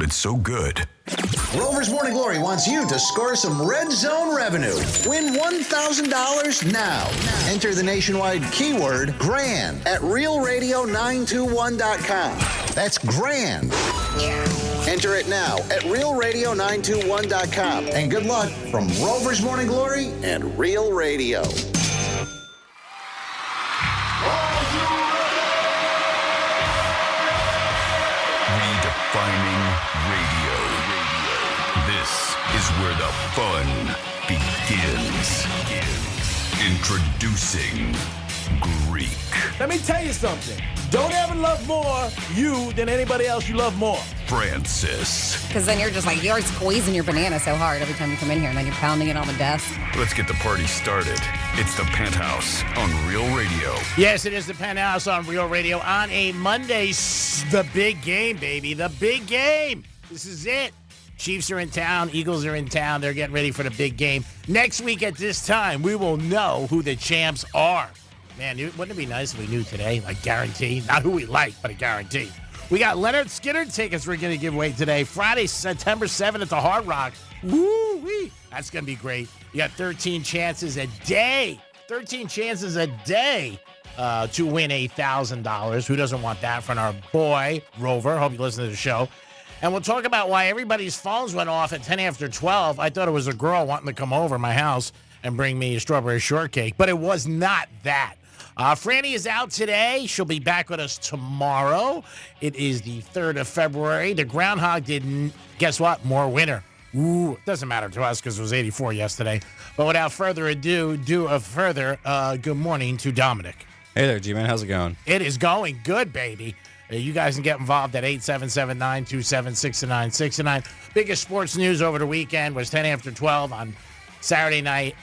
It's so good. Rover's Morning Glory wants you to score some red zone revenue. Win $1,000 now. Enter the nationwide keyword GRAND at realradio921.com. That's GRAND. Enter it now at realradio921.com. And good luck from Rover's Morning Glory and Real Radio. Redefining radio. This is where the fun begins. Introducing Greek. Let me tell you something. Don't ever love more you than anybody else you love more. Francis. Because then you're squeezing your banana so hard every time you come in here, and then you're pounding it on the desk. Let's get the party started. It's the Penthouse on Real Radio. Yes, it is the Penthouse on Real Radio on a Monday. The big game, baby. The big game. This is it. Chiefs are in town. Eagles are in town. They're getting ready for the big game. Next week at this time, we will know who the champs are. Man, wouldn't it be nice if we knew today? Like, guarantee. Not who we like, but a guarantee. We got Leonard Skinner tickets we're going to give away today. Friday, September 7th at the Hard Rock. Woo-wee. That's going to be great. You got 13 chances a day. 13 chances a day to win $8,000. Who doesn't want that from our boy, Rover? Hope you listen to the show. And we'll talk about why everybody's phones went off at 10 after 12. I thought it was a girl wanting to come over my house and bring me a strawberry shortcake, but it was not that. Franny is out today. She'll be back with us tomorrow. It is the 3rd of February. The groundhog didn't, guess what? More winter. Ooh, it doesn't matter to us because it was 84 yesterday. But without further ado, good morning to Dominic. Hey there, G-Man. How's it going? It is going good, baby. You guys can get involved at 877-927-6969. Biggest sports news over the weekend was 10 after 12 on Saturday night.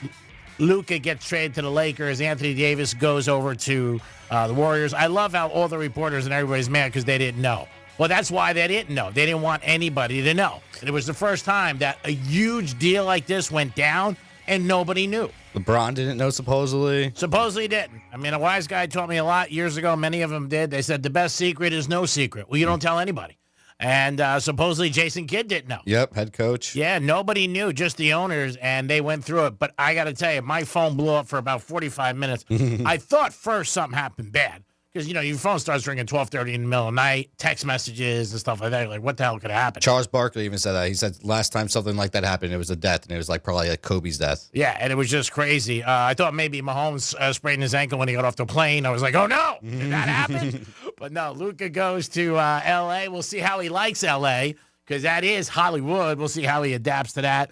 Luka gets traded to the Lakers. Anthony Davis goes over to the Warriors. I love how all the reporters and everybody's mad because they didn't know. Well, that's why they didn't know. They didn't want anybody to know. And it was the first time that a huge deal like this went down and nobody knew. LeBron didn't know, supposedly. Supposedly didn't. I mean, a wise guy taught me a lot years ago. Many of them did. They said the best secret is no secret. Well, you don't tell anybody. And supposedly Jason Kidd didn't know. Yep, head coach. Yeah, nobody knew, just the owners, and they went through it. But I got to tell you, my phone blew up for about 45 minutes. I thought first something happened bad. Because, your phone starts ringing 12:30 in the middle of the night, text messages and stuff like that. You're like, what the hell could happen? Charles Barkley even said that. He said last time something like that happened, it was a death, and it was probably like Kobe's death. Yeah, and it was just crazy. I thought maybe Mahomes sprained his ankle when he got off the plane. I was like, oh, no, did that happen? But no, Luka goes to L.A. We'll see how he likes L.A. because that is Hollywood. We'll see how he adapts to that.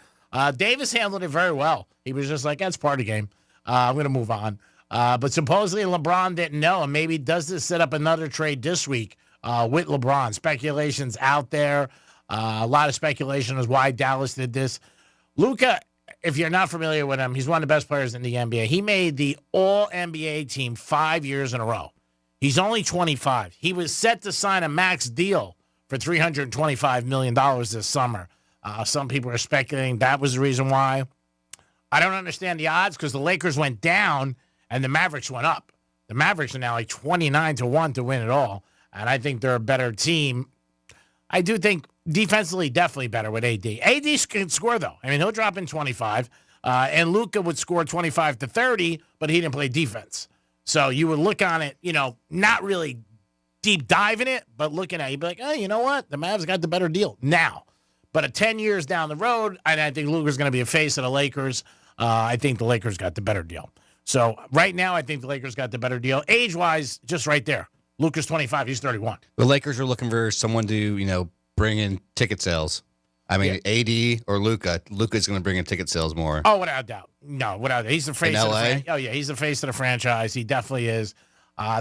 Davis handled it very well. He was just like, that's part of the game. I'm going to move on. But supposedly LeBron didn't know, and maybe does this set up another trade this week with LeBron? Speculation's out there. A lot of speculation is why Dallas did this. Luka, if you're not familiar with him, he's one of the best players in the NBA. He made the All-NBA team 5 years in a row. He's only 25. He was set to sign a max deal for $325 million this summer. Some people are speculating that was the reason why. I don't understand the odds because the Lakers went down and the Mavericks went up. The Mavericks are now like 29-1 to win it all. And I think they're a better team. I do think defensively definitely better with AD. AD can score, though. I mean, he'll drop in 25. And Luka would score 25 to 30, but he didn't play defense. So you would look on it, not really deep diving it, but looking at it, you'd be like, oh, you know what? The Mavs got the better deal now. But 10 years down the road, and I think Luka's going to be a face of the Lakers. I think the Lakers got the better deal. So right now, I think the Lakers got the better deal. Age-wise, just right there. Luka's 25. He's 31. The Lakers are looking for someone to, bring in ticket sales. I mean, yeah. AD or Luka. Luka's going to bring in ticket sales more. Oh, without a doubt. No, without a doubt. He's the face in of LA? he's the face of the franchise. He definitely is.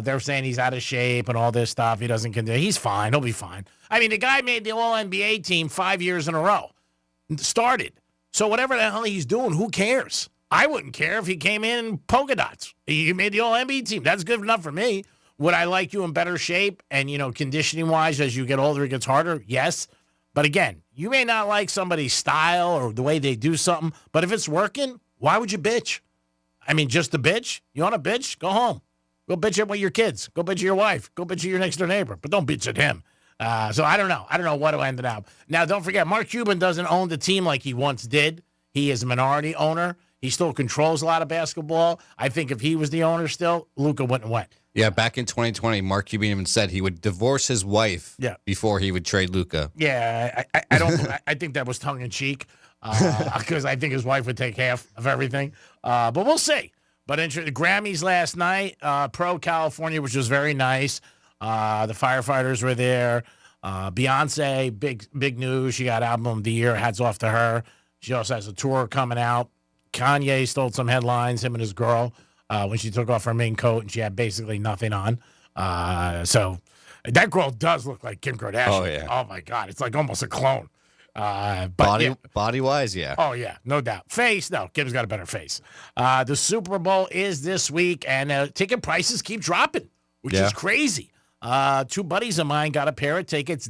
They're saying he's out of shape and all this stuff. He doesn't continue. He's fine. He'll be fine. I mean, the guy made the All-NBA team 5 years in a row. Started. So whatever the hell he's doing, who cares? I wouldn't care if he came in polka dots. He made the All-NBA team. That's good enough for me. Would I like you in better shape and, conditioning-wise as you get older, it gets harder? Yes. But again, you may not like somebody's style or the way they do something, but if it's working, why would you bitch? I mean, just to bitch? You want to bitch? Go home. Go bitch at your kids. Go bitch at your wife. Go bitch at your next door neighbor. But don't bitch at him. So I don't know. I don't know what it ended up. Now, don't forget, Mark Cuban doesn't own the team like he once did. He is a minority owner. He still controls a lot of basketball. I think if he was the owner still, Luka wouldn't have went. Yeah, back in 2020, Mark Cuban even said he would divorce his wife before he would trade Luka. Yeah, I don't. I think that was tongue in cheek because I think his wife would take half of everything. But we'll see. But the Grammys last night, Pro California, which was very nice. The firefighters were there. Beyonce, big news. She got Album of the Year. Hats off to her. She also has a tour coming out. Kanye stole some headlines, him and his girl, when she took off her main coat and she had basically nothing on. So that girl does look like Kim Kardashian. Oh, yeah. Oh, my God. It's like almost a clone. But Body-wise, yeah. Oh, yeah, no doubt. Face, no. Kim's got a better face. The Super Bowl is this week, and ticket prices keep dropping, which is crazy. Two buddies of mine got a pair of tickets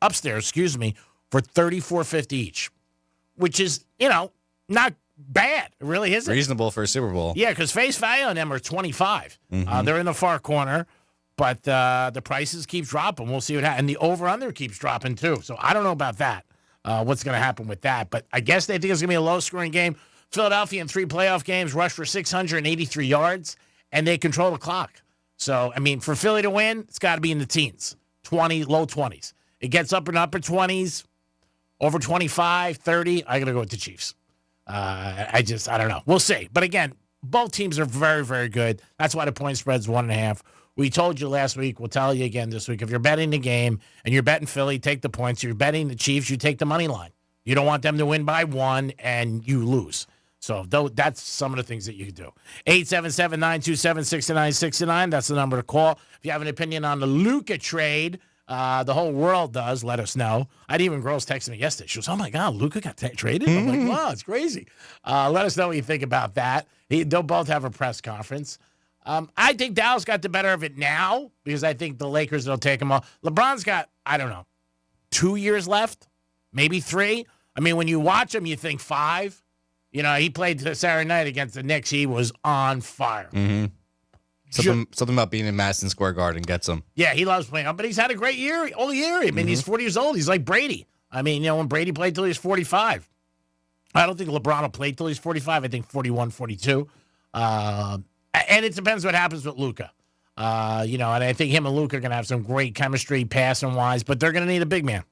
upstairs, for $34.50 each, which is, not bad. It really isn't. Reasonable for a Super Bowl. Yeah, because face value on them are $25. They're in the far corner, but the prices keep dropping. We'll see what happens. And the over-under keeps dropping, too. So I don't know about that, what's going to happen with that. But I guess they think it's going to be a low-scoring game. Philadelphia in 3 playoff games rushed for 683 yards, and they control the clock. So, for Philly to win, it's got to be in the teens, low 20s. It gets up in upper 20s, over 25, 30. I got to go with the Chiefs. I don't know. We'll see. But again, both teams are very, very good. That's why the point spread's 1.5. We told you last week. We'll tell you again this week. If you're betting the game and you're betting Philly, take the points. If you're betting the Chiefs, you take the money line. You don't want them to win by 1 and you lose. So that's some of the things that you can do. 877-927-6969. That's the number to call. If you have an opinion on the Luka trade, the whole world does, let us know. I'd even girls texted me yesterday. She goes, oh, my God, Luka got traded? I'm like, wow, it's crazy. Let us know what you think about that. They'll both have a press conference. I think Dallas got the better of it now because I think the Lakers will take them all. LeBron's got, 2 years left, maybe 3. When you watch him, you think 5. He played Saturday night against the Knicks. He was on fire. Mm-hmm. Something about being in Madison Square Garden gets him. Yeah, he loves playing. But he's had a great year all year. He's 40 years old. He's like Brady. When Brady played till he was 45. I don't think LeBron will play till he's 45. I think 41, 42. And it depends what happens with Luka. And I think him and Luka are going to have some great chemistry, passing-wise, but they're going to need a big man.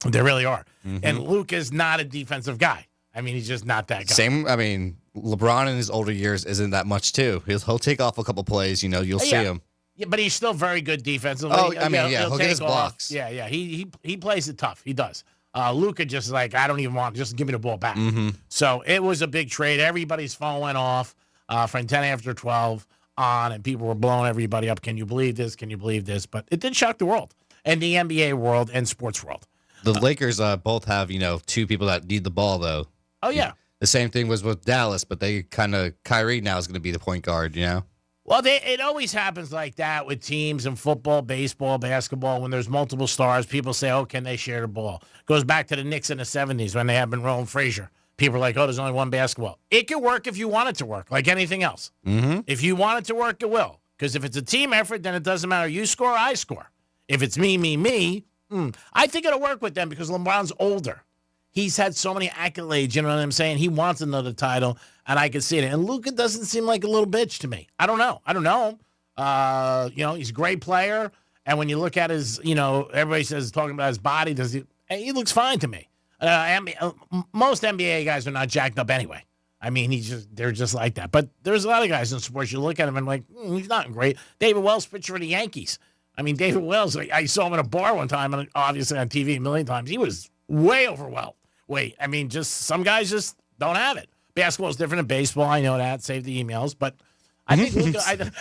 They really are. Mm-hmm. And Luka's not a defensive guy. He's just not that guy. Same, LeBron in his older years isn't that much, too. He'll take off a couple plays, you'll see him. Yeah, but he's still very good defensively. Oh, he'll get his blocks. Yeah. He plays it tough. He does. Luka just I don't even want, just give me the ball back. Mm-hmm. So it was a big trade. Everybody's phone went off from 10 after 12 on, and people were blowing everybody up. Can you believe this? Can you believe this? But it did shock the world, and the NBA world, and sports world. The Lakers both have, 2 people that need the ball, though. Oh, yeah. The same thing was with Dallas, but they Kyrie now is going to be the point guard, Well, it always happens like that with teams in football, baseball, basketball. When there's multiple stars, people say, oh, can they share the ball? Goes back to the Knicks in the 70s when they had Monroe and Frazier. People are like, oh, there's only one basketball. It can work if you want it to work, like anything else. Mm-hmm. If you want it to work, it will. Because if it's a team effort, then it doesn't matter. You score, I score. If it's me, I think it'll work with them because LeBron's older. He's had so many accolades, you know what I'm saying? He wants another title, and I can see it. And Luka doesn't seem like a little bitch to me. I don't know him. He's a great player. And when you look at his, everybody says talking about his body, he looks fine to me. Most NBA guys are not jacked up anyway. They're just like that. But there's a lot of guys in sports. You look at him and like, he's not great. David Wells pitcher for the Yankees. David Wells, I saw him in a bar one time, and obviously on TV a million times. He was way overwhelmed. Just some guys just don't have it. Basketball is different than baseball. I know that. Save the emails. But I think Luka,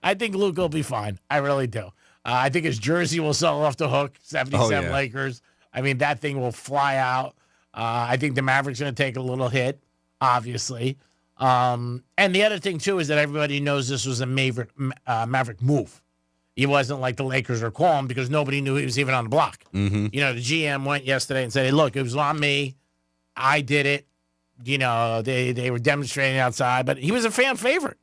I think Luka will be fine. I really do. I think his jersey will sell off the hook. 77 Lakers. That thing will fly out. I think the Mavericks going to take a little hit, obviously. And the other thing, too, is that everybody knows this was a Maverick move. He wasn't like the Lakers are calling because nobody knew he was even on the block. Mm-hmm. The GM went yesterday and said, hey, look, it was on me. I did it. They were demonstrating outside, but he was a fan favorite.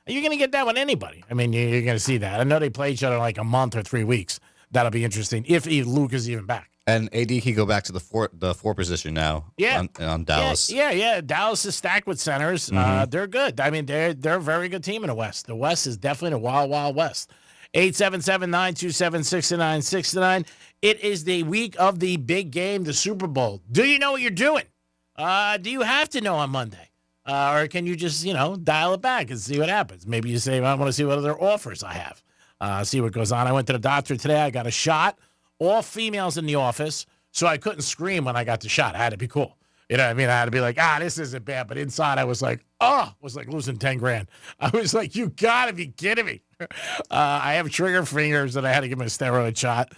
You're going to get that with anybody. You're going to see that. I know they play each other like a month or 3 weeks, that'll be interesting if Luke is even back. And AD can go back to the four position now. Yeah. On Dallas. Yeah. Dallas is stacked with centers. They're good. I mean, they're a very good team in the West. The West is definitely a wild, wild West. 877-927-6969. It is the week of the big game, the Super Bowl. Do you know what you're doing? Do you have to know on Monday? Or can you just, dial it back and see what happens? Maybe you say, I want to see what other offers I have. See what goes on. I went to the doctor today. I got a shot. All females in the office, so I couldn't scream when I got the shot. I had to be cool. You know what I mean? I had to be like, this isn't bad. But inside, I was like, was like losing 10 grand. I was like, you got to be kidding me. I have trigger fingers, and I had to give me a steroid shot.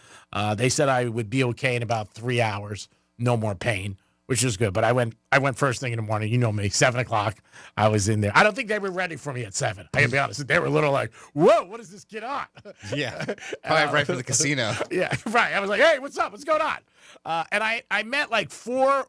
They said I would be okay in about 3 hours, no more pain, which is good. But I went first thing in the morning. You know me, 7 o'clock. I was in there. I don't think they were ready for me at 7. I can be honest. They were a little like, whoa, what is this kid on? Yeah. Probably right for the casino. Yeah, right. I was like, hey, what's up? What's going on? And I met like 4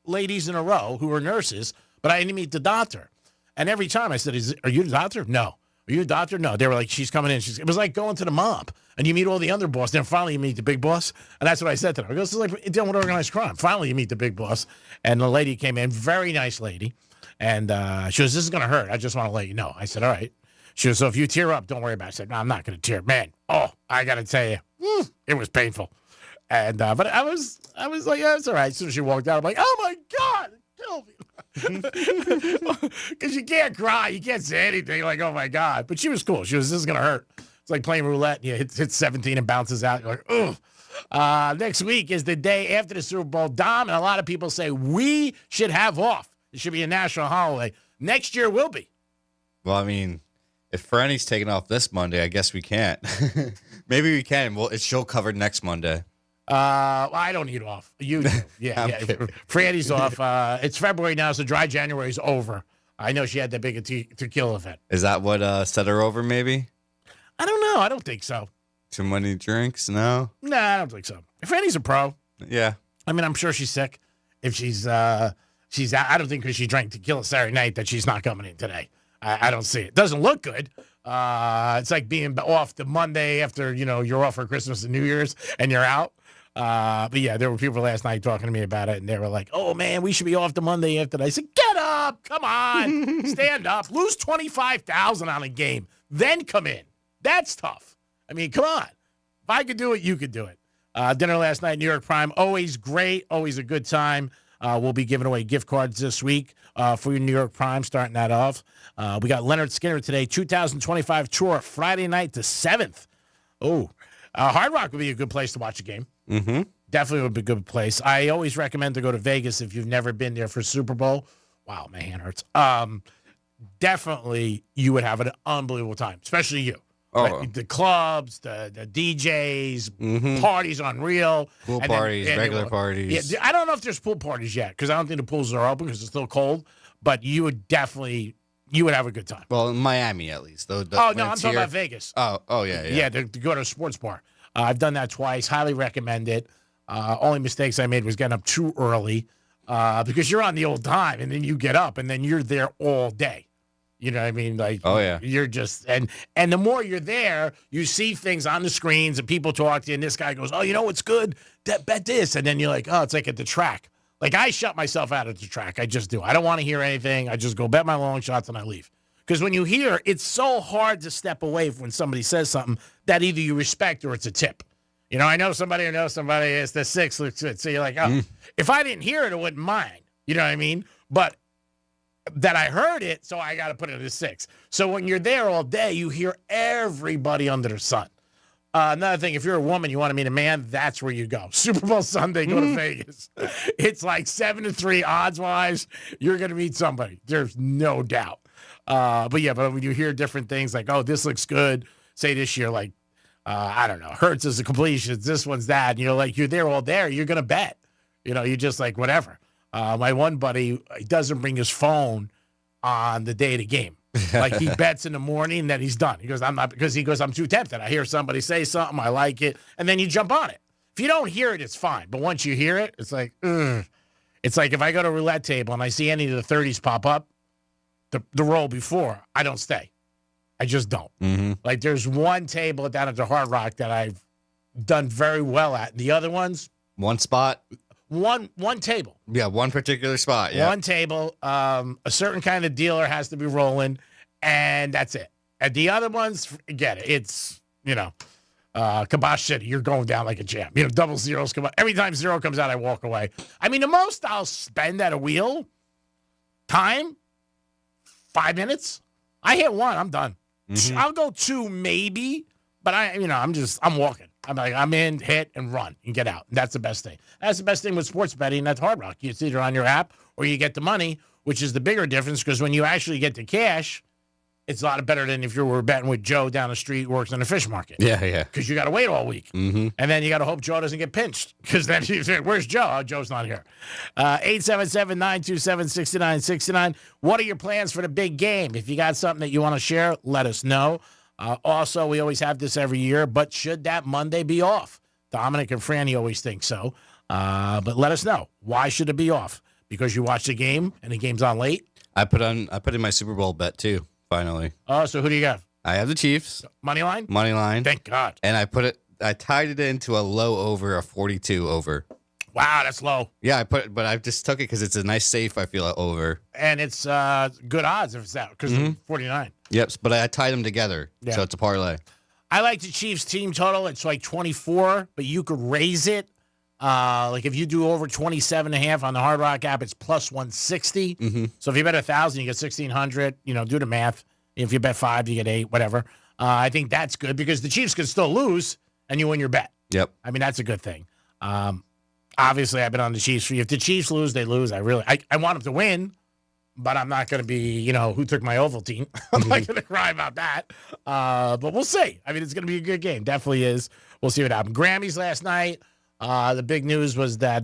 ladies in a row who were nurses, but I didn't meet the doctor. And every time I said, are you the doctor? No. Are you a doctor? No. They were like, she's coming in. It was like going to the mob, and you meet all the under boss. Then finally you meet the big boss. And that's what I said to them. I go, this is like dealing with organized crime. Finally you meet the big boss. And the lady came in, very nice lady. And she goes, this is going to hurt. I just want to let you know. I said, all right. She goes, so if you tear up, don't worry about it. I said, no, I'm not going to tear. Man, I got to tell you, it was painful. And but I was like, yeah, it's all right. As soon as she walked out, I'm like, oh, my God, it killed me. Because you can't cry. You can't say anything like, oh, my God. But she was cool. She was, this is going to hurt. It's like playing roulette. You hit 17 and bounces out. You're like, ugh. Next week is the day after the Super Bowl. Dom, and a lot of people say we should have off. It should be a national holiday. Next year will be. Well, I mean, if Franny's taking off this Monday, I guess we can't. Maybe we can. Well, it's show covered next Monday. I don't need off. You do. Yeah. Franny's off. It's February now, so dry January is over. I know she had that big tequila event. Is that what set her over, maybe? I don't know. I don't think so. Too many drinks? No? Nah, I don't think so. Franny's a pro. Yeah. I mean, I'm sure she's sick. If she's out, I don't think because she drank tequila Saturday night that she's not coming in today. I don't see it. Doesn't look good. It's like being off the Monday after, you're off for Christmas and New Year's and you're out. But yeah, there were people last night talking to me about it, and they were like, oh, man, we should be off the Monday after that. I said, get up. Come on. Stand up. Lose $25,000 on a game. Then come in. That's tough. I mean, come on. If I could do it, you could do it. Dinner last night, New York Prime. Always great. Always a good time. We'll be giving away gift cards this week for your New York Prime, starting that off. We got Leonard Skinner today, 2025 tour, Friday night the 7th. Oh, Hard Rock would be a good place to watch a game. Mm-hmm. Definitely would be a good place. I always recommend to go to Vegas if you've never been there for Super Bowl. Wow, my hand hurts. Definitely you would have an unbelievable time, especially you. Oh. Right? The clubs, the DJs, parties unreal. Pool parties, regular parties. Yeah, I don't know if there's pool parties yet because I don't think the pools are open because it's still cold. But you would have a good time. Well, in Miami at least. I'm talking about Vegas. Oh, yeah. Yeah, to go to a sports bar. I've done that twice. Highly recommend it. Only mistakes I made was getting up too early because you're on the old time, and then you get up, and then you're there all day. You know what I mean? Like, oh, yeah. You're just, and the more you're there, you see things on the screens, and people talk to you, and this guy goes, oh, you know what's good? Bet this. And then you're like, oh, it's like at the track. Like, I shut myself out at the track. I just do. I don't want to hear anything. I just go bet my long shots, and I leave. Because when you hear, it's so hard to step away when somebody says something that either you respect or it's a tip. I know somebody who knows somebody. It's the 6 looks good. So you're like, oh, if I didn't hear it, I wouldn't mind. You know what I mean? But that I heard it, so I got to put it at a 6. So when you're there all day, you hear everybody under the sun. Another thing, if you're a woman, you want to meet a man, that's where you go. Super Bowl Sunday, go to Vegas. It's like 7-3 odds-wise. You're going to meet somebody. There's no doubt. But when you hear different things like, oh, this looks good. Say this year, like, I don't know, Hurts is a completion. This one's that. And you're like, you're there all day. You're going to bet. You're just like, whatever. My one buddy, he doesn't bring his phone on the day of the game. Like he bets in the morning that he's done. He goes, I'm too tempted. I hear somebody say something, I like it, and then you jump on it. If you don't hear it, it's fine. But once you hear it, it's like, ugh. It's like if I go to a roulette table and I see any of the 30s pop up, the roll before, I don't stay. I just don't. Mm-hmm. Like there's one table down at the Hard Rock that I've done very well at. The other ones, One spot. one table. Yeah, one particular spot. Yeah. One table. A certain kind of dealer has to be rolling, and that's it. And the other ones, forget it. It's, Kibosh City, you're going down like a champ. Double zeros come out. Every time zero comes out, I walk away. I mean, the most I'll spend at a wheel, time, 5 minutes. I hit one, I'm done. Mm-hmm. I'll go two maybe, but I'm walking. I'm in, hit, and run and get out. That's the best thing. That's the best thing with sports betting. That's Hard Rock. It's either on your app or you get the money, which is the bigger difference because when you actually get the cash, it's a lot better than if you were betting with Joe down the street who works in the fish market. Yeah. Because you got to wait all week. Mm-hmm. And then you got to hope Joe doesn't get pinched because then you say, where's Joe? Oh, Joe's not here. 877-927-6969. What are your plans for the big game? If you got something that you want to share, let us know. Also, we always have this every year, but should that Monday be off? Dominic and Franny always think so. But let us know. Why should it be off? Because you watch the game and the game's on late? I put in my Super Bowl bet too, finally. Oh, so who do you got? I have the Chiefs. Money line? Money line. Thank God. And I tied it into a low over, a 42 over. Wow, that's low. Yeah, but I just took it because it's a nice safe, I feel, over. And it's good odds if it's that, because it's 49. Yep, but I tied them together, Yeah. so it's a parlay. I like the Chiefs team total. It's like 24, but you could raise it. Like if you do over 27.5 on the Hard Rock app, it's plus 160. Mm-hmm. So if you bet 1,000, you get 1,600. Do the math. If you bet 5, you get 8, whatever. I think that's good because the Chiefs could still lose and you win your bet. Yep. I mean, that's a good thing. Obviously, I've been on the Chiefs. If the Chiefs lose, they lose. I want them to win, but I'm not going to be, who took my Ovaltine. I'm not going to cry about that. But we'll see. I mean, it's going to be a good game. Definitely is. We'll see what happens. Grammys last night. The big news was that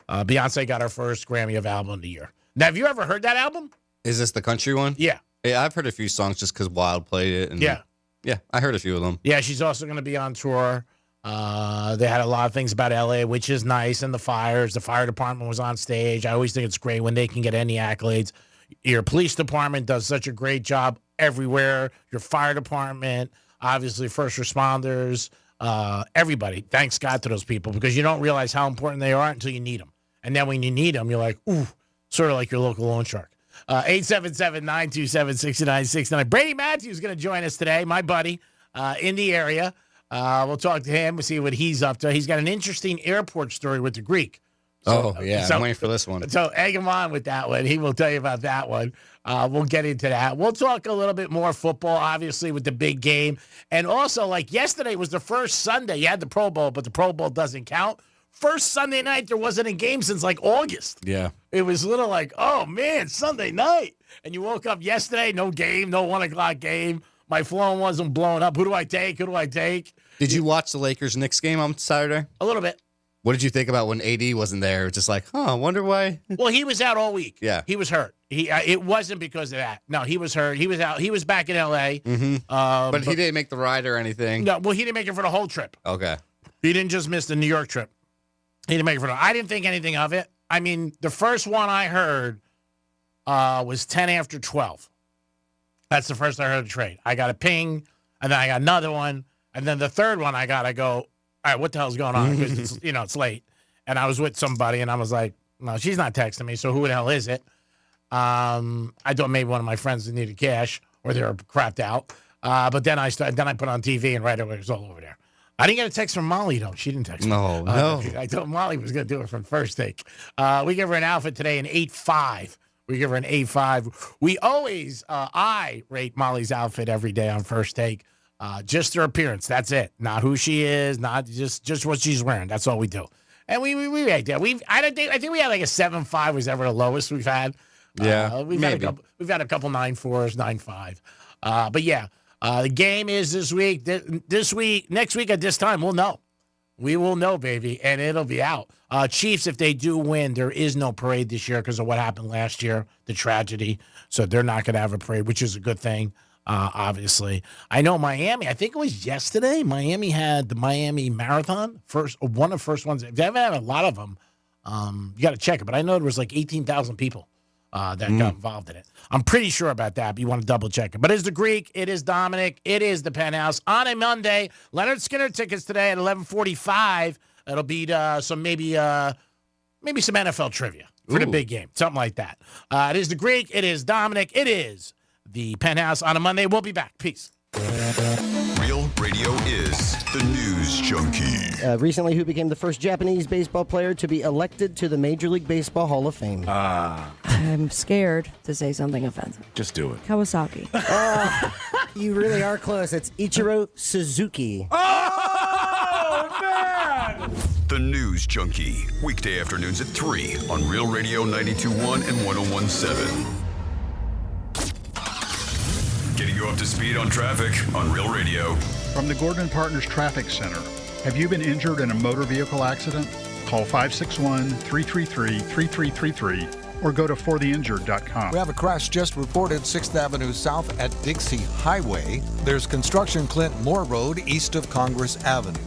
Beyonce got her first Grammy of Album of the Year. Now, have you ever heard that album? Is this the country one? Yeah. Yeah, I've heard a few songs just because Wild played it. And Yeah. Yeah, I heard a few of them. Yeah, she's also going to be on tour. They had a lot of things about L.A., which is nice, and the fires. The fire department was on stage. I always think it's great when they can get any accolades. Your police department does such a great job everywhere. Your fire department, obviously first responders, everybody. Thanks God to those people because you don't realize how important they are until you need them. And then when you need them, you're like, ooh, sort of like your local loan shark. 877-927-6969. Brady Matthews is going to join us today, my buddy, in the area. We'll talk to him. We'll see what he's up to. He's got an interesting airport story with the Greek. I'm waiting for this one. So egg him on with that one. He will tell you about that one. We'll get into that. We'll talk a little bit more football, obviously, with the big game. And also, like yesterday was the first Sunday. You had the Pro Bowl, but the Pro Bowl doesn't count. First Sunday night, there wasn't a game since like August. Yeah. It was a little like, oh, man, Sunday night. And you woke up yesterday, no game, no 1 o'clock game. My phone wasn't blown up. Who do I take? Did you watch the Lakers-Knicks game on Saturday? A little bit. What did you think about when AD wasn't there? Just like, I wonder why. Well, he was out all week. Yeah. He was hurt. It wasn't because of that. No, he was hurt. He was out. He was back in L.A. Mm-hmm. But he didn't make the ride or anything. No, well, he didn't make it for the whole trip. Okay. He didn't just miss the New York trip. He didn't make it for the I didn't think anything of it. I mean, the first one I heard was 10 after 12. That's the first I heard of the trade. I got a ping, and then I got another one, and then the third one I go, all right, what the hell's going on? Because it's, it's late. And I was with somebody, and I was like, no, she's not texting me, so who the hell is it? I thought maybe one of my friends needed cash, or they were crapped out. But then I put on TV, and right away it was all over there. I didn't get a text from Molly, though. She didn't text me. No. I thought Molly was going to do it from first take. We give her an outfit today, an 8.5. We give her an 8.5. We always, I rate Molly's outfit every day on first take. Just her appearance. That's it. Not who she is. Not just what she's wearing. That's all we do. And we rate that. I think we had like a 7.5 was ever the lowest we've had. Yeah, we've had a couple 9.4s, 9.5. But yeah, the game is this week. Next week at this time, we'll know. We will know, baby, and it'll be out. Chiefs, if they do win, there is no parade this year because of what happened last year, the tragedy. So they're not going to have a parade, which is a good thing, obviously. I know Miami, I think it was yesterday, Miami had the Miami Marathon, one of the first ones. They haven't had a lot of them. You got to check it, but I know there was like 18,000 people that got involved in it. I'm pretty sure about that, but you want to double check it. But it's the Greek, it is Dominic, it is the Penthouse. On a Monday, Leonard Skinner tickets today at 11:45. It'll be maybe some NFL trivia for the big game, something like that. It is the Greek, it is Dominic, it is the Penthouse on a Monday. We'll be back. Peace. Real Radio is the News Junkie. Recently, who became the first Japanese baseball player to be elected to the Major League Baseball Hall of Fame? I'm scared to say something offensive. Just do it. Kawasaki. You really are close. It's Ichiro Suzuki. Oh, man! The News Junkie. Weekday afternoons at 3 on Real Radio 92.1 and 101.7. Getting you up to speed on traffic on Real Radio. From the Gordon Partners Traffic Center. Have you been injured in a motor vehicle accident? Call 561-333-3333 or go to fortheinjured.com. We have a crash just reported 6th Avenue South at Dixie Highway. There's construction Clint Moore Road east of Congress Avenue.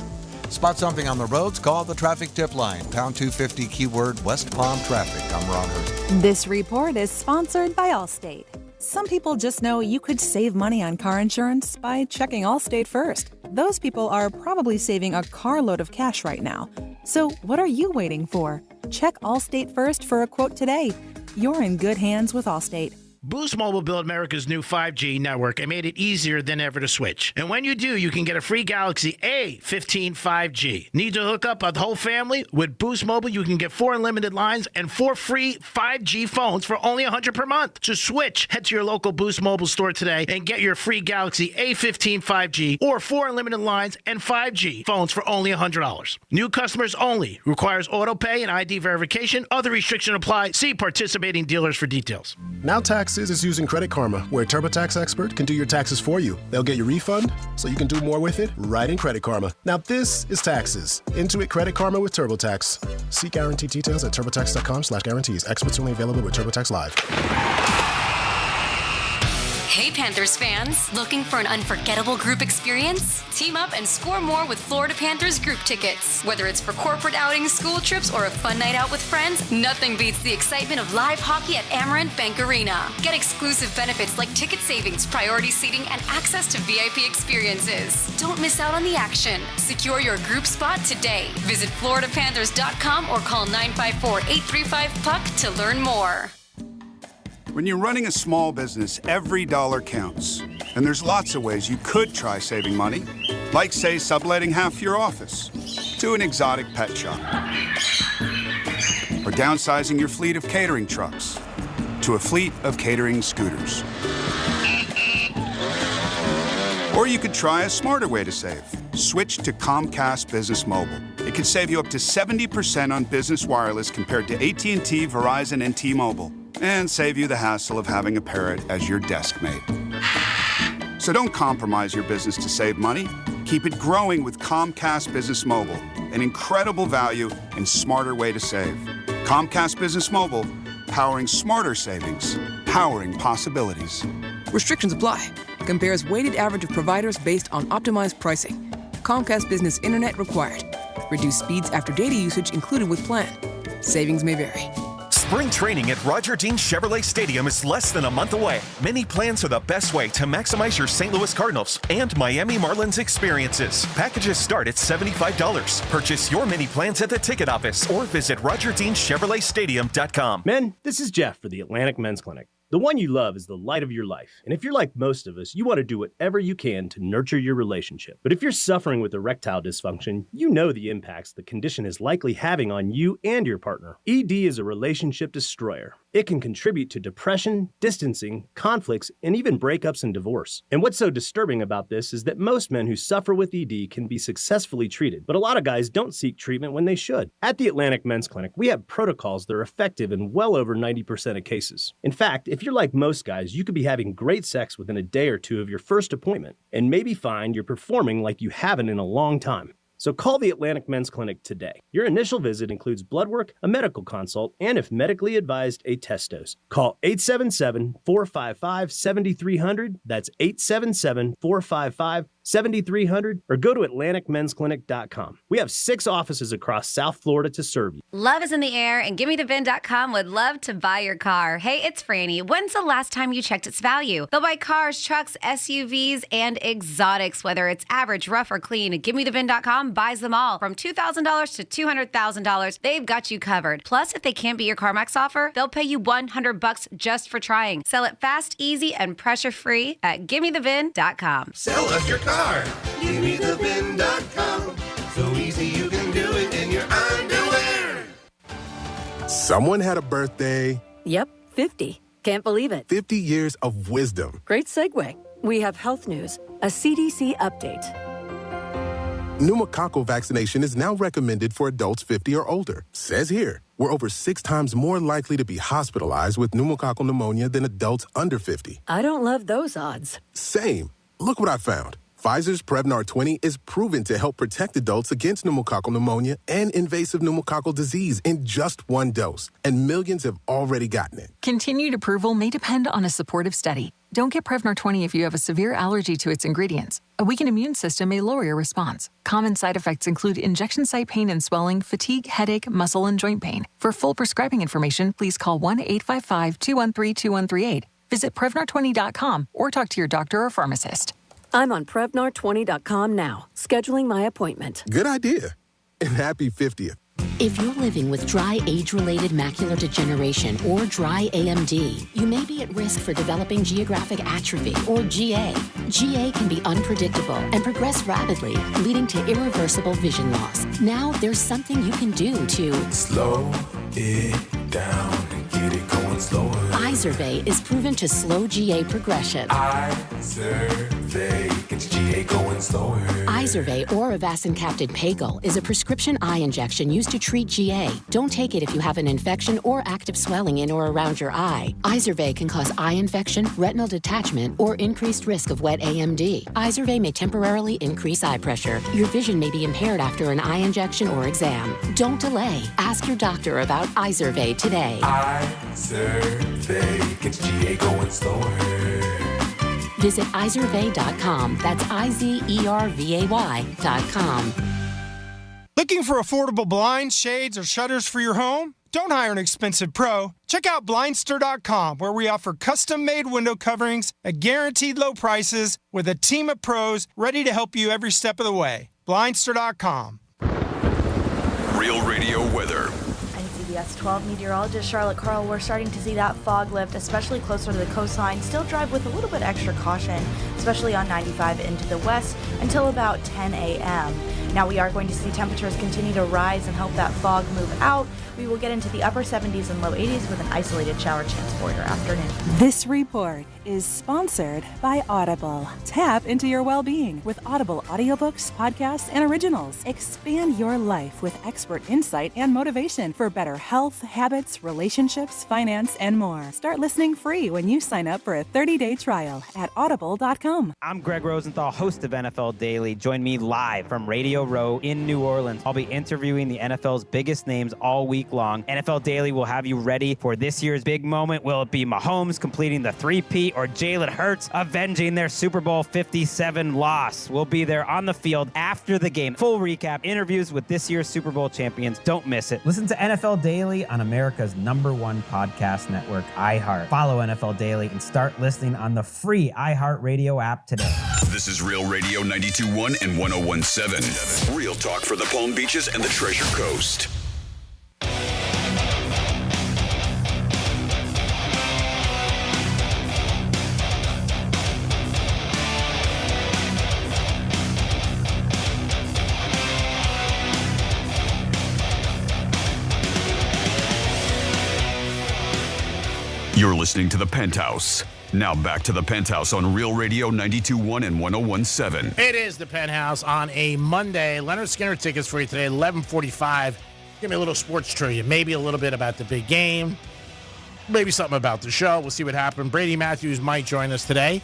Spot something on the roads, call the traffic tip line, pound 250 keyword West Palm Traffic. I'm Ron Hurst. This report is sponsored by Allstate. Some people just know you could save money on car insurance by checking Allstate first. Those people are probably saving a carload of cash right now. So what are you waiting for? Check Allstate first for a quote today. You're in good hands with Allstate. Boost Mobile built America's new 5G network and made it easier than ever to switch. And when you do, you can get a free Galaxy A15 5G. Need to hook up a whole family? With Boost Mobile, you can get 4 unlimited lines and 4 free 5G phones for only $100 per month. To switch, head to your local Boost Mobile store today and get your free Galaxy A15 5G or 4 unlimited lines and 5G phones for only $100. New customers only. Requires auto pay and ID verification. Other restrictions apply. See participating dealers for details. Now Taxes is using Credit Karma, where a TurboTax expert can do your taxes for you. They'll get your refund so you can do more with it right in Credit Karma. Now this is taxes. Intuit Credit Karma with TurboTax. See guarantee details at turbotax.com/guarantees. Experts only available with TurboTax Live. Hey Panthers fans, looking for an unforgettable group experience? Team up and score more with Florida Panthers group tickets. Whether it's for corporate outings, school trips, or a fun night out with friends, nothing beats the excitement of live hockey at Amerant Bank Arena. Get exclusive benefits like ticket savings, priority seating, and access to VIP experiences. Don't miss out on the action. Secure your group spot today. Visit floridapanthers.com or call 954-835-PUCK to learn more. When you're running a small business, every dollar counts. And there's lots of ways you could try saving money. Like, say, subletting half your office to an exotic pet shop. Or downsizing your fleet of catering trucks to a fleet of catering scooters. Or you could try a smarter way to save. Switch to Comcast Business Mobile. It could save you up to 70% on business wireless compared to AT&T, Verizon, and T-Mobile. And save you the hassle of having a parrot as your desk mate. So don't compromise your business to save money. Keep it growing with Comcast Business Mobile, an incredible value and smarter way to save. Comcast Business Mobile, powering smarter savings, powering possibilities. Restrictions apply. Compares weighted average of providers based on optimized pricing. Comcast Business Internet required. Reduced speeds after data usage included with plan. Savings may vary. Spring training at Roger Dean Chevrolet Stadium is less than a month away. Many plans are the best way to maximize your St. Louis Cardinals and Miami Marlins experiences. Packages start at $75. Purchase your mini plans at the ticket office or visit RogerDeanChevroletStadium.com. Men, this is Jeff for the Atlantic Men's Clinic. The one you love is the light of your life. And if you're like most of us, you want to do whatever you can to nurture your relationship. But if you're suffering with erectile dysfunction, you know the impacts the condition is likely having on you and your partner. ED is a relationship destroyer. It can contribute to depression, distancing, conflicts, and even breakups and divorce. And what's so disturbing about this is that most men who suffer with ED can be successfully treated, but a lot of guys don't seek treatment when they should. At the Atlantic Men's Clinic, we have protocols that are effective in well over 90% of cases. In fact, if you're like most guys, you could be having great sex within a day or two of your first appointment, and maybe find you're performing like you haven't in a long time. So call the Atlantic Men's Clinic today. Your initial visit includes blood work, a medical consult, and if medically advised, a test dose. Call 877-455-7300. That's 877-455-7300. 7300, or go to AtlanticMen'sClinic.com. We have 6 offices across South Florida to serve you. Love is in the air, and GimmeTheVin.com would love to buy your car. Hey, it's Franny. When's the last time you checked its value? They'll buy cars, trucks, SUVs, and exotics, whether it's average, rough, or clean. GimmeTheVin.com buys them all. From $2,000 to $200,000, they've got you covered. Plus, if they can't beat your CarMax offer, they'll pay you $100 just for trying. Sell it fast, easy, and pressure-free at GimmeTheVin.com. Sell us your car. GimmeTheVin.com. So easy you can do it in your underwear. Someone had a birthday. Yep, 50. Can't believe it. 50 years of wisdom. Great segue. We have health news, a CDC update. Pneumococcal vaccination is now recommended for adults 50 or older. Says here, we're over 6 times more likely to be hospitalized with pneumococcal pneumonia than adults under 50. I don't love those odds. Same. Look what I found. Pfizer's Prevnar 20 is proven to help protect adults against pneumococcal pneumonia and invasive pneumococcal disease in just 1 dose, and millions have already gotten it. Continued approval may depend on a supportive study. Don't get Prevnar 20 if you have a severe allergy to its ingredients. A weakened immune system may lower your response. Common side effects include injection site pain and swelling, fatigue, headache, muscle, and joint pain. For full prescribing information, please call 1-855-213-2138. Visit Prevnar20.com or talk to your doctor or pharmacist. I'm on Prevnar20.com now, scheduling my appointment. Good idea. And happy 50th. If you're living with dry age-related macular degeneration or dry AMD, you may be at risk for developing geographic atrophy or GA. GA can be unpredictable and progress rapidly, leading to irreversible vision loss. Now there's something you can do to slow it down and get it going slower. Izervay is proven to slow GA progression. Izervay gets GA going slower. Izervay or avacincaptad pagel is a prescription eye injection used to treat GA. Don't take it if you have an infection or active swelling in or around your eye. Izervay can cause eye infection, retinal detachment, or increased risk of wet AMD. Izervay may temporarily increase eye pressure. Your vision may be impaired after an eye injection or exam. Don't delay. Ask your doctor about Izervay today. Izervay gets GA going slower. Visit Izervay.com. That's IZERVAY.com. Looking for affordable blinds, shades, or shutters for your home? Don't hire an expensive pro. Check out Blindster.com, where we offer custom-made window coverings at guaranteed low prices with a team of pros ready to help you every step of the way. Blindster.com. Real Radio weather. CBS 12 meteorologist Charlotte Carl, we're starting to see that fog lift, especially closer to the coastline. Still drive with a little bit extra caution, especially on 95 into the west until about 10 a.m. Now we are going to see temperatures continue to rise and help that fog move out. We will get into the upper 70s and low 80s with an isolated shower chance for your afternoon. This report is sponsored by Audible. Tap into your well-being with Audible audiobooks, podcasts, and originals. Expand your life with expert insight and motivation for better health, habits, relationships, finance, and more. Start listening free when you sign up for a 30-day trial at audible.com. I'm Greg Rosenthal, host of NFL Daily. Join me live from Radio Row in New Orleans. I'll be interviewing the NFL's biggest names all week long. NFL Daily will have you ready for this year's big moment. Will it be Mahomes completing the three-peat or Jalen Hurts avenging their Super Bowl 57 loss? We'll be there on the field after the game. Full recap, interviews with this year's Super Bowl champions. Don't miss it. Listen to NFL Daily on America's #1 podcast network, iHeart. Follow NFL Daily and start listening on the free iHeartRadio app today. This is Real Radio 92.1 and 101.7. Real talk for the Palm Beaches and the Treasure Coast. You're listening to The Penthouse. Now back to The Penthouse on Real Radio 92.1 and 101.7. It is The Penthouse on a Monday. Leonard Skinner tickets for you today, 11:45. Give me a little sports trivia, maybe a little bit about the big game, maybe something about the show. We'll see what happens. Brady Matthews might join us today,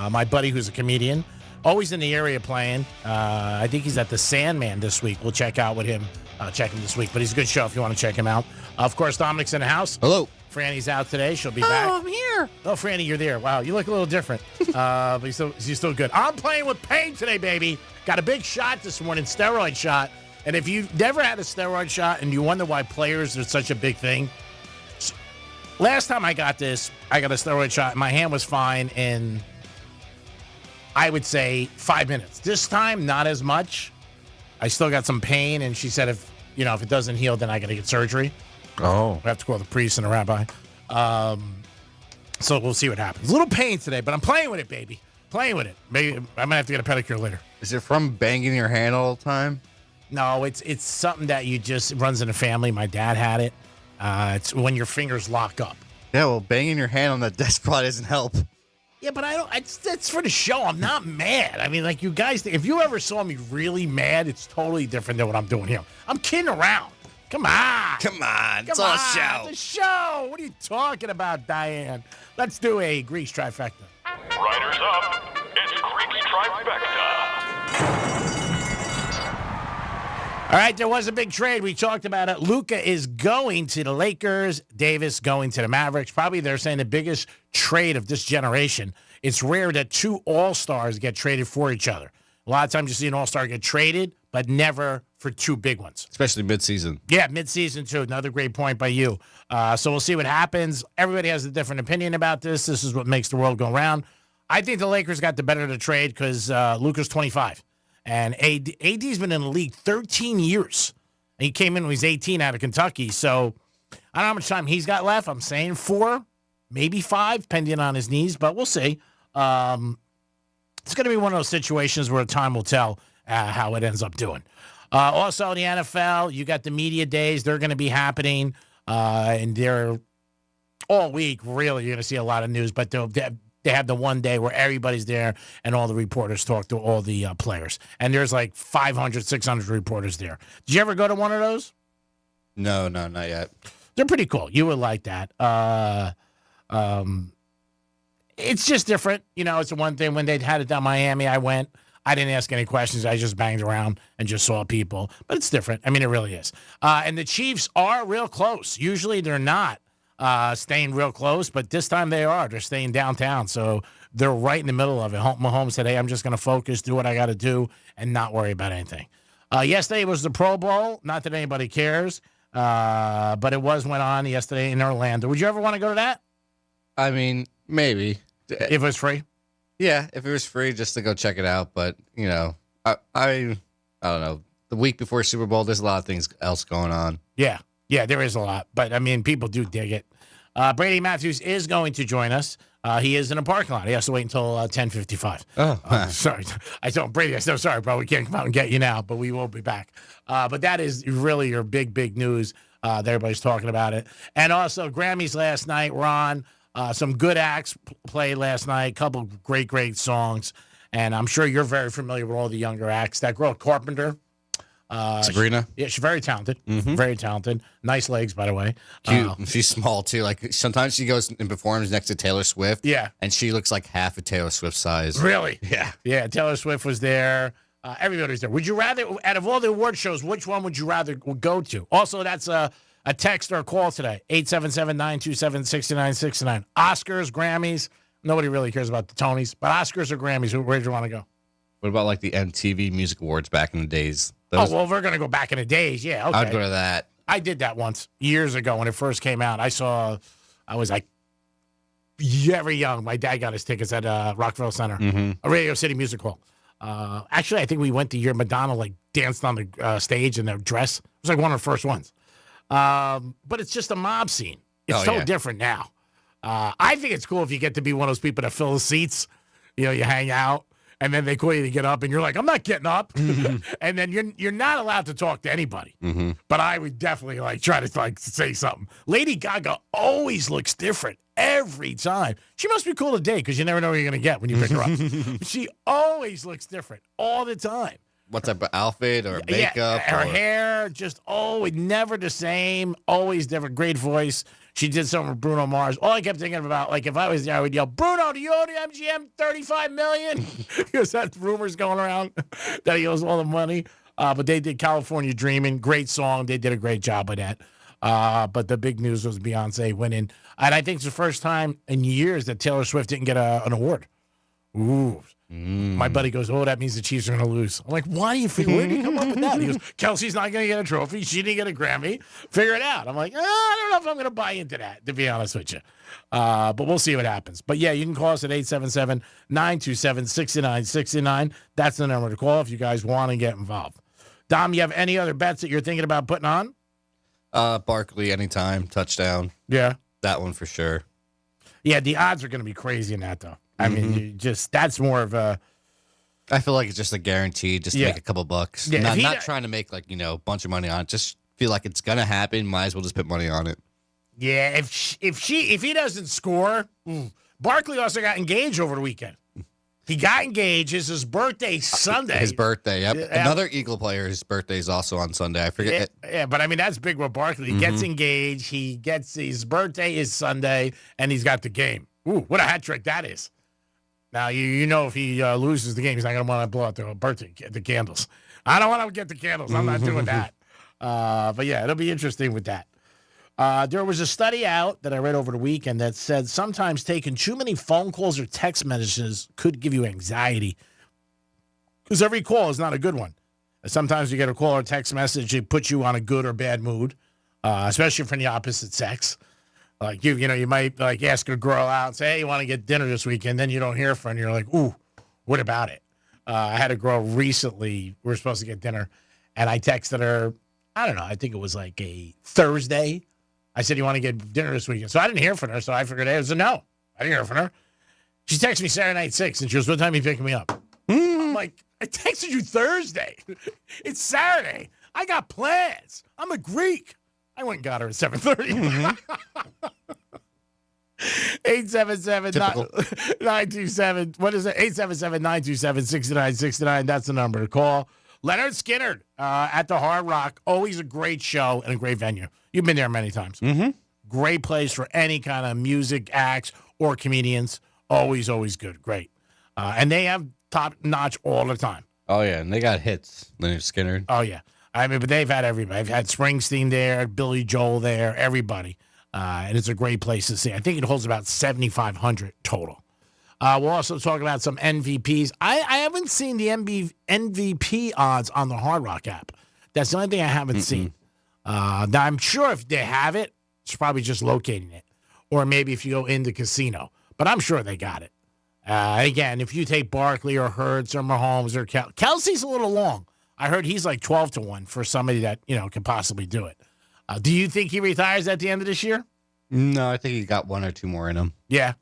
my buddy who's a comedian, always in the area playing. I think he's at the Sandman this week. We'll check out with him, check him this week, but he's a good show if you want to check him out. Of course, Dominic's in the house. Hello. Franny's out today. She'll be back. I'm here. Oh, Franny, you're there. Wow, you look a little different. But you're still good. I'm playing with pain today, baby. Got a big shot this morning, steroid shot. And if you've never had a steroid shot and you wonder why players are such a big thing, last time I got this, I got a steroid shot, and my hand was fine in, I would say, 5 minutes. This time, not as much. I still got some pain, and she said if it doesn't heal, then I got to get surgery. Oh. We have to call the priest and the rabbi. So we'll see what happens. A little pain today, but I'm playing with it, baby. Playing with it. Maybe I might have to get a pedicure later. Is it from banging your hand all the time? No, it's something that you just runs in the family. My dad had it. It's when your fingers lock up. Yeah, well, banging your hand on the desk probably doesn't help. Yeah, but it's for the show. I'm not mad. I mean, like you guys, if you ever saw me really mad, it's totally different than what I'm doing here. I'm kidding around. Come on. It's all a show. It's a show. What are you talking about, Diane? Let's do a Grease trifecta. Riders up. It's Grease trifecta. All right, there was a big trade. We talked about it. Luka is going to the Lakers. Davis going to the Mavericks. Probably they're saying the biggest trade of this generation. It's rare that two all-stars get traded for each other. A lot of times you see an all-star get traded, but never for two big ones. Especially midseason. Yeah, midseason, too. Another great point by you. So we'll see what happens. Everybody has a different opinion about this. This is what makes the world go round. I think the Lakers got the better of the trade because Luka's 25. And AD's been in the league 13 years. And he came in when he was 18 out of Kentucky. So I don't know how much time he's got left. I'm saying 4, maybe 5, depending on his knees. But we'll see. It's going to be one of those situations where time will tell how it ends up doing. Also in the NFL, you got the media days. They're going to be happening. And they're all week, really. You're going to see a lot of news. But they have the one day where everybody's there and all the reporters talk to all the players. And there's like 500, 600 reporters there. Did you ever go to one of those? No, not yet. They're pretty cool. You would like that. It's just different. It's the one thing. When they had it down Miami, I went. I didn't ask any questions. I just banged around and just saw people. But it's different. I mean, it really is. And the Chiefs are real close. Usually they're not. Staying real close, but this time they are. They're staying downtown, so they're right in the middle of it. Mahomes said, hey, I'm just going to focus, do what I got to do, and not worry about anything. Yesterday was the Pro Bowl. Not that anybody cares, but it went on yesterday in Orlando. Would you ever want to go to that? I mean, maybe. If it was free? Yeah, if it was free just to go check it out. But, I don't know. The week before Super Bowl, there's a lot of things else going on. Yeah. Yeah, there is a lot, but I mean, people do dig it. Brady Matthews is going to join us. He is in a parking lot. He has to wait until 10:55. Oh, sorry. I told Brady, I said, sorry, bro, we can't come out and get you now, but we will be back. But that is really your big news. That everybody's talking about it. And also, Grammys last night, Ron, some good acts played last night, a couple of great songs. And I'm sure you're very familiar with all the younger acts. That girl, Carpenter. Sabrina? She's very talented. Mm-hmm. Very talented. Nice legs, by the way. Cute. She's small, too. Like, sometimes she goes and performs next to Taylor Swift. Yeah. And she looks like half of Taylor Swift's size. Really? Yeah. Yeah, Taylor Swift was there. Everybody's there. Would you rather, out of all the award shows, which one would you rather go to? Also, that's a text or a call today. 877-927-6969. Oscars, Grammys. Nobody really cares about the Tonys. But Oscars or Grammys, where do you want to go? What about, like, the MTV Music Awards back in the days? We're going to go back in the days. Yeah, okay. I'd go to that. I did that once years ago when it first came out. I was like very young. My dad got his tickets at Rockefeller Center, a Radio City Music Hall. Actually, I think we went the year Madonna danced on the stage in her dress. It was like one of the first ones. But it's just a mob scene. It's different now. I think it's cool if you get to be one of those people that fill the seats. You hang out. And then they call you to get up, and you're like, I'm not getting up. And then you're not allowed to talk to anybody. But I would definitely try to say something. Lady Gaga always looks different every time. She must be cool to date because you never know what you're going to get when you pick her up. She always looks different all the time. What type of outfit or makeup? Her hair, just always never the same, always different. Great voice. She did something with Bruno Mars. All I kept thinking about, if I was there, I would yell, Bruno, do you owe the MGM $35 million? Because that rumor's going around that he owes all the money. But they did California Dreaming. Great song. They did a great job with that. But the big news was Beyonce winning. And I think it's the first time in years that Taylor Swift didn't get an award. Ooh. My buddy goes, oh, that means the Chiefs are going to lose. I'm like, why do you figure? Where did you come up with that? He goes, Kelsey's not going to get a trophy. She didn't get a Grammy. Figure it out. I'm like, I don't know if I'm going to buy into that, to be honest with you. But we'll see what happens. But, yeah, you can call us at 877-927-6969. That's the number to call if you guys want to get involved. Dom, you have any other bets that you're thinking about putting on? Barkley anytime, touchdown. Yeah. That one for sure. Yeah, the odds are going to be crazy in that, though. I mean, that's more of a. I feel like it's just a guarantee, just to make a couple bucks. Yeah, not trying to make a bunch of money on it. Just feel like it's gonna happen. Might as well just put money on it. Yeah, if he doesn't score, Barkley also got engaged over the weekend. He got engaged. It's his birthday Sunday. His birthday, yep. Yeah. Another Eagle player's birthday is also on Sunday. I forget. Yeah, but I mean that's big with Barkley. He gets engaged. His birthday is Sunday, and he's got the game. Ooh, what a hat trick that is! Now, you know if he loses the game, he's not going to want to blow out the candles. I don't want to get the candles. I'm not doing that. But, yeah, it'll be interesting with that. There was a study out that I read over the weekend that said sometimes taking too many phone calls or text messages could give you anxiety because every call is not a good one. Sometimes you get a call or text message, it puts you on a good or bad mood, especially from the opposite sex. Like, you might, ask a girl out and say, hey, you want to get dinner this weekend? Then you don't hear from her, and you're like, ooh, what about it? I had a girl recently, we were supposed to get dinner, and I texted her, I don't know, I think it was like a Thursday. I said, you want to get dinner this weekend? So I didn't hear from her, so I figured it was a no. I didn't hear from her. She texted me Saturday night at 6, and she goes, what time are you picking me up? I'm like, I texted you Thursday. It's Saturday. I got plans. I'm a Greek. I went and got her at 7:30. 877-927. What is it? 877-927-6969. That's the number to call. Leonard Skinner at the Hard Rock. Always a great show and a great venue. You've been there many times. Great place for any kind of music acts or comedians. Always, always good. Great. And they have top notch all the time. Oh, yeah. And they got hits, Leonard Skinner. Oh, yeah. I mean, but they've had everybody. They've had Springsteen there, Billy Joel there, everybody. And it's a great place to see. I think it holds about 7,500 total. We'll also talk about some MVPs. I haven't seen the MVP odds on the Hard Rock app. That's the only thing I haven't seen. Now, I'm sure if they have it, it's probably just locating it. Or maybe if you go in the casino. But I'm sure they got it. Again, if you take Barkley or Hurts or Mahomes or Kelsey's a little long. I heard he's like 12-1 for somebody that, can possibly do it. Do you think he retires at the end of this year? No, I think he got one or two more in him. Yeah.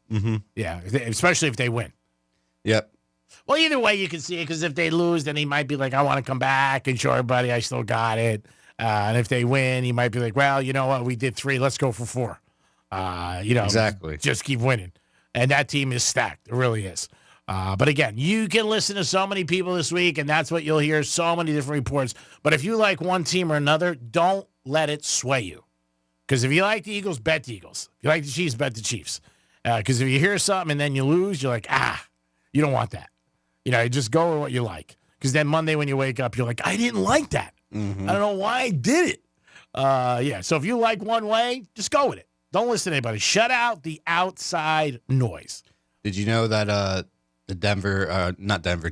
Yeah, especially if they win. Yep. Well, either way, you can see it because if they lose, then he might be like, I want to come back and show everybody I still got it. And if they win, he might be like, well, you know what? We did 3. Let's go for 4. Exactly. Just keep winning. And that team is stacked. It really is. But again, you can listen to so many people this week, and that's what you'll hear, so many different reports. But if you like one team or another, don't let it sway you. Because if you like the Eagles, bet the Eagles. If you like the Chiefs, bet the Chiefs. Because if you hear something and then you lose, you're like, you don't want that. You just go with what you like. Because then Monday when you wake up, you're like, I didn't like that. I don't know why I did it. So if you like one way, just go with it. Don't listen to anybody. Shut out the outside noise. Did you know that the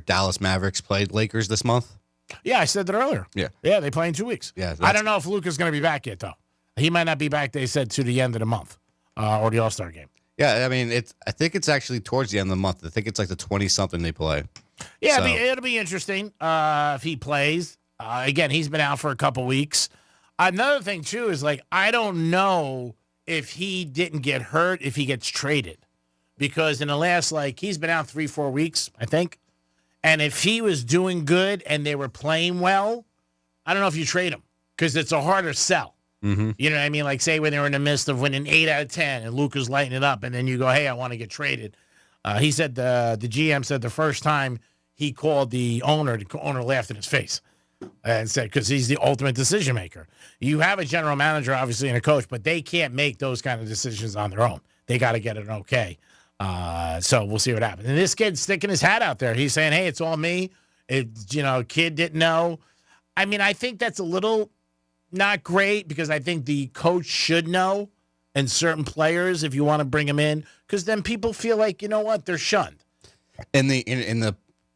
Dallas Mavericks played Lakers this month? Yeah, I said that earlier. Yeah. Yeah, they play in 2 weeks. Yeah, I don't know if Luka's going to be back yet, though. He might not be back, they said, to the end of the month or the All-Star game. Yeah, I mean, I think it's actually towards the end of the month. I think it's like the 20-something they play. Yeah, So- it'll be interesting if he plays. Again, he's been out for a couple weeks. Another thing, too, is I don't know if he didn't get hurt, if he gets traded. Because in the last, he's been out 3-4 weeks, I think. And if he was doing good and they were playing well, I don't know if you trade him because it's a harder sell. You know what I mean? Say when they were in the midst of winning 8 out of 10 and Luka's lighting it up, and then you go, hey, I want to get traded. He said the GM said the first time he called the owner laughed in his face and said, because he's the ultimate decision maker. You have a general manager, obviously, and a coach, but they can't make those kind of decisions on their own. They got to get an okay. So we'll see what happens. And this kid's sticking his hat out there. He's saying, hey, it's all me. Kid didn't know. I mean, I think that's a little not great because I think the coach should know, and certain players if you want to bring them in, because then people feel like, you know what, they're shunned. In the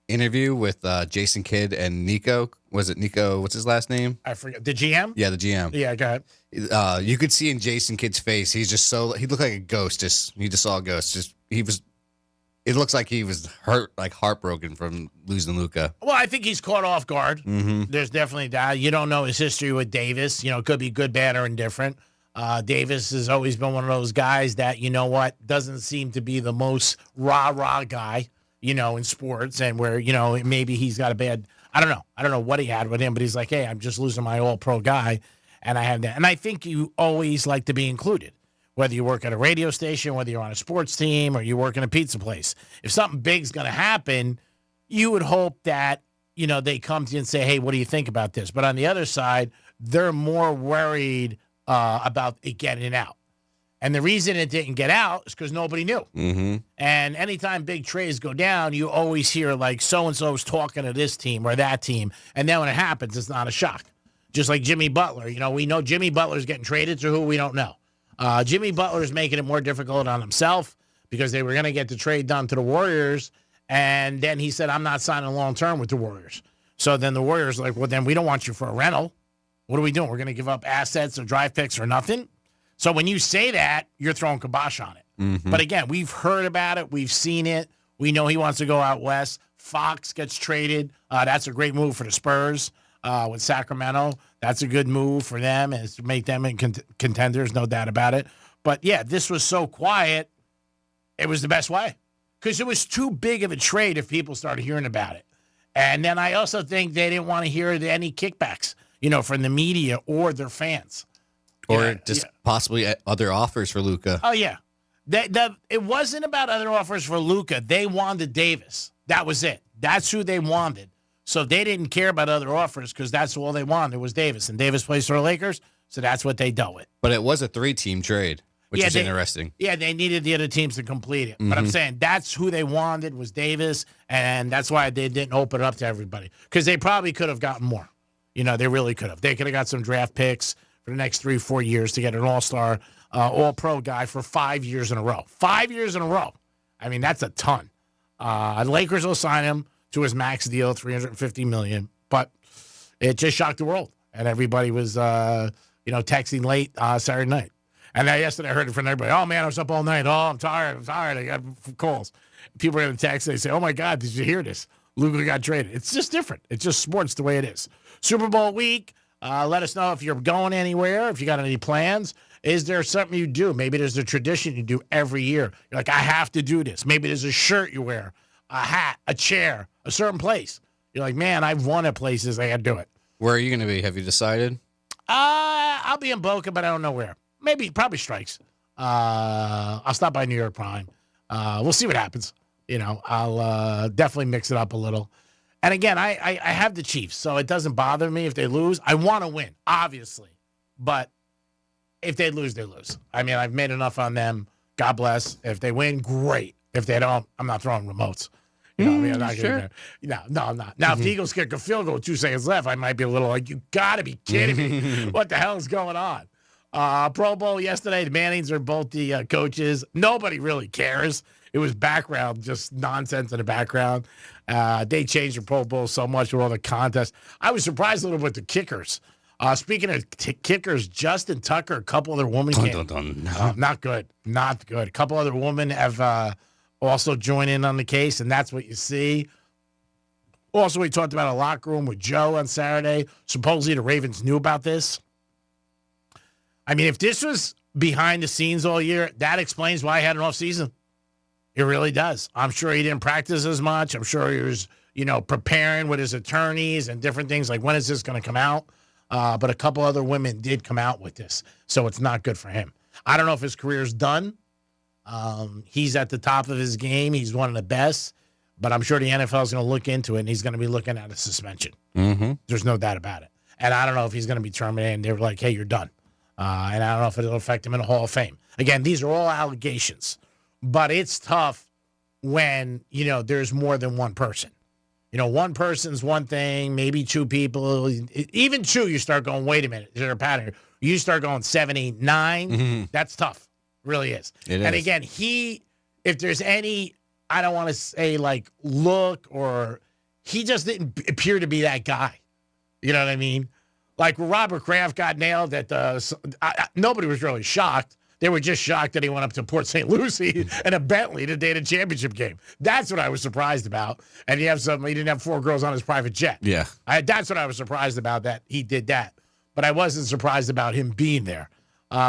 interview with Jason Kidd and Nico, was it Nico? What's his last name? I forget. The GM? Yeah, the GM. Yeah, go ahead. You could see in Jason Kidd's face, he looked like a ghost. He just saw a ghost. It looks like he was hurt, like heartbroken from losing Luka. Well, I think he's caught off guard. Mm-hmm. There's definitely that. You don't know his history with Davis. You know, it could be good, bad, or indifferent. Davis has always been one of those guys that, you know what, doesn't seem to be the most rah-rah guy, you know, in sports, and where, you know, maybe he's got a bad, I don't know what he had with him, but he's like, hey, I'm just losing my all-pro guy, and I have that. And I think you always like to be included, whether you work at a radio station, whether you're on a sports team, or you work in a pizza place. If something big's going to happen, you would hope that, you know, they come to you and say, hey, what do you think about this? But on the other side, they're more worried about it getting out. And the reason it didn't get out is because nobody knew. Mm-hmm. And anytime big trades go down, you always hear like so-and-so's talking to this team or that team. And then when it happens, it's not a shock. Just like Jimmy Butler. You know, we know Jimmy Butler's getting traded to who we don't know. Jimmy Butler's making it more difficult on himself because they were going to get the trade done to the Warriors. And then he said, I'm not signing long-term with the Warriors. So then the Warriors are like, well, then we don't want you for a rental. What are we doing? We're going to give up assets or draft picks or nothing? So when you say that, you're throwing kibosh on it. Mm-hmm. But again, we've heard about it. We've seen it. We know he wants to go out west. Fox gets traded. That's a great move for the Spurs with Sacramento. That's a good move for them, is to make them in contenders, no doubt about it. But, yeah, this was so quiet, it was the best way. Because it was too big of a trade if people started hearing about it. And then I also think they didn't want to hear any kickbacks, you know, from the media or their fans. Or possibly other offers for Luka. Oh, yeah. It wasn't about other offers for Luka. They wanted Davis. That was it. That's who they wanted. So they didn't care about other offers because that's all they wanted was Davis. And Davis plays for the Lakers, so that's what they dealt with. But it was a 3-team trade, which is interesting. Yeah, they needed the other teams to complete it. Mm-hmm. But I'm saying that's who they wanted was Davis, and that's why they didn't open it up to everybody. Because they probably could have gotten more. You know, they really could have. They could have got some draft picks for the next 3-4 years to get an all-star, all-pro guy for 5 years in a row. 5 years in a row. I mean, that's a ton. Lakers will sign him to his max deal, $350 million. But it just shocked the world. And everybody was, texting late Saturday night. And yesterday I heard it from everybody. Oh, man, I was up all night. Oh, I'm tired. I got calls. People are going to text. They say, oh, my God, did you hear this? Luka got traded. It's just different. It's just sports the way it is. Super Bowl week. Let us know if you're going anywhere, if you got any plans. Is there something you do? Maybe there's a tradition you do every year. You're like, I have to do this. Maybe there's a shirt you wear, a hat, a chair, a certain place. You're like, man, I've won at places. I got to do it. Where are you going to be? Have you decided? I'll be in Boca, but I don't know where. Probably Strikes. I'll stop by New York Prime. We'll see what happens. You know, I'll definitely mix it up a little. And again, I have the Chiefs, so it doesn't bother me if they lose. I want to win, obviously. But if they lose, they lose. I mean, I've made enough on them. God bless. If they win, great. If they don't, I'm not throwing remotes. You know what I mean? I'm not sure. No, I'm not. Now, if the Eagles kick a field goal with 2 seconds left, I might be a little like, you got to be kidding me. What the hell is going on? Pro Bowl yesterday, the Mannings are both the coaches. Nobody really cares. It was background, just nonsense in the background. They changed the Pro Bowl so much with all the contests. I was surprised a little with the kickers. Speaking of kickers, Justin Tucker, a couple other women came. Not good. Not good. A couple other women have also joined in on the case, and that's what you see. Also, we talked about a locker room with Joe on Saturday. Supposedly the Ravens knew about this. I mean, if this was behind the scenes all year, that explains why he had an off season. It really does. I'm sure he didn't practice as much. I'm sure he was, preparing with his attorneys and different things like when is this going to come out? But a couple other women did come out with this, so it's not good for him. I don't know if his career's done. He's at the top of his game. He's one of the best, but I'm sure the NFL is going to look into it, and he's going to be looking at a suspension. Mm-hmm. There's no doubt about it. And I don't know if he's going to be terminated, and they're like, hey, you're done. And I don't know if it'll affect him in the Hall of Fame. Again, these are all allegations, but it's tough when, there's more than one person. One person's one thing, maybe two people. Even two, you start going, wait a minute, is there a pattern? You start going 7, 8, 9. That's tough. It really is. And again, if there's any, I don't want to say like look, or he just didn't appear to be that guy. You know what I mean? Like Robert Kraft got nailed at nobody was really shocked. They were just shocked that he went up to Port St. Lucie and a Bentley the day of the championship game. That's what I was surprised about. And he didn't have 4 girls on his private jet. Yeah. That's what I was surprised about, that he did that. But I wasn't surprised about him being there.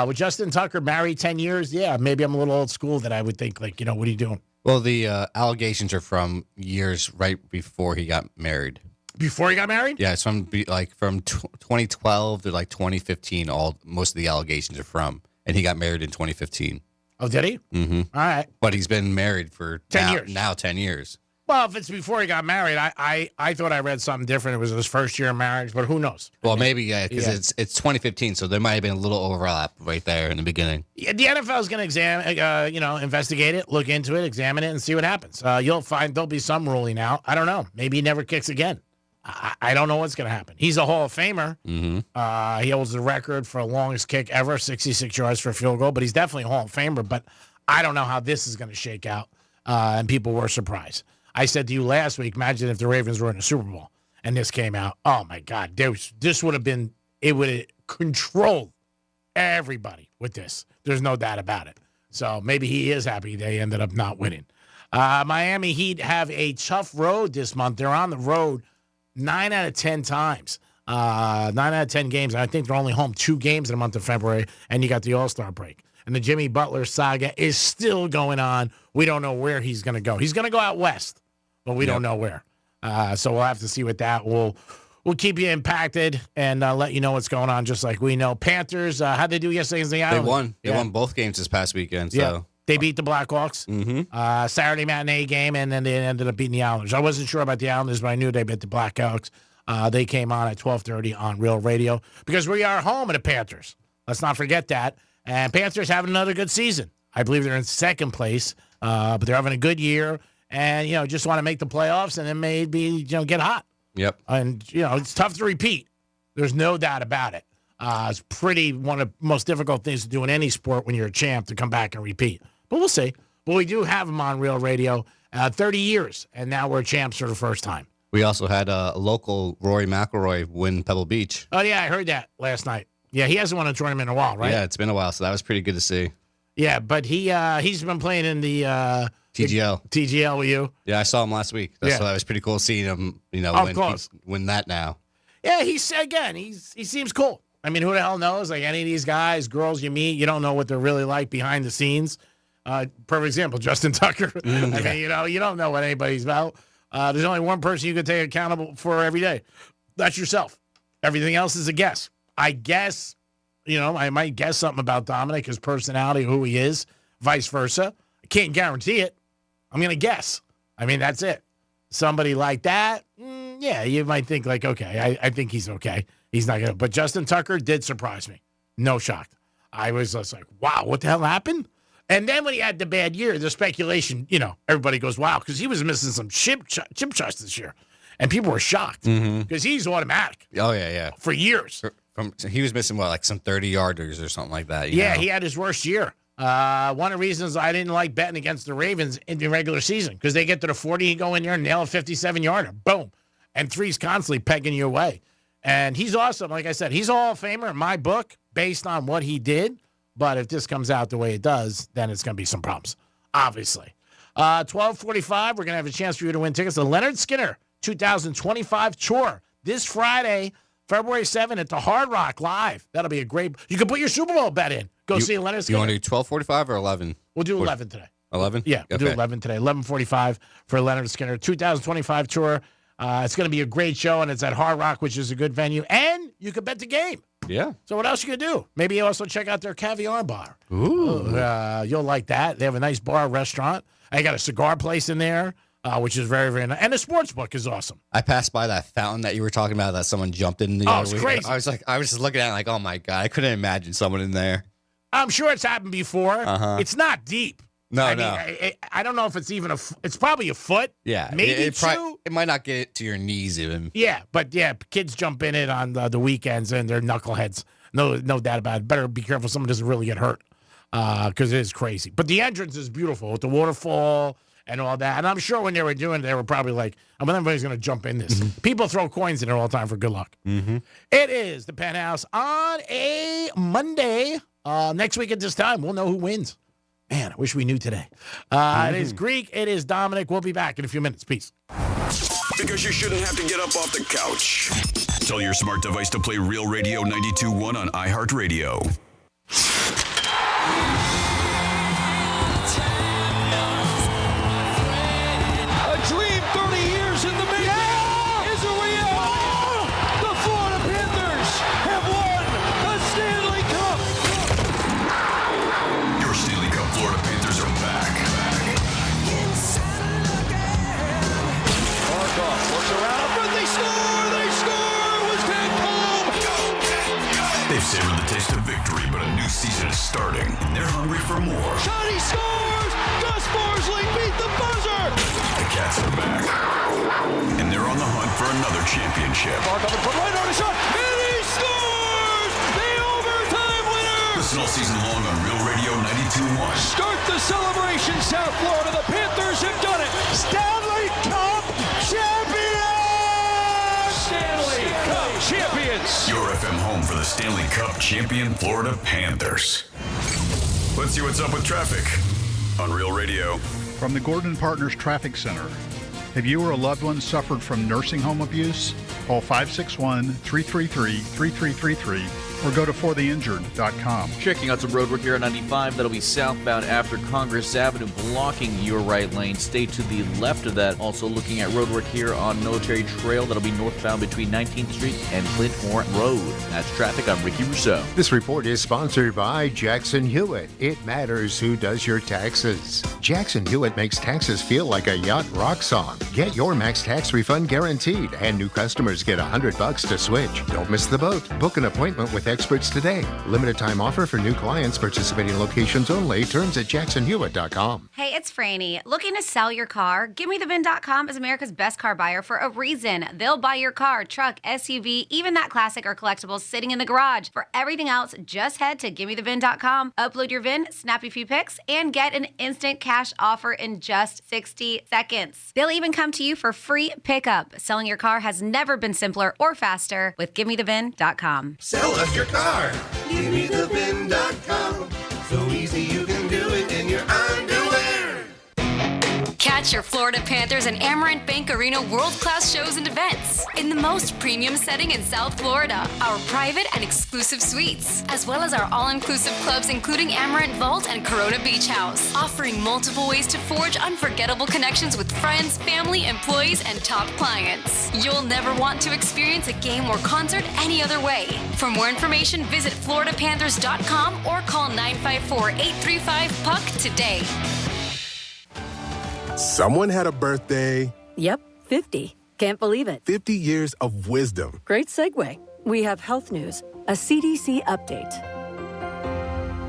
With Justin Tucker married 10 years, yeah, maybe I'm a little old school that I would think, like, what are you doing? Well, the allegations are from years right before he got married. Before he got married? Yeah, it's from 2012 to 2015. Most of the allegations are from. And he got married in 2015. Oh, did he? Mm-hmm. All right. But he's been married for 10 years. Now 10 years. Well, if it's before he got married, I thought I read something different. It was his first year of marriage, but who knows? Well, maybe, yeah, because it's 2015, so there might have been a little overlap right there in the beginning. Yeah, the NFL is going to investigate it, look into it, examine it, and see what happens. You'll find there'll be some ruling out. I don't know. Maybe he never kicks again. I don't know what's going to happen. He's a Hall of Famer. Mm-hmm. He holds the record for longest kick ever, 66 yards for a field goal, but he's definitely a Hall of Famer. But I don't know how this is going to shake out, and people were surprised. I said to you last week, imagine if the Ravens were in a Super Bowl and this came out. Oh, my God. This would have been – it would have controlled everybody with this. There's no doubt about it. So maybe he is happy they ended up not winning. Miami Heat have a tough road this month. They're on the road 9 out of 10 times. 9 out of 10 games. I think they're only home 2 games in the month of February, and you got the All-Star break. And the Jimmy Butler saga is still going on. We don't know where he's going to go. He's going to go out west, but we don't know where. So we'll have to see what that will. We'll keep you impacted and let you know what's going on, just like we know. Panthers, how'd they do yesterday in the Island? They won. They won both games this past weekend. So. Yeah. They beat the Blackhawks. Mm-hmm. Saturday matinee game, and then they ended up beating the Islanders. I wasn't sure about the Islanders, but I knew they beat the Blackhawks. They came on at 12:30 on Real Radio because we are home of the Panthers. Let's not forget that. And Panthers having another good season. I believe they're in second place, but they're having a good year. And, just want to make the playoffs and then maybe, get hot. Yep. And, it's tough to repeat. There's no doubt about it. It's one of the most difficult things to do in any sport when you're a champ, to come back and repeat. But we'll see. But we do have them on Real Radio 30 years, and now we're champs for the first time. We also had a local Rory McIlroy win Pebble Beach. Oh, yeah, I heard that last night. Yeah, he hasn't won a tournament in a while, right? Yeah, it's been a while, so that was pretty good to see. Yeah, but he's been playing in the TGL. TGL with you. Yeah, I saw him last week. That was pretty cool seeing him, win that now. Yeah, he seems cool. I mean, who the hell knows? Like any of these guys, girls you meet, you don't know what they're really like behind the scenes. Perfect example, Justin Tucker. I mean, you don't know what anybody's about. There's only one person you can take accountable for every day. That's yourself. Everything else is a guess. I guess, I might guess something about Dominic, his personality, who he is, vice versa. I can't guarantee it. I'm going to guess. I mean, that's it. Somebody like that, yeah, you might think like, okay, I think he's okay. He's not going to. But Justin Tucker did surprise me. No shock. I was just like, wow, what the hell happened? And then when he had the bad year, the speculation, everybody goes, wow, because he was missing some chip shots this year. And people were shocked because he's automatic. Oh, yeah. For years. He was missing, some 30-yarders or something like that. Yeah, he had his worst year. One of the reasons I didn't like betting against the Ravens in the regular season, because they get to the 40, you go in there and nail a 57-yarder. Boom. And three's constantly pegging you away. And he's awesome. Like I said, he's a Hall of Famer in my book based on what he did. But if this comes out the way it does, then it's going to be some problems, obviously. 12:45, we're going to have a chance for you to win tickets to Leonard Skinner 2025 tour this Friday, February 7th at the Hard Rock Live. That'll be a great – you can put your Super Bowl bet in. See Leonard Skinner. You want to do 12:45 or 11? We'll do 11 today. 11? Yeah, we'll do 11 today. 11:45 for Leonard Skinner 2025 tour. It's going to be a great show, and it's at Hard Rock, which is a good venue. And you can bet the game. Yeah. So what else you can do? Maybe you also check out their caviar bar. Ooh. You'll like that. They have a nice bar restaurant. I got a cigar place in there, which is very, very nice. And the sports book is awesome. I passed by that fountain that you were talking about that someone jumped in. It's crazy. I was just looking at it like, oh, my God. I couldn't imagine someone in there. I'm sure it's happened before. Uh-huh. It's not deep. No, I don't know if it's even it's probably a foot. Yeah. Maybe two. It might not get it to your knees even. Yeah, but kids jump in it on the weekends and they're knuckleheads. No doubt about it. Better be careful someone doesn't really get hurt because it is crazy. But the entrance is beautiful with the waterfall and all that. And I'm sure when they were doing it, they were probably like, everybody's going to jump in this. People throw coins in there all the time for good luck. Mm-hmm. It is the Penthouse on a Monday. Next week at this time, we'll know who wins. Man, I wish we knew today. It is Greek. It is Dominic. We'll be back in a few minutes. Peace. Because you shouldn't have to get up off the couch. Tell your smart device to play Real Radio 92.1 on iHeartRadio. A dream 30 years in the making is a reality. The Florida Panthers have won the Stanley Cup. Your Stanley Cup Florida Panthers are back. Markov looks around, but they score! They score! It was Ted Cole! They've savored the taste of victory, but a new season is starting, and they're hungry for more. Johnny scores! Gus Borsley beat the buzzer! The Cats are back, and they're on the hunt for another championship. Markov in front, right on a shot, and he scores! The overtime winner! Listen all season long on Real Radio 92.1. Start the celebration, South Florida. The Panthers have done it. Stanley Cup champions! Stanley Cup champions! Your FM home for the Stanley Cup champion Florida Panthers. Let's see what's up with traffic on Real Radio. From the Gordon Partners Traffic Center. Have you or a loved one suffered from nursing home abuse? Call 561-333-3333 or go to fortheinjured.com. Checking out some road work here on 95. That'll be southbound after Congress Avenue, blocking your right lane. Stay to the left of that. Also looking at road work here on Military Trail. That'll be northbound between 19th Street and Clinthorne Road. That's traffic. I'm Ricky Rousseau. This report is sponsored by Jackson Hewitt. It matters who does your taxes. Jackson Hewitt makes taxes feel like a yacht rock song. Get your max tax refund guaranteed, and new customers get $100 to switch. Don't miss the boat. Book an appointment with experts today. Limited time offer for new clients. Participating locations only. Terms at jacksonhewitt.com. Hey, it's Franny. Looking to sell your car? GiveMeTheVin.com is America's best car buyer for a reason. They'll buy your car, truck, SUV, even that classic or collectible sitting in the garage. For everything else, just head to GiveMeTheVin.com, upload your VIN, snap a few pics, and get an instant cash offer in just 60 seconds. They'll even come to you for free pickup. Selling your car has never been simpler or faster with GiveMeTheVin.com. Sell us your car. GiveMeTheVin.com. So easy you can do it in your underwear. Catch your Florida Panthers and Amarant Bank Arena world-class shows and events in the most premium setting in South Florida. Our private and exclusive suites, as well as our all-inclusive clubs including Amarant Vault and Corona Beach House, offering multiple ways to forge unforgettable connections with friends, family, employees, and top clients. You'll never want to experience a game or concert any other way. For more information, visit FloridaPanthers.com or call 954-835-PUCK today. Someone had a birthday. Yep, 50. Can't believe it. 50 years of wisdom. Great segue. We have health news, a CDC update.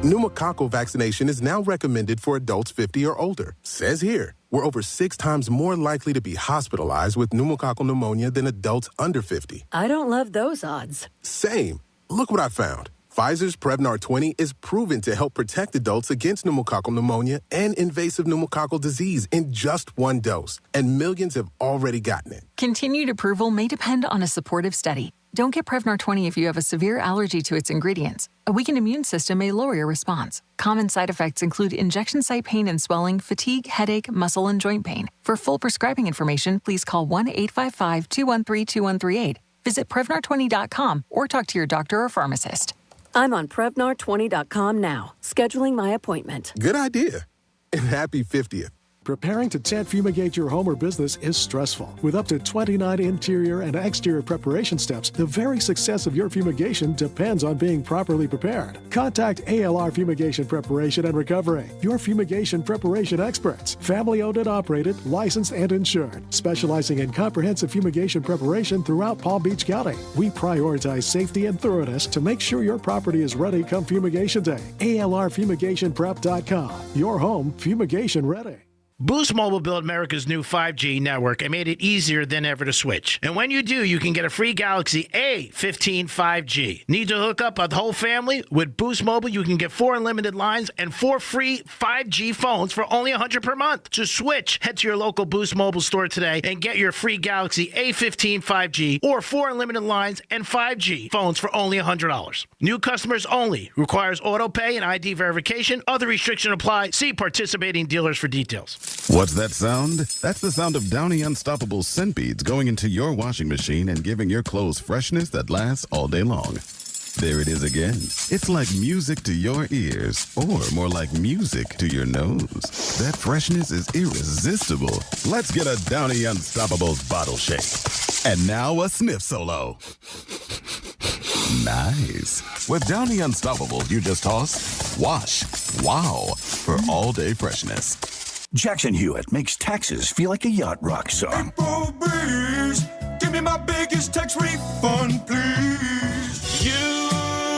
Pneumococcal vaccination is now recommended for adults 50 or older. Says here, we're over 6 times more likely to be hospitalized with pneumococcal pneumonia than adults under 50. I don't love those odds. Same. Look what I found. Pfizer's Prevnar 20 is proven to help protect adults against pneumococcal pneumonia and invasive pneumococcal disease in just 1 dose. And millions have already gotten it. Continued approval may depend on a supportive study. Don't get Prevnar 20 if you have a severe allergy to its ingredients. A weakened immune system may lower your response. Common side effects include injection site pain and swelling, fatigue, headache, muscle, and joint pain. For full prescribing information, please call 1-855-213-2138. Visit Prevnar20.com or talk to your doctor or pharmacist. I'm on Prevnar20.com now, scheduling my appointment. Good idea. And happy 50th. preparing to tent fumigate your home or business is stressful. With up to 29 interior and exterior preparation steps, the very success of your fumigation depends on being properly prepared. Contact ALR Fumigation Preparation and Recovery, your fumigation preparation experts. Family owned and operated, licensed and insured, specializing in comprehensive fumigation preparation throughout Palm Beach County. We prioritize safety and thoroughness to make sure your property is ready come fumigation day. ALRFumigationPrep.com. Your home fumigation ready. Boost Mobile built America's new 5G network and made it easier than ever to switch. And when you do, you can get a free Galaxy A15 5G. Need to hook up a whole family? With Boost Mobile, you can get 4 unlimited lines and 4 free 5G phones for only $100 per month. To switch, head to your local Boost Mobile store today and get your free Galaxy A15 5G or 4 unlimited lines and 5G phones for only $100. New customers only. Requires auto pay and ID verification. Other restrictions apply. See participating dealers for details. What's that sound? That's the sound of Downy Unstoppable scent beads going into your washing machine and giving your clothes freshness that lasts all day long. There it is again. It's like music to your ears, or more like music to your nose. That freshness is irresistible. Let's get a Downy Unstoppables bottle shake. And now a sniff solo. Nice. With Downy Unstoppables, you just toss, wash, wow, for all-day freshness. Jackson Hewitt makes taxes feel like a yacht rock song. April breeze, give me my biggest tax refund, please. You,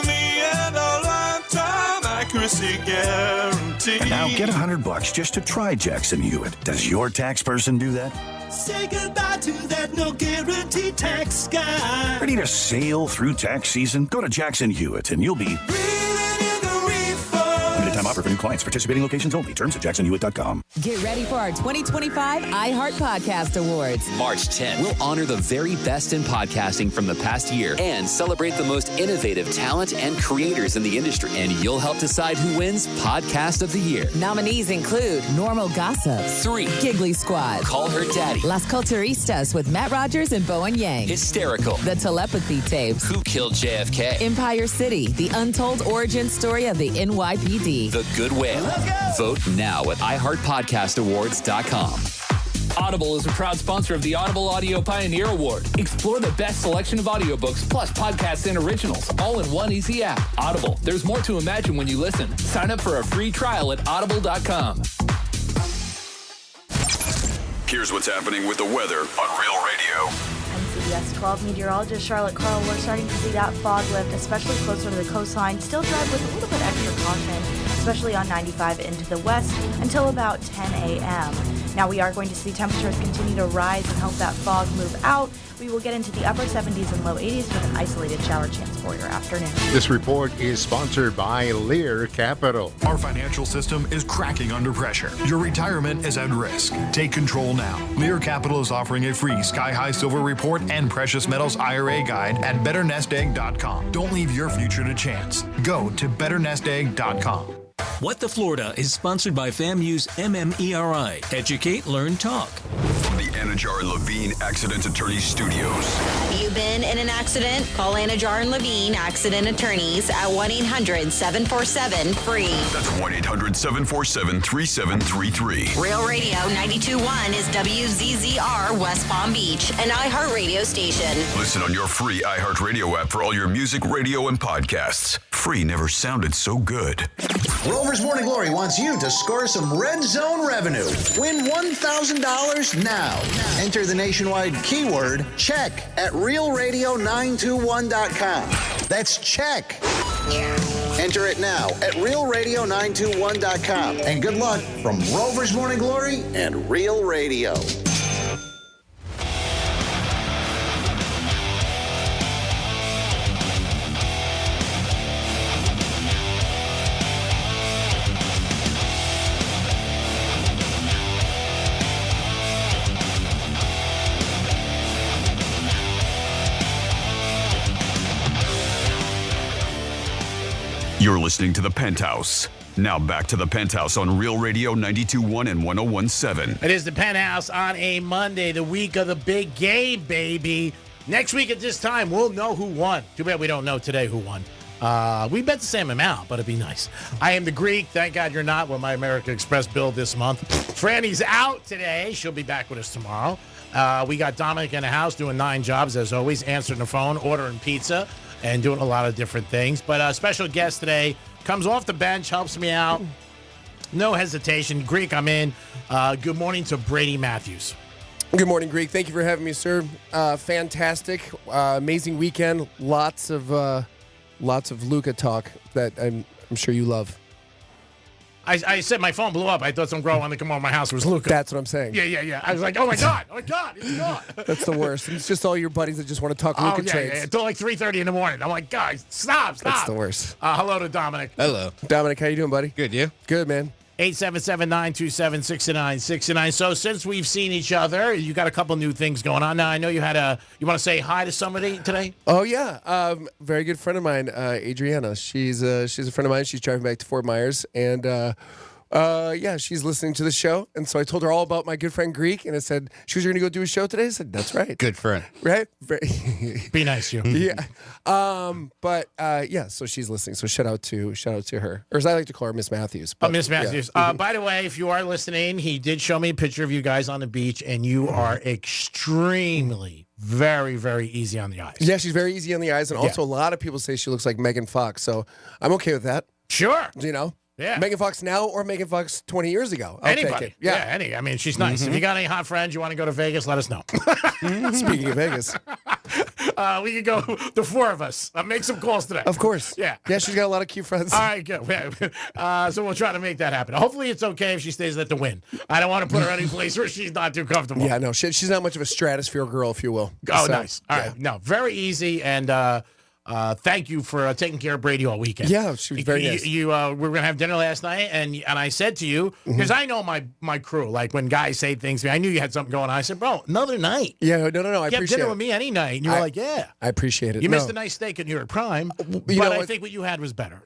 me, and a lifetime accuracy guarantee. And now get $100 just to try Jackson Hewitt. Does your tax person do that? Say goodbye to that no guarantee tax guy. Ready to sail through tax season? Go to Jackson Hewitt and you'll be... Limited time offer for new clients. Participating locations only. Terms at jacksonhewitt.com. Get ready for our 2025 iHeart Podcast Awards. March 10th, we'll honor the very best in podcasting from the past year and celebrate the most innovative talent and creators in the industry. And you'll help decide who wins Podcast of the Year. Nominees include Normal Gossip, 3, Giggly Squad, Call Her Daddy, Las Culturistas with Matt Rogers and Bowen Yang, Hysterical, The Telepathy Tapes, Who Killed JFK, Empire City, the untold origin story of the NYPD, The Good Whale. Vote now at iHeartPodcastAwards.com. Audible is a proud sponsor of the Audible Audio Pioneer Award. Explore the best selection of audiobooks plus podcasts and originals, all in one easy app. Audible, there's more to imagine when you listen. Sign up for a free trial at audible.com. Here's what's happening with the weather on Real Radio. NCBS 12 meteorologist Charlotte Carl, we're starting to see that fog lift, especially closer to the coastline. Still drive with a little bit extra caution, especially on 95 into the west until about 10 a.m. Now we are going to see temperatures continue to rise and help that fog move out. We will get into the upper 70s and low 80s with an isolated shower chance for your afternoon. This report is sponsored by Lear Capital. Our financial system is cracking under pressure. Your retirement is at risk. Take control now. Lear Capital is offering a free Sky High Silver Report and Precious Metals IRA guide at BetterNestEgg.com. Don't leave your future to chance. Go to BetterNestEgg.com. What the Florida is sponsored by FAMU's MMERI. Educate, Learn, Talk. From the Anajar and Levine Accident Attorney Studios. You've been in an accident? Call Anajar and Levine Accident Attorneys at 1-800-747-FREE. That's 1-800-747-3733. Real Radio 92.1 is WZZR West Palm Beach, an iHeartRadio station. Listen on your free iHeartRadio app for all your music, radio, and podcasts. Free never sounded so good. Rover's Morning Glory wants you to score some Red Zone revenue. Win $1,000 now. Enter the nationwide keyword check at realradio921.com. That's check. Enter it now at realradio921.com. And good luck from Rover's Morning Glory and Real Radio. You're listening to The Penthouse. Now back to The Penthouse on Real Radio 92.1 and 101.7. It is The Penthouse on a Monday, the week of the big game, baby. Next week at this time, we'll know who won. Too bad we don't know today who won. We bet the same amount, but it'd be nice. I am the Greek. Thank God you're not with my American Express bill this month. Franny's out today. She'll be back with us tomorrow. We got Dominic in the house doing 9 jobs, as always, answering the phone, ordering pizza, and doing a lot of different things. But a special guest today comes off the bench, helps me out. No hesitation. Greek, I'm in. Good morning to Brady Matthews. Good morning, Greek. Thank you for having me, sir. Fantastic. Amazing weekend. Lots of Luka talk that I'm sure you love. I said my phone blew up. I thought some girl wanted to come over my house. It was Luka. That's what I'm saying. Yeah. I was like, oh, my God, it's gone. That's the worst. It's just all your buddies that just want to talk Luka trades. Yeah. Until like 3:30 in the morning. I'm like, guys, stop. That's the worst. Hello to Dominic. Hello. Dominic, how you doing, buddy? Good, you? Good, man. 877-927-6969. So since we've seen each other, you got a couple new things going on. Now, I know you want to say hi to somebody today? Oh, yeah. Very good friend of mine, Adriana. She's a friend of mine. She's driving back to Fort Myers, and she's listening to the show. And so I told her all about my good friend Greek, and I said, she was going to go do a show today? I said, that's right. Good friend. Right? Be nice, you. Yeah. So she's listening. So shout out to her. Or as I like to call her, Miss Matthews. Miss Matthews. Yeah. By the way, if you are listening, he did show me a picture of you guys on the beach, and you are extremely, very, very easy on the eyes. Yeah, she's very easy on the eyes. And also a lot of people say she looks like Megan Fox. So I'm okay with that. Sure. You know? Yeah. Megan Fox now or Megan Fox 20 years ago. I'll Anybody. take it. Yeah. Any. I mean, she's nice. If you got any hot friends, you want to go to Vegas, let us know. Speaking of Vegas. We could go, the 4 of us. Make some calls today. Of course. Yeah. Yeah, she's got a lot of cute friends. All right, good. So we'll try to make that happen. Hopefully it's okay if she stays at the Wynn. I don't want to put her any place where she's not too comfortable. Yeah, no, she's not much of a stratosphere girl, if you will. Oh, so, nice. All right. No, very easy, and thank you for taking care of Brady all weekend. Yeah, she was very nice. We were going to have dinner last night, and I said to you, because I know my crew, like when guys say things to me, I knew you had something going on. I said, bro, another night. Yeah, no, I you appreciate it. dinner with me any night. And you were like, yeah. I appreciate it. You missed a nice steak in New York Prime, but I think what you had was better.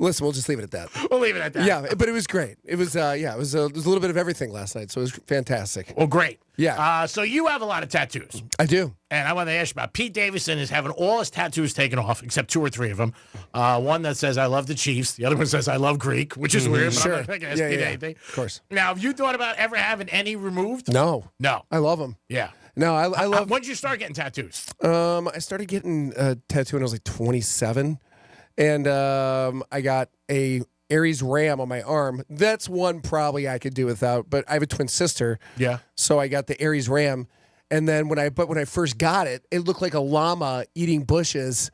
Listen, we'll just leave it at that. We'll leave it at that. Yeah, but it was great. It was it was a little bit of everything last night, so it was fantastic. Well, great. Yeah. So you have a lot of tattoos. I do. And I want to ask you about Pete Davidson is having all his tattoos taken off, except 2 or 3 of them. One that says, I love the Chiefs. The other one says, I love Greek, which is weird, but I'm not going to ask Pete anything. Of course. Now, have you thought about ever having any removed? No. No. I love them. Yeah. No, I love. When did you start getting tattoos? I started getting a tattoo when I was like 27. And I got a Aries ram on my arm. That's one probably I could do without, but I have a twin sister. Yeah. So I got the Aries ram. And then when I first got it, it looked like a llama eating bushes.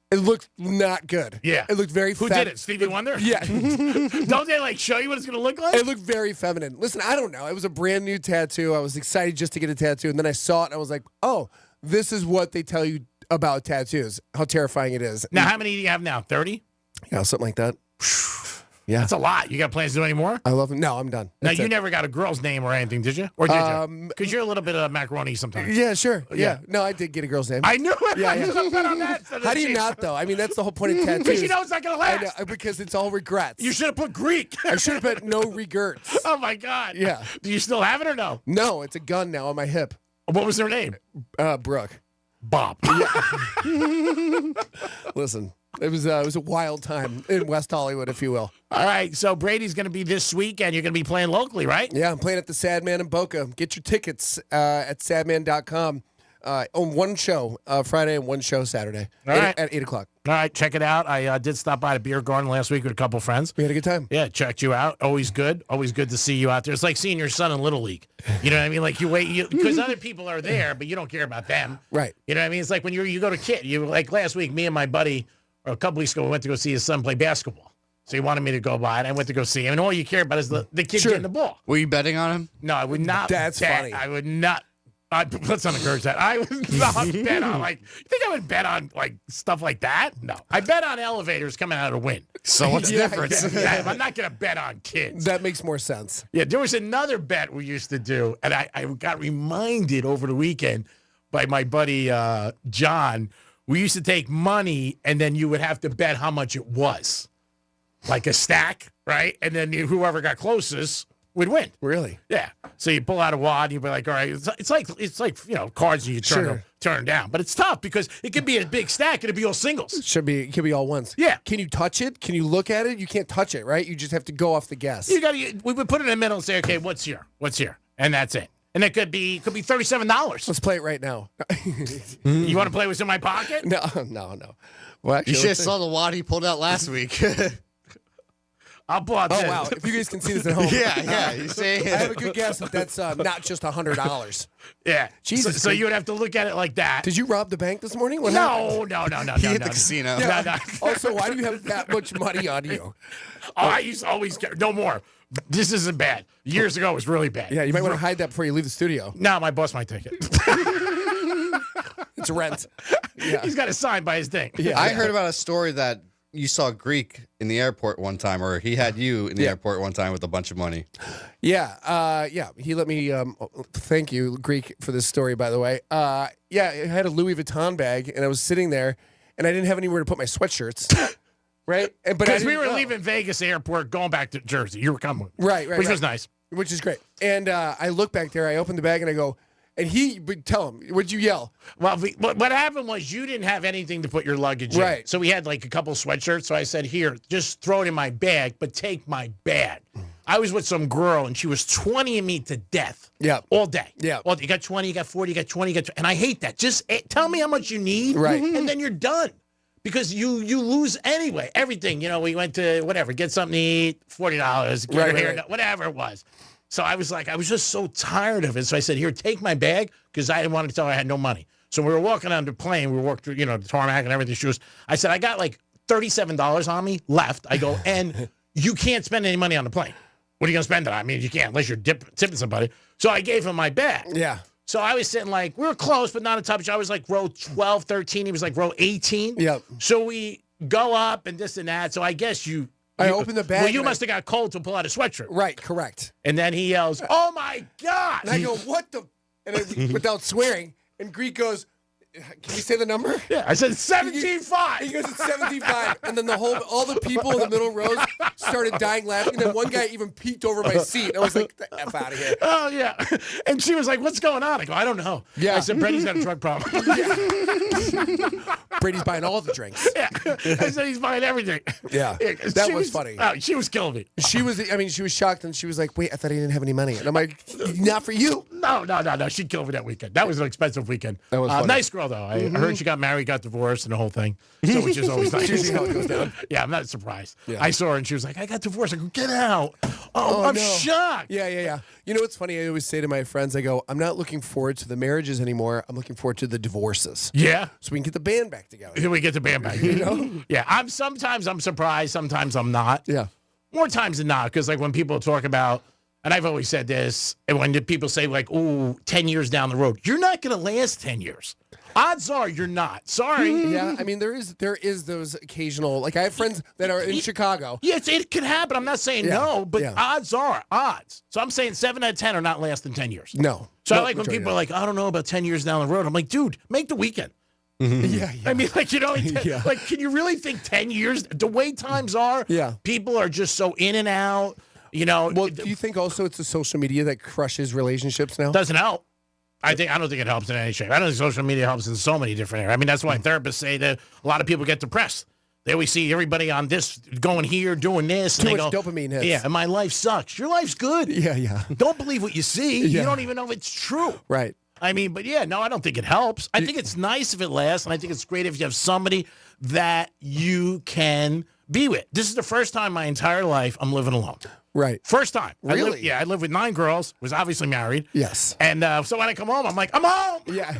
It looked not good. Yeah. It looked very Who did it? Stevie Wonder? Yeah. Don't they show you what it's going to look like? It looked very feminine. Listen, I don't know. It was a brand new tattoo. I was excited just to get a tattoo. And then I saw it and I was like, oh, this is what they tell you about tattoos, how terrifying it is. Now, how many do you have now? 30? Yeah, something like that. Yeah. That's a lot. You got plans to do any more? I love them. No, I'm done. Now, you never got a girl's name or anything, did you? Or did you? Because you're a little bit of macaroni sometimes. Yeah, sure. Yeah. No, I did get a girl's name. I knew it. Yeah, I should have bet on that. How do you not, though? I mean, that's the whole point of tattoos. Because you know it's not going to last. I know, because it's all regrets. You should have put Greek. I should have put no regrets. Oh, my God. Yeah. Do you still have it or no? No, it's a gun now on my hip. What was their name? Brooke. Bob. Yeah. Listen. It was a wild time in West Hollywood, if you will. All right, so Brady's going to be this weekend. You're going to be playing locally, right? Yeah, I'm playing at the Sadman in Boca. Get your tickets at sadman.com. On one show Friday and one show Saturday at 8 o'clock. All right, check it out. I did stop by the Beer Garden last week with a couple friends. We had a good time. Yeah, checked you out. Always good. Always good to see you out there. It's like seeing your son in Little League. You know what I mean? Like you wait, because other people are there, but you don't care about them. Right. You know what I mean? It's like when you go to kid. You like last week, me and my buddy, or a couple weeks ago, we went to go see his son play basketball. So he wanted me to go by, and I went to go see him. And all you care about is the kid getting the ball. Were you betting on him? No, I would not. That's funny. I would not. Let's not encourage that. I would not bet on you think I would bet on stuff like that? No. I bet on elevators coming out of a win. So what's the difference? Yeah, I'm not going to bet on kids. That makes more sense. Yeah, there was another bet we used to do, and I got reminded over the weekend by my buddy John. We used to take money, and then you would have to bet how much it was. Like a stack, right? And then whoever got closest would win. Really? Yeah. So you pull out a wad, and you'd be like, all right, it's like cards and you turn down. But it's tough because it could be a big stack and it'd be all singles. It could be all ones. Yeah. Can you touch it? Can you look at it? You can't touch it, right? You just have to go off the guess. We would put it in the middle and say, okay, what's here? What's here? And that's it. And it could be $37. Let's play it right now. You want to play what's in my pocket? No. Well, actually, You should have saw the wad he pulled out last week. I'll pull out Oh, wow. If you guys can see this at home. Yeah. You see? I have a good guess that that's not just $100. Yeah. Jesus. So you would have to look at it like that. Did you rob the bank this morning? What No. He hit the casino. happened? Also, why do you have that much money on you? Oh, I used to always get no more. This isn't bad. Years ago, it was really bad. Yeah, you might want to hide that before you leave the studio. No, my boss might take it. It's rent. He's got it signed by his thing. Yeah, I heard about a story that you saw Greek in the airport one time, or he had you in the airport one time with a bunch of money. Yeah. He let me. Thank you, Greek, for this story. By the way. I had a Louis Vuitton bag, and I was sitting there, and I didn't have anywhere to put my sweatshirts. Right, but because we were leaving Vegas airport, going back to Jersey. You were coming, right, which was nice, which is great. And I look back there, I open the bag, and I go, and he would tell him, "What'd you yell?" Well, what happened was you didn't have anything to put your luggage in, right? So we had like a couple sweatshirts. So I said, "Here, just throw it in my bag, but take my bag." I was with some girl, and she was 20ing me to death. Yeah, all day. Yeah, well, you got 20, you got 40, you got 20, you got 20, and I hate that. Just tell me how much you need, right, and then you're done. Because you lose anyway. Everything. We went to whatever, get something to eat, $40, get a haircut, whatever it was. So I was just so tired of it. So I said, here, take my bag, because I didn't want to tell her I had no money. So we were walking on the plane. We walked through, the tarmac and everything. I said, I got like $37 on me left. I go, and you can't spend any money on the plane. What are you going to spend it on? I mean, you can't unless you're tipping somebody. So I gave him my bag. Yeah. So I was sitting we were close, but not a touch. I was like row 12, 13. He was like row 18. Yep. So we go up and this and that. So I guess I opened the bag. Well, you must have got cold to pull out a sweatshirt. Right, correct. And then he yells, "Oh my God!" And I go, "What the?" And without swearing, and Greek goes, "Can you say the number?" Yeah, I said 17.5. He goes, "It's 17.5." And then all the people in the middle rows started dying laughing. And then one guy even peeked over my seat. I was like, "Get the F out of here." Oh, yeah. And she was like, "What's going on?" I go, "I don't know." Yeah. I said, "Brady's got a drug problem." Brady's buying all the drinks. Yeah. I said, "He's buying everything." Yeah. That was funny. Oh, she was killing me. She was shocked, and she was like, "Wait, I thought he didn't have any money." And I'm like, "Not for you." No. She killed me that weekend. That was an expensive weekend. That was funny. Nice girl, though. I heard she got married, got divorced, and the whole thing. So, which is always nice. Usually how it goes down. Yeah, I'm not surprised. Yeah. I saw her, and she was like, "I got divorced." I go, "Get out." Oh, I'm no. shocked. Yeah. You know what's funny? I always say to my friends, I go, "I'm not looking forward to the marriages anymore. I'm looking forward to the divorces." Yeah. So we can get the band back together. Then we get the band back. Yeah. Sometimes I'm surprised. Sometimes I'm not. Yeah. More times than not, because when people talk about, and I've always said this, and when people say 10 years down the road, you're not going to last 10 years. Odds are you're not. Sorry. Yeah, I mean there is those occasional, I have friends that are in Chicago. Yes, it can happen. I'm not saying no, but odds are odds. So I'm saying 7 out of 10 are not lasting 10 years. No. So I like when people are like, "I don't know about 10 years down the road." I'm like, dude, make the weekend. Yeah. I mean, can you really think 10 years? The way times are, people are just so in and out. Well, do you think also it's the social media that crushes relationships now? Doesn't help. I don't think it helps in any shape. I don't think social media helps in so many different areas. I mean, that's why therapists say that a lot of people get depressed. They always see everybody on this, going here, doing this. Too and much they go, dopamine hits. Yeah, and my life sucks. Your life's good. Yeah. Don't believe what you see. Yeah. You don't even know if it's true. Right. I mean, but yeah, no, I don't think it helps. I think it's nice if it lasts, and I think it's great if you have somebody that you can be with. This is the first time in my entire life I'm living alone. Right. First time. Really? I lived with 9 girls, was obviously married. Yes. And so when I come home, I'm like, I'm home. Yeah.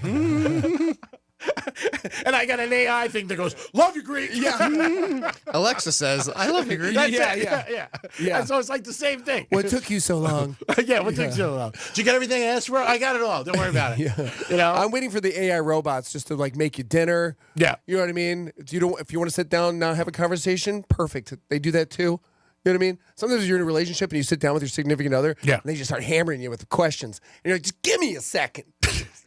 And I got an AI thing that goes, "Love you, Greek." Yeah. Alexa says, "I love you, Greek." That's Yeah, it. Yeah. And so it's like the same thing. What took you so long? Yeah, what took you so long? Did you get everything I asked for? I got it all. Don't worry about it. Yeah. I'm waiting for the AI robots just to make you dinner. Yeah. You know what I mean? If you want to sit down and not have a conversation, perfect. They do that too. You know what I mean? Sometimes you're in a relationship and you sit down with your significant other, and they just start hammering you with questions. And you're like, "Just give me a second.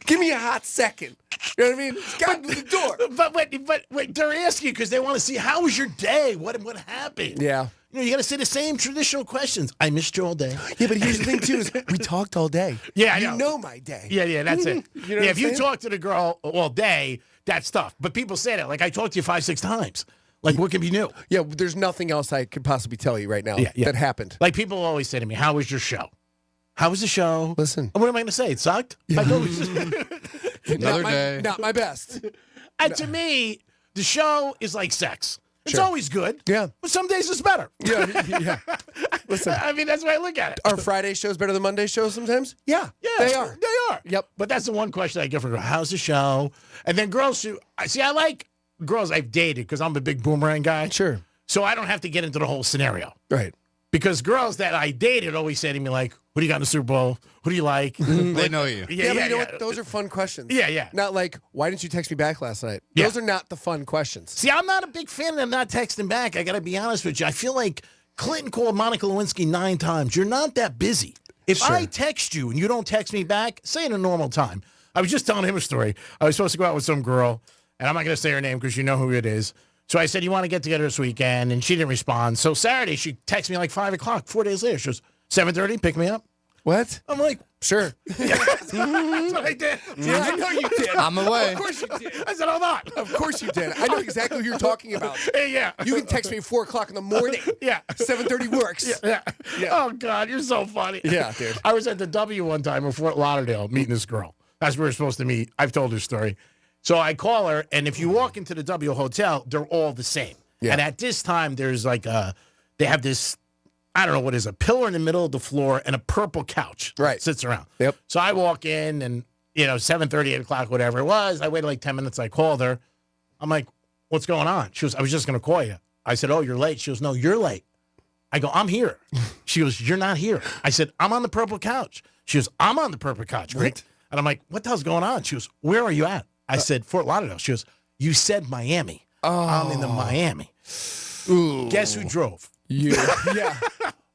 Give me a hot second." You know what I mean? Just got to the door. But they're asking because they want to see how was your day? What happened? Yeah. You got to say the same traditional questions. I missed you all day. Yeah, but here's the thing, too, is we talked all day. Yeah, I You know. know my day. Yeah, that's it. You know what if I'm you saying? talk to the girl all day, that's tough. But people say that. Like, I talked to you 5-6 times. Like, what can be new? Yeah, there's nothing else I could possibly tell you right now that happened. Like, people always say to me, how was your show? How was the show? Listen. What am I going to say? It sucked? Yeah. Like, Another day. Not my best. And to me, the show is like sex. It's Sure. always good. Yeah. But some days it's better. Yeah. Listen, I mean, that's the way I look at it. are Friday shows better than Monday shows sometimes? Yeah, Yeah, they are. They are. Yep. But that's the one question I get from girls. How's the show? And then girls who, I like girls I've dated because I'm a big boomerang guy. Sure. So I don't have to get into the whole scenario. Right. Because girls that I dated always say to me, like, what do you got in the Super Bowl? Who do you like? They know you. Yeah, but you know what? Those are fun questions. Yeah. Not like, why didn't you text me back last night? Yeah. Those are not the fun questions. See, I'm not a big fan of them not texting back. I got to be honest with you. I feel like Clinton called Monica Lewinsky 9 times. You're not that busy. If I text you and you don't text me back, say it a normal time. I was just telling him a story. I was supposed to go out with some girl, and I'm not going to say her name because you know who it is. So I said, you want to get together this weekend? And she didn't respond. So Saturday, she texted me like 5 o'clock, 4 days later. She goes, 7:30, pick me up. What? I'm like, sure. That's what I did. Yeah, I know you did. I'm away. Of course you did. I said, hold on. Of course you did. I know exactly who you're talking about. Yeah. You can text me at 4 o'clock in the morning. Yeah. 7:30 works. Yeah. Yeah. Oh, God, you're so funny. Yeah, dude. I was at the W one time in Fort Lauderdale meeting this girl. That's where we were supposed to meet. I've told her story. So I call her, and if you walk into the W hotel, they're all the same. Yeah. And at this time, there's like they have this, I don't know what it is, a pillar in the middle of the floor and a purple couch. Right. Sits around. Yep. So I walk in and, 7:30, 8 o'clock, whatever it was. I waited like 10 minutes. I called her. I'm like, what's going on? She goes, I was just going to call you. I said, oh, you're late. She goes, no, you're late. I go, I'm here. She goes, you're not here. I said, I'm on the purple couch. She goes, I'm on the purple couch. Right? And I'm like, what the hell's going on? She goes, where are you at? I said, Fort Lauderdale. She goes, you said Miami. Oh. I'm in the Miami. Ooh. Guess who drove? You. Yeah.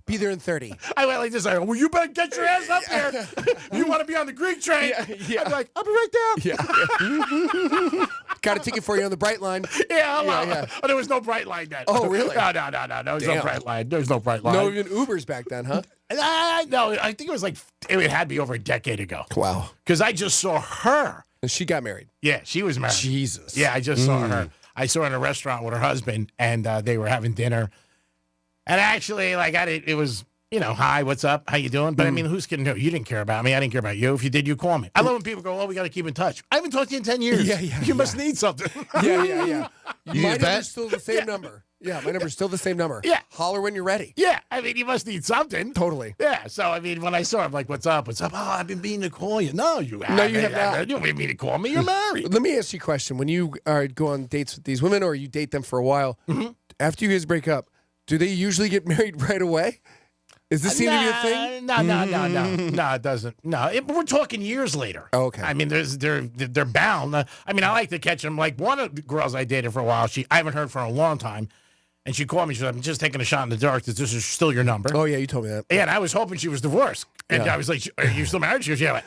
Be there in 30. I went like this. I go, well, you better get your ass up there. You want to be on the Greek train. Yeah. I'm like, I'll be right there. Yeah. Got a ticket for you on the Bright Line. Yeah. Oh, there was no bright line then. Oh, really? No. There was no bright line. There was no bright line. No even Ubers back then, huh? No, I think it was like, it had to be over a decade ago. Wow. Because I just saw her. And she got married. Yeah, she was married. Jesus. Yeah, I just saw her. I saw her in a restaurant with her husband, and they were having dinner. And actually, like, it was, hi, what's up? How you doing? But I mean, who's going to know? You didn't care about me. I didn't care about you. If you did, you call me. I love when people go, oh, we got to keep in touch. I haven't talked to you in 10 years. Yeah. You must need something. Yeah. You My use number's that? still the same number. Yeah, my number's still the same number. Yeah. Holler when you're ready. Yeah, I mean, you must need something. Totally. Yeah, so, I mean, when I saw her, I'm like, what's up? What's up? Oh, I've been meaning to call you. No, you haven't. No, you have not. You don't mean to call me. You're married. Let me ask you a question. When you go on dates with these women or you date them for a while, after you guys break up, do they usually get married right away? Is this seem to be a thing? No. No, it doesn't. No, we're talking years later. Okay. I mean, they're bound. I mean, I like to catch them. Like one of the girls I dated for a while, I haven't heard for a long time. And she called me. She said, I'm just taking a shot in the dark that this is still your number. Oh, yeah, you told me that. Yeah, and I was hoping she was divorced. And Yeah. I was like, are you still married? She goes, yeah.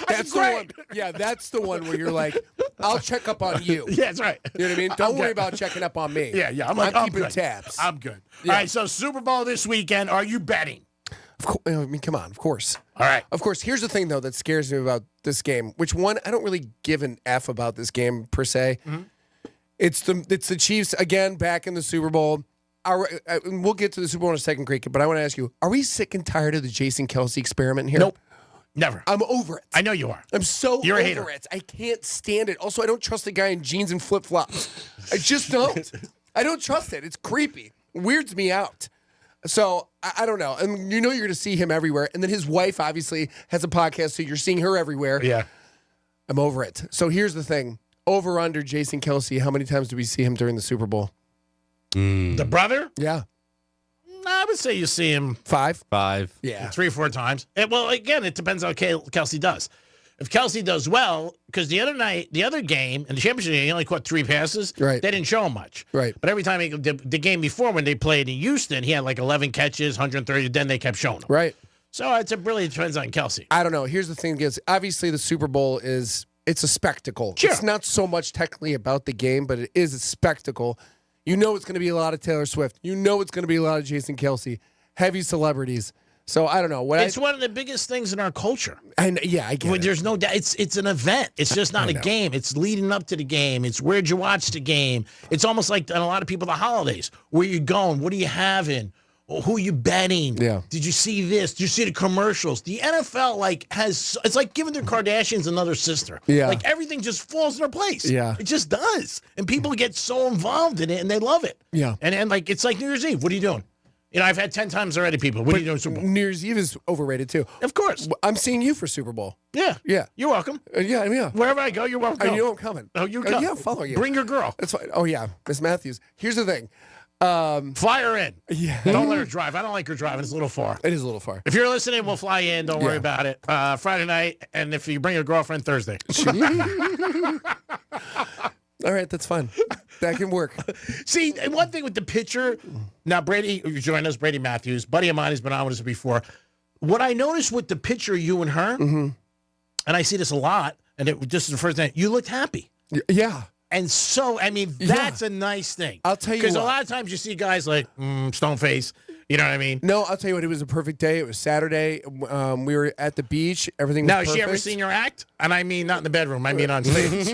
That's the one. Yeah, that's the one where you're like, I'll check up on you. Yeah, that's right. You know what I mean? Don't I'm worry good. about checking up on me. Yeah. I'm keeping good. tabs. I'm good. Yeah. All right, so Super Bowl this weekend. Are you betting? Of course, I mean, come on, of course. All right. Of course. Here's the thing, though, that scares me about this game. Which one? I don't really give an F about this game per se. Mm-hmm. It's the Chiefs again back in the Super Bowl. We'll get to the Super Bowl in a second, Creek. But I want to ask you: are we sick and tired of the Jason Kelce experiment here? Nope. Never. I'm over it. I know you are. I'm so You're a over hater. it. I can't stand it. Also, I don't trust the guy in jeans and flip flops. I just don't. I don't trust it. It's creepy. Weirds me out. So I don't know. And you're going to see him everywhere. And then his wife obviously has a podcast, so you're seeing her everywhere. Yeah. I'm over it. So here's the thing. Over under Jason Kelce, how many times do we see him during the Super Bowl? The brother? Yeah. I would say you see him 5. Yeah. 3 or 4 times. Well, again, it depends how Kelce does. If Kelce does well, because the other game, in the championship game, he only caught 3 passes. Right. They didn't show him much. Right. But every time, the game before when they played in Houston, he had like 11 catches, 130, then they kept showing him. Right. So it really depends on Kelce. I don't know. Here's the thing is, obviously the Super Bowl it's a spectacle. Sure. It's not so much technically about the game, but it is a spectacle. You know it's going to be a lot of Taylor Swift. You know it's going to be a lot of Jason Kelsey. Heavy celebrities. So I don't know. It's one of the biggest things in our culture. And yeah, I get it. There's no doubt. It's an event. It's just not a game. It's leading up to the game. It's where'd you watch the game. It's almost like on a lot of people the holidays. Where you going? What are you having? Who are you betting? Yeah. Did you see this? Did you see the commercials? The NFL it's like giving the Kardashians another sister. Yeah. Like everything just falls in their place. Yeah. It just does. And people get so involved in it and they love it. Yeah. And like it's like New Year's Eve. What are you doing? I've had 10 times already, people. What are you doing Super Bowl? New Year's Eve is overrated, too. Of course. I'm seeing you for Super Bowl. Yeah. Yeah. You're welcome. Yeah. Wherever I go, you're welcome. You know I'm coming. Oh, you come. Yeah, I'll follow you. Bring your girl. That's fine. Oh, yeah. Miss Matthews. Here's the thing. Fly her in. Yeah. Don't let her drive. I don't like her driving. It's a little far. It is a little far. If you're listening, we'll fly you in. Don't worry about it. Friday night, and if you bring your girlfriend, Thursday. All right, that's fine. That can work. See, one thing with the pitcher, now Brady, you joined us, Brady Matthews, buddy of mine has been on with us before. What I noticed with the pitcher, you and her, and I see this a lot, and this is the first time, you looked happy. Yeah. And so, I mean, that's a nice thing. I'll tell you Because a what. lot of times you see guys like, stone face, you know what I mean? No, I'll tell you what. It was a perfect day. It was Saturday. We were at the beach. Everything was Now, perfect. has she ever seen your act? And I mean not in the bedroom. I mean on stage.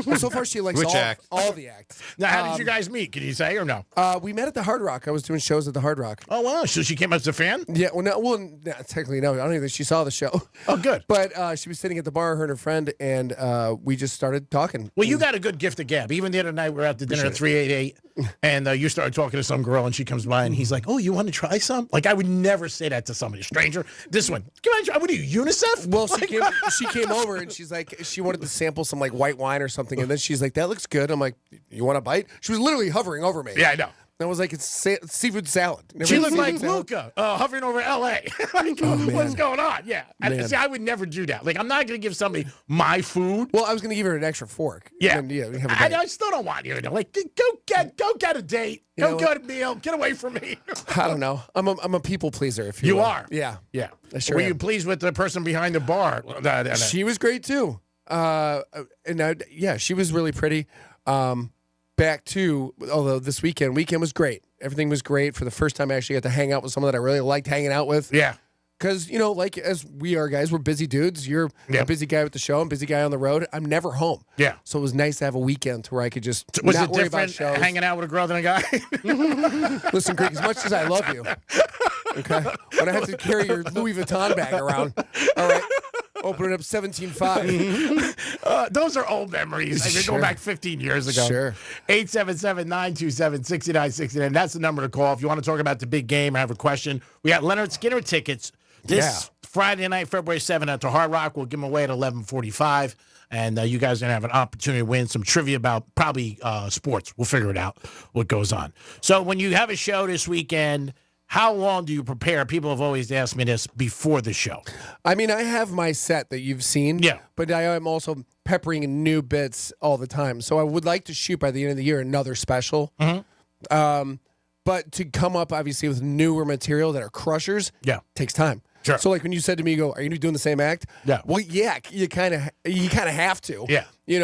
Well, so far, she likes Which act? all the acts. Now, how did you guys meet? Can you say or no? We met at the Hard Rock. I was doing shows at the Hard Rock. Oh, wow. So she came up as a fan? Yeah, technically, no. I don't even think she saw the show. Oh, good. But she was sitting at the bar, her and her friend, and we just started talking. Well, you got a good gift of gab. Even the other night, we were at the dinner at 388, and you started talking to some girl, and she comes by, and he's like, oh, you want to try some? Like, I would never say that to somebody, a stranger. This one, can I try? What are you, UNICEF? Well, she came over, and she's like, she wanted to sample some, like, white wine or something, and then she's like, that looks good. I'm like, you want a bite? She was literally hovering over me. Yeah, I know. And I was like, it's seafood salad. Never She had looked like seafood salad. Luca hovering over L.A. Like, what's going on? Yeah. See, I would never do that. Like, I'm not going to give somebody my food. Well, I was going to give her an extra fork. Yeah. And, we have a date. I still don't want you to. Like, go get a date. Go get a meal. Get away from me. I don't know. I'm a people pleaser. If You will. are. Yeah. Yeah. I sure Were am. you pleased with the person behind the bar? She was great too. She was really pretty. Although this weekend was great. Everything was great. For the first time, I actually got to hang out with someone that I really liked hanging out with. Yeah. Because, like as we are guys, we're busy dudes. You're a busy guy with the show. I'm a busy guy on the road. I'm never home. Yeah. So it was nice to have a weekend where I could just Was not it worry about different shows. hanging out with a girl than a guy? Listen, Greg, as much as I love you, okay, when I have to carry your Louis Vuitton bag around, all right, open it up 17.5. Those are old memories. I mean, Sure. going back 15 years ago. Sure. 877-927-6969. That's the number to call if you want to talk about the big game or have a question. We got Leonard Skinner tickets this Friday night, February 7th at the Hard Rock. We'll give them away at 11:45. And you guys are going to have an opportunity to win some trivia about probably sports. We'll figure it out what goes on. So when you have a show this weekend, how long do you prepare? People have always asked me this before the show. I mean, I have my set that you've seen. Yeah. But I am also peppering in new bits all the time. So I would like to shoot by the end of the year another special. Mm-hmm. But to come up, obviously, with newer material that are crushers, takes time. Sure. So, like when you said to me, "Go, are you doing the same act?" Yeah. Well, yeah, you kind of have to. Yeah.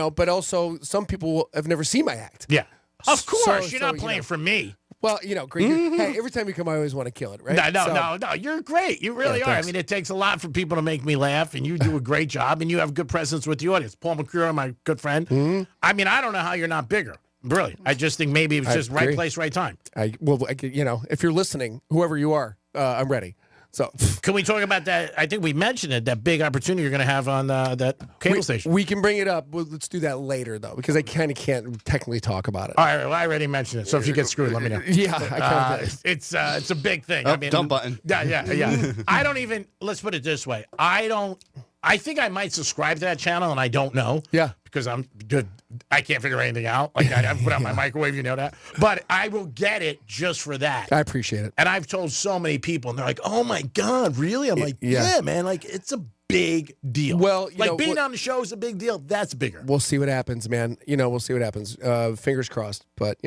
But also some people have never seen my act. Yeah. Of course, So- you're so, not playing for me. Well, Greg, hey, every time you come, I always want to kill it, right? No, you're great. You really are. I thanks. mean, it takes a lot for people to make me laugh, and you do a great job, and you have good presence with the audience. Paul McCure, my good friend. Mm-hmm. I mean, I don't know how you're not bigger. Really. I just think maybe it was just right agree. place, right time. If you're listening, whoever you are, I'm ready. So, can we talk about that? I think we mentioned it, that big opportunity you're going to have on that cable station. We can bring it up. Let's do that later, though, because I kind of can't technically talk about it. All right, well, I already mentioned it, so if you get screwed, let me know. Yeah, I kind of it's a big thing. Oh, I mean, dump button. Yeah. I don't even, let's put it this way. I think I might subscribe to that channel, and I don't know. Yeah. Because I'm good. I can't figure anything out. Like, I put out my microwave, you know that. But I will get it just for that. I appreciate it. And I've told so many people, and they're like, oh, my God, really? I'm like, yeah, man. Like, it's a big deal. Well, being on the show is a big deal. That's bigger. We'll see what happens, man. We'll see what happens. Fingers crossed. But,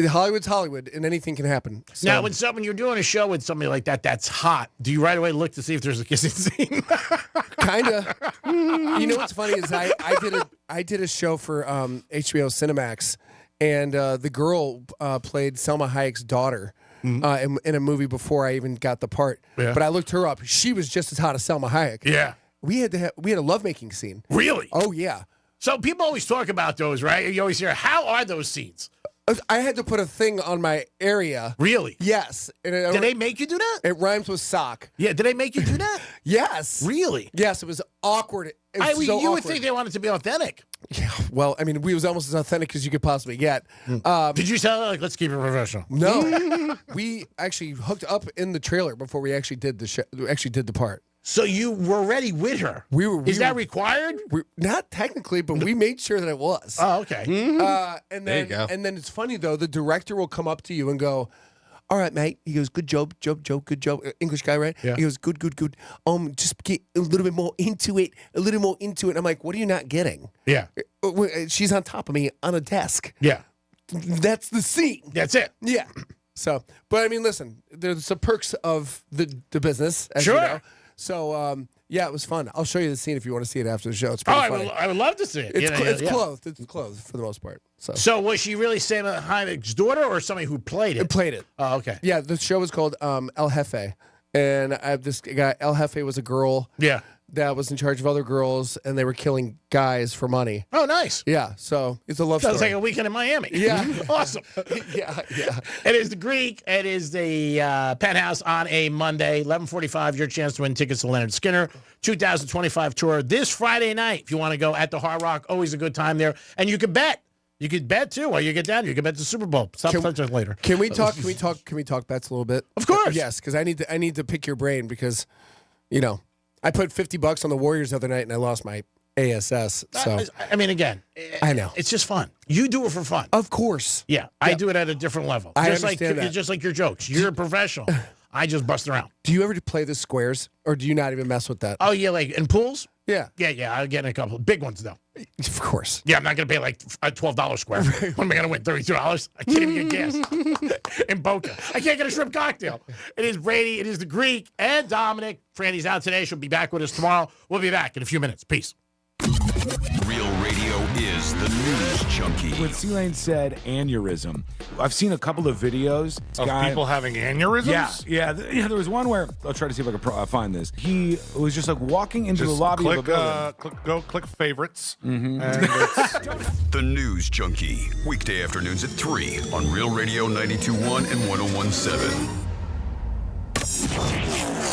Hollywood's Hollywood, and anything can happen. So. Now, when you're doing a show with somebody like that that's hot, do you right away look to see if there's a kissing scene? Kind of. What's funny is I did a show for HBO Cinemax, and the girl played Selma Hayek's daughter. In a movie before I even got the part, but I looked her up. She was just as hot as Selma Hayek. Yeah, we had a lovemaking scene. Really? Oh yeah. So people always talk about those, right? You always hear, how are those scenes? I had to put a thing on my area. Really? Yes. Did they make you do that? It rhymes with sock. Yeah. Did they make you do that? Yes. Really? Yes. It was awkward. It was so you awkward. would think they wanted to be authentic. Yeah. Well, I mean, we was almost as authentic as you could possibly get. Did you tell her, like, let's keep it professional? No. We actually hooked up in the trailer before we actually did the show. We actually did the part. So you were already with her? Is that required? Not technically, but we made sure that it was. Oh, okay. And There then, you go. And then it's funny though. The director will come up to you and go, "All right, mate." He goes, "Good job, good job." English guy, right? Yeah. He goes, "Good. Just get a little bit more into it. And I'm like, "What are you not getting?" Yeah. She's on top of me on a desk. Yeah. That's the scene. That's it. Yeah. So, but I mean, listen, there's some perks of the business, as Sure. you know. So, yeah, it was fun. I'll show you the scene if you want to see it after the show. It's pretty funny. I would love to see it. It's Yeah. clothed. It's clothed for the most part. So was she really Selma Hayek's daughter or somebody who played it? Played it. Oh, okay. Yeah, the show was called El Jefe, and I have this guy. El Jefe was a girl. Yeah. That was in charge of other girls, and they were killing guys for money. Oh, nice. Yeah, so it's a love Sounds story. like a weekend in Miami. Yeah. Awesome. yeah. It is the Greek. It is the Penthouse on a Monday, 11:45. Your chance to win tickets to Leonard Skinner 2025 tour this Friday night. If you want to go at the Hard Rock, always a good time there, and you could bet. You could bet too while you get down. You could bet the Super Bowl. Stop touching later. Can we talk? Can we talk bets a little bit? Of course. Yes, because I need to pick your brain because, I put $50 on the Warriors the other night and I lost my ASS. So I mean, again, I know it's just fun. You do it for fun, of course. Yeah, I do it at a different level. I Just understand that. Just like your jokes. You're a professional. I just bust around. Do you ever play the squares, or do you not even mess with that? Oh yeah, like in pools. Yeah. I'll get in a couple big ones though. Of course. Yeah, I'm not gonna pay like a $12 square. What am I gonna win? $32? I can't even get gas in Boca. I can't get a shrimp cocktail. It is Brady. It is the Greek and Dominic. Franny's out today. She'll be back with us tomorrow. We'll be back in a few minutes. Peace. Real radio is the news junkie. When C-Lane said aneurysm, I've seen a couple of videos Of people having aneurysms? Yeah. There was one where I'll try to see if I can find this. He was just like walking into the lobby of a building. Click favorites. Mm-hmm. The news junkie. Weekday afternoons at 3 on Real Radio 92.1 and 101.7.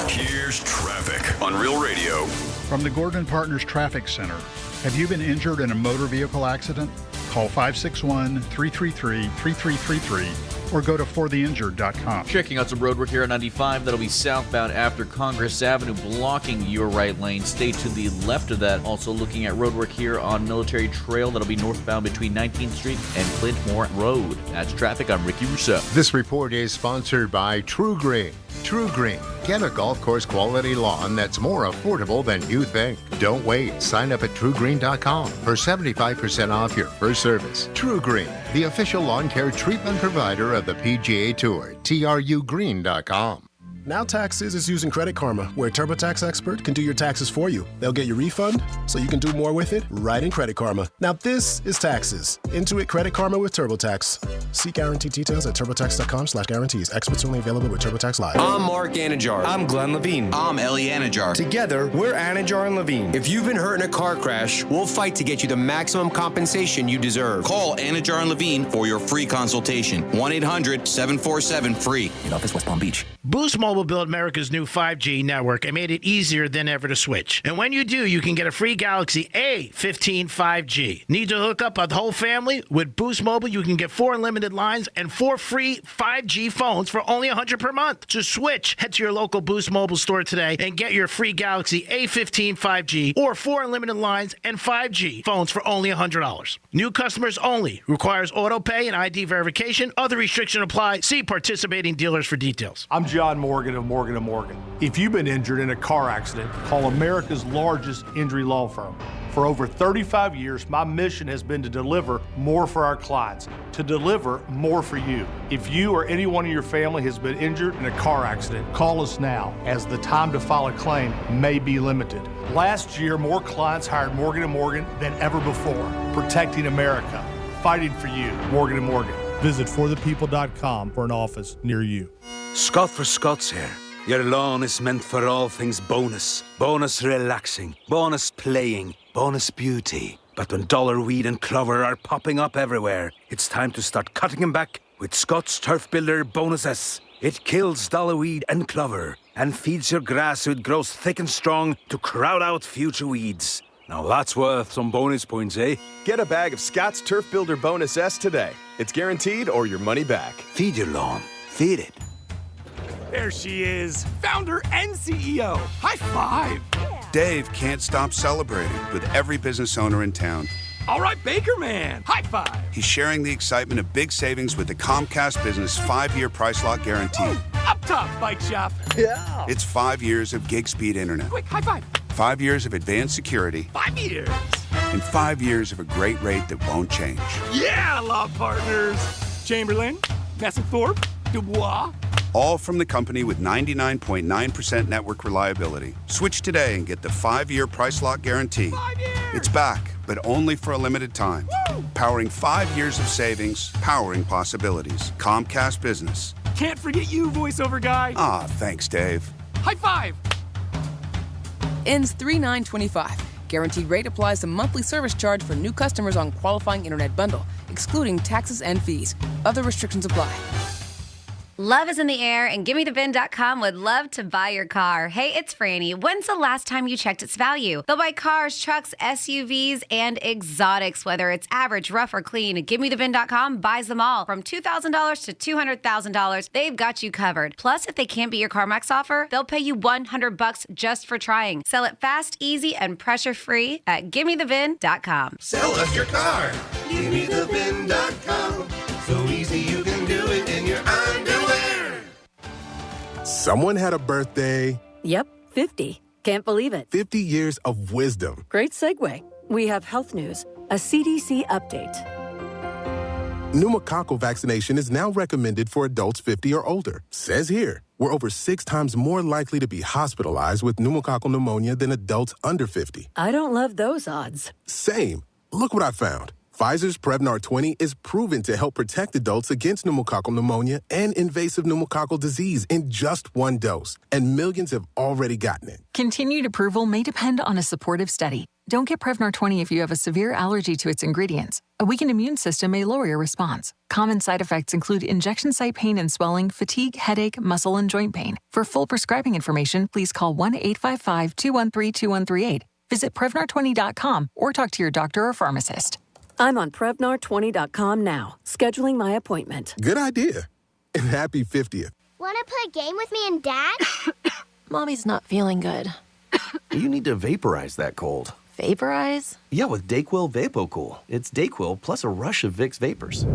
Here's traffic on Real Radio. From the Gordon Partners Traffic Center. Have you been injured in a motor vehicle accident? Call 561-333-3333 or go to fortheinjured.com. Checking out some roadwork here on 95. That'll be southbound after Congress Avenue, blocking your right lane. Stay to the left of that. Also looking at roadwork here on Military Trail. That'll be northbound between 19th Street and Clintmore Road. That's traffic. I'm Ricky Rousseau. This report is sponsored by True Green. True Green. Get a golf course quality lawn that's more affordable than you think. Don't wait. Sign up at truegreen.com for 75% off your first service. True Green, the official lawn care treatment provider of the PGA Tour. TRUgreen.com. Now Taxes is using Credit Karma, where a TurboTax expert can do your taxes for you. They'll get your refund so you can do more with it right in Credit Karma. Now this is taxes. Intuit Credit Karma with TurboTax. See guarantee details at turbotax.com/guarantees. Experts only available with TurboTax Live. I'm Mark Anajar. I'm Glenn Levine. I'm Ellie Anajar. Together, we're Anajar and Levine. If you've been hurt in a car crash, we'll fight to get you the maximum compensation you deserve. Call Anajar and Levine for your free consultation. 1-800-747-FREE. In office, West Palm Beach. Boost Mobile built America's new 5G network and made it easier than ever to switch. And when you do, you can get a free Galaxy A15 5G. Need to hook up a whole family? With Boost Mobile, you can get 4 unlimited lines and 4 free 5G phones for only $100 per month. To switch, head to your local Boost Mobile store today and get your free Galaxy A15 5G or 4 unlimited lines and 5G phones for only $100. New customers only. Requires auto pay and ID verification. Other restrictions apply. See participating dealers for details. I'm John Morgan of Morgan & Morgan. If you've been injured in a car accident, call America's largest injury law firm. For over 35 years, my mission has been to deliver more for our clients, to deliver more for you. If you or anyone in your family has been injured in a car accident, call us now, as the time to file a claim may be limited. Last year, more clients hired Morgan & Morgan than ever before, protecting America. fighting for you. Morgan & Morgan. Visit forthepeople.com for an office near you. Scott for Scots here. Your lawn is meant for all things bonus. Bonus relaxing, bonus playing, bonus beauty. But when dollar weed and clover are popping up everywhere, it's time to start cutting them back with Scott's Turf Builder Bonus S. It kills dollar weed and clover and feeds your grass so it grows thick and strong to crowd out future weeds. Now that's worth some bonus points, eh? Get a bag of Scott's Turf Builder Bonus S today. It's guaranteed or your money back. Feed your lawn. Feed it. There she is, founder and CEO. High five. Dave can't stop celebrating with every business owner in town. All right, Baker Man, high five. He's sharing the excitement of big savings with the Comcast Business 5-year price lock guarantee. Up top, bike shop. Yeah. It's 5 years of gig speed internet. Quick, high five. 5 years of advanced security. 5 years. And 5 years of a great rate that won't change. Yeah, law partners. Chamberlain, Messethorpe, Dubois. All from the company with 99.9% network reliability. Switch today and get the 5-year price lock guarantee. 5 years. It's back, but only for a limited time. Woo! Powering 5 years of savings, powering possibilities. Comcast Business. Can't forget you, voiceover guy. Ah, thanks, Dave. High five. Ends 3/9/25. Guaranteed rate applies to monthly service charge for new customers on qualifying internet bundle, excluding taxes and fees. Other restrictions apply. Love is in the air, and GimmeTheVin.com would love to buy your car. Hey, it's Franny. When's the last time you checked its value? They'll buy cars, trucks, SUVs, and exotics, whether it's average, rough, or clean. GimmeTheVin.com buys them all. From $2,000 to $200,000, they've got you covered. Plus, if they can't beat your CarMax offer, they'll pay you $100 just for trying. Sell it fast, easy, and pressure-free at GimmeTheVin.com. Sell us your car. GimmeTheVin.com. So easy you can do it in your underwear. Someone had a birthday. Yep, 50. Can't believe it. 50 years of wisdom. Great segue. We have health news, a CDC update. Pneumococcal vaccination is now recommended for adults 50 or older. Says here, we're over 6 times more likely to be hospitalized with pneumococcal pneumonia than adults under 50. I don't love those odds. Same. Look what I found. Pfizer's Prevnar 20 is proven to help protect adults against pneumococcal pneumonia and invasive pneumococcal disease in just 1 dose, and millions have already gotten it. Continued approval may depend on a supportive study. Don't get Prevnar 20 if you have a severe allergy to its ingredients. A weakened immune system may lower your response. Common side effects include injection site pain and swelling, fatigue, headache, muscle, and joint pain. For full prescribing information, please call 1-855-213-2138. Visit Prevnar20.com or talk to your doctor or pharmacist. I'm on Prevnar20.com now, scheduling my appointment. Good idea. And happy 50th. Want to play a game with me and Dad? Mommy's not feeling good. You need to vaporize that cold. Vaporize? Yeah, with Dayquil VapoCool. It's Dayquil plus a rush of Vicks vapors.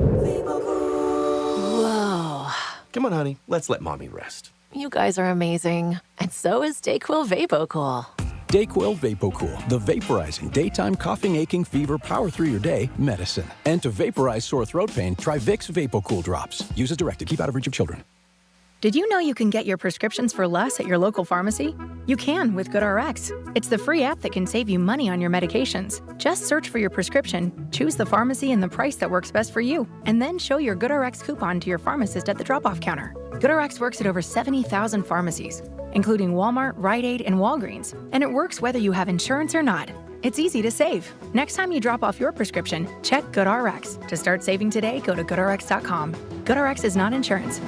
Whoa. Come on, honey. Let's let Mommy rest. You guys are amazing. And so is Dayquil VapoCool. Dayquil VapoCool, the vaporizing daytime coughing, aching, fever, power through your day medicine. And to vaporize sore throat pain, try Vicks VapoCool drops. Use as directed. Keep out of reach of children. Did you know you can get your prescriptions for less at your local pharmacy? You can with GoodRx. It's the free app that can save you money on your medications. Just search for your prescription, choose the pharmacy and the price that works best for you, and then show your GoodRx coupon to your pharmacist at the drop-off counter. GoodRx works at over 70,000 pharmacies, including Walmart, Rite Aid, and Walgreens, and it works whether you have insurance or not. It's easy to save. Next time you drop off your prescription, check GoodRx. To start saving today, go to GoodRx.com. GoodRx is not insurance.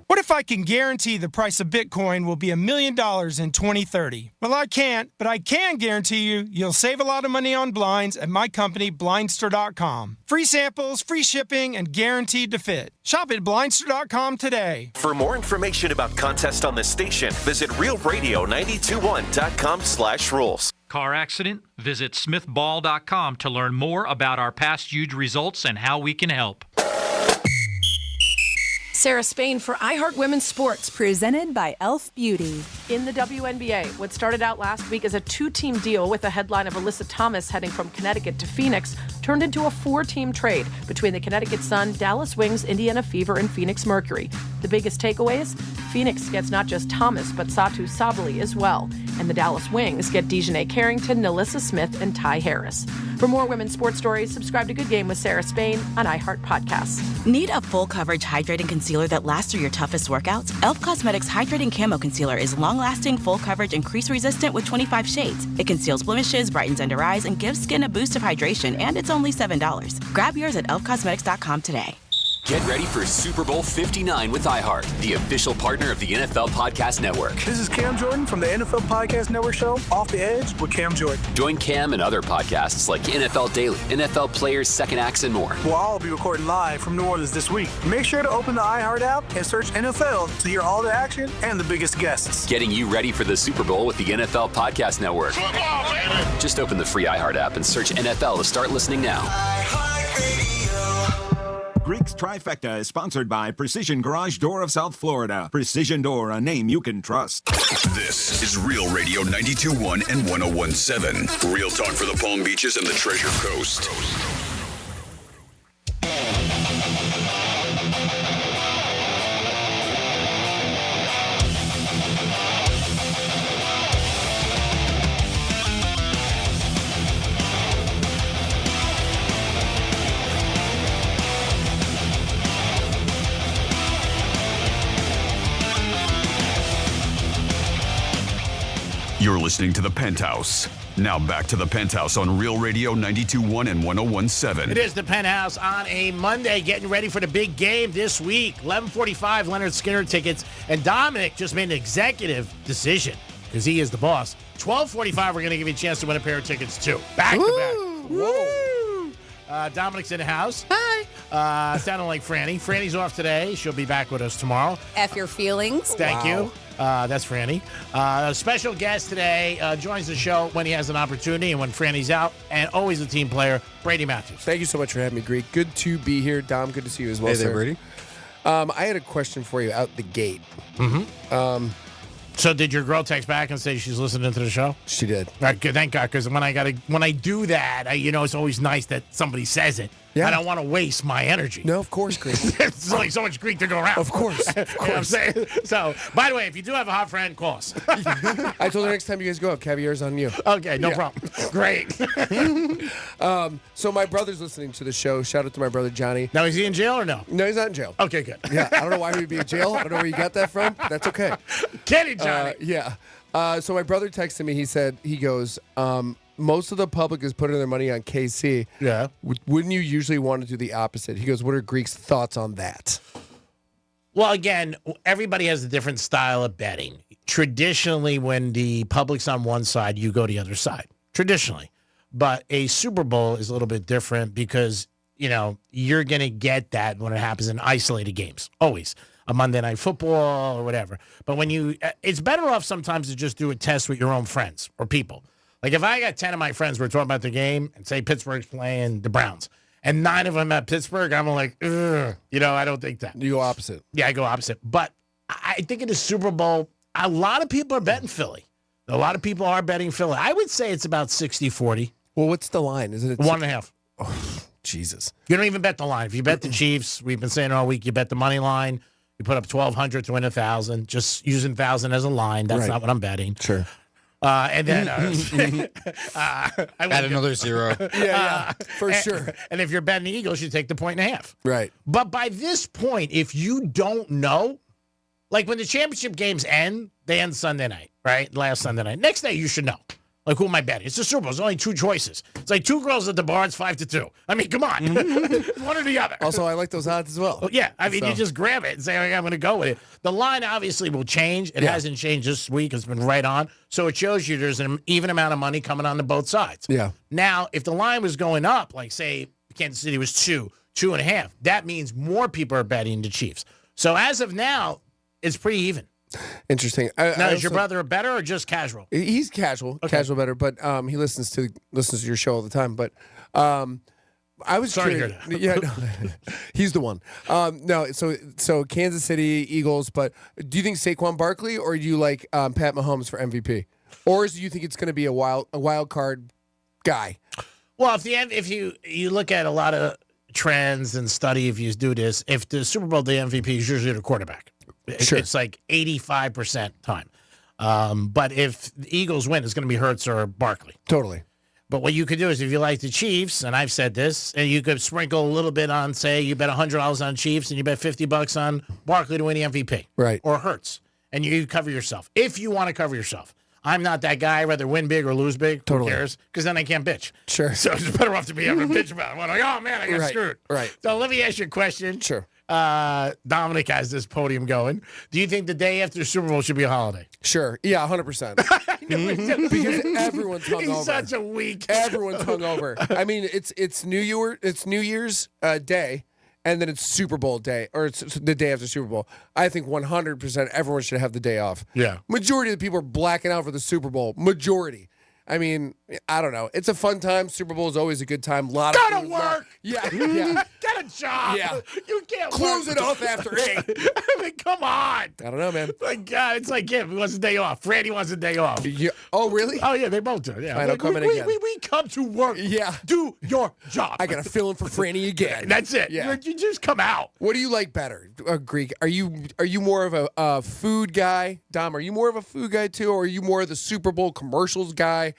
What if I can guarantee the price of Bitcoin will be $1 million in 2030? Well, I can't, but I can guarantee you'll save a lot of money on blinds at my company, Blindster.com. Free samples, free shipping, and guaranteed to fit. Shop at Blindster.com today. For more information about contests on this station, visit realradio921.com/rules. Car accident? Visit smithball.com to learn more about our past huge results and how we can help. Sarah Spain for iHeart Women's Sports, presented by Elf Beauty. In the WNBA, what started out last week as a 2-team deal with a headline of Alyssa Thomas heading from Connecticut to Phoenix turned into a 4-team trade between the Connecticut Sun, Dallas Wings, Indiana Fever, and Phoenix Mercury. The biggest takeaways? Phoenix gets not just Thomas, but Satu Sabali as well. And the Dallas Wings get Dejanay Carrington, Nalissa Smith, and Ty Harris. For more women's sports stories, subscribe to Good Game with Sarah Spain on iHeart Podcasts. Need a full coverage hydrating concealer that lasts through your toughest workouts? e.l.f. Cosmetics Hydrating Camo Concealer is long-lasting, full coverage, and crease-resistant with 25 shades. It conceals blemishes, brightens under eyes, and gives skin a boost of hydration, and it's only $7. Grab yours at elfcosmetics.com today. Get ready for Super Bowl 59 with iHeart, the official partner of the NFL Podcast Network. This is Cam Jordan from the NFL Podcast Network show, Off the Edge with Cam Jordan. Join Cam and other podcasts like NFL Daily, NFL Players, Second Acts, and more. We'll all be recording live from New Orleans this week. Make sure to open the iHeart app and search NFL to hear all the action and the biggest guests. Getting you ready for the Super Bowl with the NFL Podcast Network. Football, baby. Just open the free iHeart app and search NFL to start listening now. Greek's Trifecta is sponsored by Precision Garage Door of South Florida. Precision Door, a name you can trust. This is Real Radio 92.1 and 101.7. Real talk for the Palm Beaches and the Treasure Coast. You're listening to The Penthouse. Now back to The Penthouse on Real Radio 92.1 and 101.7. It is The Penthouse on a Monday, getting ready for the big game this week. 11:45 Leonard Skinner tickets. And Dominic just made an executive decision because he is the boss. 12:45, we're going to give you a chance to win a pair of tickets, too. Back to back. Whoa. Dominic's in the house. Hi. Sounding like Franny. Franny's off today. She'll be back with us tomorrow. F your feelings. Thank you. That's Franny. A special guest today joins the show when he has an opportunity and when Franny's out, and always a team player, Brady Matthews. Thank you so much for having me, Greek. Good to be here. Dom, good to see you as well, Hey there, Brady. I had a question for you out the gate. Mm-hmm. So did your girl text back and say she's listening to the show? She did. All right, good. Thank God, because when I do that, it's always nice that somebody says it. Yeah. I don't want to waste my energy. No, of course, Greek. It's only so much Greek to go around. Of course. Of You know what I'm saying? So, by the way, if you do have a hot friend, call us. I told her next time you guys go out, caviar's on you. Okay, no problem. Great. So my brother's listening to the show. Shout out to my brother, Johnny. Now, is he in jail or no? No, he's not in jail. Okay, good. Yeah, I don't know why he would be in jail. I don't know where you got that from. That's okay. Kidding, Johnny. Yeah. So my brother texted me. He goes, most of the public is putting their money on KC. Yeah. Wouldn't you usually want to do the opposite? He goes, what are Greek's thoughts on that? Well, again, everybody has a different style of betting. Traditionally, when the public's on one side, you go the other side. Traditionally. But a Super Bowl is a little bit different because, you're going to get that when it happens in isolated games. Always. A Monday Night Football or whatever. But it's better off sometimes to just do a test with your own friends or people. Like if I got 10 of my friends were talking about the game and say Pittsburgh's playing the Browns and 9 of them at Pittsburgh, I'm like, ugh. I don't think that. You go opposite. Yeah, I go opposite. But I think in the Super Bowl, a lot of people are betting Philly. A lot of people are betting Philly. I would say it's about 60-40. Well, what's the line? Is it 1.5? Oh, Jesus. You don't even bet the line. If you bet the Chiefs, we've been saying all week, you bet the money line. You put up 1,200 to win 1,000. Just using 1,000 as a line. That's not what I'm betting. Sure. And then add another 0. Yeah, for sure. And if you're betting the Eagles, you take the 1.5. Right. But by this point, if you don't know, like when the championship games end, they end Sunday night, right? Last Sunday night. Next day, you should know. Like, who am I betting? It's the Super Bowl. There's only 2 choices. It's like 2 girls at the bar. It's 5-2. I mean, come on. One or the other. Also, I like those odds as well. Yeah. I mean, you just grab it and say, okay, I'm going to go with it. The line obviously will change. It hasn't changed this week. It's been right on. So it shows you there's an even amount of money coming on to both sides. Yeah. Now, if the line was going up, like, say, Kansas City was 2.5, that means more people are betting the Chiefs. So as of now, it's pretty even. Interesting. Now, is your brother a bettor or just casual? He's casual, casual bettor, but he listens to your show all the time. But I was sorry to hear that. Yeah, no, he's the one. No, so Kansas City Eagles. But do you think Saquon Barkley or do you like Pat Mahomes for MVP, or do you think it's going to be a wild card guy? Well, if you look at a lot of trends and study, if you do this, if the Super Bowl, the MVP is usually the quarterback. Sure. It's like 85% time. But if the Eagles win, it's going to be Hurts or Barkley. Totally. But what you could do is if you like the Chiefs, and I've said this, and you could sprinkle a little bit on, say, you bet $100 on Chiefs and you bet $50 on Barkley to win the MVP. Right. Or Hurts. And you cover yourself. If you want to cover yourself. I'm not that guy. I'd rather win big or lose big. Totally. Who cares? Because then I can't bitch. Sure. So it's better off to be able to bitch about it. I'm like, oh, man, I got screwed. Right. So let me ask you a question. Sure. Dominic has this podium going. Do you think the day after the Super Bowl should be a holiday? Sure. Yeah, 100%. Because everyone's hungover. He's such a weak. Everyone's hungover. I mean, it's New Year's Day, and then it's Super Bowl day, or it's the day after Super Bowl. I think 100% everyone should have the day off. Yeah. Majority of the people are blacking out for the Super Bowl. Majority. I mean, I don't know. It's a fun time. Super Bowl is always a good time. Gotta work. Yeah. Get a job. Yeah. You can't Close work. it off after 8. I mean, come on. I don't know, man. Like, God, it's like him. He wants a day off. Randy wants a day off. Yeah. Oh, really? Oh, yeah, they both do. Yeah. Fine, I'll come in again. We come to work. Yeah. Do your job. I got to fill in for Franny again. That's it. Yeah. You just come out. What do you like better, Greek? Are you more of a food guy? Dom, are you more of a food guy too, or are you more of the Super Bowl commercials guy?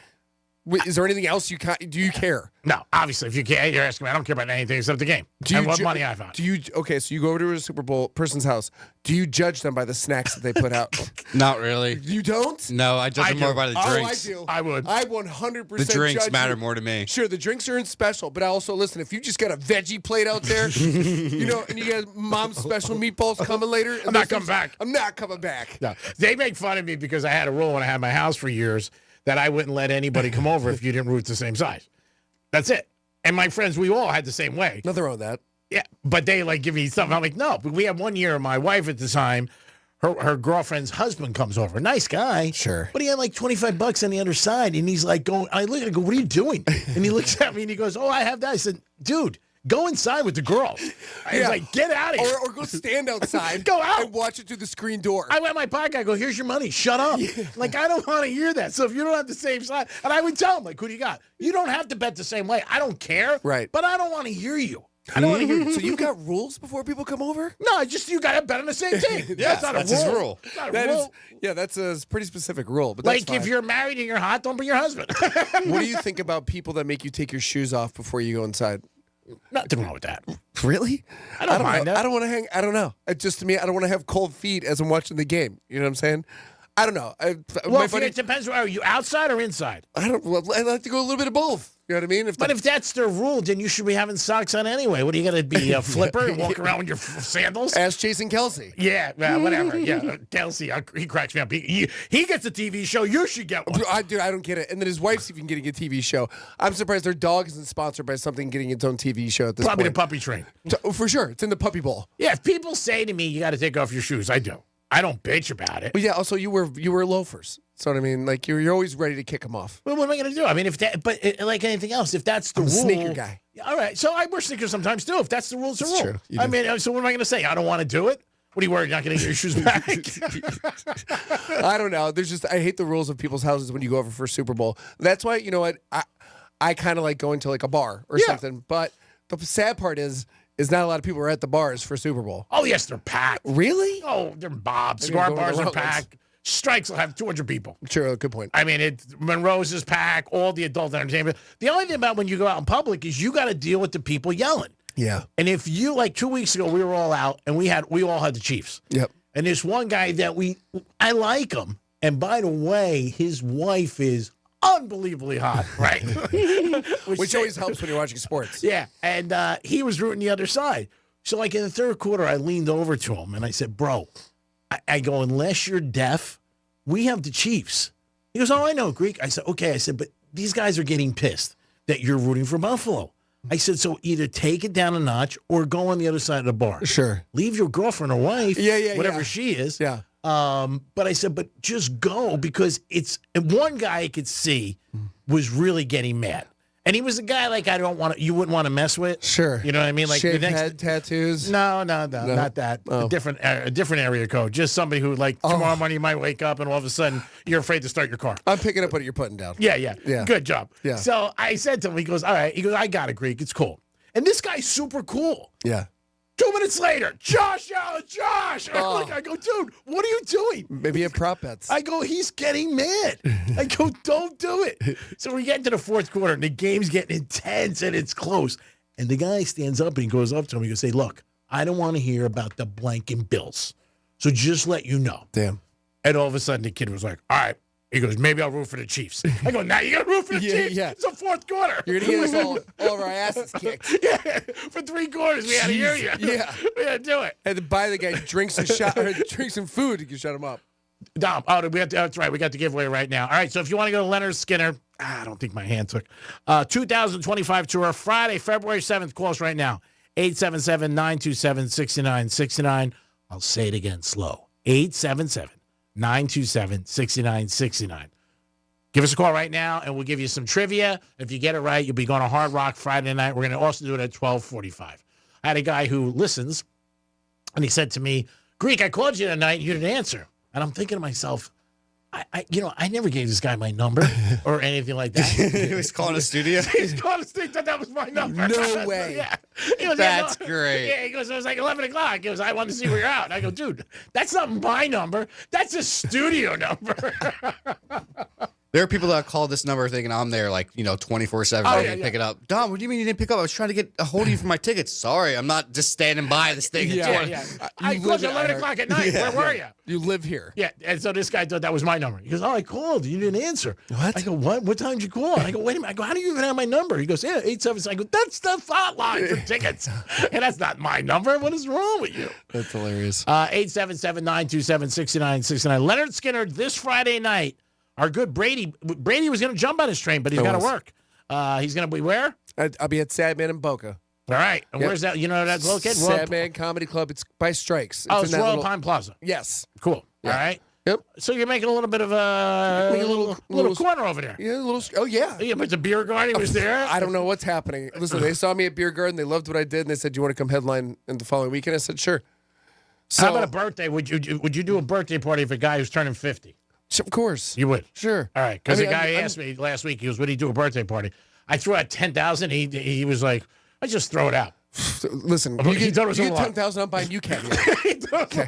Is there anything else do you care? No, obviously, if you care, you're asking me. I don't care about anything except the game and what money I found. Okay, so you go over to a Super Bowl person's house. Do you judge them by the snacks that they put out? Not really. You don't? No, I judge them more by the drinks. Oh, I do. I would. I 100% The drinks judge matter you. more to me. Sure, the drinks are in special, but I also listen. If you just got a veggie plate out there, and you got mom's special meatballs coming later, I'm not coming back. I'm not coming back. No, they make fun of me because I had a rule when I had my house for years that I wouldn't let anybody come over if you didn't root the same size. That's it. And my friends, we all had the same way. Nothing wrong with that. Yeah, but they give me something. I'm like, no. But we had one year, my wife at the time, her girlfriend's husband comes over. Nice guy. Sure. But he had like $25 on the other side. And he's like going, I look at him, I go, what are you doing? And he looks at me and he goes, oh, I have that. I said, dude, go inside with the girls. I was like, get out of here. Or go stand outside. Go out. And watch it through the screen door. I went in my pocket. I go, here's your money. Shut up. Yeah. Like, I don't want to hear that. So if you don't have the same side, and I would tell him, like, who do you got? You don't have to bet the same way. I don't care. Right. But I don't want to hear you. I don't want to hear you. So you've got rules before people come over? No, you got to bet on the same team. Yes, that's not that's a his rule. rule. It's not a That rule. that's a pretty specific rule. But that's Like, if fine. you're married and you're hot, don't bring your husband. What do you think about people that make you take your shoes off before you go inside? Nothing wrong with that. Really? I don't mind know. that. I don't want to hang. I don't know. It just to me, I don't want to have cold feet as I'm watching the game. You know what I'm saying? I don't know. Well, it depends. Are you outside or inside? I don't. Well, I like to go a little bit of both. You know what I mean? If that's their rule, then you should be having socks on anyway. What are you going to be, a flipper and walk around with your sandals? Ask Jason Kelsey. Yeah, whatever. Yeah, Kelsey, he cracks me up. He gets a TV show. You should get one. Dude, I don't get it. And then his wife's even getting a TV show. I'm surprised their dog isn't sponsored by something getting its own TV show at this Probably point. the puppy train. For sure. It's in the puppy bowl. Yeah, if people say to me, you got to take off your shoes, I do. I don't bitch about it. But yeah, also you wear loafers. So what I mean, like you're always ready to kick them off. Well, what am I going to do? I mean, like anything else, if that's the I'm rule, a sneaker guy. All right, so I wear sneakers sometimes too. If that's the rule, it's a That's rule. true. You I do. mean, so what am I going to say? I don't want to do it. What are you worried? You're not going to get your shoes back? I don't know. I hate the rules of people's houses when you go over for Super Bowl. That's why you know what I kind of like going to like a bar or something. But the sad part is not a lot of people are at the bars for Super Bowl. Oh yes, they're packed. Really? Oh, they're Bob. Maybe Cigar I'm going bars to are the wrong ones. packed. Strikes will have 200 people. Sure, good point. I mean, Monroe's is packed. All the adult entertainment. The only thing about when you go out in public is you got to deal with the people yelling. Yeah. And if you, like 2 weeks ago, we were all out and we all had the Chiefs. Yep. And there's one guy that I like him. And by the way, his wife is unbelievably hot, right? Which always helps when you're watching sports. Yeah. And he was rooting the other side. So like in the third quarter, I leaned over to him and I said, bro, I go, unless you're deaf, we have the Chiefs. He goes, oh, I know, Greek. I said, okay. I said, but these guys are getting pissed that you're rooting for Buffalo. I said, so either take it down a notch or go on the other side of the bar. Sure. Leave your girlfriend or wife, whatever she is. Yeah. But I said, but just go because one guy I could see was really getting mad. And he was a guy like you wouldn't want to mess with. Sure. You know what I mean? Like shaved the next, head, tattoos. No, not that. Oh. A different area code. Just somebody who like tomorrow morning you might wake up and all of a sudden you're afraid to start your car. I'm picking up what you're putting down. Yeah. Good job. Yeah. So I said to him, he goes, all right. He goes, I got it, Greek. It's cool. And this guy's super cool. Yeah. 2 minutes later, Josh Allen, Josh. I go, dude, what are you doing? Maybe a prop bets. I go, he's getting mad. I go, don't do it. So we get into the fourth quarter, and the game's getting intense, and it's close. And the guy stands up, and he goes up to him. He goes, hey, look, I don't want to hear about the blanking Bills. So just let you know. Damn. And all of a sudden, the kid was like, all right. He goes, maybe I'll root for the Chiefs. I go, now you got to root for the Chiefs? Yeah. It's the fourth quarter. You're going to get us all of our asses kicked. Yeah. For 3 quarters, we had to hear you. Yeah. We had to do it. And to buy the guy drinks some food, you can shut him up. Dom, that's right. We got the giveaway right now. All right, so if you want to go to Leonard Skinner, I don't think my hand took. 2025 tour, Friday, February 7th. Call us right now. 877-927-6969. I'll say it again slow. 877-927-6969. Give us a call right now, and we'll give you some trivia. If you get it right, you'll be going to Hard Rock Friday night. We're going to also do it at 12:45. I had a guy who listens, and he said to me, Greek, I called you tonight, you didn't answer. And I'm thinking to myself, I never gave this guy my number or anything like that. He was calling a studio? He's calling a studio, thought that was my number. No way. Yeah. He goes, That's great. Yeah, he goes, it was like 11 o'clock. He goes, I wanted to see where you're out. And I go, dude, that's not my number. That's a studio number. There are people that call this number thinking I'm there, 24/7. I didn't pick it up. Dom, what do you mean you didn't pick up? I was trying to get a hold of you for my tickets. Sorry, I'm not just standing by this thing. Yeah. I called you 11 o'clock at night. Where were you? You live here. Yeah, and so this guy thought that was my number. He goes, I called. You didn't answer. What? I go, what? What time did you call? I go, wait a minute. I go, how do you even have my number? He goes, yeah, 877. I go, that's the hotline for tickets. And that's not my number. What is wrong with you? That's hilarious. 877-927-6969. Leonard Skinner this Friday night. Our good Brady. Brady was going to jump on his train, but he's got to work. He's going to be where? I'll be at Sadman in Boca. All right. And where's that? You know that's located? Sadman Comedy Club. It's by Strikes. It's Royal Pine Plaza. Yes. Cool. Yeah. All right. Yep. So you're making a little bit of a little corner over there. Yeah, a little. Oh, yeah. Yeah, but the beer garden was there. I don't know what's happening. Listen, they saw me at Beer Garden. They loved what I did, and they said, "Do you want to come headline in the following weekend?" I said, "Sure." So, how about a birthday? Would you do a birthday party for a guy who's turning 50? Of course. You would? Sure. All right. Because the guy asked me last week, he goes, would he do a birthday party? I threw out 10,000. He was like, I just throw it out. Listen, you get 10,000, I'm buying you caviar. Okay.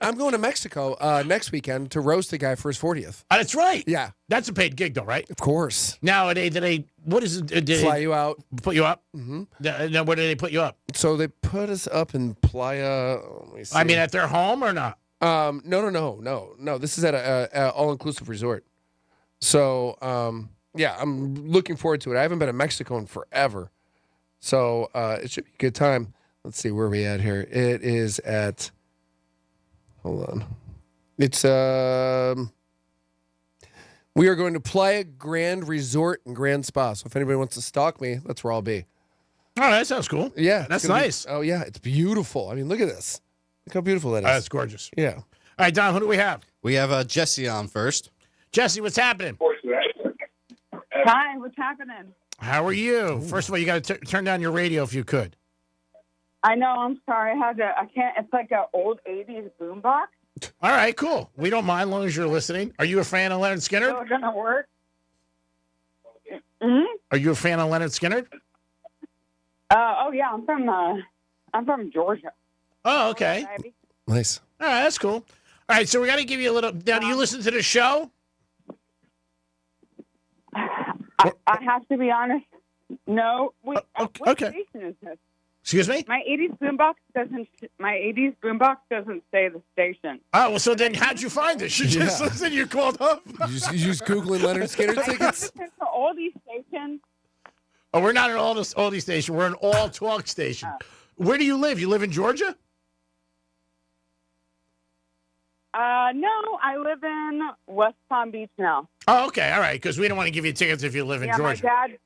I'm going to Mexico next weekend to roast a guy for his 40th. That's right. Yeah. That's a paid gig, though, right? Of course. Now, what is it? Did Fly you out. Put you up? Mm-hmm. Now, where did they put you up? So they put us up in Playa. Let me see. I mean, at their home or not? No. This is at a all-inclusive resort. So, yeah, I'm looking forward to it. I haven't been to Mexico in forever. So it should be a good time. Let's see, where are we at here? It is at, hold on. It's, we are going to Playa Grand Resort and Grand Spa. So if anybody wants to stalk me, that's where I'll be. Oh, that sounds cool. Yeah. That's nice. Yeah, it's beautiful. I mean, look at this. Look how beautiful that is. That's gorgeous. Yeah. All right, Don, who do we have? We have Jesse on first. Jesse, what's happening? Hi, what's happening? How are you? First of all, you got to turn down your radio if you could. I know. I'm sorry. I can't. It's like an old 80s boombox. All right, cool. We don't mind as long as you're listening. Are you a fan of Leonard Skinner? Is it going to work? Mm-hmm. Are you a fan of Leonard Skinner? Oh, yeah. I'm from Georgia. Oh, okay. Nice. All right, that's cool. All right, so we got to give you a little. Now, do you listen to the show? I have to be honest. No. Wait, what station is this? Excuse me? My 80s boombox doesn't say the station. Oh, well, so then how'd you find it? You just listen, you called up? You just Googling Leonard Skinner tickets? It's an oldie station. Oh, we're not an oldie station. We're an all-talk station. Where do you live? You live in Georgia? No, I live in West Palm Beach now. Oh, okay. All right. Because we don't want to give you tickets if you live in Georgia. My dad.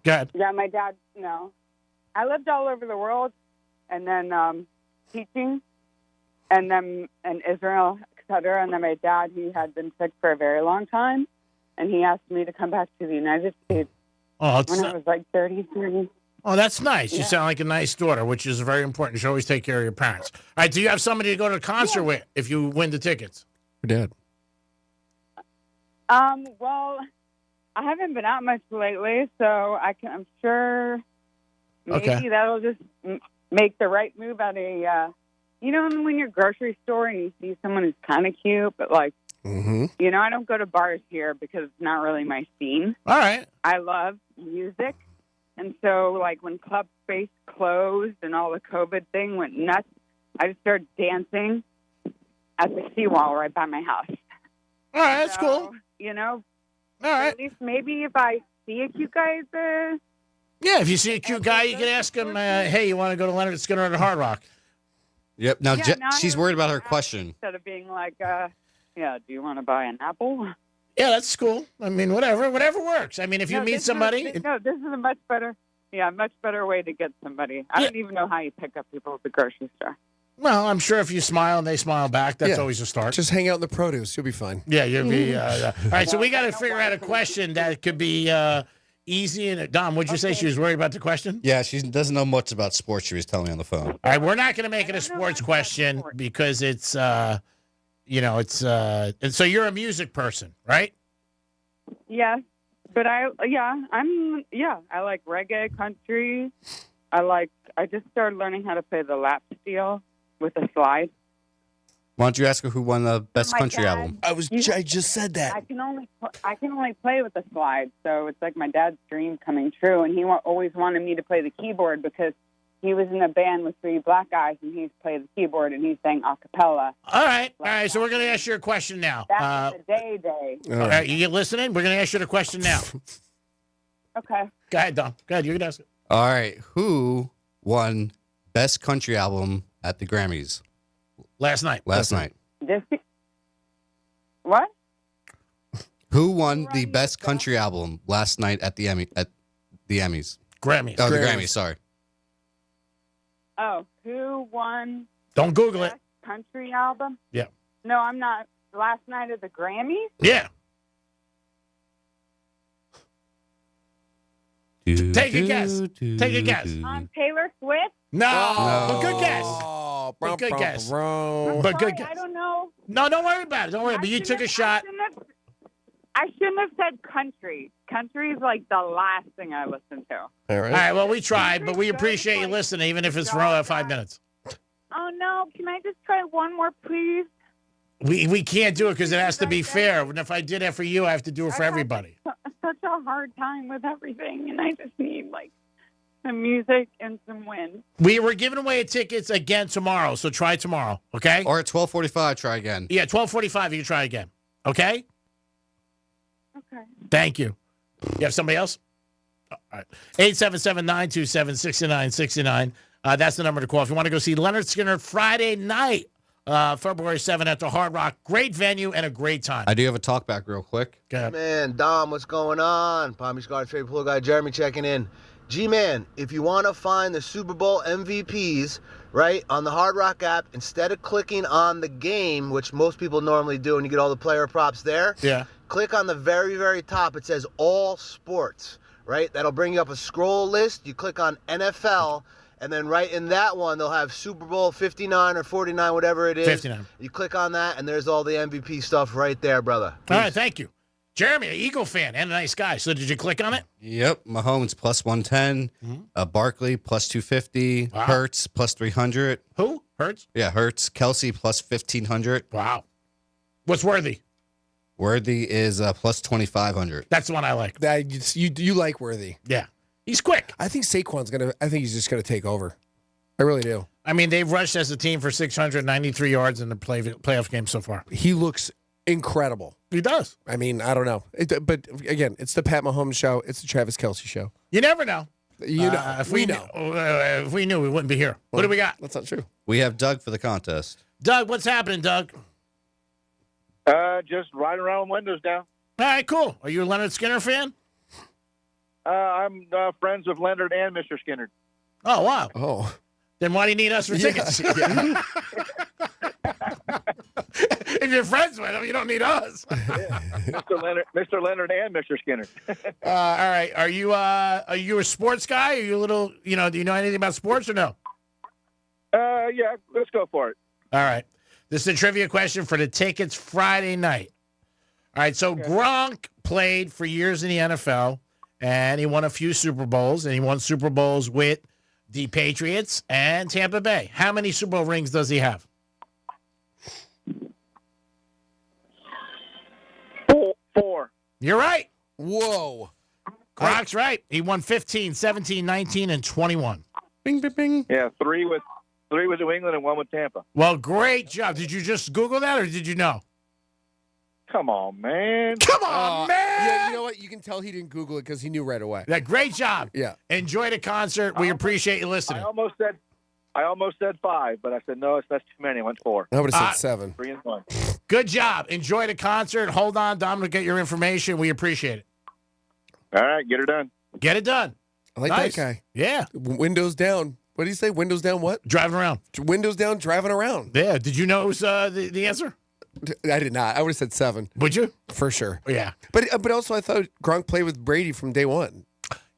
Go ahead. Yeah, my dad, no. I lived all over the world and then teaching and then in Israel, et cetera. And then my dad, he had been sick for a very long time. And he asked me to come back to the United States Oh, when I was like 33. Oh, that's nice. You Yeah. sound like a nice daughter, which is very important. You should always take care of your parents. All right, do you have somebody to go to a concert with if you win the tickets? Your dad. Well, I haven't been out much lately, so I'm sure maybe that'll just make the right move at a, when you're grocery store and you see someone who's kind of cute, but like, I don't go to bars here because it's not really my scene. All right. I love music. And so, like, when Club Space closed and all the COVID thing went nuts, I just started dancing at the seawall right by my house. All right, that's cool. All right. At least maybe if I see a cute guy at the... Yeah, if you see a cute guy, you can ask him, hey, you want to go to Leonard Skinner at Hard Rock? Yep. Now, Yeah, she's worried about her question. Instead of being like, do you want to buy an apple? Yeah, that's cool. I mean, whatever works. I mean, if you meet somebody... this is a much better way to get somebody. I don't even know how you pick up people at the grocery store. Well, I'm sure if you smile and they smile back, that's always a start. Just hang out in the produce. You'll be fine. Yeah, you'll be... all right, so we got to figure out a question that could be easy. And Dom, what'd you say? She was worried about the question? Yeah, she doesn't know much about sports. She was telling me on the phone. All right, we're not going to make it a sports question because it's, and so you're a music person, right? Yes, but I like reggae, country. I just started learning how to play the lap steel with a slide. Why don't you ask her who won the best My country dad- album? I just said that. I can only play with the slide, so it's like my dad's dream coming true. And he always wanted me to play the keyboard because he was in a band with 3 black guys, and he played the keyboard, and he sang a cappella. All right, so we're going to ask you a question now. That's the day. All right, you listening? We're going to ask you the question now. Okay. Go ahead, Dom. Go ahead, you can ask it. All right. Who won best country album at the Grammys? Last night. What? Who won the best country album last night at the Emmys? Grammys. Oh, the Grammys, sorry. Oh, who won? Don't Google it. Country album? Yeah. No, I'm not. Last night at the Grammys? Yeah. Take a guess. Take a guess. Taylor Swift? No. But good guess. But good guess. But good guess. I don't know. No, don't worry about it. Don't worry. But you took a shot. I shouldn't have said country. Country is like the last thing I listen to. All All right. Well, we tried, but we appreciate you listening, even if it's for 5 minutes. Oh, no. Can I just try one more, please? We can't do it because it has to be fair. And if I did it for you, I have to do it for everybody. Such a hard time with everything, and I just need some music and some wind. We were giving away tickets again tomorrow, so try tomorrow, okay? Or at 12:45, try again. Yeah, 12:45, you can try again, okay? Okay. Thank you. You have somebody else? All right. 877-927-6969. That's the number to call if you want to go see Leonard Skinner Friday night, February 7th at the Hard Rock. Great venue and a great time. I do have a talk back real quick. Man, Dom, what's going on? Palm Beach Garden favorite pool guy Jeremy checking in. G-Man, if you want to find the Super Bowl MVPs, right, on the Hard Rock app, instead of clicking on the game, which most people normally do, and you get all the player props there, click on the very, very top. It says All Sports, right? That'll bring you up a scroll list. You click on NFL, and then right in that one, they'll have Super Bowl 59 or 49, whatever it is. 59. You click on that, and there's all the MVP stuff right there, brother. All right, thank you. Jeremy, an Eagle fan and a nice guy. So did you click on it? Yep. Mahomes plus 110. Barkley plus 250. Wow. Hurts plus 300. Who? Hurts? Yeah, Hurts. Kelsey plus 1,500. Wow. What's Worthy? Worthy is plus 2,500. That's the one I like. You like Worthy. Yeah. He's quick. I think Saquon's I think he's just gonna take over. I really do. I mean, they've rushed as a team for 693 yards in the playoff game so far. He looks incredible. He does. I mean, I don't know. But again, it's the Pat Mahomes show. It's the Travis Kelce show. You never know. You know. If we knew, we wouldn't be here. What do we got? That's not true. We have Doug for the contest. Doug, what's happening, Doug? Just riding around with windows down. All right, cool. Are you a Leonard Skinner fan? I'm friends with Leonard and Mr. Skinner. Oh, wow. Oh. Then why do you need us for tickets? If you're friends with him, you don't need us. Mr. Leonard and Mr. Skinner. All right. Are you a sports guy? Are you a little, do you know anything about sports or no? Yeah, let's go for it. All right. This is a trivia question for the tickets Friday night. All right. So Gronk played for years in the NFL, and he won a few Super Bowls, and he won Super Bowls with the Patriots and Tampa Bay. How many Super Bowl rings does he have? 4. You're right. Whoa. Gronk's right. He won 15, 17, 19, and 21. Bing, bing, bing. Yeah, 3 with New England and 1 with Tampa. Well, great job. Did you just Google that, or did you know? Come on, man. Come on, man. Yeah, you know what? You can tell he didn't Google it because he knew right away. Yeah, great job. Yeah. Enjoy the concert. We appreciate you listening. I almost said 5, but I said no. That's too many. I went 4. I would have said 7. 3 and 1. Good job. Enjoy the concert. Hold on, Dom, to get your information. We appreciate it. All right, get her done. Get it done. I like Nice. that guy. Yeah. Windows down. What do you say? Windows down what? Driving around. Windows down, driving around. Yeah. Did you know it was the answer? I did not. I would have said 7. Would you? For sure. Yeah. But also I thought Gronk played with Brady from day one.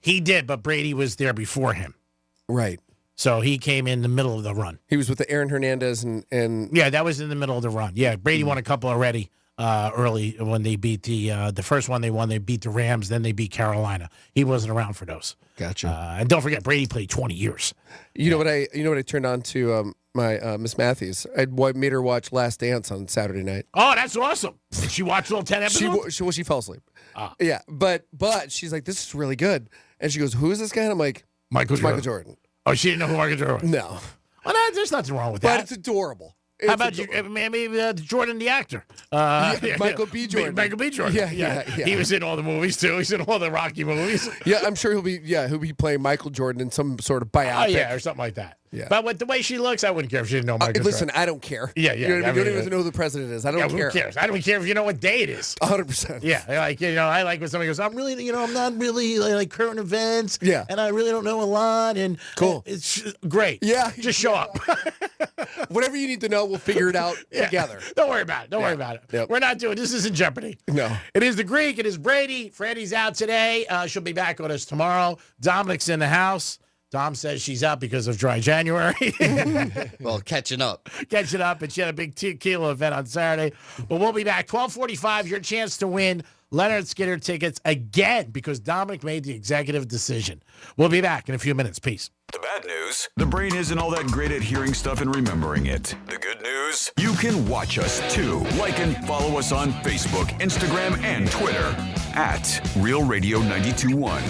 He did, but Brady was there before him. Right. So he came in the middle of the run. He was with the Aaron Hernandez and Yeah, that was in the middle of the run. Yeah, Brady won a couple already early when they beat the first one they won. They beat the Rams, then they beat Carolina. He wasn't around for those. Gotcha. And don't forget, Brady played 20 years. You know what I turned on to my Miss Matthews. I made her watch Last Dance on Saturday night. Oh, that's awesome. Did she watch all 10 episodes? She fell asleep. Ah. Yeah, but she's like, this is really good. And she goes, who is this guy? And I'm like, Michael Jordan. Oh, she didn't know who Michael Jordan was? No. Well, no, there's nothing wrong with that. But it's adorable. How about you? Maybe Jordan the actor. Michael B. Jordan. Michael B. Jordan. Yeah. He was in all the movies, too. He's in all the Rocky movies. Yeah, I'm sure he'll be playing Michael Jordan in some sort of biopic. Oh, yeah, or something like that. Yeah. But with the way she looks, I wouldn't care if she didn't know Michael Listen, Jordan. I don't care. Yeah. You know what I mean? You don't even know who the president is. I don't care. Who cares? I don't care if you know what day it is. 100%. Yeah, I like when somebody goes, I'm not really like current events. Yeah. And I really don't know a lot. And cool. It's great. Yeah. Just show up. Whatever you need to know, we'll figure it out together. Don't worry about it. Don't worry about it. Yep. We're not doing this. Isn't Jeopardy. No. It is the Greek. It is Brady. Freddie's out today. She'll be back with us tomorrow. Dominic's in the house. Dom says she's out because of dry January. Well, catching up. Catching up, and she had a big tequila event on Saturday. But we'll be back. 12:45, your chance to win Leonard Skinner tickets again because Dominic made the executive decision. We'll be back in a few minutes. Peace. The bad news, the brain isn't all that great at hearing stuff and remembering it. The good news, you can watch us too. Like and follow us on Facebook, Instagram, and Twitter at Real Radio 92.1.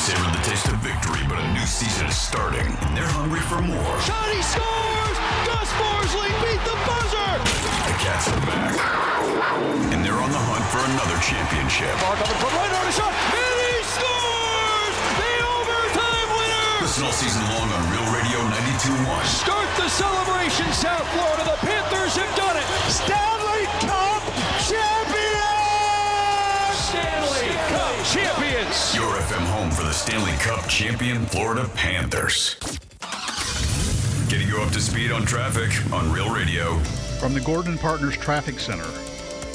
Savored the taste of victory, but a new season is starting, and they're hungry for more. Johnny scores! Gus Borsley beat the buzzer! The Cats are back, and they're on the hunt for another championship. Mark up from right on a shot, and he scores! The overtime winner! Listen all season long on Real Radio 92.1. Start the celebration, South Florida. The Panthers have done it. Stanley Cup champions! Stanley Cup champions! Your FM home for the Stanley Cup champion Florida Panthers. Getting you up to speed on traffic on Real Radio. From the Gordon Partners Traffic Center.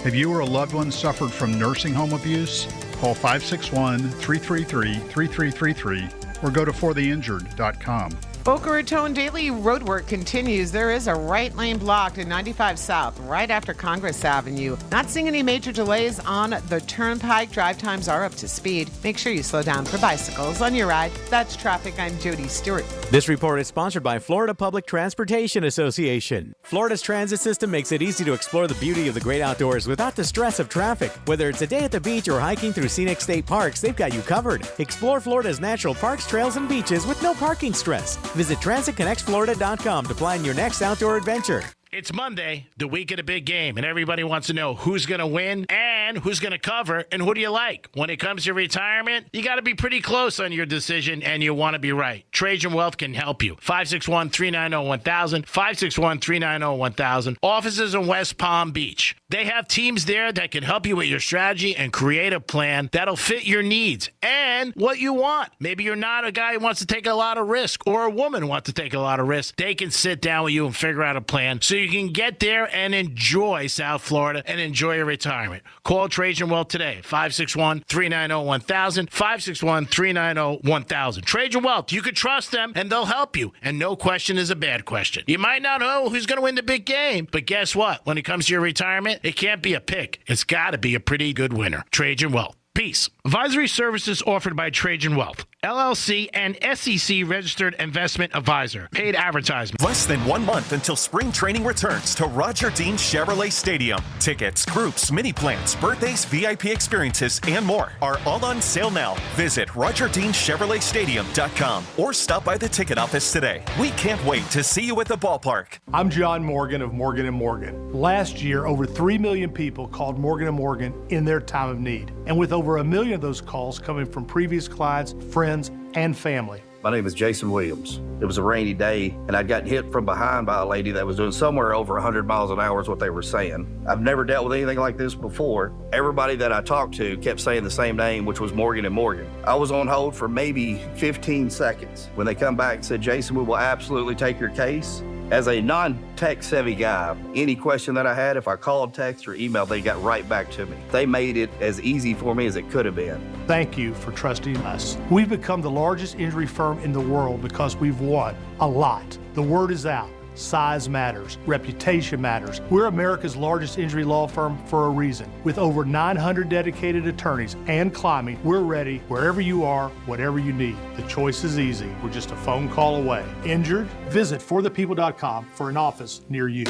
Have you or a loved one suffered from nursing home abuse? Call 561-333-3333 or go to fortheinjured.com. Boca Raton daily roadwork continues. There is a right lane blocked at 95 South, right after Congress Avenue. Not seeing any major delays on the turnpike. Drive times are up to speed. Make sure you slow down for bicycles on your ride. That's traffic. I'm Jody Stewart. This report is sponsored by Florida Public Transportation Association. Florida's transit system makes it easy to explore the beauty of the great outdoors without the stress of traffic. Whether it's a day at the beach or hiking through scenic state parks, they've got you covered. Explore Florida's natural parks, trails, and beaches with no parking stress. Visit transitconnectsflorida.com to plan your next outdoor adventure. It's Monday, the week of the big game, and everybody wants to know who's going to win and who's going to cover and who do you like. When it comes to retirement, you got to be pretty close on your decision, and you want to be right. Trajan Wealth can help you. 561-390-1000, 561-390-1000. Offices in West Palm Beach. They have teams there that can help you with your strategy and create a plan that'll fit your needs and what you want. Maybe you're not a guy who wants to take a lot of risk, or a woman who wants to take a lot of risk. They can sit down with you and figure out a plan so you can get there and enjoy South Florida and enjoy your retirement. Call Trajan Wealth today, 561-390-1000, 561-390-1000. Trajan Wealth, you can trust them and they'll help you, and no question is a bad question. You might not know who's going to win the big game, but guess what? When it comes to your retirement, it can't be a pick. It's got to be a pretty good winner. Trajan Wealth. Peace. Advisory services offered by Trajan Wealth, LLC, and SEC registered investment advisor. Paid advertisement. Less than 1 month until spring training returns to Roger Dean Chevrolet Stadium. Tickets, groups, mini plans, birthdays, VIP experiences, and more are all on sale now. Visit RogerDeanChevroletStadium.com or stop by the ticket office today. We can't wait to see you at the ballpark. I'm John Morgan of Morgan & Morgan. Last year, over 3 million people called Morgan & Morgan in their time of need. And with over 1 million of those calls coming from previous clients, friends, and family. My name is Jason Williams. It was a rainy day, and I'd gotten hit from behind by a lady that was doing somewhere over 100 miles an hour is what they were saying. I've never dealt with anything like this before. Everybody that I talked to kept saying the same name, which was Morgan & Morgan. I was on hold for maybe 15 seconds when they come back and said, Jason, we will absolutely take your case. As a non-tech savvy guy, any question that I had, if I called, text, or emailed, they got right back to me. They made it as easy for me as it could have been. Thank you for trusting us. We've become the largest injury firm in the world because we've won a lot. The word is out. Size matters. Reputation matters. We're America's largest injury law firm for a reason. With over 900 dedicated attorneys and climbing, we're ready wherever you are, whatever you need. The choice is easy. We're just a phone call away. Injured? Visit forthepeople.com for an office near you.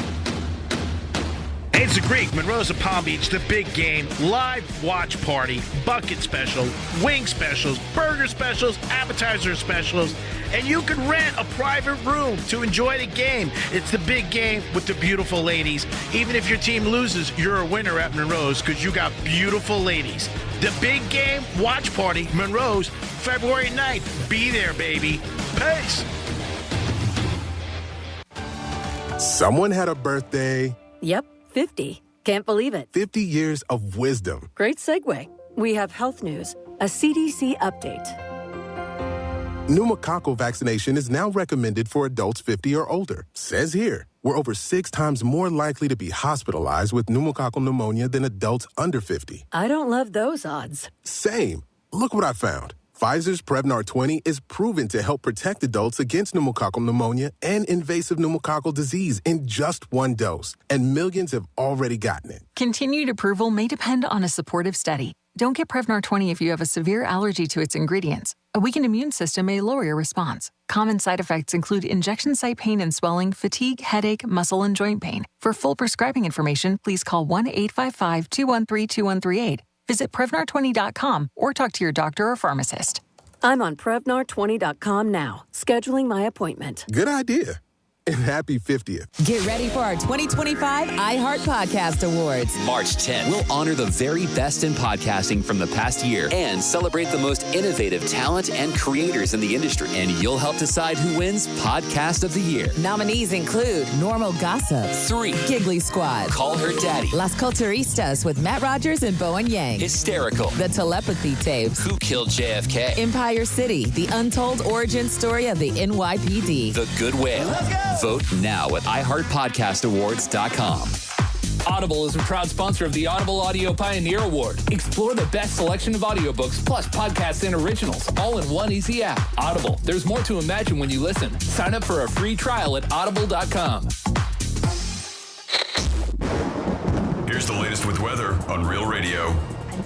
It's the Greek, Monroe's of Palm Beach, the big game, live watch party, bucket special, wing specials, burger specials, appetizer specials, and you can rent a private room to enjoy the game. It's the big game with the beautiful ladies. Even if your team loses, you're a winner at Monroe's because you got beautiful ladies. The big game watch party, Monroe's, February 9th. Be there, baby. Peace. Someone had a birthday. Yep. 50. Can't believe it. 50 years of wisdom. Great segue. We have health news, a CDC update. Pneumococcal vaccination is now recommended for adults 50 or older. Says here, we're over 6 times more likely to be hospitalized with pneumococcal pneumonia than adults under 50. I don't love those odds. Same. Look what I found. Pfizer's Prevnar 20 is proven to help protect adults against pneumococcal pneumonia and invasive pneumococcal disease in just 1 dose, and millions have already gotten it. Continued approval may depend on a supportive study. Don't get Prevnar 20 if you have a severe allergy to its ingredients. A weakened immune system may lower your response. Common side effects include injection site pain and swelling, fatigue, headache, muscle, and joint pain. For full prescribing information, please call 1-855-213-2138. Visit Prevnar20.com or talk to your doctor or pharmacist. I'm on Prevnar20.com now, scheduling my appointment. Good idea. And happy 50th. Get ready for our 2025 iHeart Podcast Awards. March 10th, we'll honor the very best in podcasting from the past year and celebrate the most innovative talent and creators in the industry. And you'll help decide who wins Podcast of the Year. Nominees include Normal Gossip, 3, Giggly Squad, Call Her Daddy, Las Culturistas with Matt Rogers and Bowen Yang, Hysterical, The Telepathy Tapes, Who Killed JFK, Empire City, The Untold Origin Story of the NYPD, The Good Whale. Let's go! Vote now at iHeartPodcastAwards.com. Audible is a proud sponsor of the Audible Audio Pioneer Award. Explore the best selection of audiobooks plus podcasts and originals, all in one easy app. Audible, there's more to imagine when you listen. Sign up for a free trial at audible.com. Here's the latest with weather on Real Radio.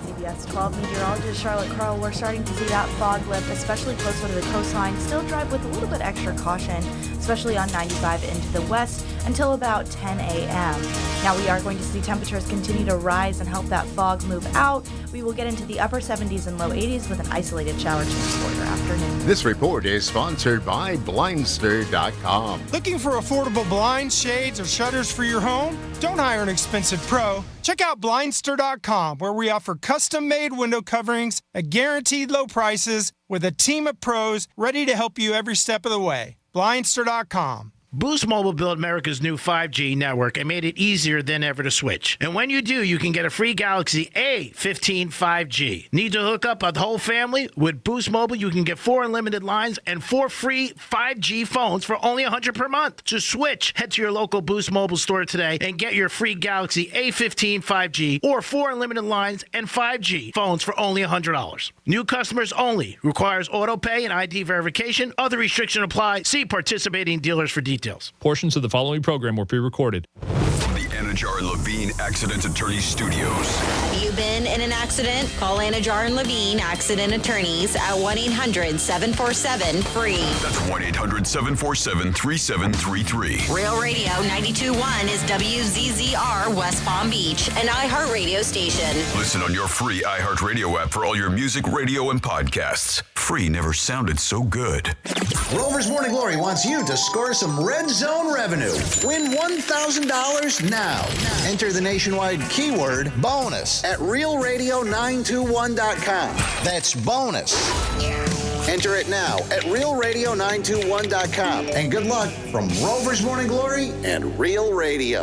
CBS 12 meteorologist Charlotte Carl, we're starting to see that fog lift, especially closer to the coastline. Still drive with a little bit extra caution, especially on 95 into the west. until about 10 a.m. Now we are going to see temperatures continue to rise and help that fog move out. We will get into the upper 70s and low 80s with an isolated shower chance later afternoon. This report is sponsored by Blindster.com. Looking for affordable blinds, shades, or shutters for your home? Don't hire an expensive pro. Check out Blindster.com, where we offer custom-made window coverings at guaranteed low prices with a team of pros ready to help you every step of the way. Blindster.com. Boost Mobile built America's new 5G network and made it easier than ever to switch. And when you do, you can get a free Galaxy A15 5G. Need to hook up a whole family? With Boost Mobile, you can get 4 unlimited lines and 4 free 5G phones for only $100 per month. To switch, head to your local Boost Mobile store today and get your free Galaxy A15 5G or 4 unlimited lines and 5G phones for only $100. New customers only. Requires auto pay and ID verification. Other restrictions apply. See participating dealers for details. Portions of the following program were pre-recorded. From the Anajar and Levine Accident Attorney Studios. Have you been in an accident? Call Anajar and Levine Accident Attorneys at 1-800-747-FREE. That's 1-800-747-3733. Real Radio 92.1 is WZZR West Palm Beach, an iHeartRadio station. Listen on your free iHeartRadio app for all your music, radio, and podcasts. Free never sounded so good. Rover's Morning Glory wants you to score some Red Zone revenue. Win $1,000 now. Enter the nationwide keyword bonus at realradio921.com. That's bonus. Enter it now at realradio921.com. And good luck from Rover's Morning Glory and Real Radio.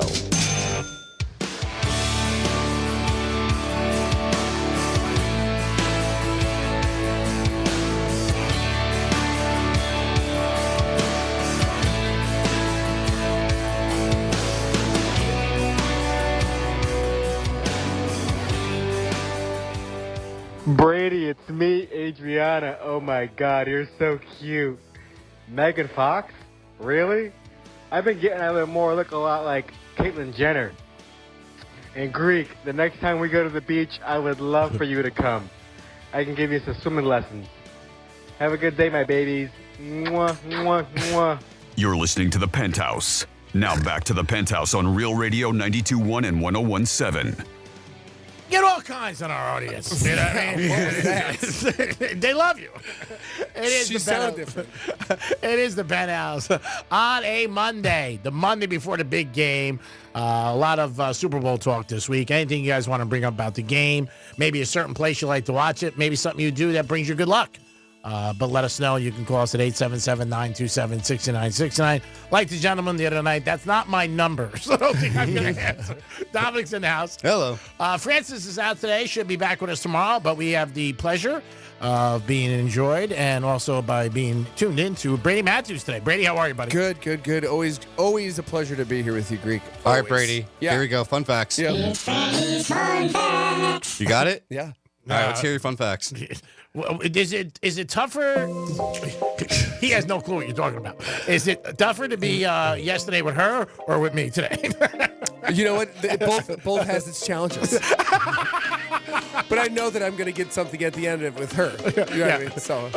Brady, it's me, Adriana. Oh my God, you're so cute. Megan Fox? Really? I've been getting a little more look a lot like Caitlyn Jenner. And Greek, the next time we go to the beach, I would love for you to come. I can give you some swimming lessons. Have a good day, my babies. Mwah, mwah, mwah. You're listening to The Penthouse. Now back to The Penthouse on Real Radio 92.1 and 101.7. Get all kinds in our audience. You know what I mean? They love you. It is She the sounded different. It is the Penthouse on a Monday, the Monday before the big game. A lot of Super Bowl talk this week. Anything you guys want to bring up about the game? Maybe a certain place you like to watch it. Maybe something you do that brings you good luck. But let us know. You can call us at 877-927-6969. Like the gentleman the other night, that's not my number, so I don't think I'm going to answer. Dominic's in the house. Hello. Francis is out today. Should be back with us tomorrow, but we have the pleasure of being enjoyed and also by being tuned in to Brady Matthews today. Brady, how are you, buddy? Good, good, good. Always a pleasure to be here with you, Greek. All right, Always. Brady. Yeah. Here we go. Fun facts. Yeah. It's Brady's fun facts. You got it? Yeah. All right, let's hear your fun facts. Is it tougher? He has no clue what you're talking about. Is it tougher to be yesterday with her or with me today? You know what? Both has its challenges. But I know that I'm going to get something at the end of it with her. You know what I mean? So,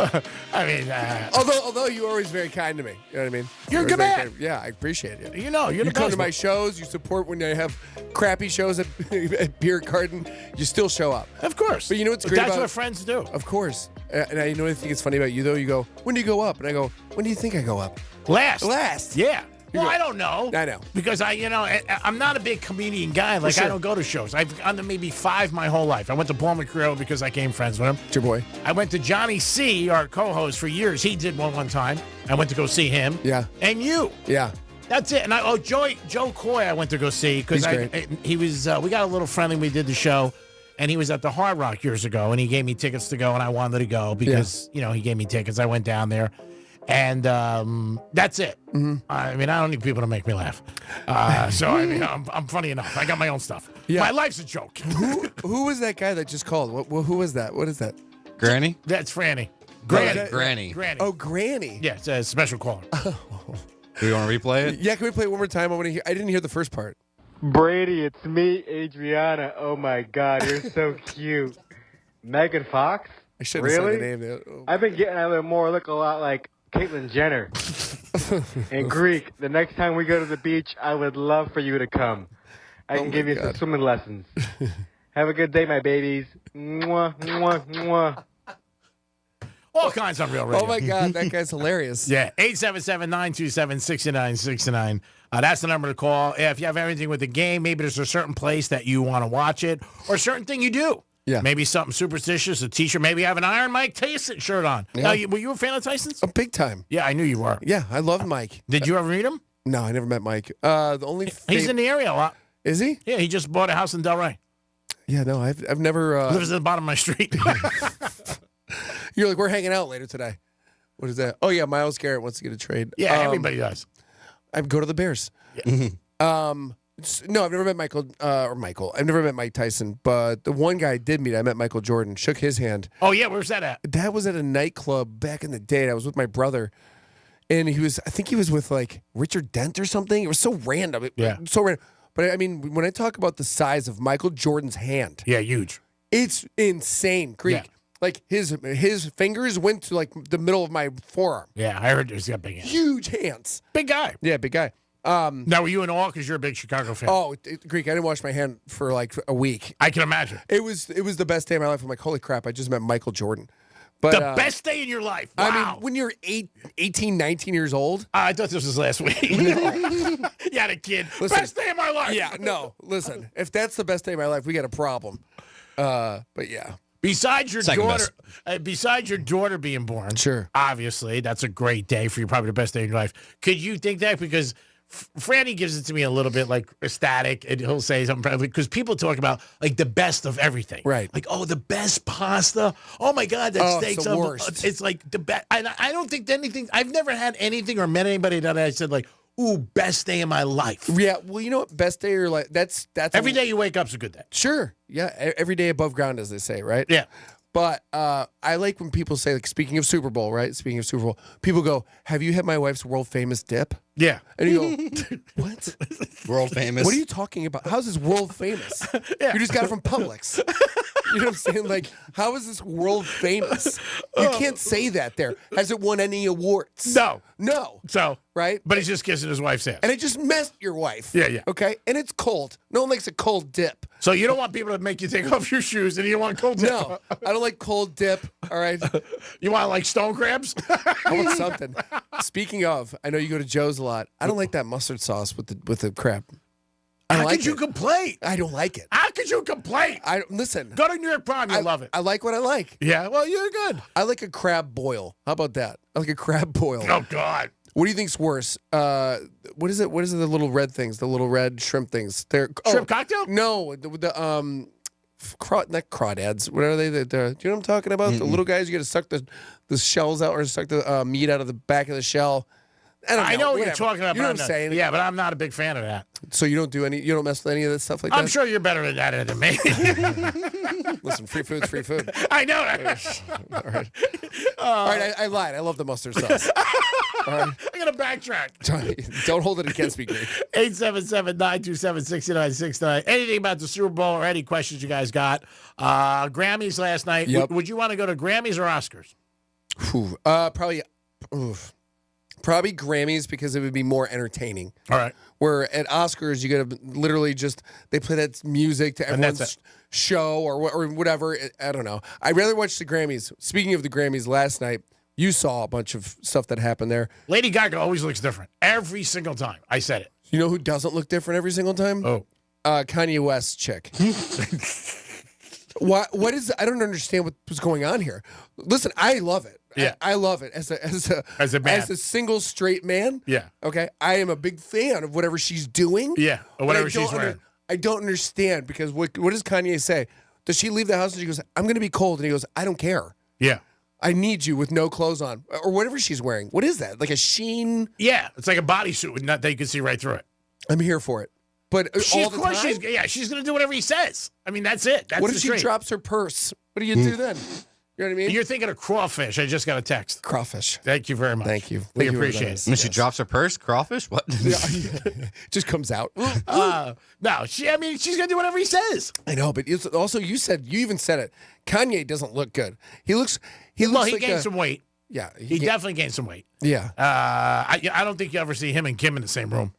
although you're always very kind to me. You know what I mean? You're a good man. Yeah, I appreciate it. You know, you're the You come best. to my shows. You support when I have crappy shows at Beer Garden. You still show up. Of course. But you know what's great That's about what friends do. Of course. And I know I think it's funny about you, though. You go, when do you go up? And I go, when do you think I go up? Last. Yeah. Well, I don't know. I know. Because I'm not a big comedian guy. Like, sure. I don't go to shows. I've gone to maybe 5 my whole life. I went to Paul McCreary because I became friends with him. It's your boy. I went to Johnny C., our co-host, for years. He did one time. I went to go see him. Yeah. And you. Yeah. That's it. And Joe Coy I went to go see because he was, we got a little friendly. We did the show. And he was at the Hard Rock years ago, and he gave me tickets to go, and I wanted to go because, he gave me tickets. I went down there, and that's it. Mm-hmm. I mean, I don't need people to make me laugh. So, I mean, I'm funny enough. I got my own stuff. Yeah. My life's a joke. Who was that guy that just called? Who was that? What is that? Granny? That's Franny. Granny. Oh, Granny. Yeah, it's a special caller. Do you want to replay it? Yeah, can we play it one more time? I didn't hear the first part. Brady, it's me, Adriana. Oh my God, you're so cute. Megan Fox? I shouldn't have really? said the name. I've been getting a little more look a lot like Caitlyn Jenner. And Greek, the next time we go to the beach, I would love for you to come. I can give you some swimming lessons. Have a good day, my babies. Mwah, mwah, mwah. All kinds on Real Radio. Oh, my God. That guy's hilarious. Yeah, 877-927-6969. That's the number to call. If you have anything with the game, maybe there's a certain place that you want to watch it or a certain thing you do. Yeah. Maybe something superstitious, a T-shirt. Maybe you have an Iron Mike Tyson shirt on. Yeah. Now, were you a fan of Tyson's? A big time. Yeah, I knew you were. Yeah, I love Mike. Did you ever meet him? No, I never met Mike. The only He's in the area a lot. Is he? Yeah, he just bought a house in Delray. Yeah, no, I've never. Lives at the bottom of my street. You're like, we're hanging out later today. What is that? Oh, yeah, Myles Garrett wants to get a trade. Yeah, everybody does. I'd go to the Bears. Yeah. No, I've never met Michael. I've never met Mike Tyson, but the one guy I did meet, I met Michael Jordan, shook his hand. Oh, yeah, where's that at? That was at a nightclub back in the day. I was with my brother, and I think he was with like Richard Dent or something. It was so random. So random. But I mean, when I talk about the size of Michael Jordan's hand. Yeah, huge. It's insane, Greek. Yeah. Like his fingers went to like the middle of my forearm. Yeah, I heard he's got big hands. Huge hands. Big guy. Yeah, big guy. Now, were you in awe because you're a big Chicago fan? Oh, Greek, I didn't wash my hand for like a week. I can imagine. It was the best day of my life. I'm like, holy crap, I just met Michael Jordan. But the best day in your life. Wow. I mean, when you're 18, 19 years old. I thought this was last week. You had a kid. Listen, best day of my life. Yeah, no, listen. If that's the best day of my life, we got a problem. But yeah. Besides your daughter being born, sure, obviously that's a great day for you, probably the best day of your life. Could you think that? Because Franny gives it to me a little bit like ecstatic, and he'll say something because people talk about like the best of everything, right? Like, oh, the best pasta. Oh my God, that steak's the worst. It's like the best. I don't think anything. I've never had anything or met anybody that I said like, ooh, best day of my life. Yeah, well, you know what? Best day of your life. That's every day you wake up's a good day. Sure. Yeah, every day above ground, as they say, right? Yeah. But I like when people say, like, speaking of Super Bowl, right? Speaking of Super Bowl, people go, have you had my wife's world famous dip? Yeah. And you go, what? World famous? What are you talking about? How's this world famous? Yeah. You just got it from Publix. You know what I'm saying? Like, how is this world famous? You can't say that there. Has it won any awards? No. So, right? But he's just kissing his wife's ass. And it just messed your wife. Yeah. Okay? And it's cold. No one likes a cold dip. So you don't want people to make you take off your shoes, and you don't want cold dip? No, I don't like cold dip. All right. You want like stone crabs? I want something. Speaking of, I know you go to Joe's a lot. I don't like that mustard sauce with the crab. How could you complain? I don't like it. How could you complain? Listen. Go to New York Prime. You'll love it. I like what I like. Yeah. Well, you're good. I like a crab boil. How about that? I like a crab boil. Oh God. What do you think's worse? What is it? What is it? The little red things, the little red shrimp things. They're shrimp cocktail? No, not crawdads. What are they? Do you know what I'm talking about? The little guys. You got to suck the shells out or suck the meat out of the back of the shell. I know what you're talking about. You know what I'm saying? Yeah, but I'm not a big fan of that. So you don't mess with any of that stuff like that? I'm sure you're better at that than me. Listen, free food's free food. I know that. All right, I lied. I love the mustard sauce. All right. I got to backtrack. Don't hold it against me, Greg. 877-927-6969. Anything about the Super Bowl or any questions you guys got? Grammys last night. Yep. Would you want to go to Grammys or Oscars? Probably Grammys because it would be more entertaining. All right. Where at Oscars, you got to literally just, they play that music to everyone's show or whatever. I don't know. I'd rather watch the Grammys. Speaking of the Grammys, last night, you saw a bunch of stuff that happened there. Lady Gaga always looks different. Every single time. I said it. You know who doesn't look different every single time? Oh. Kanye West's chick. What is? I don't understand what's going on here. Listen, I love it. Yeah, I love it as a man. As a single straight man. Yeah. Okay. I am a big fan of whatever she's doing. Yeah. Or whatever she's wearing. I don't understand because what does Kanye say? Does she leave the house and she goes, "I'm going to be cold," and he goes, "I don't care." Yeah. I need you with no clothes on or whatever she's wearing. What is that? Like a sheen? Yeah, it's like a bodysuit with that you can see right through it. I'm here for it. But all the time? She's going to do whatever he says. I mean, that's it. That's what if she drops her purse? What do you do then? You know what I mean? You're thinking of crawfish. I just got a text. Crawfish. Thank you very much. Thank you. We appreciate it. When she drops her purse, crawfish? What? Just comes out. No, she's going to do whatever he says. I know, but also you even said it. Kanye doesn't look good. He gained like some weight. Yeah. He definitely gained some weight. Yeah. I don't think you ever see him and Kim in the same room.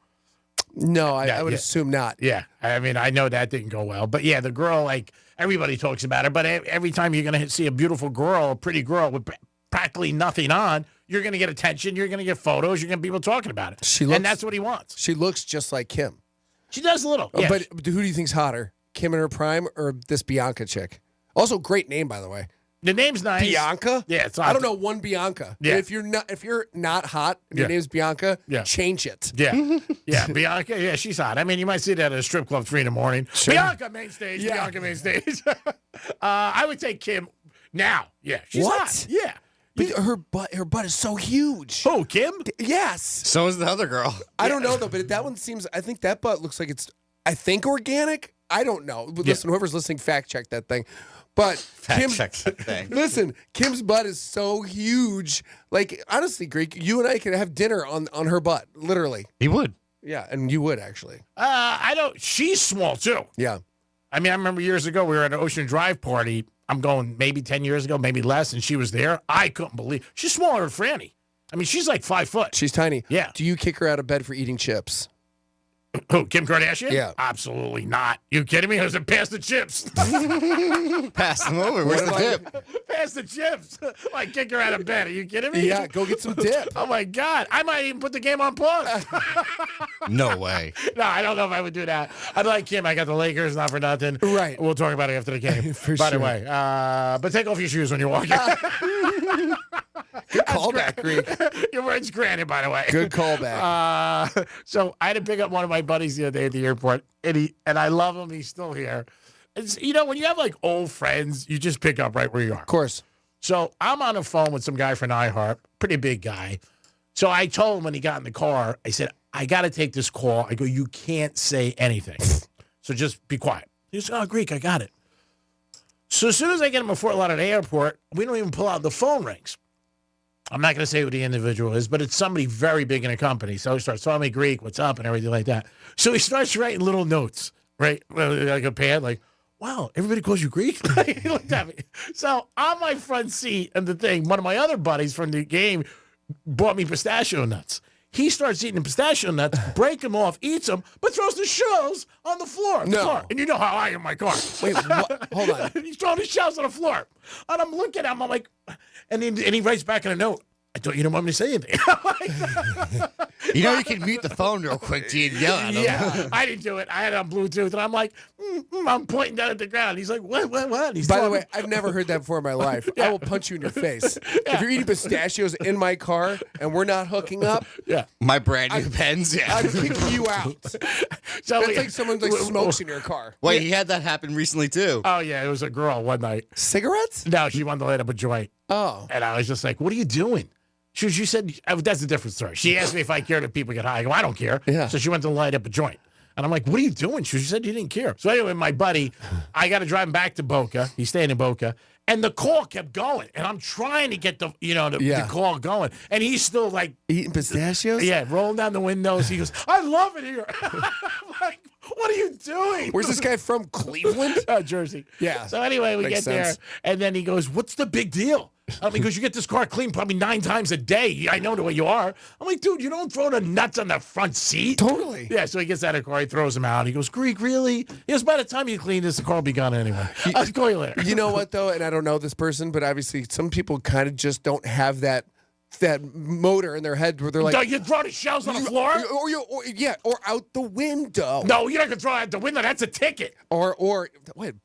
No, I would assume not. Yeah. I mean, I know that didn't go well. But, yeah, the girl, like, everybody talks about her. But every time you're going to see a beautiful girl, a pretty girl with practically nothing on, you're going to get attention. You're going to get photos. You're going to be people talking about it. And that's what he wants. She looks just like Kim. She does a little. Yeah. But who do you think's hotter? Kim in her prime or this Bianca chick? Also, great name, by the way. The name's nice. Bianca? Yeah, it's I don't know one Bianca. Yeah. If you're not hot and your name's Bianca, change it. Yeah. Yeah, Bianca, yeah, she's hot. I mean, you might see that at a strip club 3 in the morning. Sure. Bianca main stage, Bianca main stage. I would take Kim now. Yeah, she's hot. Yeah. But her butt is so huge. Oh, Kim? Yes. So is the other girl. I don't know though, but that one seems. I think that butt looks like it's. I think organic. I don't know. But listen, whoever's listening, fact check that thing. But Check that thing. Listen, Kim's butt is so huge. Like honestly, Greek, you and I could have dinner on her butt, literally. He would. Yeah, and you would actually. I don't. She's small too. Yeah. I mean, I remember years ago we were at an Ocean Drive party. I'm going maybe 10 years ago, maybe less, and she was there. I couldn't believe she's smaller than Franny. I mean, she's like 5 foot. She's tiny. Yeah. Do you kick her out of bed for eating chips? Who, Kim Kardashian? Yeah. Absolutely not. You kidding me? I was pass the chips. Pass them over. Where's the dip? Pass the chips. Like kick her out of bed. Are you kidding me? Yeah, go get some dip. Oh my God. I might even put the game on pause. No way. No, I don't know if I would do that. I'd like Kim. I got the Lakers, not for nothing. Right. We'll talk about it after the game. By the way. But take off your shoes when you're walking. Good callback, Greek. Your words granted, by the way. Good callback. So I had to pick up one of my buddies the other day at the airport, and I love him. He's still here. It's, when you have like old friends, you just pick up right where you are. Of course. So I'm on the phone with some guy from iHeart, pretty big guy. So I told him when he got in the car, I said, I got to take this call. I go, you can't say anything. So just be quiet. He goes, oh, Greek, I got it. So as soon as I get him at Fort Lauderdale Airport, we don't even pull out. The phone rings. I'm not going to say who the individual is, but it's somebody very big in a company. So he starts telling me Greek, what's up, and everything like that. So he starts writing little notes, right? Like a pad, like, wow, everybody calls you Greek? He looked at me. So on my front seat and the thing, one of my other buddies from the game bought me pistachio nuts. He starts eating the pistachio nuts, break them off, eats them, but throws the shells on the floor. No. And you know how I am in my car. Wait, what? Hold on. He's throwing the shells on the floor. And I'm looking at him, I'm like, and he writes back in a note, I thought you don't want me to say anything. You can mute the phone real quick to yell at him. Yeah, I didn't do it. I had it on Bluetooth, and I'm like, I'm pointing down at the ground. He's like, what? He's By the way, I've never heard that before in my life. I will punch you in your face. If you're eating pistachios in my car and we're not hooking up, my brand new pens, I'm kicking you out. So It's like someone smokes in your car. Wait, he had that happen recently too. Oh, yeah, it was a girl one night. Cigarettes? No, she wanted to light up a joint. Oh. And I was just like, what are you doing? She said, that's a different story. She asked me if I cared if people get high. I go, I don't care. Yeah. So she went to light up a joint. And I'm like, what are you doing? She said you didn't care. So anyway, my buddy, I got to drive him back to Boca. He's staying in Boca. And the call kept going. And I'm trying to get the call going. And he's still like. Eating pistachios? Yeah, rolling down the windows. He goes, I love it here. I'm like, what are you doing? Where's this guy from? Cleveland? Jersey. Yeah. So anyway, we Makes get there. sense. And then he goes, what's the big deal? Because you get this car clean probably 9 times a day. I know the way you are. I'm like, dude, you don't throw the nuts on the front seat. Totally. Yeah, so he gets out of the car. He throws them out. He goes, Greek, really? He goes, by the time you clean this, the car will be gone anyway. I'll call you later. You know what, though? And I don't know this person, but obviously some people kind of just don't have that motor in their head where they're like, you throw the shells on the floor? Or out the window. No, you're not going to throw it out the window. That's a ticket. Or what,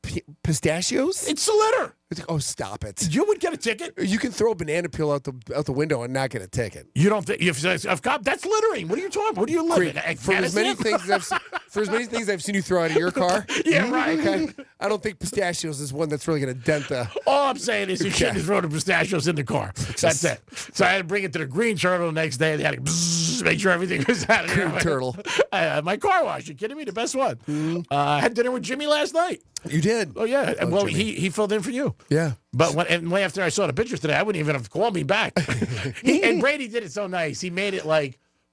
pistachios? It's a litter. Oh, stop it. You would get a ticket. You can throw a banana peel out the window and not get a ticket. You don't think that's littering. What are you talking about? What do you live in? For as many things I've seen you throw out of your car. Yeah, right. Okay. I don't think pistachios is one that's really going to dent the. All I'm saying is you shouldn't throw the pistachios in the car. That's it. So I had to bring it to the Green Turtle the next day. They had to make sure everything was out of there. Green Turtle. My car wash. You kidding me? The best one. I had dinner with Jimmy last night. You did? Oh, yeah. Oh, well, Jimmy. he filled in for you. Yeah. But way after I saw the pictures today, I wouldn't even have called me back. And Brady did it so nice. He made it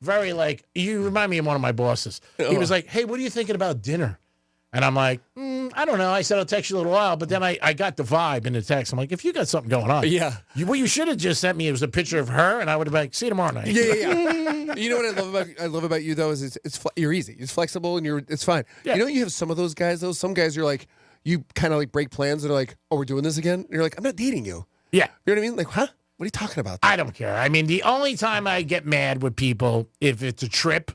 very you remind me of one of my bosses. He was like, hey, what are you thinking about dinner? And I'm like, I don't know. I said, I'll text you a little while. But then I got the vibe in the text. I'm like, if you got something going on. Yeah. What you should have just sent me was a picture of her, and I would have been like, see you tomorrow night. Yeah. You know what I love about you, though, is you're easy. It's flexible, and it's fine. Yeah. You know, you have some of those guys, though. Some guys, you're like, you kind of like break plans and are like, oh, we're doing this again? And you're like, I'm not dating you. Yeah. You know what I mean? Like, huh? What are you talking about? I don't care. I mean, the only time I get mad with people, if it's a trip,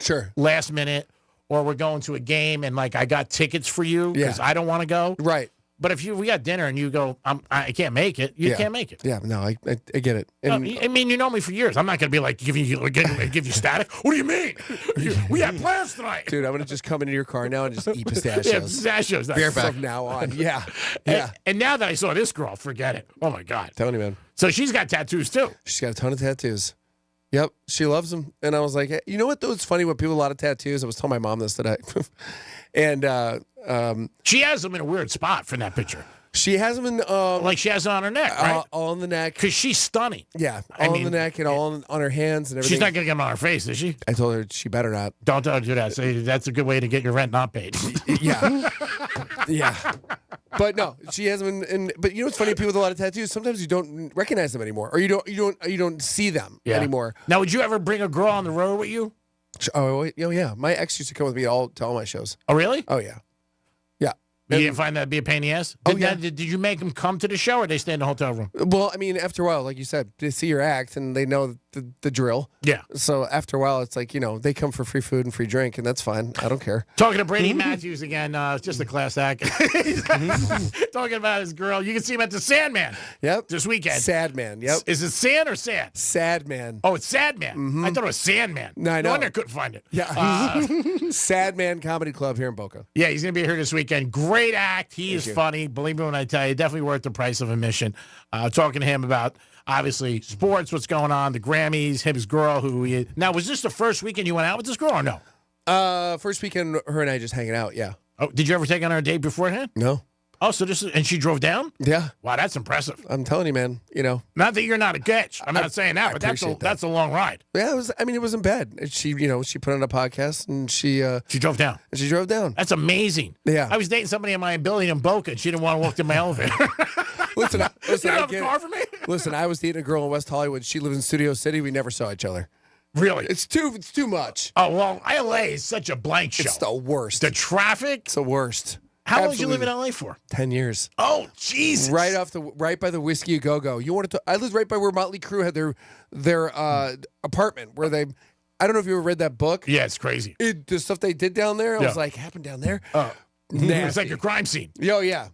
sure, last minute, or we're going to a game and like I got tickets for you because I don't want to go. Right. But if we got dinner and you go, I can't make it, you can't make it. Yeah, no, I get it. And, I mean, you know me for years. I'm not going to be like give you static. What do you mean? We had plans tonight. Dude, I'm going to just come into your car now and just eat pistachios. Yeah, pistachios. From now on. Yeah. And now that I saw this girl, forget it. Oh, my God. Telling you, man. So she's got tattoos, too. She's got a ton of tattoos. Yep, she loves them. And I was like, hey, you know what, though? It's funny when people have a lot of tattoos. I was telling my mom this today. And she has them in a weird spot from that picture. She has them in... like she has it on her neck, right? All on the neck. Because she's stunning. Yeah, all on the neck and all on her hands and everything. She's not going to get them on her face, is she? I told her she better not. Don't do that. Say that's a good way to get your rent not paid. Yeah. Yeah. But no, she has them but you know what's funny? People with a lot of tattoos, sometimes you don't recognize them anymore. Or you don't see them anymore. Now, would you ever bring a girl on the road with you? Oh, yeah. My ex used to come with me to all my shows. Oh, really? Oh, yeah. You didn't find that to be a pain in the ass? Did you make them come to the show, or they stay in the hotel room? Well, I mean, after a while, like you said, they see your act and they know the drill. Yeah. So after a while, it's like, they come for free food and free drink, and that's fine. I don't care. Talking to Brady Matthews again, just a class act. Talking about his girl. You can see him at the Sandman. Yep. This weekend. Sad Man. Yep. Is it Sand or Sad? Sad Man. Oh, it's Sad Man. I thought it was Sandman. No, I know. No wonder I couldn't find it. Yeah. Sad Man Comedy Club here in Boca. Yeah, he's going to be here this weekend. Great act. He is funny. Believe me when I tell you, definitely worth the price of admission. Talking to him about, obviously, sports, what's going on, the Grammys, his girl, who he is. Now, was this the first weekend you went out with this girl or no? First weekend, her and I just hanging out, yeah. Oh, did you ever take on her a date beforehand? No. Oh, so and she drove down? Yeah. Wow, that's impressive. I'm telling you, man, Not that you're not a catch. I'm not saying that, but that's a long ride. Yeah, it wasn't bad. She put on a podcast and she drove down. And she drove down. That's amazing. Yeah. I was dating somebody in my building in Boca and she didn't want to walk to my elevator. Listen, you don't have a car for me? Listen, I was dating a girl in West Hollywood. She lives in Studio City. We never saw each other. Really? It's too much. Oh, well, LA is such a blank show. It's the worst. The traffic? It's the worst. How long did you live in LA for? 10 years. Oh, Jesus. Right by the Whiskey A Go-Go. I lived right by where Motley Crue had their apartment where they, I don't know if you ever read that book. Yeah, it's crazy. The stuff they did down there, I was like, happened down there? It's like a crime scene. Oh, yeah.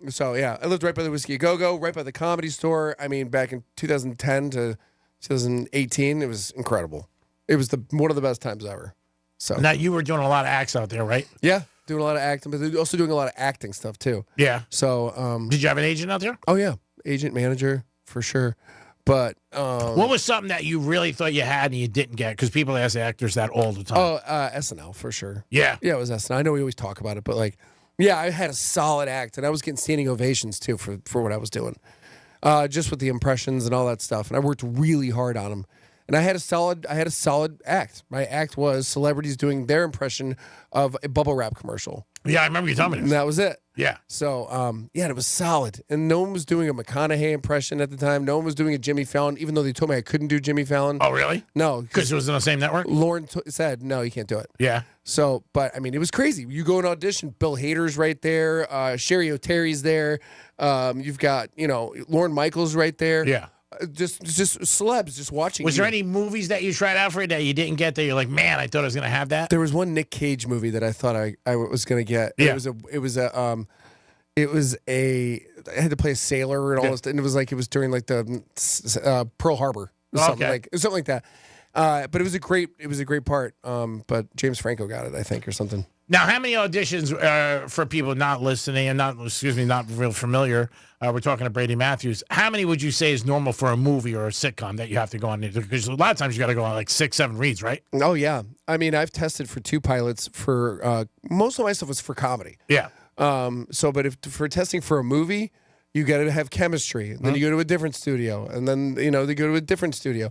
So, yeah, I lived right by the Whiskey A Go-Go, right by the Comedy Store. I mean, back in 2010 to 2018, it was incredible. It was one of the best times ever. So now you were doing a lot of acts out there, right? Yeah, doing a lot of acting, but they're also doing a lot of acting stuff too. Yeah. So did you have an agent out there? Oh yeah, agent, manager for sure. But what was something that you really thought you had and you didn't get? Because people ask actors that all the time. Oh, SNL for sure. Yeah. Yeah, it was SNL. I know we always talk about it, but yeah, I had a solid act, and I was getting standing ovations too for what I was doing, just with the impressions and all that stuff. And I worked really hard on them. And I had a solid act. My act was celebrities doing their impression of a bubble wrap commercial. Yeah, I remember you telling me this. And that was it. Yeah. So, yeah, it was solid. And no one was doing a McConaughey impression at the time. No one was doing a Jimmy Fallon, even though they told me I couldn't do Jimmy Fallon. Oh, really? No. Because it was in the same network? Lauren said, no, you can't do it. Yeah. So, but, I mean, it was crazy. You go and audition, Bill Hader's right there. Sherry O'Terry's there. You've got, Lorne Michaels right there. Yeah. Just celebs just watching. Was there any movies that you tried out for that you didn't get that you're like, man, I thought I was going to have that? There was one Nick Cage movie that I thought I was going to get. Yeah. I had to play a sailor and all this, and it was during the Pearl Harbor or something like that. But it was a great part. But James Franco got it, I think, or something. Now, how many auditions for people not listening and not real familiar? We're talking to Brady Matthews. How many would you say is normal for a movie or a sitcom that you have to go on? Because a lot of times you got to go on 6, 7 reads, right? Oh yeah. I mean, I've tested for 2 pilots for most of my stuff was for comedy. Yeah. But if for testing for a movie, you got to have chemistry. And then you go to a different studio, and then they go to a different studio.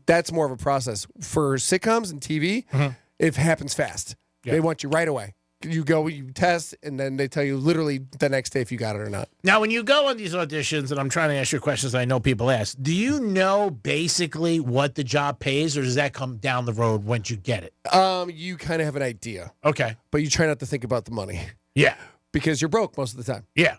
That's more of a process for sitcoms and TV. It happens fast. Yeah. They want you right away. You go, you test, and then they tell you literally the next day if you got it or not. Now, when you go on these auditions, and I'm trying to ask you questions I know people ask, do you know basically what the job pays, or does that come down the road once you get it? You kind of have an idea. Okay. But you try not to think about the money. Yeah. Because you're broke most of the time. Yeah.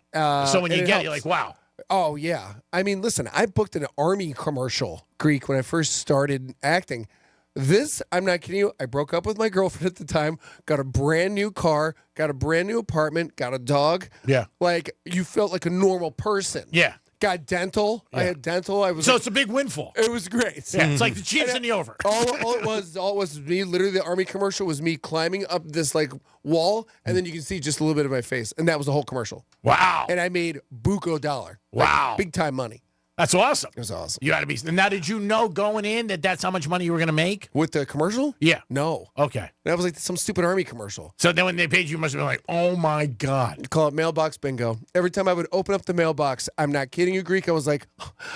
So when and you it get it, you're helps. like, wow. Oh, yeah. I mean, listen, I booked an Army commercial, Greek, when I first started acting. This, I'm not kidding you, I broke up with my girlfriend at the time, got a brand new car, got a brand new apartment, got a dog. Yeah. Like, you felt like a normal person. Yeah. Got dental. I had dental. I was So like- it's a big windfall. It was great. Yeah, it's like the Chiefs in the over. All it was me. Literally, the Army commercial was me climbing up this like wall, and then you can see just a little bit of my face, and that was the whole commercial. Wow. And I made buco dollar. Wow. Like, big time money. That's awesome. It was awesome. You got to be. Now, did you know going in that that's how much money you were going to make? With the commercial? Yeah. No. Okay. That was like some stupid Army commercial. So then when they paid you, must have been like, oh my God. Call it mailbox bingo. Every time I would open up the mailbox, I'm not kidding you, Greek, I was like,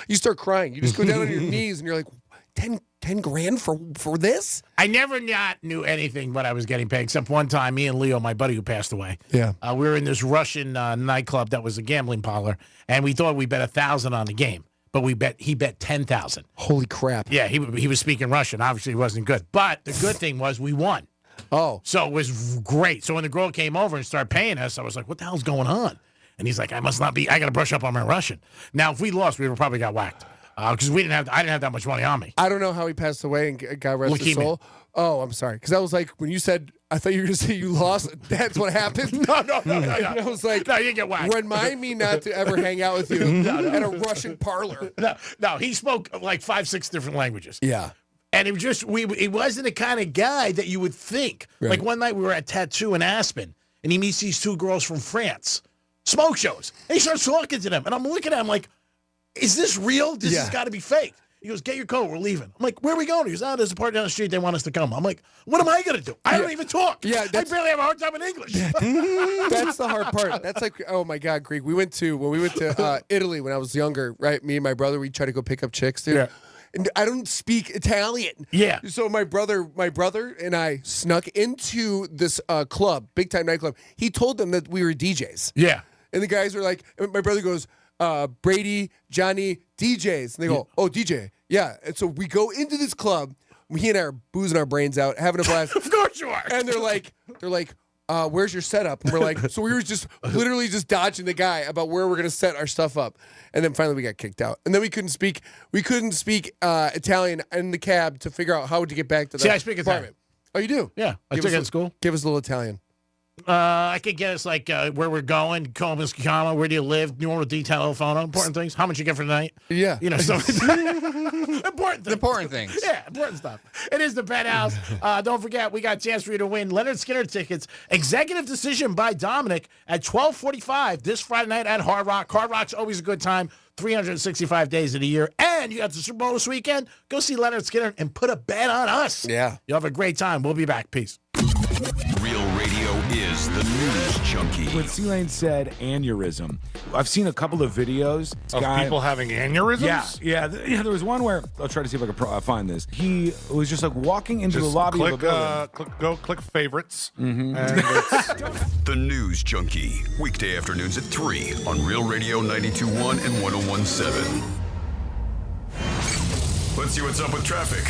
you start crying. You just go down on your knees, and you're like, 10 grand for this? I never not knew anything what I was getting paid, except one time, me and Leo, my buddy who passed away. Yeah. We were in this Russian nightclub that was a gambling parlor, and we thought we bet 1,000 on the game. But he bet 10,000. Holy crap. Yeah, he was speaking Russian. Obviously, he wasn't good. But the good thing was we won. Oh. So it was great. So when the girl came over and started paying us, I was like, what the hell's going on? And he's like, I got to brush up on my Russian. Now, if we lost, we would probably got whacked. Because I didn't have that much money on me. I don't know how he passed away, and God rest his Leukemia. soul. Oh, I'm sorry. Because I was like, when you said, I thought you were going to say you lost, that's what happened. No. And I was like, no, you get whacked. Remind me not to ever hang out with you at a Russian parlor. No, he spoke like 5-6 different languages. Yeah. And it was just, he wasn't the kind of guy that you would think. Right. Like one night we were at Tattoo in Aspen, and he meets these two girls from France, smoke shows. And he starts talking to them. And I'm looking at him like, is this real? This has got to be fake. He goes, get your coat, we're leaving. I'm like, where are we going? He goes, there's a party down the street, they want us to come. I'm like, what am I going to do? I don't even talk. Yeah, I barely have a hard time in English. That's the hard part. That's like, oh my God, Greek. When we went to Italy when I was younger, right? Me and my brother, we tried to go pick up chicks, dude. Yeah. And I don't speak Italian. Yeah. So my brother and I snuck into this club, big time nightclub. He told them that we were DJs. Yeah. And the guys were like, my brother goes, Brady, Johnny, DJs. And they go, oh, DJ. Yeah. And so we go into this club. He and I are boozing our brains out, having a blast. Of course you are. And they're like, where's your setup? And we're like, so we were just literally just dodging the guy about where we're going to set our stuff up. And then finally we got kicked out. And then we couldn't speak Italian in the cab to figure out how to get back to the See, I speak apartment. Italian. Oh, you do? Yeah. I took it in school. Give us a little Italian. I could get us like where we're going, come, where do you live, normal detail, telephone, important things, how much you get for the night. Yeah. You know, stuff. Important things. Yeah, important stuff. It is the Penthouse. Don't forget, we got a chance for you to win Leonard Skinner tickets. Executive decision by Dominic at 12:45 this Friday night at Hard Rock. Hard Rock's always a good time. 365 days of the year. And you got the Super Bowl this weekend. Go see Leonard Skinner and put a bet on us. Yeah. You'll have a great time. We'll be back. Peace. Real Radio is the news junkie. When C-Lane said aneurysm, I've seen a couple of videos Of people having aneurysms? Yeah. There was one where I'll try to see if I can find this. He was just like walking into the lobby of a building. Click favorites. Mm-hmm. The News Junkie, weekday afternoons at 3 on Real Radio 92.1 and 101.7. Let's see what's up with traffic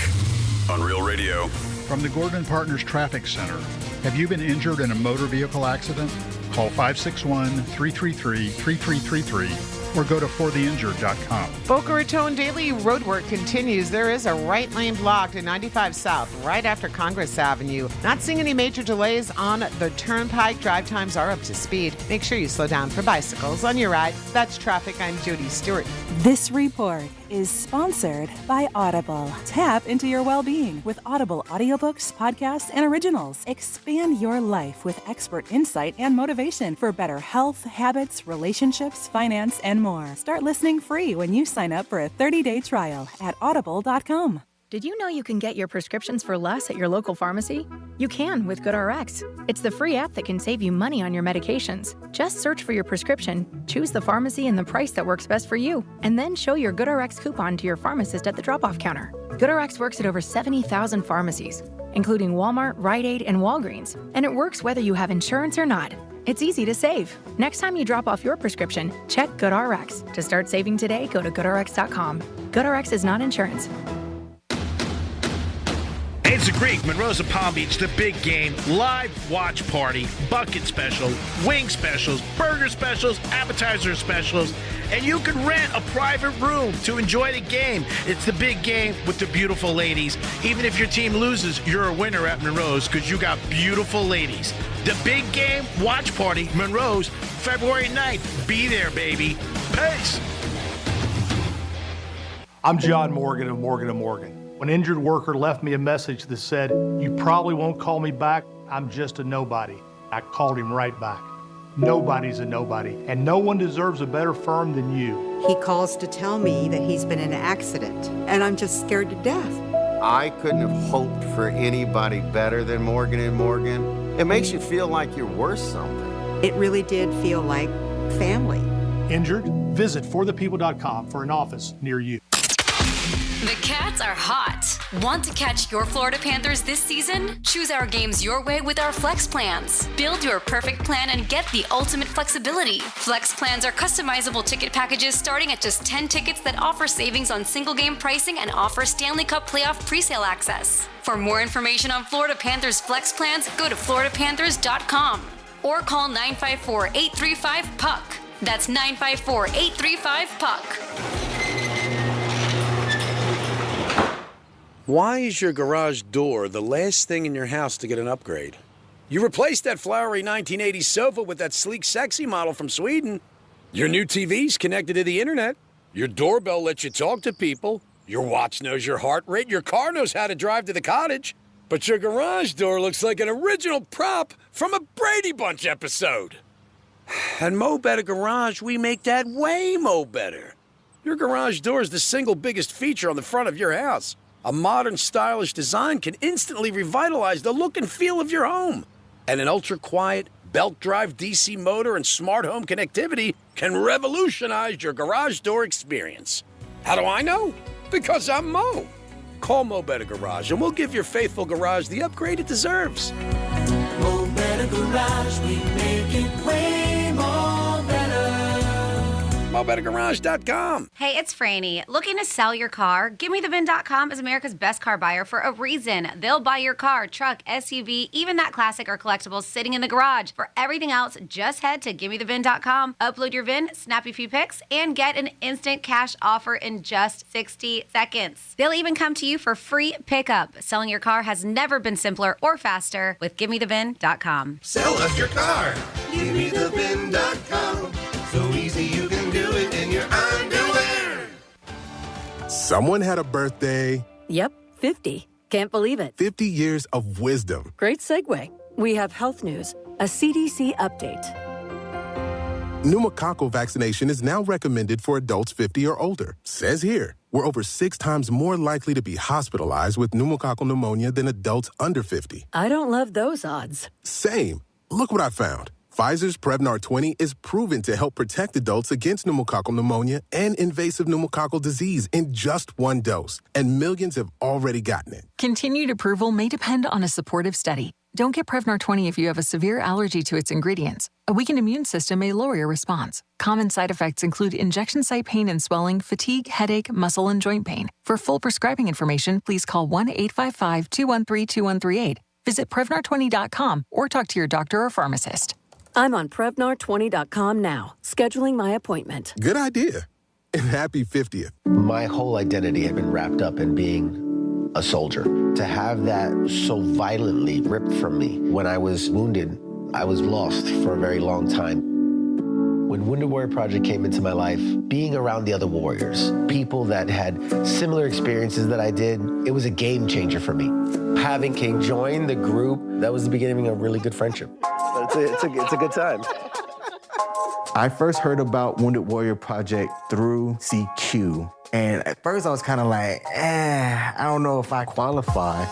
on Real Radio. From the Gordon Partners Traffic Center. Have you been injured in a motor vehicle accident? Call 561-333-3333 or go to fortheinjured.com. Boca Raton daily roadwork continues. There is a right lane blocked at 95 South, right after Congress Avenue. Not seeing any major delays on the turnpike. Drive times are up to speed. Make sure you slow down for bicycles on your ride. That's traffic. I'm Jody Stewart. This report is sponsored by Audible. Tap into your well-being with Audible audiobooks, podcasts, and originals. Expand your life with expert insight and motivation for better health, habits, relationships, finance, and more. Start listening free when you sign up for a 30-day trial at audible.com. Did you know you can get your prescriptions for less at your local pharmacy? You can with GoodRx. It's the free app that can save you money on your medications. Just search for your prescription, choose the pharmacy and the price that works best for you, and then show your GoodRx coupon to your pharmacist at the drop-off counter. GoodRx works at over 70,000 pharmacies, including Walmart, Rite Aid, and Walgreens. And it works whether you have insurance or not. It's easy to save. Next time you drop off your prescription, check GoodRx. To start saving today, go to GoodRx.com. GoodRx is not insurance. It's the Greek, Monroe's of Palm Beach, the big game, live watch party, bucket special, wing specials, burger specials, appetizer specials, and you can rent a private room to enjoy the game. It's the big game with the beautiful ladies. Even if your team loses, you're a winner at Monroe's because you got beautiful ladies. The big game watch party, Monroe's, February 9th. Be there, baby. Peace. I'm John Morgan of Morgan & Morgan. When an injured worker left me a message that said, "You probably won't call me back, I'm just a nobody," I called him right back. Nobody's a nobody, and no one deserves a better firm than you. He calls to tell me that he's been in an accident, and I'm just scared to death. I couldn't have hoped for anybody better than Morgan & Morgan. It makes you feel like you're worth something. It really did feel like family. Injured? Visit forthepeople.com for an office near you. The Cats are hot. Want to catch your Florida Panthers this season? Choose our games your way with our Flex plans. Build your perfect plan and get the ultimate flexibility. Flex plans are customizable ticket packages starting at just 10 tickets that offer savings on single game pricing and offer Stanley Cup playoff presale access. For more information on Florida Panthers Flex plans, go to floridapanthers.com or call 954-835-PUCK. That's 954-835-PUCK. Why is your garage door the last thing in your house to get an upgrade? You replaced that flowery 1980s sofa with that sleek, sexy model from Sweden. Your new TV's connected to the internet. Your doorbell lets you talk to people. Your watch knows your heart rate. Your car knows how to drive to the cottage. But your garage door looks like an original prop from a Brady Bunch episode. At Mo Better Garage, we make that way mo better. Your garage door is the single biggest feature on the front of your house. A modern, stylish design can instantly revitalize the look and feel of your home. And an ultra-quiet, belt-drive DC motor and smart home connectivity can revolutionize your garage door experience. How do I know? Because I'm Mo. Call Mo Better Garage, and we'll give your faithful garage the upgrade it deserves. Mo Better Garage, we make it way more better. MoBetterGarage.com. Hey, it's Franny. Looking to sell your car? GimmeTheVin.com is America's best car buyer for a reason. They'll buy your car, truck, SUV, even that classic or collectible sitting in the garage. For everything else, just head to GimmeTheVin.com, upload your VIN, snap a few pics, and get an instant cash offer in just 60 seconds. They'll even come to you for free pickup. Selling your car has never been simpler or faster with GimmeTheVin.com. Sell us your car. GimmeTheVin.com. So easy you can do it in your underwear. Someone had a birthday. Yep, 50. Can't believe it. 50 years of wisdom. Great segue. We have health news, a CDC update. Pneumococcal vaccination is now recommended for adults 50 or older. Says here, we're over 6 times more likely to be hospitalized with pneumococcal pneumonia than adults under 50. I don't love those odds. Same. Look what I found. Pfizer's Prevnar 20 is proven to help protect adults against pneumococcal pneumonia and invasive pneumococcal disease in just 1 dose, and millions have already gotten it. Continued approval may depend on a supportive study. Don't get Prevnar 20 if you have a severe allergy to its ingredients. A weakened immune system may lower your response. Common side effects include injection site pain and swelling, fatigue, headache, muscle, and joint pain. For full prescribing information, please call 1-855-213-2138. Visit Prevnar20.com or talk to your doctor or pharmacist. I'm on Prevnar20.com now, scheduling my appointment. Good idea. And happy 50th. My whole identity had been wrapped up in being a soldier. To have that so violently ripped from me when I was wounded, I was lost for a very long time. When Wounded Warrior Project came into my life, being around the other warriors, people that had similar experiences that I did, it was a game changer for me. Having King join the group, that was the beginning of a really good friendship. It's a good time. I first heard about Wounded Warrior Project through CQ. And at first I was kind of like, I don't know if I qualify.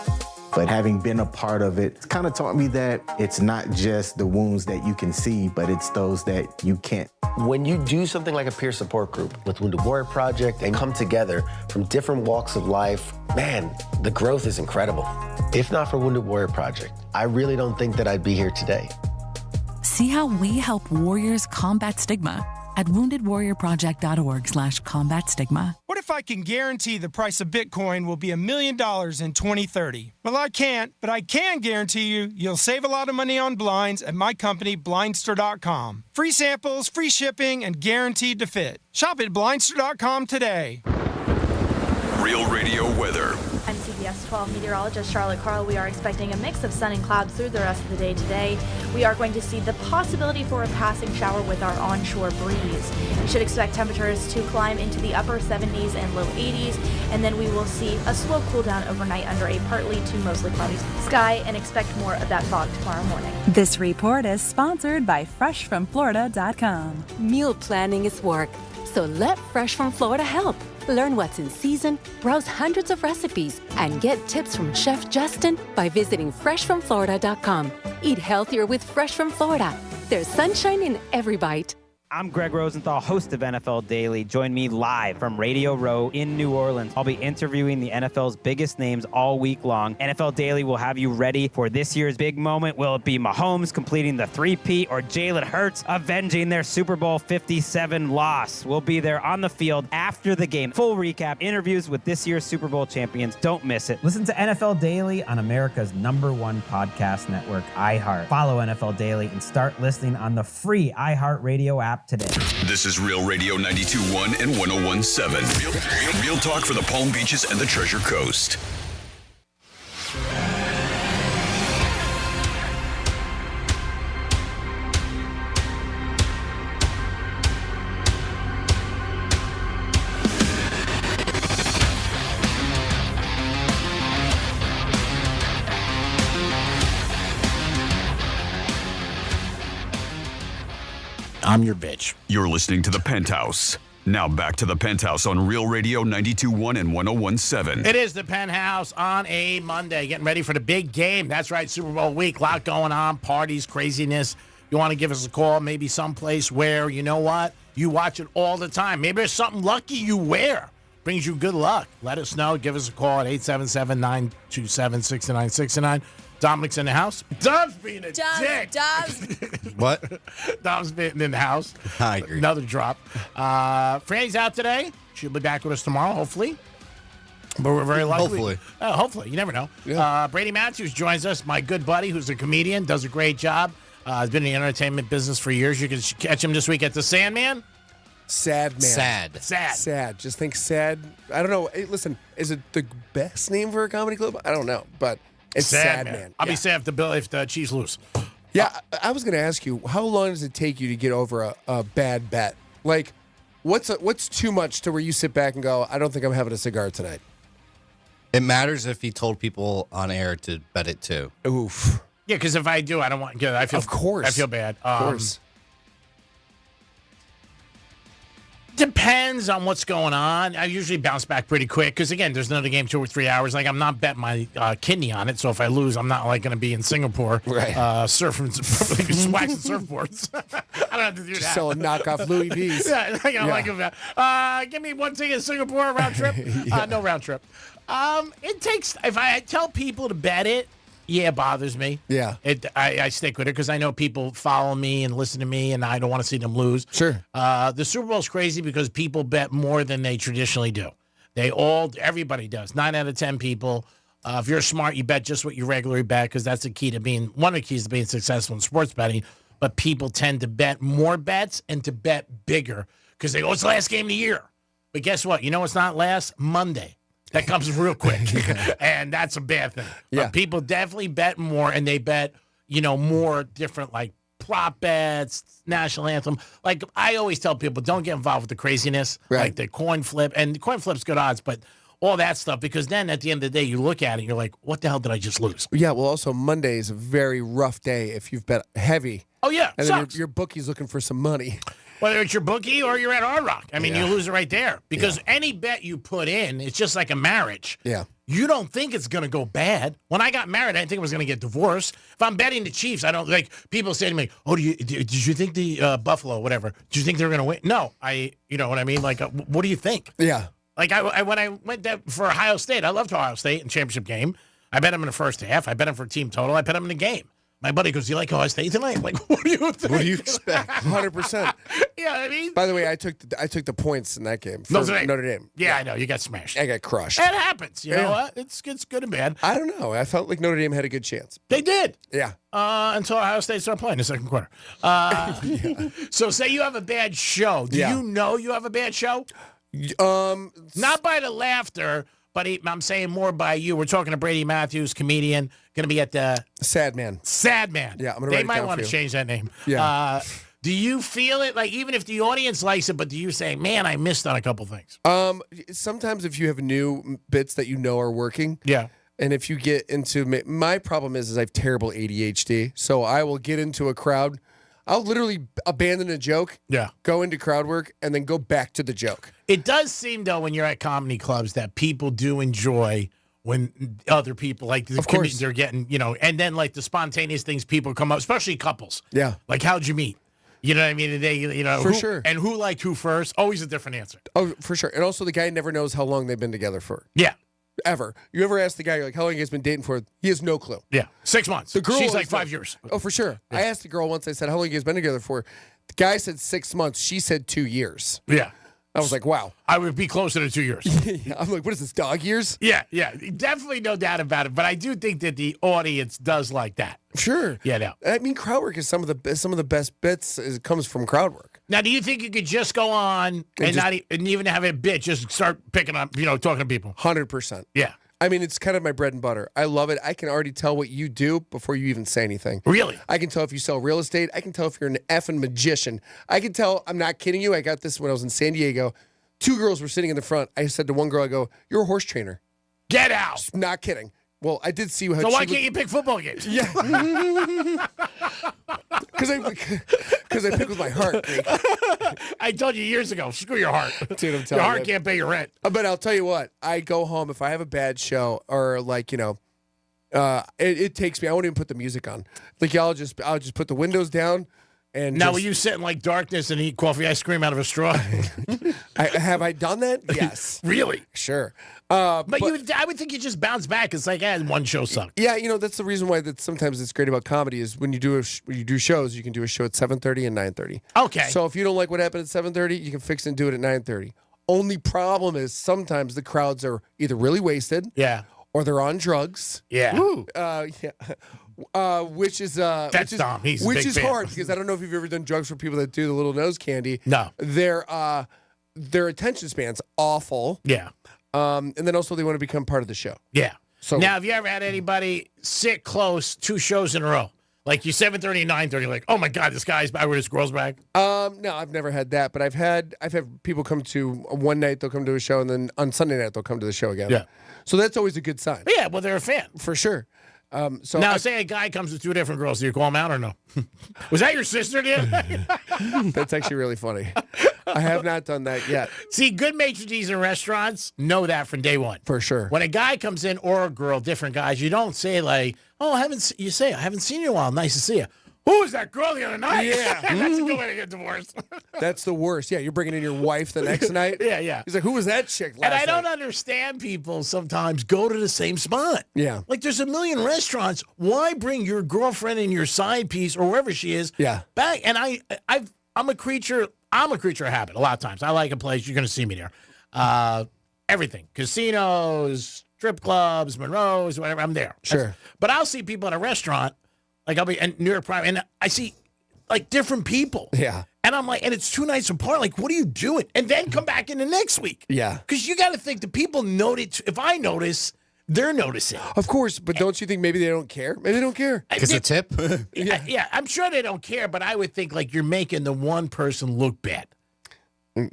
But having been a part of it, it's kind of taught me that it's not just the wounds that you can see, but it's those that you can't. When you do something like a peer support group with Wounded Warrior Project and come together from different walks of life, Man, the growth is incredible. If not for Wounded Warrior Project, I really don't think that I'd be here today. See how we help warriors combat stigma at woundedwarriorproject.org/combat stigma. What if I can guarantee the price of Bitcoin will be $1 million in 2030? Well, I can't, but I can guarantee you'll save a lot of money on blinds at my company, Blindster.com. Free samples, free shipping, and guaranteed to fit. Shop at Blindster.com today. Real Radio weather. I'm CBS 12 meteorologist Charlotte Carl. We are expecting a mix of sun and clouds through the rest of the day today. We are going to see the possibility for a passing shower with our onshore breeze. We should expect temperatures to climb into the upper 70s and low 80s, and then we will see a slow cool down overnight under a partly to mostly cloudy sky, and expect more of that fog tomorrow morning. This report is sponsored by FreshFromFlorida.com. Meal planning is work, so let Fresh from Florida help. Learn what's in season, browse hundreds of recipes, and get tips from Chef Justin by visiting freshfromflorida.com. Eat healthier with Fresh from Florida. There's sunshine in every bite. I'm Greg Rosenthal, host of NFL Daily. Join me live from Radio Row in New Orleans. I'll be interviewing the NFL's biggest names all week long. NFL Daily will have you ready for this year's big moment. Will it be Mahomes completing the three-peat or Jalen Hurts avenging their Super Bowl 57 loss? We'll be there on the field after the game. Full recap, interviews with this year's Super Bowl champions. Don't miss it. Listen to NFL Daily on America's r1 podcast network, iHeart. Follow NFL Daily and start listening on the free iHeart Radio app today. This is Real Radio 92.1 and 101.7. Real talk for the Palm Beaches and the Treasure Coast. I'm your bitch. You're listening to The Penthouse. Now back to The Penthouse on Real Radio 92.1 and 101.7. It is The Penthouse on a Monday, getting ready for the big game. That's right, Super Bowl week. A lot going on, parties, craziness. You want to give us a call, maybe someplace where, you know what, you watch it all the time. Maybe there's something lucky you wear. Brings you good luck. Let us know. Give us a call at 877-927-6969. Dominic's in the house. Dom's being a dick. What? Dom's being in the house. I agree. Another drop. Franny's out today. She'll be back with us tomorrow, hopefully. But we're very lucky. Hopefully. Hopefully. You never know. Yeah. Brady Matthews joins us, my good buddy, who's a comedian, does a great job. Has been in the entertainment business for years. You can catch him this week at the Sandman. Sad man. Sad. Just think sad. I don't know. Hey, listen, is it the best name for a comedy club? I don't know, but it's sad man. I'll be sad if the Chiefs lose. Yeah, I was going to ask you, how long does it take you to get over a bad bet? Like, what's too much to where you sit back and go, I don't think I'm having a cigar tonight? It matters if he told people on air to bet it too. Oof. Yeah, because if I do, I don't want. I feel. Of course. I feel bad. Of course. Depends on what's going on. I usually bounce back pretty quick because, again, there's another game 2 or 3 hours. Like, I'm not betting my kidney on it, so if I lose, I'm not, like, going to be in Singapore surfing, waxing surfboards. I don't have to do Just that. selling knockoff Louis V's. Give me one ticket to Singapore round trip. No round trip. It takes, if I tell people to bet it, yeah, it bothers me. Yeah. I stick with it because I know people follow me and listen to me, and I don't want to see them lose. Sure. The Super Bowl's crazy because people bet more than they traditionally do. Everybody does. 9 out of 10 people. If you're smart, you bet just what you regularly bet because that's the key to one of the keys to being successful in sports betting. But people tend to bet more bets and to bet bigger because they go, it's the last game of the year. But guess what? You know what's not last? Monday. That comes real quick, and that's a bad thing. Yeah. But people definitely bet more, and they bet, more different, like, prop bets, national anthem. Like, I always tell people, don't get involved with the craziness, like the coin flip. And the coin flip's good odds, but all that stuff, because then at the end of the day, you look at it, and you're like, what the hell did I just lose? Yeah, well, also, Monday is a very rough day if you've bet heavy. Oh, yeah, and then your bookie's looking for some money. Whether it's your bookie or you're at Hard Rock. I mean, you lose it right there. Because any bet you put in, it's just like a marriage. Yeah. You don't think it's going to go bad. When I got married, I didn't think I was going to get divorced. If I'm betting the Chiefs, I don't, like, people say to me, oh, did you think the Buffalo, whatever, did you think they were going to win? No. You know what I mean? Like, what do you think? Yeah. Like when I went there for Ohio State, I loved Ohio State in championship game. I bet them in the first half. I bet them for team total. I bet them in the game. My buddy goes, "Do you like Ohio State tonight?" I'm like, what do you think? What do you expect? 100%. Yeah, I mean. By the way, I took the points in that game for Notre Dame. Yeah, I know. You got smashed. I got crushed. It happens. You know what? It's good and bad. I don't know. I felt like Notre Dame had a good chance. They did. Yeah. Until Ohio State started playing in the second quarter. So say you have a bad show. Do you know you have a bad show? Not by the laughter, but I'm saying more by you. We're talking to Brady Matthews, comedian, going to be at the Sad Man. Sad Man. Yeah, I'm going to They write it might down want for to you. change that name. Yeah. Do you feel it, like, even if the audience likes it, but do you say, man, I missed on a couple things? Sometimes if you have new bits that you know are working. Yeah. And if you get into my problem is I have terrible ADHD. So I will get into a crowd. I'll literally abandon a joke. Yeah. Go into crowd work and then go back to the joke. It does seem, though, when you're at comedy clubs that people do enjoy when other people, like, Of course. they're getting, and then, like, the spontaneous things people come up, especially couples. Yeah. Like, how'd you meet? You know what I mean? For sure. And who liked who first? Always a different answer. Oh, for sure. And also the guy never knows how long they've been together for. Yeah. Ever. You ever ask the guy, like, how long you guys been dating for? He has no clue. Yeah. 6 months. The girl She's was like 5 years. Oh, for sure. Yeah. I asked the girl once, I said, how long you guys been together for? The guy said 6 months. She said 2 years. Yeah. I was like, wow. I would be closer to 2 years. Yeah, I'm like, what is this, dog years? Yeah. Definitely no doubt about it. But I do think that the audience does like that. Sure. Yeah, no. I mean, crowd work is some of the best bits. It comes from crowd work. Now, do you think you could just go on and and even have a bit, just start picking up, talking to people? 100%. Yeah. I mean, it's kind of my bread and butter. I love it. I can already tell what you do before you even say anything. Really? I can tell if you sell real estate. I can tell if you're an effing magician. I can tell, I'm not kidding you. I got this when I was in San Diego. 2 girls were sitting in the front. I said to one girl, I go, you're a horse trainer. Get out. Not kidding. Well, I did see how So why can't you pick football games? Yeah. Because I pick with my heart. I told you years ago, screw your heart. Dude, I'm telling Your heart you. can't pay your rent. But I'll tell you what, I go home if I have a bad show or like, it takes me, I won't even put the music on. Like I'll just put the windows down and Now, will you sit in like darkness and eat coffee ice cream out of a straw? have I done that? Yes. Really? Sure. But I would think you just bounce back. It's like, one show sucked. Yeah, that's the reason why sometimes it's great about comedy is when you do when you do shows, you can do a show at 7:30 and 9:30. Okay. So if you don't like what happened at 7:30, you can fix it and do it at 9:30. Only problem is sometimes the crowds are either really wasted, or they're on drugs, which is That's Dom. He's a which big is fan. hard because I don't know if you've ever done drugs for people that do the little nose candy. No. Their attention span's awful. Yeah. And then also they want to become part of the show. Yeah. So now, have you ever had anybody sit close 2 shows in a row? Like you 7:30 and 9:30, like, oh my God, this guy's back, or this girl's back? No, I've never had that, but I've had people come to one night, they'll come to a show, and then on Sunday night they'll come to the show again. Yeah. So that's always a good sign. Yeah, well, they're a fan. For sure. So now, say a guy comes with 2 different girls, do you call him out or no? Was that your sister, dude? That's actually really funny. I have not done that yet. See, good maitre d's in restaurants know that from day one. For sure. When a guy comes in or a girl, different guys, you don't say like, oh, I haven't seen you in a while. Nice to see you. Who was that girl the other night? Yeah. That's a good way to get divorced. That's the worst. Yeah, you're bringing in your wife the next night. Yeah. He's like, who was that chick last And I don't night? understand people sometimes go to the same spot. Yeah. Like there's a million restaurants. Why bring your girlfriend and your side piece or wherever she is back? And I'm a creature of habit a lot of times. I like a place. You're going to see me there. Everything. Casinos, strip clubs, Monroe's, whatever. I'm there. Sure. But I'll see people at a restaurant. Like I'll be in New York Prime, and I see like different people. Yeah. And I'm like, and it's 2 nights apart. Like, what are you doing? And then come back in the next week. Yeah. Because you got to think the people notice. If I notice, they're noticing. Of course, but don't you think maybe they don't care? Maybe they don't care. Because a tip? Yeah, I'm sure they don't care, but I would think like you're making the one person look bad.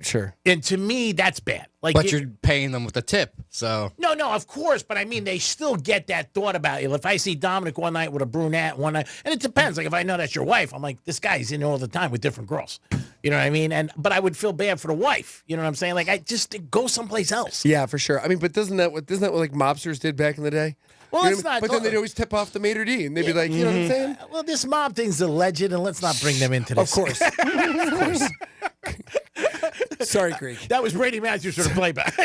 Sure. And to me, that's bad. Like, But you're paying them with a tip, so. No, of course. But I mean, they still get that thought about you. If I see Dominic one night with a brunette, one night, and it depends. Like if I know that's your wife, I'm like, this guy's in all the time with different girls. You know what I mean? But I would feel bad for the wife. You know what I'm saying? Like I just go someplace else. Yeah, for sure. I mean, but isn't that what like mobsters did back in the day? Well, You know it's what I mean? not. But then they'd always tip off the maitre d', and they'd be like, you know what I'm saying? Well, this mob thing's alleged, and let's not bring them into this. Of course. Of course. Sorry, Greek. That was Brady Matthews for the playback.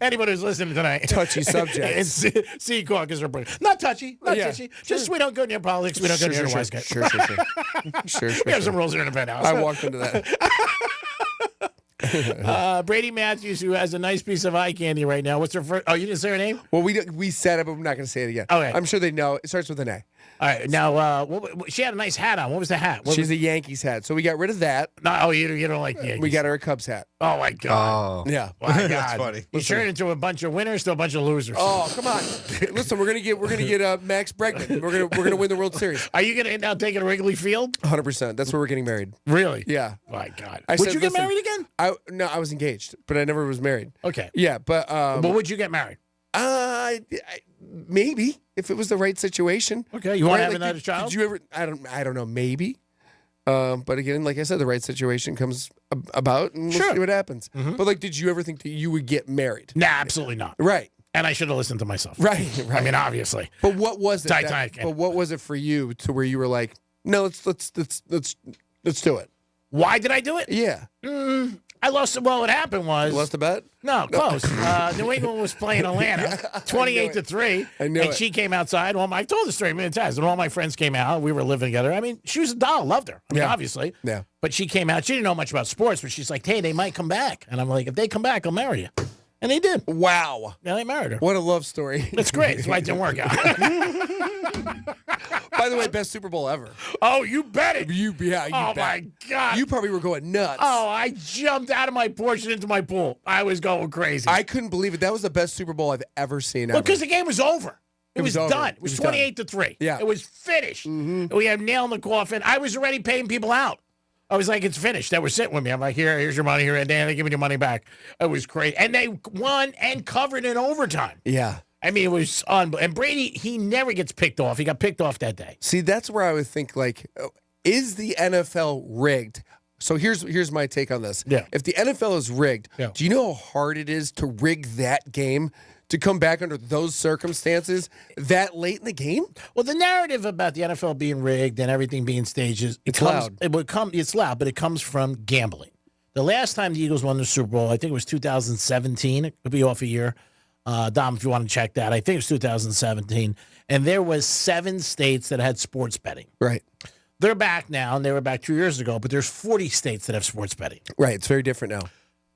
Anybody who's listening tonight. Touchy subject. It's C caucus or not touchy. Not touchy. Just we don't go near politics. We don't go near wise guys. Sure. We have some rules here in the Penthouse. I walked into that. Brady Matthews, who has a nice piece of eye candy right now. What's her first? Oh, you didn't say her name? Well, we said it, but I'm not going to say it again. Okay. I'm sure they know. It starts with an A. All right. Now, she had a nice hat on. What was the hat? She's a Yankees hat. So we got rid of that. No, you don't like the Yankees. We got her a Cubs hat. Oh, my God. Oh. Yeah. My God. That's funny. You turned into a bunch of winners to a bunch of losers. Oh, come on. Listen, we're gonna get Max Bregman. We're gonna win the World Series. Are you gonna end up taking a Wrigley Field? 100%. That's where we're getting married. Really? Yeah. My God. I Would said, you get listen, married again? No, I was engaged, but I never was married. Okay. Yeah, but But would you get married? Maybe if it was the right situation. Okay. You want to have Like, another child? Did you ever? I don't know. Maybe. But again, like I said, the right situation comes about, and we'll see what happens. But like, did you ever think that you would get married? Nah, absolutely not. Right. And I should have listened to myself. Right. I mean, obviously. But what was it? Titanic. But what was it for you to where you were like, no, let's do it? Why did I do it? Yeah. I lost. Well, what happened was You lost the bet? No, close. New England was playing Atlanta, 28-3, I knew and it. she came outside. Well, I've told the story many times, and all my friends came out. We were living together. I mean, she was a doll. Loved her. I mean, obviously. Yeah. But she came out. She didn't know much about sports, but she's like, hey, they might come back. And I'm like, if they come back, I'll marry you. And they did. Wow. Yeah, they married her. What a love story. That's great. That's why it didn't work out. By the way, best Super Bowl ever. Oh, you bet it. You bet. My God. You probably were going nuts. Oh, I jumped out of my porch and into my pool. I was going crazy. I couldn't believe it. That was the best Super Bowl I've ever seen. Well, because the game was over. It was over. done. It was 28-3. Yeah. It was finished. We had nail in the coffin. I was already paying people out. I was like, it's finished. They were sitting with me. I'm like, here's your money. Here, and then they give me your money back. It was crazy. And they won and covered in overtime. Yeah. I mean, it was unbelievable. And Brady, he never gets picked off. He got picked off that day. See, that's where I would think, like, is the NFL rigged? So here's my take on this. Yeah. If the NFL is rigged, do you know how hard it is to rig that game? To come back under those circumstances that late in the game? Well, the narrative about the NFL being rigged and everything being staged, It's loud. It's loud, but it comes from gambling. The last time the Eagles won the Super Bowl, I think it was 2017. It could be off a year. Dom, if you want to check that, I think it was 2017. And there was 7 states that had sports betting. Right. They're back now, and they were back 2 years ago, but there's 40 states that have sports betting. Right. It's very different now.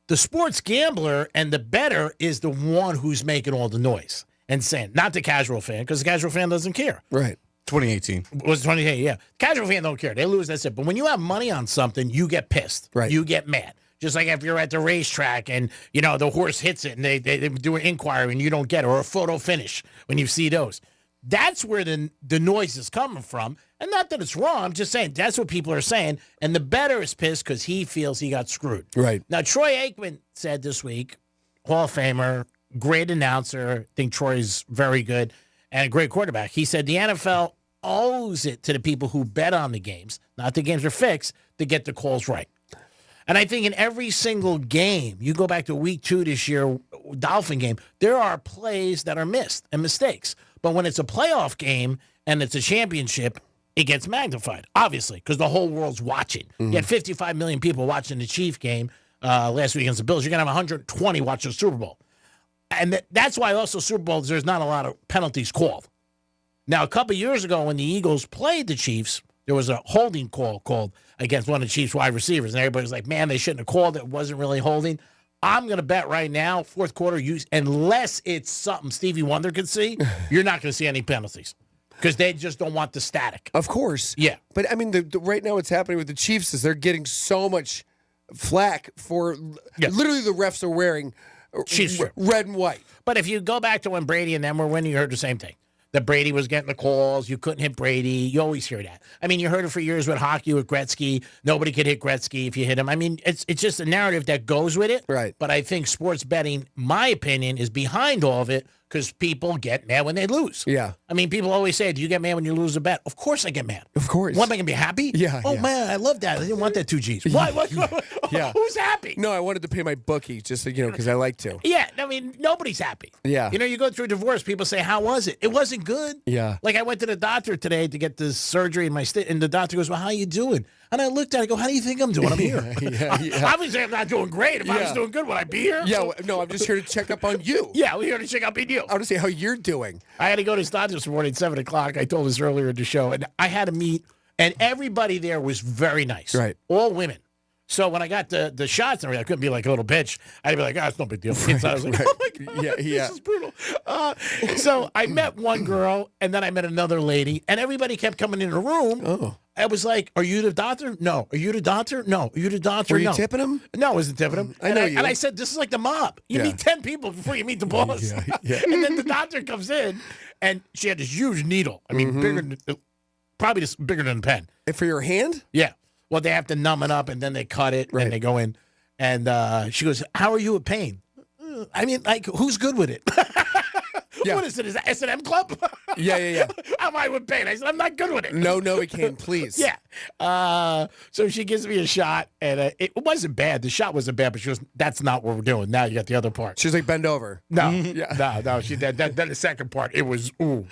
The sports gambler and the bettor is the one who's making all the noise and saying, not the casual fan, because the casual fan doesn't care. Right. 2018. Was 2018, yeah. Casual fan don't care. They lose, that's it. But when you have money on something, you get pissed. Right. You get mad. Just like if you're at the racetrack and, you know, the horse hits it and they do an inquiry and you don't get it, or a photo finish when you see those. That's where the noise is coming from. And not that it's wrong. I'm just saying that's what people are saying. And the bettor is pissed because he feels he got screwed. Right. Now, Troy Aikman said this week, Hall of Famer, great announcer. I think Troy's very good and a great quarterback. He said the NFL owes it to the people who bet on the games, not the games are fixed, to get the calls right. And I think in every single game, you go back to week 2 this year, Dolphin game, there are plays that are missed and mistakes. But when it's a playoff game and it's a championship, it gets magnified, obviously, because the whole world's watching. You had 55 million people watching the Chief game last week against the Bills. You're going to have 120 watching the Super Bowl. And that's why also Super Bowls, there's not a lot of penalties called. Now, a couple of years ago when the Eagles played the Chiefs, there was a holding call called against one of the Chiefs wide receivers. And everybody's like, man, they shouldn't have called it. It wasn't really holding. I'm going to bet right now, fourth quarter, unless it's something Stevie Wonder could see, you're not going to see any penalties. Because they just don't want the static. Of course. Yeah. But, I mean, right now what's happening with the Chiefs is they're getting so much flack for literally the refs are wearing Chiefs red and white. But if you go back to when Brady and them were winning, you heard the same thing. That Brady was getting the calls. You couldn't hit Brady. You always hear that. I mean, you heard it for years with hockey with Gretzky. Nobody could hit Gretzky if you hit him. I mean, it's just a narrative that goes with it. Right. But I think sports betting, my opinion, is behind all of it because people get mad when they lose. Yeah. I mean, people always say, do you get mad when you lose a bet? Of course I get mad. Of course. What, am I going to be happy? Yeah. Oh, man, I love that. I didn't want that 2 Gs. What? Yeah. Who's happy? No, I wanted to pay my bookie just so, because I like to. Yeah, I mean, nobody's happy. Yeah. You go through a divorce, people say, how was it? It wasn't good. Yeah. Like, I went to the doctor today to get this surgery in my and the doctor goes, well, how you doing? And I looked at it, I go, how do you think I'm doing? I'm here. Obviously, I'm not doing great. If I was doing good, would I be here? Yeah, no, I'm just here to check up on you. Yeah, we're here to check up on you. I want to see how you're doing. I had to go to this doctor this morning at 7 o'clock. I told this earlier in the show. And I had to meet, and everybody there was very nice. Right. All women. So when I got the shots, I couldn't be like a little bitch. I'd be like, it's no big deal. Inside, I was like, oh my God, this is brutal. So I met one girl, and then I met another lady, and everybody kept coming in the room. Oh. I was like, are you the doctor? No. Are you the doctor? No. Are you the doctor? Were you No. tipping him? No, I wasn't tipping him. I know you. And I said, this is like the mob. You meet 10 people before you meet the boss. Yeah. And then the doctor comes in, and she had this huge needle. I mean, bigger than, probably just bigger than a pen. And for your hand? Yeah. Well, they have to numb it up, and then they cut it, and they go in. And she goes, how are you with pain? I mean, like, who's good with it? What is it? Is that S&M Club? Yeah. How am I with pain? I said, I'm not good with it. No, Novocaine, please. Yeah. So she gives me a shot, and it wasn't bad. The shot wasn't bad, but she goes, that's not what we're doing. Now you got the other part. She's like, bend over. No. No. She then the second part, it was, ooh.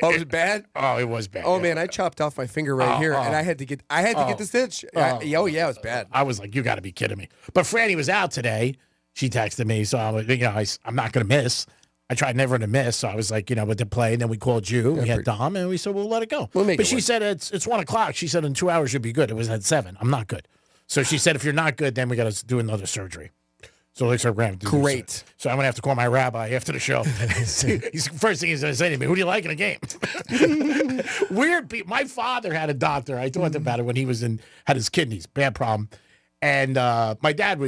Oh, was it bad? Oh, it was bad. Oh, man, I chopped off my finger right here, and I had to get the stitch. Yeah, it was bad. I was like, you got to be kidding me. But Franny was out today. She texted me, so I'm like, I'm not going to miss. I tried never to miss, so I was like, with the play, and then we called you. We had Dom, and we said, we'll let it go. But she said it's 1 o'clock. She said in 2 hours you'll be good. It was at 7. I'm not good. So she said, if you're not good, then we got to do another surgery. So it looks like we're going to do Great. this. So I'm going to have to call my rabbi after the show. First thing he's going to say to me, who do you like in a game? Weird people. My father had a doctor. I talked about it when he had his kidneys. Bad problem. And my dad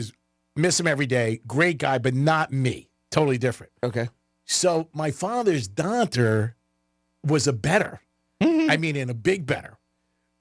miss him every day. Great guy, but not me. Totally different. Okay. So my father's doctor was a better. I mean, in a big better.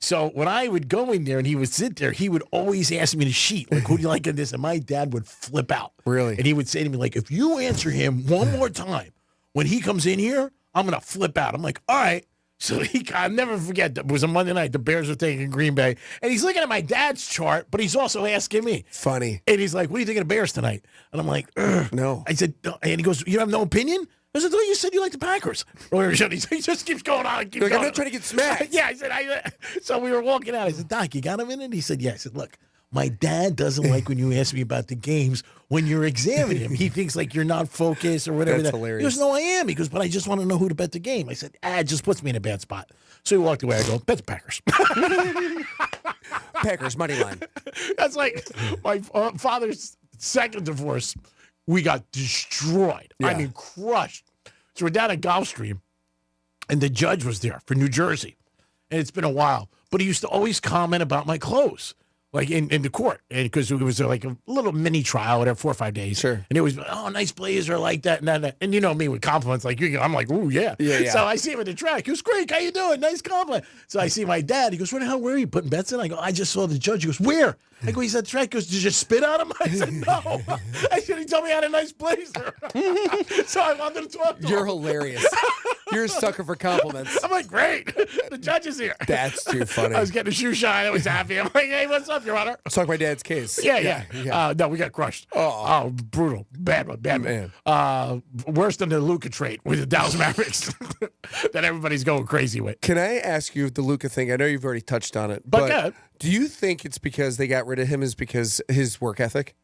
So when I would go in there and he would sit there, he would always ask me to sheet, like, who do you like in this? And my dad would flip out. Really? And he would say to me, like, if you answer him one more time, when he comes in here, I'm going to flip out. I'm like, all right. So I'll never forget, it was a Monday night, the Bears were taking Green Bay, and he's looking at my dad's chart, but he's also asking me. Funny. And he's like, what do you think of the Bears tonight? And I'm like, no. I said, no. And he goes, you have no opinion? I said, no, you said you like the Packers. He just keeps going on. I'm not trying to get smacked. Yeah, I said, so we were walking out. I said, Doc, you got him in it? He said, yeah. I said, look, my dad doesn't like when you ask me about the games when you're examining him. He thinks like you're not focused or whatever. That's hilarious. He goes, no, I am. He goes, but I just want to know who to bet the game. I said, it just puts me in a bad spot. So he walked away. I go, bet the Packers. Packers, money line. That's like my father's second divorce. We got destroyed. Yeah. I mean, crushed. So we're down at Gulfstream, and the judge was there for New Jersey. And it's been a while. But he used to always comment about my clothes, like in the court. And because it was like a little mini trial, whatever, 4 or 5 days. Sure. And it was, oh, nice blazer, like that and that. And you know me with compliments, like you, I'm like, ooh, yeah. Yeah. So I see him at the track. He goes, great, how you doing? Nice compliment. So I see my dad. He goes, where the hell were you putting bets in? I go, I just saw the judge. He goes, where? I go, he's at the track. He goes, did you spit on him? I said, no. I said, he told me I had a nice blazer. So I wanted to talk to him. You're hilarious. You're a sucker for compliments. I'm like, great. The judge is here. That's too funny. I was getting a shoe shine. I was happy. I'm like, hey, what's up, Your Honor? Let's talk my dad's case. Yeah. No, we got crushed. Oh, brutal. Bad one. Worse than the Luka trade with the Dallas Mavericks that everybody's going crazy with. Can I ask you the Luka thing? I know you've already touched on it. But do you think it's because they got rid of him is because his work ethic?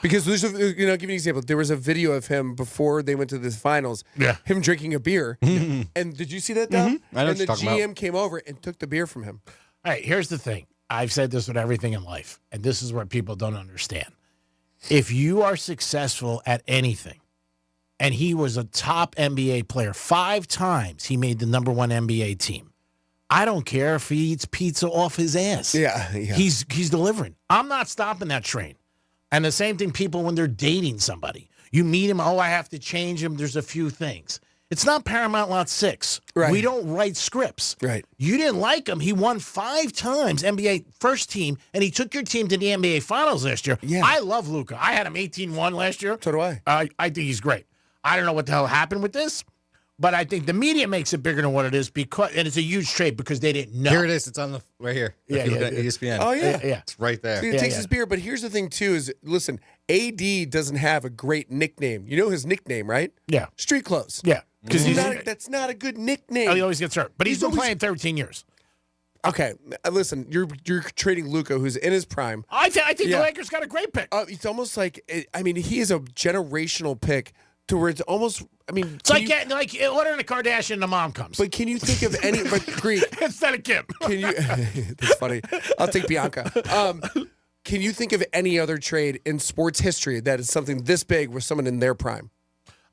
Because there's give you an example. There was a video of him before they went to the finals. Yeah. Him drinking a beer. And did you see that, Dom? I know and the what you're talking GM came over and took the beer from him. All right, here's the thing. I've said this with everything in life, and this is what people don't understand. If you are successful at anything, and he was a top NBA player 5 times, he made the number 1 NBA team. I don't care if he eats pizza off his ass. Yeah. He's delivering. I'm not stopping that train. And the same thing, people, when they're dating somebody. You meet him, I have to change him. There's a few things. It's not Paramount Lot 6. Right. We don't write scripts. Right. You didn't like him. He won 5 times NBA first team, and he took your team to the NBA Finals last year. Yeah. I love Luka. I had him 18-1 last year. So do I. I think he's great. I don't know what the hell happened with this, But I think the media makes it bigger than what it is and it's a huge trade because they didn't know. Here it is. It's on the right here. Yeah, If you yeah, look at yeah. ESPN. Oh, yeah. It's right there. See, it takes his beer, but here's the thing, too, is, listen, AD doesn't have a great nickname. You know his nickname, right? Yeah. Street Clothes. Yeah. Because that's not a good nickname. Oh, he always gets hurt. But he's been always playing 13 years. Okay, listen, you're trading Luka, who's in his prime. I think the Lakers got a great pick. It's almost like, he is a generational pick to where it's almost, It's like ordering a Kardashian and the mom comes. But can you think of any, but Greek. Instead of Kim. Can you, that's funny. I'll take Bianca. Can you think of any other trade in sports history that is something this big with someone in their prime?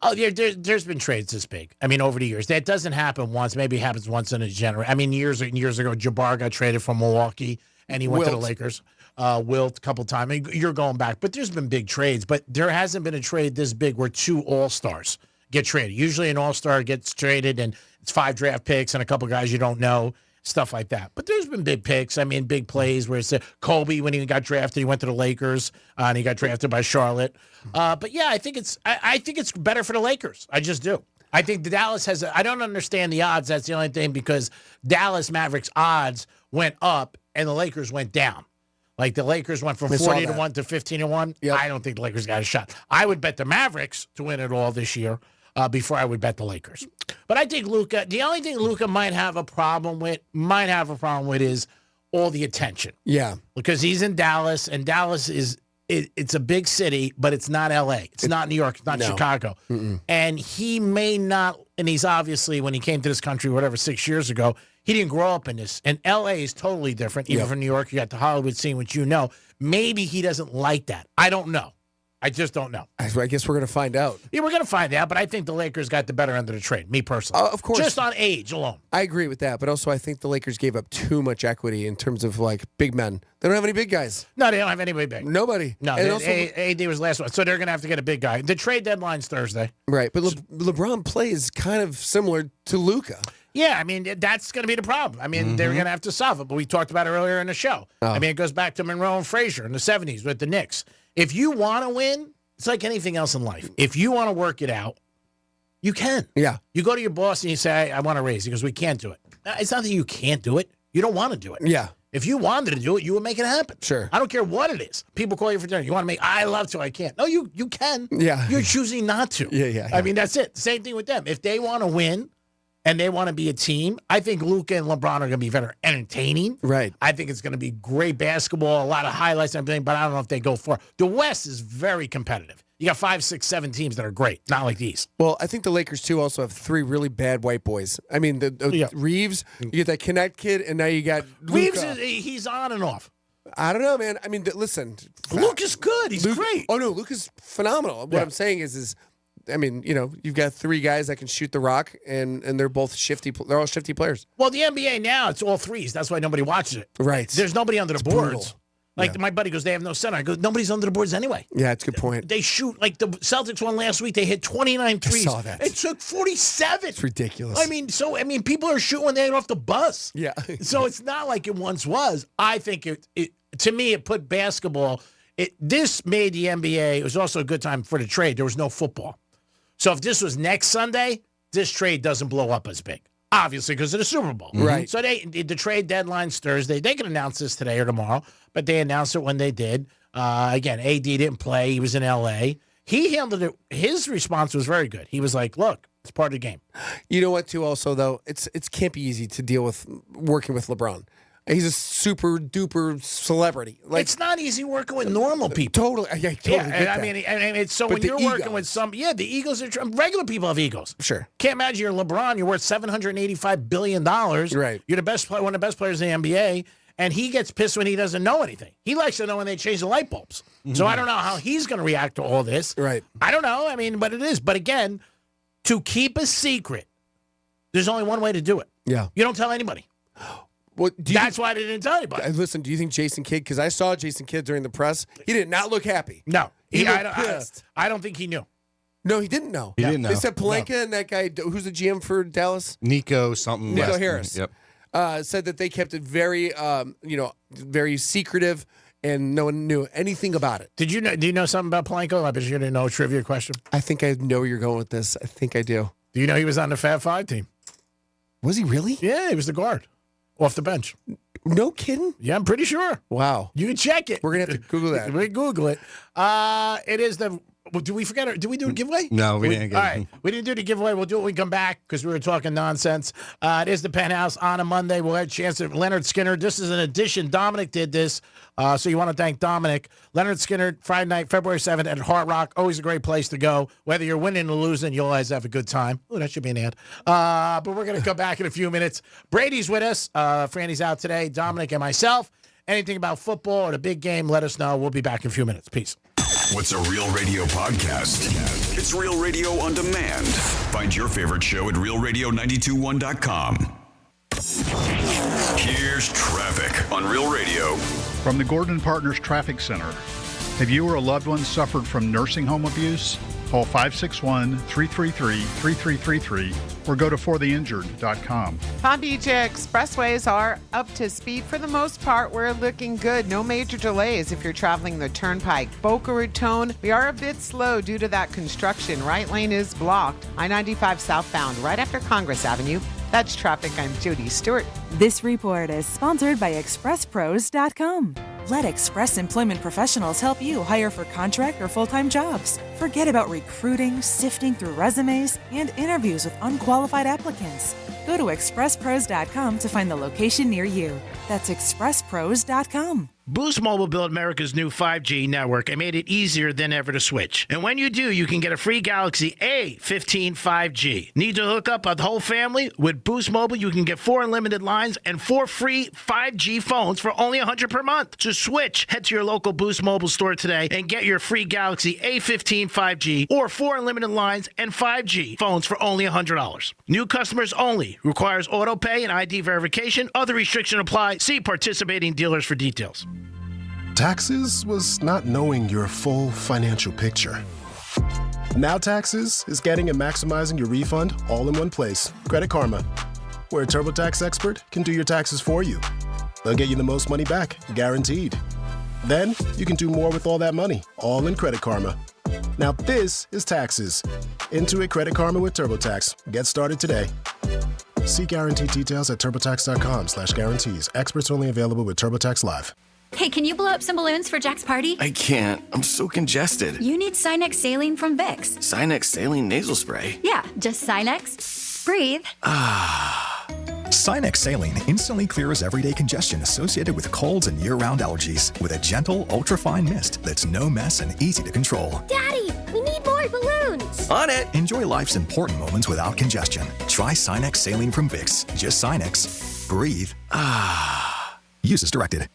Oh, there's been trades this big. Over the years. That doesn't happen once. Maybe it happens once in a generation. Years and years ago, Jabbar got traded from Milwaukee, and he went to the Lakers. Wilt a couple times. You're going back. But there's been big trades. But there hasn't been a trade this big where 2 all-stars get traded. Usually an all-star gets traded, and it's 5 draft picks and a couple guys you don't know, stuff like that. But there's been big picks. Big plays where it's Kobe, when he got drafted, he went to the Lakers, and he got drafted by Charlotte. But yeah, I think it's better for the Lakers. I just do. I think the Dallas has. I don't understand the odds. That's the only thing, because Dallas Mavericks odds went up and the Lakers went down. Like the Lakers went from 40-1 to 15-1. Yep. I don't think the Lakers got a shot. I would bet the Mavericks to win it all this year before I would bet the Lakers. But I think Luka. The only thing Luka might have a problem with is all the attention. Yeah, because he's in Dallas, and Dallas is. It's a big city, but it's not L.A. It's not New York. It's not Chicago. Mm-mm. And he may not, and he's obviously, when he came to this country, 6 years ago, he didn't grow up in this. And L.A. is totally different. Even from New York, you got the Hollywood scene, which you know. Maybe he doesn't like that. I don't know. I just don't know. I guess we're going to find out. Yeah, we're going to find out, but I think the Lakers got the better end of the trade, me personally. Of course. Just on age alone. I agree with that, but also I think the Lakers gave up too much equity in terms of, big men. They don't have any big guys. No, they don't have anybody big. Nobody. No, AD was last one, so they're going to have to get a big guy. The trade deadline's Thursday. Right, but LeBron plays kind of similar to Luka. Yeah, that's going to be the problem. They're going to have to solve it, but we talked about it earlier in the show. Oh. It goes back to Monroe and Frazier in the 70s with the Knicks. If you want to win, it's like anything else in life. If you want to work it out, you can. Yeah. You go to your boss and you say, I want to raise. He goes, we can't do it. It's not that you can't do it. You don't want to do it. Yeah. If you wanted to do it, you would make it happen. Sure. I don't care what it is. People call you for dinner. You want to make, I love to, I can't. No, you can. Yeah. You're choosing not to. Yeah. That's it. Same thing with them. If they want to win and they want to be a team, I think Luka and LeBron are going to be very entertaining. Right. I think it's going to be great basketball, a lot of highlights and everything, but I don't know if they go far. The West is very competitive. You got 5, 6, 7 teams that are great, not like these. Well, I think the Lakers, too, also have 3 really bad white boys. Reeves, you get that Connect kid, and now you got Luka. Reeves, he's on and off. I don't know, man. Listen. Luke is good. He's great. Oh, no, Luke is phenomenal. What I'm saying is you've got 3 guys that can shoot the rock, and they're both shifty. They're all shifty players. Well, the NBA now, it's all threes. That's why nobody watches it. Right. There's nobody under the boards. Brutal. My buddy goes, they have no center. I go, nobody's under the boards anyway. Yeah, it's a good point. They shoot, like the Celtics won last week, they hit 29 threes. I saw that. It took 47. It's ridiculous. People are shooting when they get off the bus. Yeah. So it's not like it once was. I think to me, it put basketball, this made the NBA, it was also a good time for the trade. There was no football. So if this was next Sunday, this trade doesn't blow up as big. Obviously, because of the Super Bowl. Right. So the trade deadline's Thursday. They can announce this today or tomorrow, but they announced it when they did. Again, AD didn't play. He was in L.A. He handled it. His response was very good. He was like, look, it's part of the game. You know what, too, also, though? It can't be easy to deal with working with LeBron. He's a super duper celebrity. It's not easy working with normal people. Totally. I totally get that. It's so but when you're working with the egos are regular people have egos. Sure. Can't imagine you're LeBron. You're worth $785 billion. Right. You're the best one of the best players in the NBA, and he gets pissed when he doesn't know anything. He likes to know when they change the light bulbs. Mm-hmm. So I don't know how he's going to react to all this. Right. I don't know. But it is. But again, to keep a secret, there's only one way to do it. Yeah. You don't tell anybody. Well, that's why they didn't tell anybody. Listen, do you think Jason Kidd, because I saw Jason Kidd during the press, he did not look happy. No. He looked pissed. I don't think he knew. No, he didn't know. He didn't know. They said Pelinka and that guy, who's the GM for Dallas? Nico Harris. Yep. Said that they kept it very, very secretive, and no one knew anything about it. Do you know something about Pelinka? I bet you didn't know a trivia question. I think I know where you're going with this. I think I do. Do you know he was on the Fab Five team? Was he really? Yeah, he was the guard off the bench. No kidding? Yeah, I'm pretty sure. Wow. You can check it. We're going to have to Google that. We Google it. It is the... Well, do we forget? Did we do a giveaway? No, we didn't get it. All right. We didn't do the giveaway. We'll do it when we come back because we were talking nonsense. It is the Penthouse on a Monday. We'll have a chance at Leonard Skinner. This is an addition. Dominic did this. So you want to thank Dominic. Leonard Skinner, Friday night, February 7th at Hard Rock. Always a great place to go. Whether you're winning or losing, you'll always have a good time. Oh, that should be an ad. But we're going to come back in a few minutes. Brady's with us. Franny's out today. Dominic and myself. Anything about football or the big game, let us know. We'll be back in a few minutes. Peace. What's a Real Radio podcast? It's Real Radio on demand. Find your favorite show at realradio921.com. Here's traffic on Real Radio. From the Gordon Partners Traffic Center. Have you or a loved one suffered from nursing home abuse? Call 561-333-3333 or go to fortheinjured.com. Palm Beach expressways are up to speed for the most part. We're looking good. No major delays if you're traveling the Turnpike. Boca Raton, we are a bit slow due to that construction. Right lane is blocked. I-95 southbound right after Congress Avenue. That's traffic. I'm Jody Stewart. This report is sponsored by ExpressPros.com. Let Express Employment Professionals help you hire for contract or full-time jobs. Forget about recruiting, sifting through resumes, and interviews with unqualified applicants. Go to ExpressPros.com to find the location near you. That's ExpressPros.com. Boost Mobile built America's new 5G network and made it easier than ever to switch. And when you do, you can get a free Galaxy A15 5G. Need to hook up a whole family? With Boost Mobile, you can get 4 unlimited lines and 4 free 5G phones for only $100 per month. To switch, head to your local Boost Mobile store today and get your free Galaxy A15 5G or 4 unlimited lines and 5G phones for only $100. New customers only. Requires auto pay and ID verification. Other restrictions apply. See participating dealers for details. Taxes was not knowing your full financial picture. Now Taxes is getting and maximizing your refund all in one place. Credit Karma, where a TurboTax expert can do your taxes for you. They'll get you the most money back, guaranteed. Then you can do more with all that money, all in Credit Karma. Now this is Taxes. Intuit Credit Karma with TurboTax. Get started today. See guarantee details at turbotax.com/guarantees. Experts only available with TurboTax Live. Hey, can you blow up some balloons for Jack's party? I can't. I'm so congested. You need Sinex Saline from Vicks. Sinex Saline Nasal Spray? Yeah, just Sinex. Breathe. Sinex Saline instantly clears everyday congestion associated with colds and year-round allergies with a gentle, ultra-fine mist that's no mess and easy to control. Daddy, we need more balloons. On it. Enjoy life's important moments without congestion. Try Sinex Saline from Vicks. Just Sinex. Breathe. Use as directed.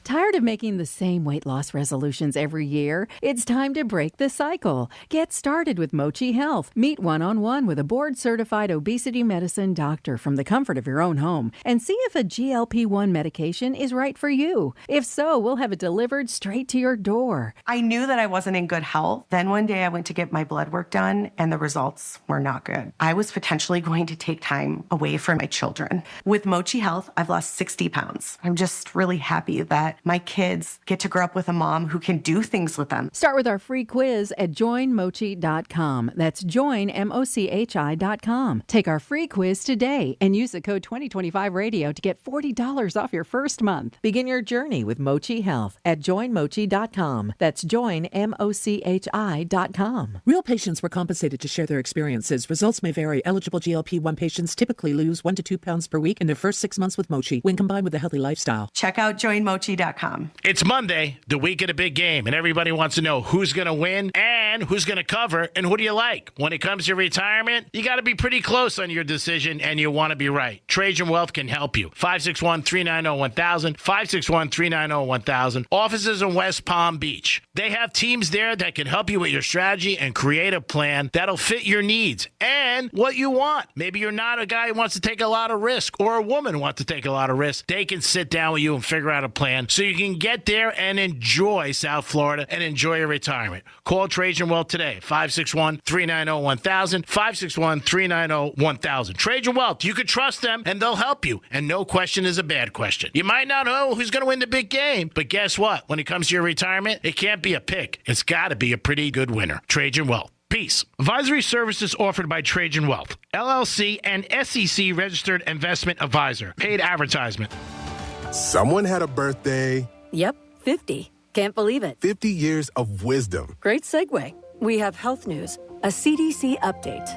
Tired of making the same weight loss resolutions every year? It's time to break the cycle. Get started with Mochi Health. Meet one-on-one with a board-certified obesity medicine doctor from the comfort of your own home and see if a GLP-1 medication is right for you. If so, we'll have it delivered straight to your door. I knew that I wasn't in good health. Then one day I went to get my blood work done and the results were not good. I was potentially going to take time away from my children. With Mochi Health, I've lost 60 pounds. I'm just really happy that my kids get to grow up with a mom who can do things with them. Start with our free quiz at joinmochi.com. That's joinmochi.com. Take our free quiz today and use the code 2025radio to get $40 off your first month. Begin your journey with Mochi Health at joinmochi.com. That's joinmochi.com. Real patients were compensated to share their experiences. Results may vary. Eligible GLP-1 patients typically lose 1 to 2 pounds per week in their first 6 months with Mochi when combined with a healthy lifestyle. Check out joinmochi.com. It's Monday, the week of the big game, and everybody wants to know who's going to win and who's going to cover and who do you like. When it comes to retirement, you got to be pretty close on your decision, and you want to be right. Trajan Wealth can help you. 561-390-1000, 561-390-1000. Offices in West Palm Beach. They have teams there that can help you with your strategy and create a plan that'll fit your needs and what you want. Maybe you're not a guy who wants to take a lot of risk or a woman who wants to take a lot of risk. They can sit down with you and figure out a plan so you can get there and enjoy South Florida and enjoy your retirement. Call Trajan Wealth today, 561-390-1000, 561-390-1000. Trajan Wealth, you can trust them and they'll help you, and no question is a bad question. You might not know who's going to win the big game, but guess what? When it comes to your retirement, it can't be a pick. It's got to be a pretty good winner. Trajan Wealth. Peace. Advisory services offered by Trajan Wealth, LLC, and SEC registered investment advisor. Paid advertisement. Someone had a birthday. Yep, 50. Can't believe it. 50 years of wisdom. Great segue. We have health news, a CDC update.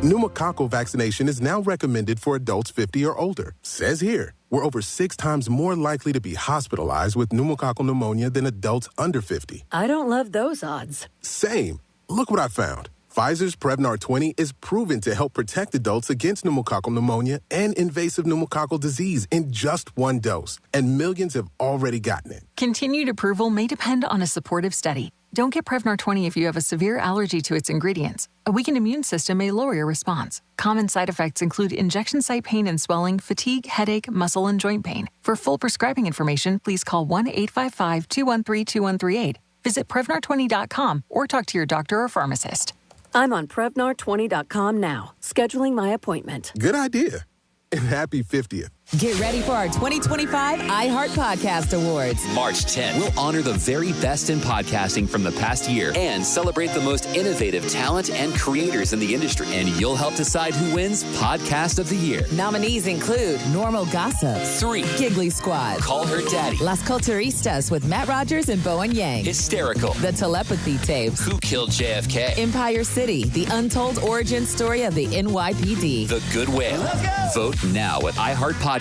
Pneumococcal vaccination is now recommended for adults 50 or older. Says here, we're over 6 times more likely to be hospitalized with pneumococcal pneumonia than adults under 50. I don't love those odds. Same. Look what I found. Pfizer's Prevnar 20 is proven to help protect adults against pneumococcal pneumonia and invasive pneumococcal disease in just 1 dose. And millions have already gotten it. Continued approval may depend on a supportive study. Don't get Prevnar 20 if you have a severe allergy to its ingredients. A weakened immune system may lower your response. Common side effects include injection site pain and swelling, fatigue, headache, muscle, and joint pain. For full prescribing information, please call 1-855-213-2138. Visit Prevnar20.com or talk to your doctor or pharmacist. I'm on Prevnar20.com now, scheduling my appointment. Good idea. And happy 50th. Get ready for our 2025 iHeart Podcast Awards. March 10th, we'll honor the very best in podcasting from the past year and celebrate the most innovative talent and creators in the industry. And you'll help decide who wins Podcast of the Year. Nominees include Normal Gossip, 3, Giggly Squad, Call Her Daddy, Las Culturistas with Matt Rogers and Bowen Yang, Hysterical, The Telepathy Tapes, Who Killed JFK, Empire City, the untold origin story of the NYPD, The Good Whale. Vote now at iHeartPodcastAwards.com.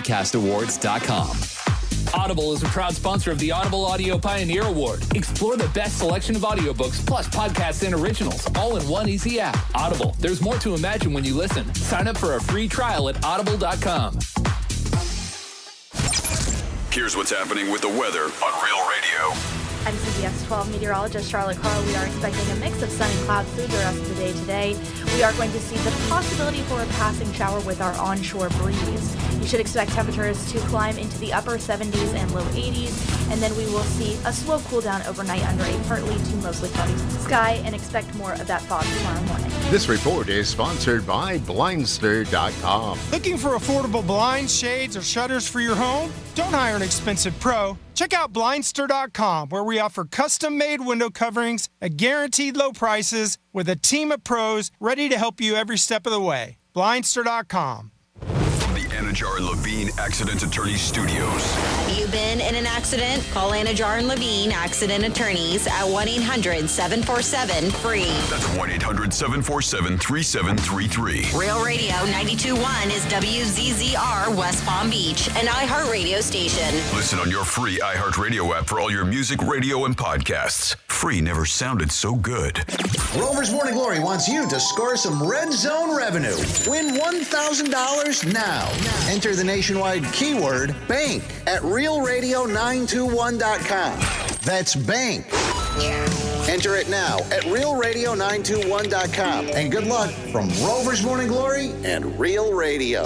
Audible is a proud sponsor of the Audible Audio Pioneer Award. Explore the best selection of audiobooks plus podcasts and originals, all in one easy app. Audible, there's more to imagine when you listen. Sign up for a free trial at audible.com. Here's what's happening with the weather on Real Radio. I'm CBS 12 meteorologist Charlotte Carl. We are expecting a mix of sun and clouds through the rest of the day today. We are going to see the possibility for a passing shower with our onshore breeze. You should expect temperatures to climb into the upper 70s and low 80s, and then we will see a slow cool down overnight under a partly to mostly cloudy sky and expect more of that fog tomorrow morning. This report is sponsored by Blindster.com. Looking for affordable blinds, shades, or shutters for your home? Don't hire an expensive pro. Check out Blindster.com, where we offer custom-made window coverings at guaranteed low prices with a team of pros ready to help you every step of the way. Blindster.com. From the Anajar and Levine Accident Attorneys Studios. Have you been in an accident? Call Anajar and Levine Accident Attorneys at 1-800-747-FREE. That's 1-800-747-3733. Real Radio 92.1 is WZZR West Palm Beach, an iHeartRadio station. Listen on your free iHeartRadio app for all your music, radio, and podcasts. Free never sounded so good. Rover's Morning Glory wants you to score some Red Zone revenue. Win $1,000 now. Enter the nationwide keyword BANK at realradio921.com. That's BANK. Enter it now at realradio921.com. And good luck from Rover's Morning Glory and Real Radio.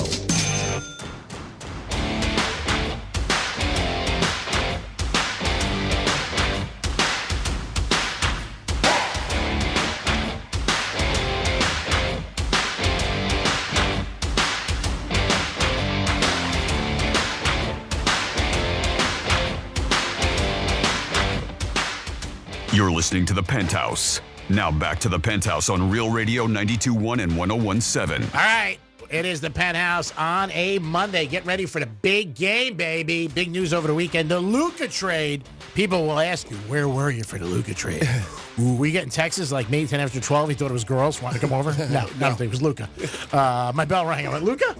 You're listening to The Penthouse. Now back to The Penthouse on Real Radio 92.1 and 101.7. All right. It is The Penthouse on a Monday. Get ready for the big game, baby. Big news over the weekend. The Luka trade. People will ask you, where were you for the Luka trade? Were you getting texts like me, 10 after 12? He thought it was girls. Want to come over? No, it was Luka. My bell rang. I went, Luka?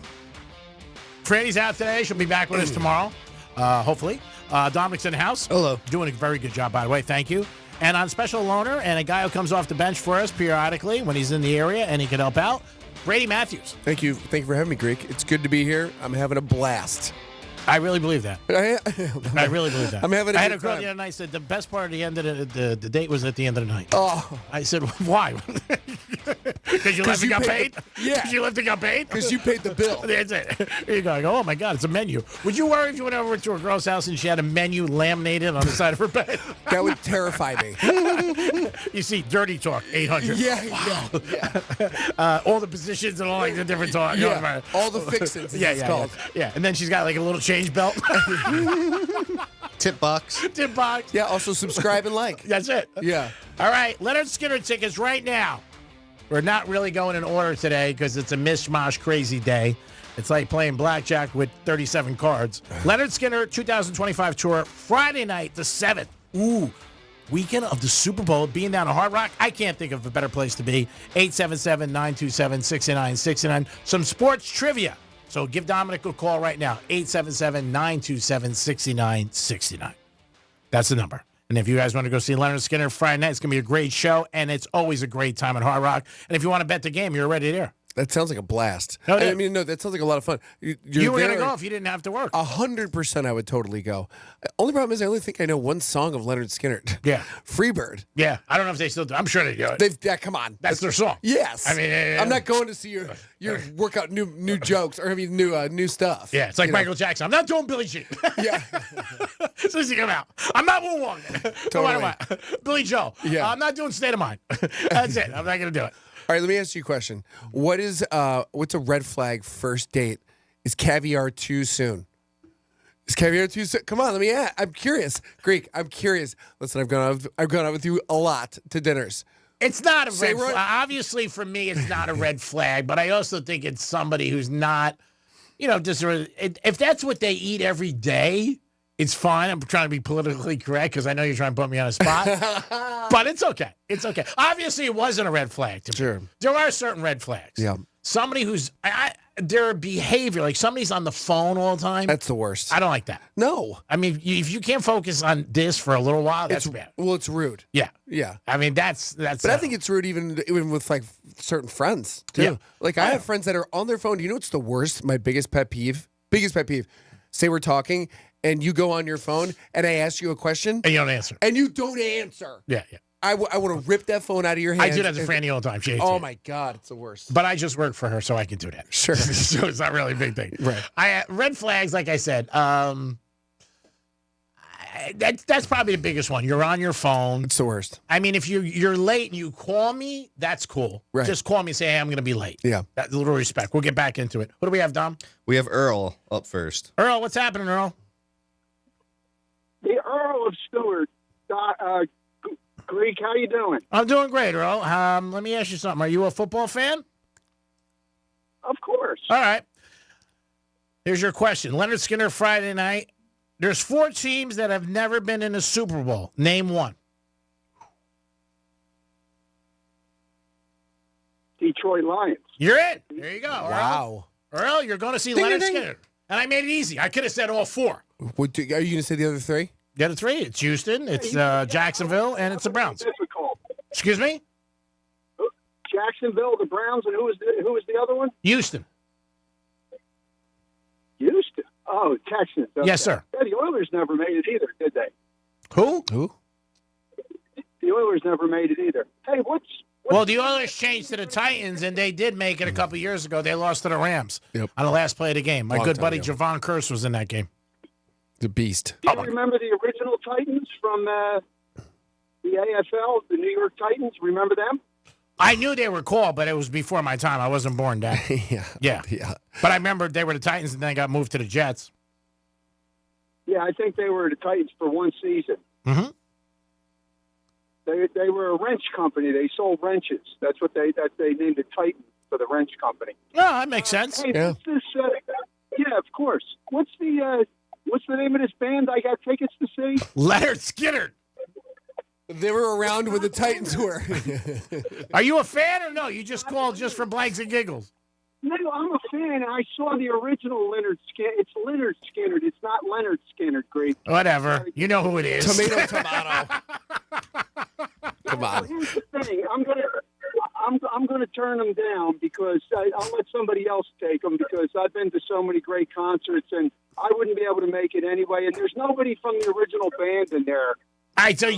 Franny's out today. She'll be back with us tomorrow, hopefully. Dominic's in the house. Hello. Doing a very good job, by the way. Thank you. And on special loaner, and a guy who comes off the bench for us periodically when he's in the area and he can help out, Brady Matthews. Thank you for having me, Greek. It's good to be here. I'm having a blast. I really believe that. I really believe that. I'm having I had a girl the other night said the best part of the end of the date was at the end of the night. Oh. I said, why? Because you left and got paid? Yeah. Because you left and got paid? Because you paid the bill. That's it. Here you go. I go, oh my God, it's a menu. Would you worry if you went over to a girl's house and she had a menu laminated on the side of her bed? That would terrify me. You see, dirty talk, 800. Yeah. All the positions and all like the different talk. Yeah. All the fixins. Yeah. And then she's got like a little change belt. Tip box. Tip box. Yeah, also subscribe and like. That's it. Yeah. All right, Leonard Skinner tickets right now. We're not really going in order today because it's a mishmash crazy day. It's like playing blackjack with 37 cards. Leonard Skinner 2025 tour, Friday night, the 7th. Ooh, weekend of the Super Bowl, being down at Hard Rock. I can't think of a better place to be. 877-927-6969. Some sports trivia. So give Dominic a call right now. 877-927-6969. That's the number. And if you guys want to go see Leonard Skinner Friday night, it's going to be a great show, and it's always a great time at Hard Rock. And if you want to bet the game, you're already there. That sounds like a blast. No, I mean, no, that sounds like a lot of fun. You were going to go if you didn't have to work. 100% I would totally go. Only problem is I only think I know one song of Leonard Skinner. Yeah. Freebird. Yeah. I don't know if they still do. I'm sure they do it. Come on. That's their song. Yes. I mean, I'm not going to see your workout new jokes or new stuff. Yeah, it's like Michael Jackson. I'm not doing Billie Jean. Yeah. As soon as you come out. I'm not Woo Wong. Totally. Billy Joel. Yeah. I'm not doing State of Mind. That's it. I'm not going to do it. All right, let me ask you a question. What's a red flag first date? Is caviar too soon? Is caviar too soon? Come on, let me ask. I'm curious. Greek, I'm curious. Listen, I've gone out with you a lot to dinners. It's not a red flag. Obviously, for me, it's not a red flag, but I also think it's somebody who's not, just if that's what they eat every day, it's fine. I'm trying to be politically correct because I know you're trying to put me on a spot. But it's okay. It's okay. Obviously, it wasn't a red flag to me. Sure. There are certain red flags. Yeah. Somebody who's their behavior, like somebody's on the phone all the time. That's the worst. I don't like that. No. I mean, if you can't focus on this for a little while, that's bad. Well, it's rude. Yeah. Yeah. I mean, that's. But I think it's rude even with like certain friends too. Yeah. Like I have friends that are on their phone. You know what's the worst? My biggest pet peeve. Say we're talking and you go on your phone and I ask you a question and you don't answer. And you don't answer. Yeah. I want to rip that phone out of your hands. I do that to Franny all the time. She hates my God, it's the worst. But I just work for her, so I can do that. Sure. So it's not really a big thing. Right. Red flags, like I said, that's probably the biggest one. You're on your phone. It's the worst. I mean, if you're late and you call me, that's cool. Right. Just call me and say, hey, I'm going to be late. Yeah. That's a little respect. We'll get back into it. What do we have, Dom? We have Earl up first. Earl, what's happening, Earl? The Earl of Stewart. Greek, how you doing? I'm doing great, Earl. Let me ask you something. Are you a football fan? Of course. All right. Here's your question. Leonard Skinner Friday night. There's 4 teams that have never been in a Super Bowl. Name one. Detroit Lions. You're in. There you go. Earl. Wow. Earl, you're going to see Ding, Leonard ding, ding. Skinner. And I made it easy. I could have said all 4. Are you going to say the other 3? The other 3. It's Houston, it's Jacksonville, and it's the Browns. Difficult. Excuse me? Jacksonville, the Browns, and who was the other one? Houston. Houston. Oh, Texans. Okay. Yes, sir. Yeah, the Oilers never made it either, did they? Who? The Oilers never made it either. Hey, what's Well, the Oilers changed to the Titans, and they did make it a couple years ago. They lost to the Rams on the last play of the game. My Long good time buddy ago. Javon Curse was in that game. The beast. Do you remember the original Titans from the AFL, the New York Titans? Remember them? I knew they were called, but it was before my time. I wasn't born then. Yeah. But I remember they were the Titans, and then got moved to the Jets. Yeah, I think they were the Titans for one season. Mm-hmm. They were a wrench company. They sold wrenches. That's what they named it Titans for the wrench company. No, that makes sense. Hey, what's this? Yeah, of course. What's the name of this band I got tickets to see? Leonard Skinner. They were around when the Titans were. Are you a fan or no? You just called just for blanks and giggles. No, I'm a fan. I saw the original Leonard Skinner. It's Leonard Skinner. It's not Leonard Skinner, Great. Whatever. You know who it is. Tomato. Come Well, on. here's the thing. I'm gonna turn them down because I'll let somebody else take them because I've been to so many great concerts and I wouldn't be able to make it anyway. And there's nobody from the original band in there. All right, so all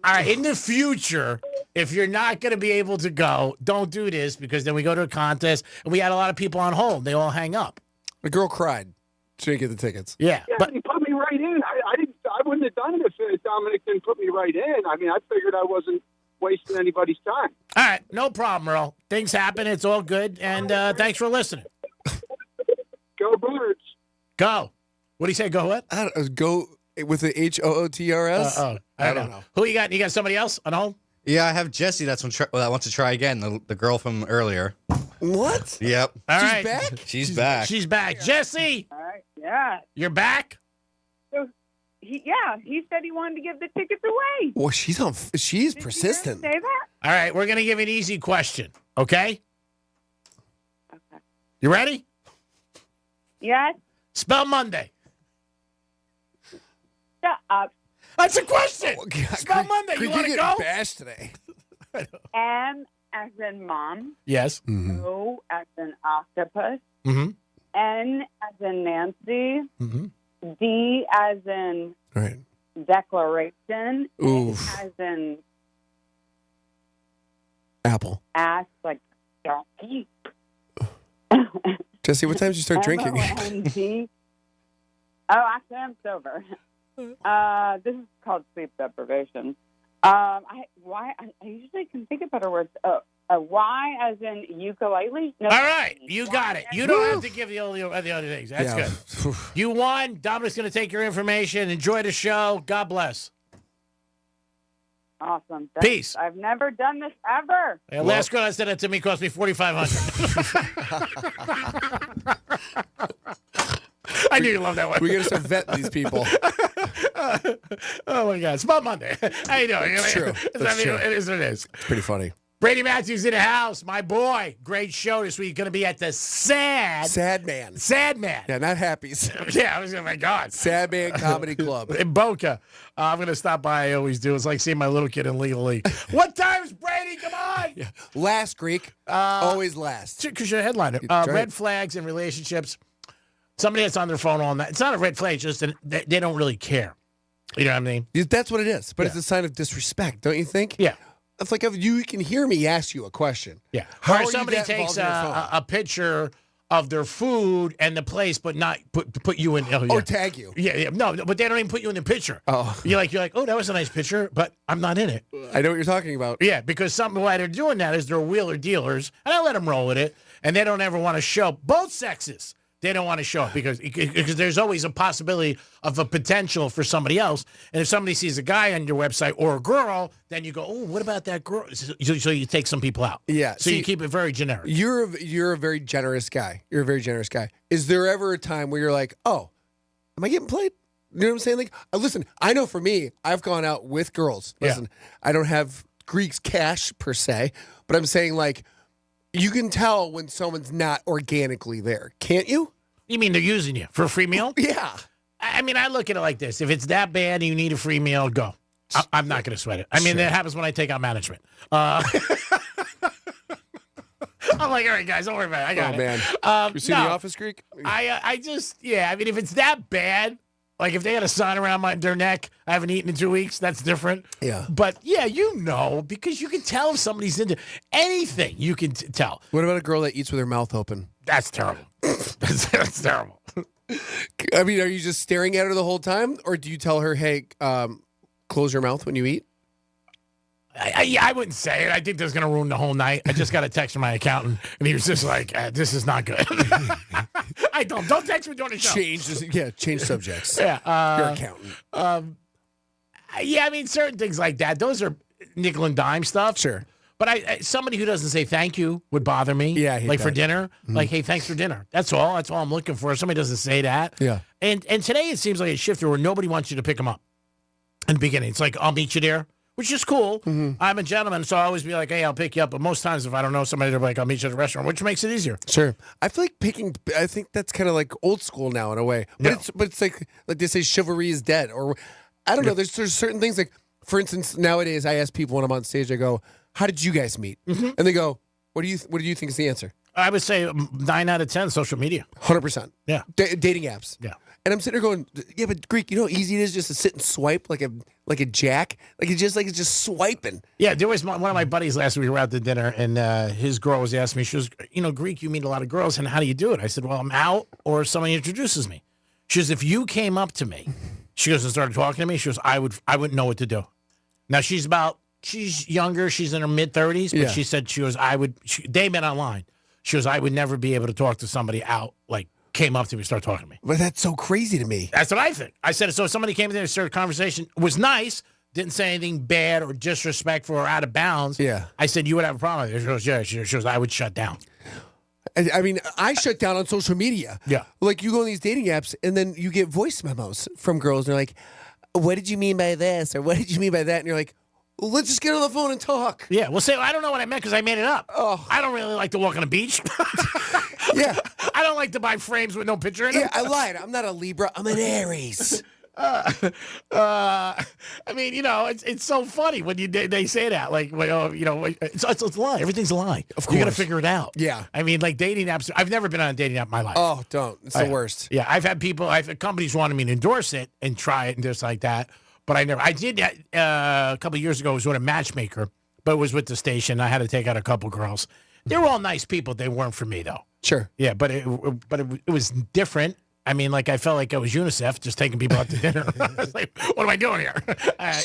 right, in the future, if you're not going to be able to go, don't do this because then we go to a contest and we had a lot of people on hold. They all hang up. The girl cried. She didn't get the tickets. Yeah, But he put me right in. I wouldn't have done it if Dominic didn't put me right in. I mean, I figured I wasn't wasting anybody's time. All right, no problem, Earl. Things happen. It's all good. And thanks for listening. Go Birds. Go. What do you say? Go what? Go with the HOOTRS? I don't know. Who you got? You got somebody else on hold? Yeah, I have Jesse that wants to try again, the girl from earlier. What? Yep. All She's right. back? She's back. She's back. Jesse, All right. Yeah. you're back? So, he said he wanted to give the tickets away. Well, she's persistent. Say that? All right, we're going to give you an easy question, okay? Okay. You ready? Yes. Spell Monday. Shut up. That's a question. Spell Monday. You want to go? Bashed today. M as in mom. Yes. O as in octopus. Mm-hmm. N as in Nancy. Mm-hmm. D as in Right. declaration. Oof. A as in Apple. ass, like donkey. Jesse, what time did you start drinking? M-O-N-D. Oh, actually, I'm sober. This is called sleep deprivation. I usually can think of better words. A Y as in ukulele. No, All right, you got it. You don't have to give the other things. That's good. You won. Dominic's going to take your information. Enjoy the show. God bless. Awesome. Thanks. Peace. I've never done this ever. Yeah, last girl that said that to me cost me $4,500. I knew you loved that one. We got to start vetting these people. Oh my God! It's about Monday. How you doing? It's true. That's true. It is what it is. It's pretty funny. Brady Matthews in the house, my boy. Great show this week. Going to be at the Sad Man. Yeah, not Happy's. Yeah, I was oh my God. Sad Man Comedy Club In Boca. I'm going to stop by. I always do. It's like seeing my little kid in legally. What time's Brady? Come on. Yeah. Last, Greek. Always last. Because you're a headliner. Red flags in relationships. Somebody that's on their phone all night. It's not a red flag. It's just they don't really care. You know what I mean? That's what it is. But it's a sign of disrespect, don't you think? Yeah. It's like if you can hear me ask you a question. Yeah. How Or are you somebody that takes involved in your phone? a picture of their food and the place, but not put you in. Oh, yeah. Or tag you. Yeah. No, but they don't even put you in the picture. Oh. You're like, oh, that was a nice picture, but I'm not in it. I know what you're talking about. Yeah, because why they're doing that is they're wheeler dealers, and I let them roll with it, and they don't ever want to show both sexes. They don't want to show it because there's always a possibility of a potential for somebody else. And if somebody sees a guy on your website or a girl, then you go, oh, what about that girl? So you take some people out. Yeah. So you keep it very generic. You're a very generous guy. You're a very generous guy. Is there ever a time where you're like, oh, am I getting played? You know what I'm saying? Like, listen, I know for me, I've gone out with girls. Listen, I don't have Greek's cash per se, but I'm saying like, you can tell when someone's not organically there, can't you? You mean they're using you for a free meal? Yeah. I mean, I look at it like this. If it's that bad and you need a free meal, go. I'm not going to sweat it. I mean, that happens when I take out management. I'm like, all right, guys, don't worry about it. I got it. Man. You see The Office, Greek? I mean, if it's that bad, like if they had a sign around their neck, I haven't eaten in 2 weeks, that's different. Yeah. But yeah, because you can tell if somebody's into anything, you can tell. What about a girl that eats with her mouth open? That's terrible. That's terrible. I mean, are you just staring at her the whole time? Or do you tell her, hey, close your mouth when you eat? I wouldn't say it. I think that's going to ruin the whole night. I just got a text from my accountant, and he was just like, this is not good. I don't text me during the show. Change subjects. Yeah. Your accountant. Yeah, I mean, certain things like that. Those are nickel and dime stuff. Sure. But somebody who doesn't say thank you would bother me. Yeah, I hate like for that. dinner. Mm-hmm. Like, hey, thanks for dinner. That's all. That's all I'm looking for. If somebody doesn't say that. Yeah. And today it seems like a shifter where nobody wants you to pick them up in the beginning. It's like, I'll meet you there, which is cool. Mm-hmm. I'm a gentleman, so I always be like, hey, I'll pick you up. But most times if I don't know somebody, they're like, I'll meet you at the restaurant, which makes it easier. Sure. I feel like I think that's kind of like old school now in a way. But it's like they say chivalry is dead. Or I don't know. There's certain things like, for instance, nowadays I ask people when I'm on stage, I go, how did you guys meet? Mm-hmm. And they go, what do you think is the answer? I would say 9 out of 10 social media. 100%. Yeah. Dating apps. Yeah. And I'm sitting there going, yeah, but Greek, you know how easy it is just to sit and swipe like a jack? It's just swiping. Yeah, there was one of my buddies last week. We were out to dinner, and his girl was asking me, she was, Greek, you meet a lot of girls, and how do you do it? I said, well, I'm out or somebody introduces me. She goes, if you came up to me, she goes and started talking to me, she goes, I wouldn't know what to do. Now, she's younger, she's in her mid-30s, but she said, they met online. She goes, I would never be able to talk to somebody out, like, came up to me and started talking to me. But that's so crazy to me. That's what I think. I said, so if somebody came in there and started a conversation, was nice, didn't say anything bad or disrespectful or out of bounds. Yeah. I said, you would have a problem with it. She goes, yeah. She goes, I would shut down. I mean, I shut down on social media. Yeah. Like, you go on these dating apps, and then you get voice memos from girls, and they're like, what did you mean by this? Or what did you mean by that? And you're like, well, let's just get on the phone and talk. Yeah, well, say, I don't know what I meant because I made it up. Oh. I don't really like to walk on the beach. Yeah. I don't like to buy frames with no picture in them. Yeah, I lied. I'm not a Libra. I'm an Aries. I mean, it's so funny when they say that. Like, well, it's a lie. Everything's a lie. Of course. You got to figure it out. Yeah. I mean, like dating apps. I've never been on a dating app in my life. Oh, don't. It's the worst. Yeah, I've had companies wanted me to endorse it and try it and just like that. But I never. I did a couple of years ago. I was with a matchmaker, but it was with the station. I had to take out a couple girls. They were all nice people. They weren't for me though. Sure. Yeah, but it was different. I mean, like I felt like I was UNICEF, just taking people out to dinner. I was like, what am I doing here?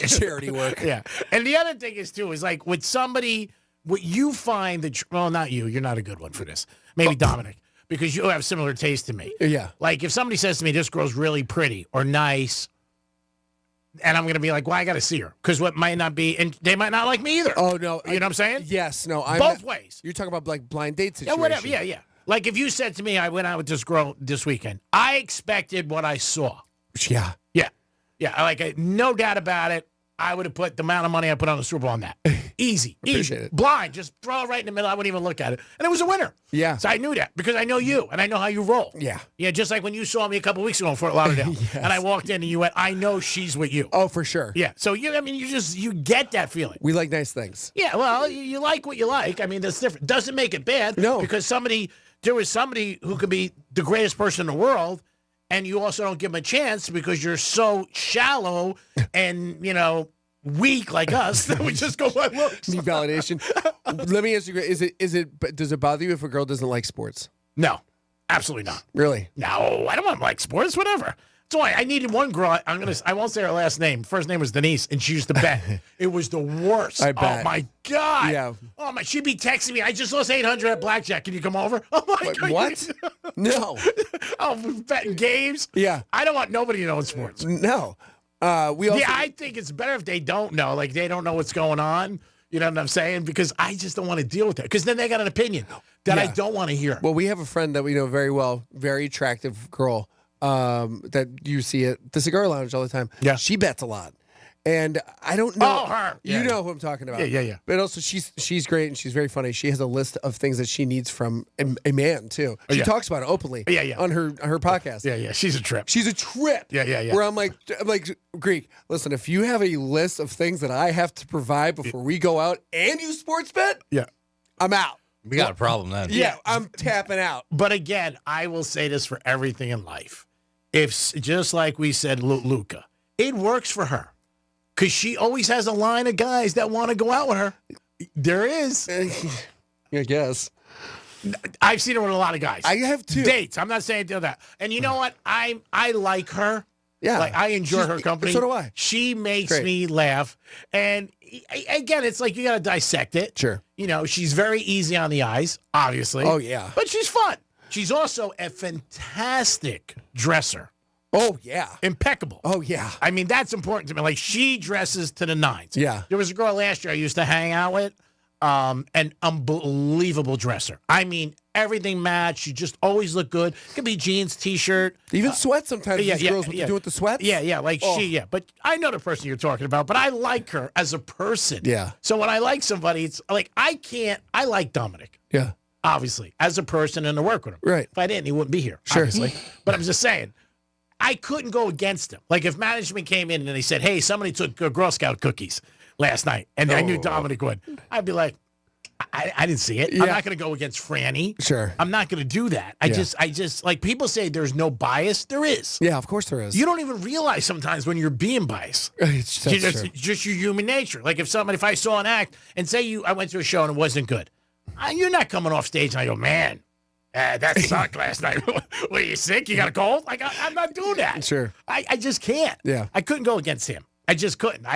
Charity work. Yeah. And the other thing is too is like with somebody, what you find that well, not you. You're not a good one for this. Maybe Dominic, because you have similar taste to me. Yeah. Like if somebody says to me, "This girl's really pretty or nice," and I'm going to be like, well, I got to see her. Because what might not be, and they might not like me either. Oh, no. You know what I'm saying? Yes. No. Both ways. You're talking about like blind date Yeah, situation. whatever. Yeah, yeah. Like if you said to me, I went out with this girl this weekend, I expected what I saw. Yeah. Yeah. Yeah. No doubt about it. I would have put the amount of money I put on the Super Bowl on that. Easy. Appreciate Easy. it. Blind. Just throw it right in the middle. I wouldn't even look at it. And it was a winner. Yeah. So I knew that because I know you and I know how you roll. Yeah. Yeah, just like when you saw me a couple weeks ago in Fort Lauderdale. Yes. And I walked in and you went, I know she's with you. Oh, for sure. Yeah. So you get that feeling. We like nice things. Yeah, well, you like what you like. I mean, that's different. Doesn't make it bad. No. Because there was somebody who could be the greatest person in the world, and you also don't give them a chance because you're so shallow and, weak like us that we just go by looks. Need validation. Let me ask you, does it bother you if a girl doesn't like sports? No, absolutely not. Really? No, I don't want to like sports, whatever. That's why I needed one girl. I won't say her last name. First name was Denise, and she used to bet. It was the worst. I bet. Oh my God. Yeah. Oh my, she'd be texting me. I just lost 800 at blackjack. Can you come over? Oh my God. What? No. Oh, betting games. Yeah. I don't want nobody to know in sports. No. I think it's better if they don't know. Like they don't know what's going on. You know what I'm saying? Because I just don't want to deal with that. Because then they got an opinion that I don't want to hear. Well, we have a friend that we know very well, very attractive girl that you see at the cigar lounge all the time. Yeah. She bets a lot. And I don't know. Oh, her. You Yeah. know who I'm talking about. Yeah. But also, she's great and she's very funny. She has a list of things that she needs from a man, too. She talks about it openly on her podcast. Yeah. She's a trip. She's a trip. Yeah. Where I'm like, Greek, listen, if you have a list of things that I have to provide before we go out and you sports bet, Yeah. I'm out. We got a problem then. Yeah, I'm tapping out. But again, I will say this for everything in life. If just like we said, Luca, it works for her. Because she always has a line of guys that want to go out with her. There is. I guess. I've seen her with a lot of guys. I have too. Dates. I'm not saying that. And you know what? I like her. Yeah. Like I enjoy her company. So do I. She makes Great. me laugh. And again, it's like you got to dissect it. Sure. She's very easy on the eyes, obviously. Oh, yeah. But she's fun. She's also a fantastic dresser. Oh, yeah. Impeccable. Oh, yeah. I mean, that's important to me. Like, she dresses to the nines. Yeah. There was a girl last year I used to hang out with, an unbelievable dresser. I mean, everything matched. She just always looked good. Could be jeans, T-shirt. Even sweats sometimes. These girls, what they do with the sweats. Yeah. Like But I know the person you're talking about, but I like her as a person. Yeah. So when I like somebody, it's like, I like Dominic. Yeah. Obviously, as a person and to work with him. Right. If I didn't, he wouldn't be here, Sure. obviously. But I'm just saying, I couldn't go against him. Like if management came in and they said, hey, somebody took Girl Scout cookies last night, and I knew Dominic would, I'd be like, I didn't see it. Yeah. I'm not going to go against Franny. Sure. I'm not going to do that. I just like people say there's no bias. There is. Yeah, of course there is. You don't even realize sometimes when you're being biased. That's true. It's just your human nature. Like if I saw an act and say I went to a show and it wasn't good, you're not coming off stage and I go, man, that sucked last night. Were you sick? You got a cold? Like I'm not doing that. Sure. I just can't. Yeah. I couldn't go against him. I just couldn't.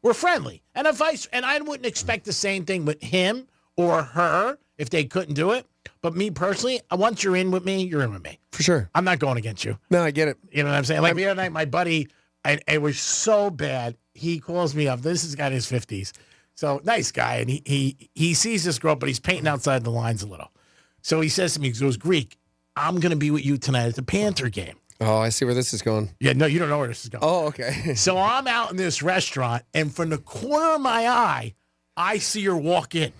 We're friendly. And I wouldn't expect the same thing with him or her if they couldn't do it. But me personally, once you're in with me, you're in with me. For sure. I'm not going against you. No, I get it. You know what I'm saying? Like the other night, my buddy, and it was so bad. He calls me up. This is a guy in his 50s. So nice guy. And he sees this girl, but he's painting outside the lines a little. So he says to me, he goes, Greek, I'm going to be with you tonight at the Panther game. Oh, I see where this is going. Yeah, no, you don't know where this is going. Oh, okay. So I'm out in this restaurant, and from the corner of my eye, I see her walk in.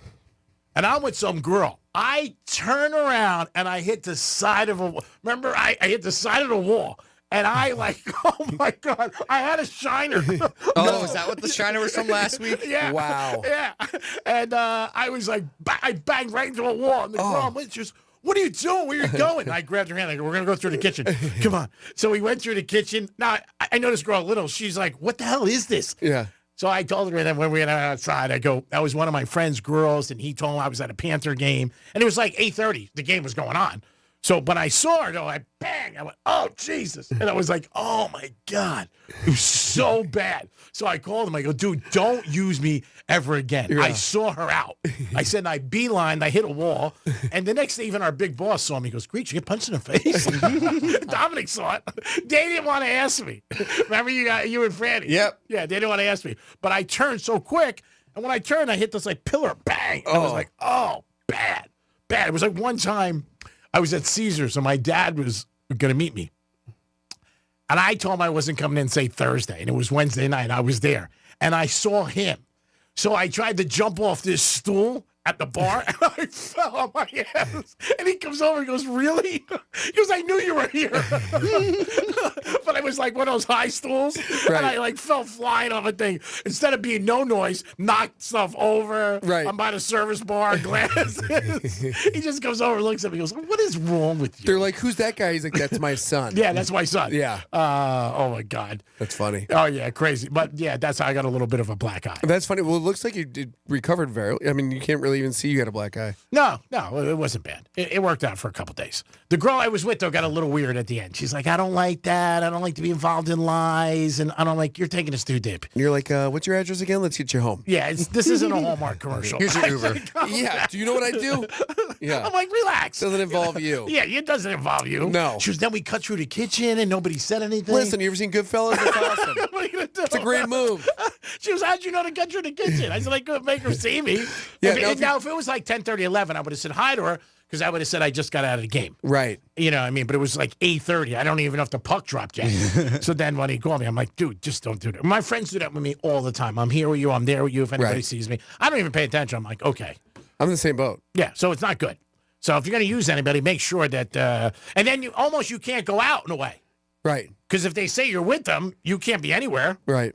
And I'm with some girl. I turn around, and I hit the side of a wall. Remember, I hit the side of the wall. And I oh, my God, I had a shiner. Oh, is that what the shiner was from last week? Yeah. Wow. Yeah. And I was like, I banged right into a wall. And the girl was just, what are you doing? Where are you going? And I grabbed her hand. I go, we're going to go through the kitchen. Come on. So we went through the kitchen. Now, I know this girl a little. She's like, what the hell is this? Yeah. So I told her, and then when we went outside, I go, that was one of my friend's girls, and he told me I was at a Panther game. And it was like 8:30. The game was going on. So, but I saw her, though, I went, oh, Jesus. And I was like, oh, my God. It was so bad. So I called him. I go, dude, don't use me ever again. Yeah. I saw her out. I said, I beelined. I hit a wall. And the next day, even our big boss saw me. He goes, Greek, you get punched in the face? Dominic saw it. They didn't want to ask me. Remember you and Franny? Yep. Yeah, they didn't want to ask me. But I turned so quick. And when I turned, I hit this like pillar. Bang. I was like, oh, bad. Bad. It was like one time. I was at Caesars, and my dad was going to meet me. And I told him I wasn't coming in, say, Thursday. And it was Wednesday night. I was there. And I saw him. So I tried to jump off this stool at the bar, and I fell on my ass. And he comes over and goes, really? He goes, I knew you were here. But it was like one of those high stools. Right. And I, fell flying off a thing. Instead of being no noise, knocked stuff over. Right. I'm by the service bar, glasses. He just comes over and looks at me and goes, what is wrong with you? They're like, who's that guy? He's like, that's my son. Yeah, that's my son. Yeah. Oh, my God. That's funny. Oh, yeah, crazy. But, yeah, that's how I got a little bit of a black eye. That's funny. Well, it looks like you recovered I mean, you can't really even see you had a black eye. No, it wasn't bad. It worked out for a couple days. The girl I was with, though, got a little weird at the end. She's like, I don't like that. I don't like to be involved in lies. And I don't like, you're taking us too deep. And you're like, what's your address again? Let's get you home. Yeah, this isn't a Hallmark commercial. Here's your Uber. Yeah, do you know what I do? Yeah. I'm like, relax. Doesn't involve you. Yeah, it doesn't involve you. No. She was, then we cut through the kitchen and nobody said anything. Listen, you ever seen Goodfellas? It's awesome. What are you going to do? It's a great move. She was, how'd you know to cut through the kitchen? I said, I couldn't make her see me. Yeah, if it was like 10:30, 11, I would have said hi to her because I would have said I just got out of the game. Right. You know what I mean? But it was like 8:30. I don't even know if the puck dropped yet. So then when he called me, I'm like, dude, just don't do that. My friends do that with me all the time. I'm here with you. I'm there with you. If anybody sees me, I don't even pay attention. I'm like, okay. I'm in the same boat. Yeah, so it's not good. So if you're going to use anybody, make sure that, and then you can't go out in a way. Right. Because if they say you're with them, you can't be anywhere. Right.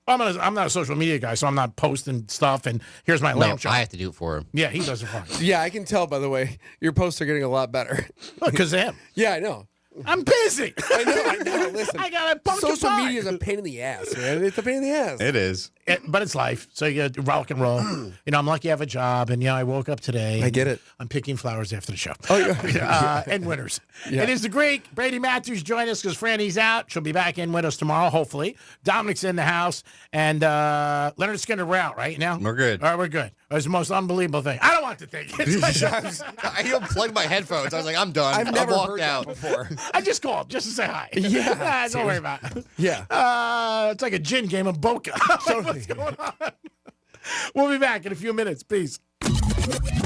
I'm not a social media guy, so I'm not posting stuff. And here's my lamp shot. I have to do it for him. Yeah, he does it for me. Yeah, I can tell, by the way. Your posts are getting a lot better. Because of him. Yeah, I know. I'm busy. I know. Listen, I got a pumpkin social pie. media is a pain in the ass, man. It's a pain in the ass. It is. But it's life. So you got to rock and roll. I'm lucky I have a job. And, I woke up today. I get it. I'm picking flowers after the show. Oh, yeah. And winners. Yeah. It is the Greek. Brady Matthews join us because Franny's out. She'll be back in with us tomorrow, hopefully. Dominic's in the house. And Leonard Skinner, we're out right now. We're good. All right, we're good. It was the most unbelievable thing. I don't want to think. I unplugged my headphones. I was like, I'm done. I've never walked heard out that before. I just called just to say hi. Yeah. Don't worry about it. Yeah. It's like a gin game of Boca. What's going on? We'll be back in a few minutes. Peace.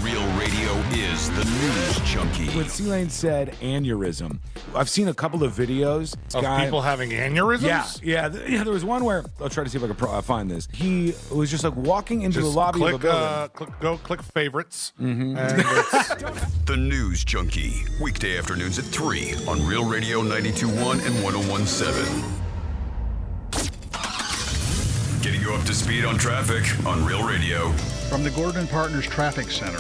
Real Radio is the news junkie. When C-Lane said aneurysm, I've seen a couple of videos of people having aneurysms. Yeah. There was one where I'll try to see if I can find this. He was just like walking into the lobby of a building. Click favorites. Mm-hmm. The news junkie, weekday afternoons at 3 on Real Radio 92.1 and 101.7. Getting you up to speed on traffic on Real Radio. From the Gordon Partners Traffic Center.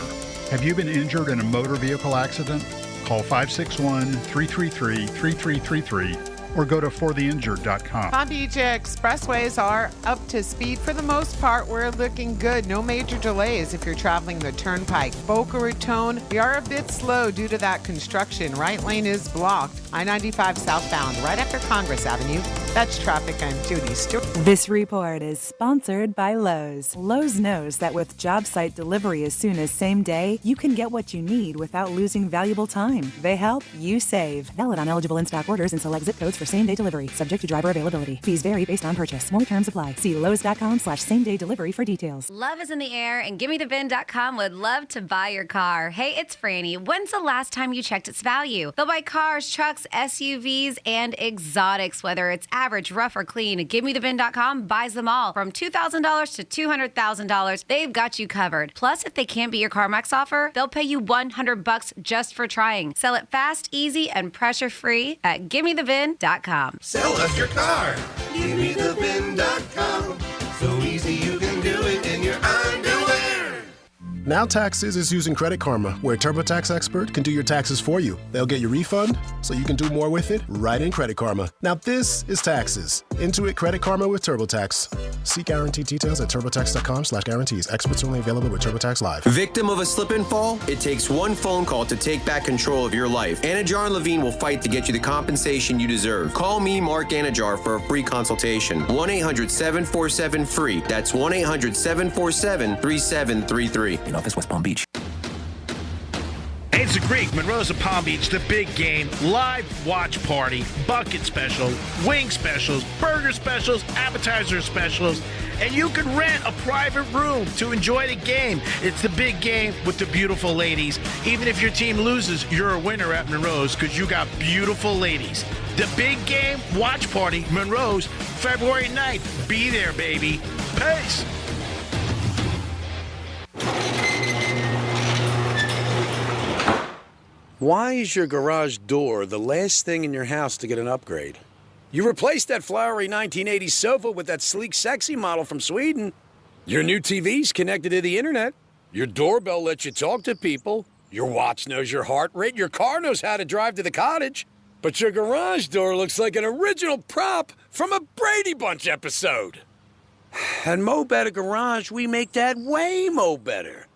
Have you been injured in a motor vehicle accident? Call 561-333-3333 or go to fortheinjured.com. Palm Beach expressways are up to speed for the most part. We're looking good. No major delays if you're traveling the Turnpike. Boca Raton, we are a bit slow due to that construction. Right lane is blocked. I-95 southbound right after Congress Avenue. That's traffic. I'm Judy Stewart. This report is sponsored by Lowe's. Lowe's knows that with job site delivery as soon as same day, you can get what you need without losing valuable time. They help, you save. Valid on eligible in-stock orders and select zip codes for same-day delivery. Subject to driver availability. Fees vary based on purchase. More terms apply. See lowes.com/same-day delivery for details. Love is in the air, and GimmeTheVin.com would love to buy your car. Hey, it's Franny. When's the last time you checked its value? They'll buy cars, trucks, SUVs, and exotics, whether it's average, rough, or clean. GimmeTheVin.com buys them all. From $2,000 to $200,000, they've got you covered. Plus, if they can't beat your CarMax offer, they'll pay you $100 just for trying. Sell it fast, easy, and pressure-free at GimmeTheVin.com. Sell us your car. GimmeTheVin.com. So easy you can do it in your underwear. Now Taxes is using Credit Karma, where TurboTax Expert can do your taxes for you. They'll get your refund, so you can do more with it right in Credit Karma. Now this is taxes. Intuit Credit Karma with TurboTax. See guarantee details at turbotax.com/guarantees. Experts only available with TurboTax Live. Victim of a slip and fall? It takes one phone call to take back control of your life. Anajar and Levine will fight to get you the compensation you deserve. Call me, Mark Anajar, for a free consultation. 1-800-747-FREE. That's 1-800-747-3733. In office, West Palm Beach. It's the Greek, Monroe's of Palm Beach, the big game, live watch party, bucket special, wing specials, burger specials, appetizer specials, and you can rent a private room to enjoy the game. It's the big game with the beautiful ladies. Even if your team loses, you're a winner at Monroe's because you got beautiful ladies. The big game watch party, Monroe's, February 9th. Be there, baby. Peace. Why is your garage door the last thing in your house to get an upgrade? You replaced that flowery 1980s sofa with that sleek, sexy model from Sweden. Your new TV's connected to the internet. Your doorbell lets you talk to people. Your watch knows your heart rate. Your car knows how to drive to the cottage. But your garage door looks like an original prop from a Brady Bunch episode. At Mo Better Garage, we make that way mo better.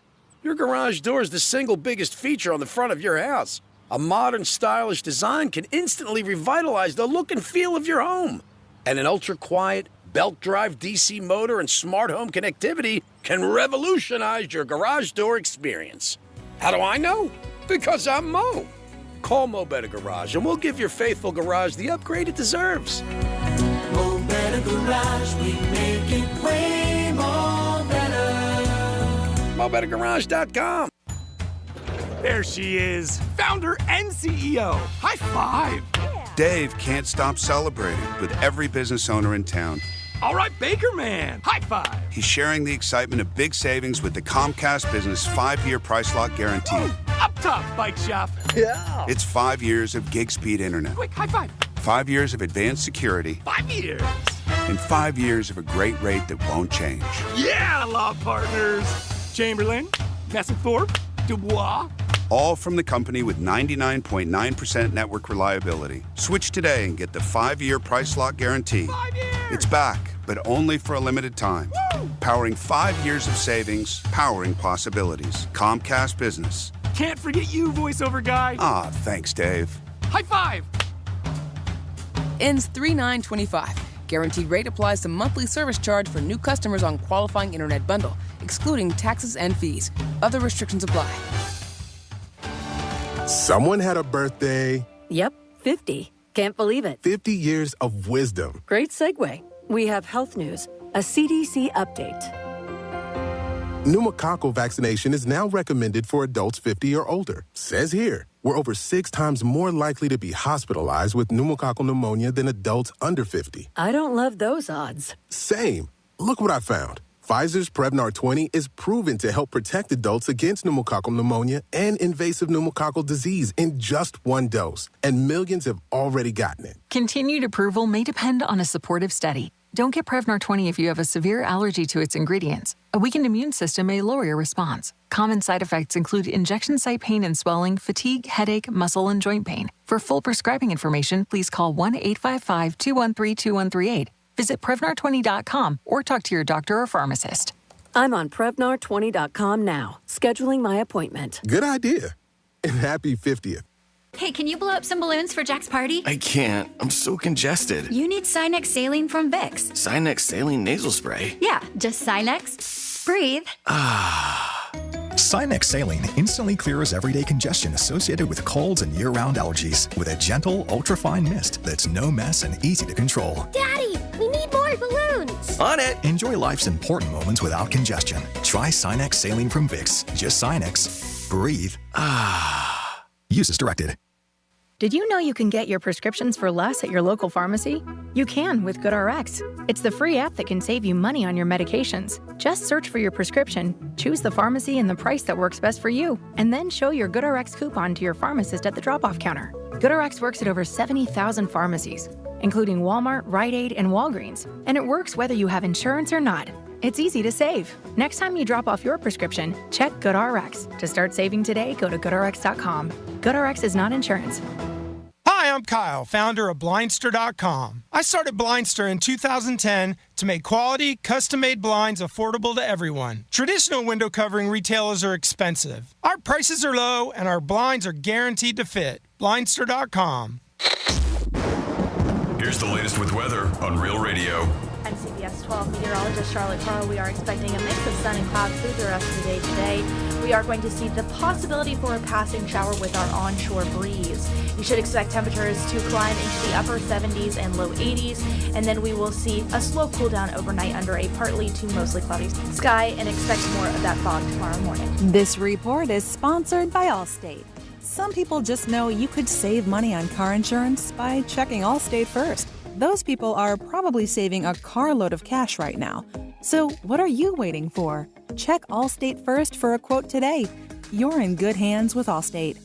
Your garage door is the single biggest feature on the front of your house. A modern, stylish design can instantly revitalize the look and feel of your home. And an ultra-quiet, belt-drive DC motor and smart home connectivity can revolutionize your garage door experience. How do I know? Because I'm Mo. Call Mo Better Garage, and we'll give your faithful garage the upgrade it deserves. Mo Better Garage, we make it way more better. MoBetterGarage.com. There she is, founder and CEO. High five. Dave can't stop celebrating with every business owner in town. All right, Baker Man, high five. He's sharing the excitement of big savings with the Comcast Business 5-year price lock guarantee. Ooh, up top, bike shop. Yeah. It's 5 years of gig speed internet. Quick, high five. 5 years of advanced security. 5 years. And 5 years of a great rate that won't change. Yeah, law partners. Chamberlain, Messingthorpe, Dubois. All from the company with 99.9% network reliability. Switch today and get the 5-year price lock guarantee. 5 years. It's back, but only for a limited time. Woo! Powering 5 years of savings, powering possibilities. Comcast Business. Can't forget you, voiceover guy. Ah, thanks, Dave. High five. Ends 3/9/25. Guaranteed rate applies to monthly service charge for new customers on qualifying internet bundle, excluding taxes and fees. Other restrictions apply. Someone had a birthday. Yep, 50. Can't believe it. 50 years of wisdom. Great segue. We have health news, a CDC update. Pneumococcal vaccination is now recommended for adults 50 or older. Says here, we're over 6 times more likely to be hospitalized with pneumococcal pneumonia than adults under 50. I don't love those odds. Same. Look what I found. Pfizer's Prevnar 20 is proven to help protect adults against pneumococcal pneumonia and invasive pneumococcal disease in just 1 dose. And millions have already gotten it. Continued approval may depend on a supportive study. Don't get Prevnar 20 if you have a severe allergy to its ingredients. A weakened immune system may lower your response. Common side effects include injection site pain and swelling, fatigue, headache, muscle, and joint pain. For full prescribing information, please call 1-855-213-2138. Visit Prevnar20.com or talk to your doctor or pharmacist. I'm on Prevnar20.com now, scheduling my appointment. Good idea. And happy 50th. Hey, can you blow up some balloons for Jack's party? I can't. I'm so congested. You need Sinex Saline from Vicks. Sinex Saline Nasal Spray. Yeah, just Sinex. Breathe. Sinex Saline instantly clears everyday congestion associated with colds and year-round allergies with a gentle, ultrafine mist that's no mess and easy to control. Daddy, we need more balloons. On it. Enjoy life's important moments without congestion. Try Sinex Saline from Vicks. Just Sinex. Breathe. Use as directed. Did you know you can get your prescriptions for less at your local pharmacy? You can with GoodRx. It's the free app that can save you money on your medications. Just search for your prescription, choose the pharmacy and the price that works best for you, and then show your GoodRx coupon to your pharmacist at the drop-off counter. GoodRx works at over 70,000 pharmacies, including Walmart, Rite Aid, and Walgreens, and it works whether you have insurance or not. It's easy to save. Next time you drop off your prescription, check GoodRx. To start saving today, go to GoodRx.com. GoodRx is not insurance. Hi, I'm Kyle, founder of Blindster.com. I started Blindster in 2010 to make quality, custom-made blinds affordable to everyone. Traditional window covering retailers are expensive. Our prices are low, and our blinds are guaranteed to fit. Blindster.com. Here's the latest with weather on Real Radio. I'm CBS 12 meteorologist Charlotte Carl. We are expecting a mix of sun and clouds through the rest of the day today. We are going to see the possibility for a passing shower with our onshore breeze. You should expect temperatures to climb into the upper 70s and low 80s, and then we will see a slow cool down overnight under a partly to mostly cloudy sky, and expect more of that fog tomorrow morning. This report is sponsored by Allstate. Some people just know you could save money on car insurance by checking Allstate first. Those people are probably saving a carload of cash right now. So what are you waiting for? Check Allstate first for a quote today. You're in good hands with Allstate.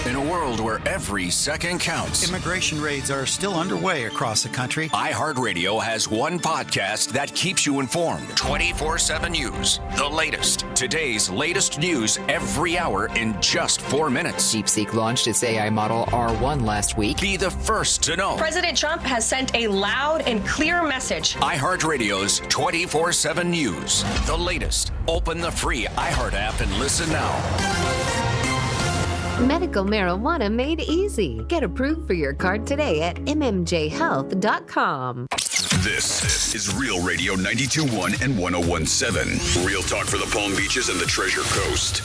In a world where every second counts, immigration raids are still underway across the country. iHeartRadio has one podcast that keeps you informed. 24/7 News, the latest. Today's latest news every hour in just 4 minutes. DeepSeek launched its AI model R1 last week. Be the first to know. President Trump has sent a loud and clear message. iHeartRadio's 24/7 News, the latest. Open the free iHeart app and listen now. Medical marijuana made easy. Get approved for your card today at mmjhealth.com. This is Real Radio 92.1 and 101.7. Real talk for the Palm Beaches and the Treasure Coast.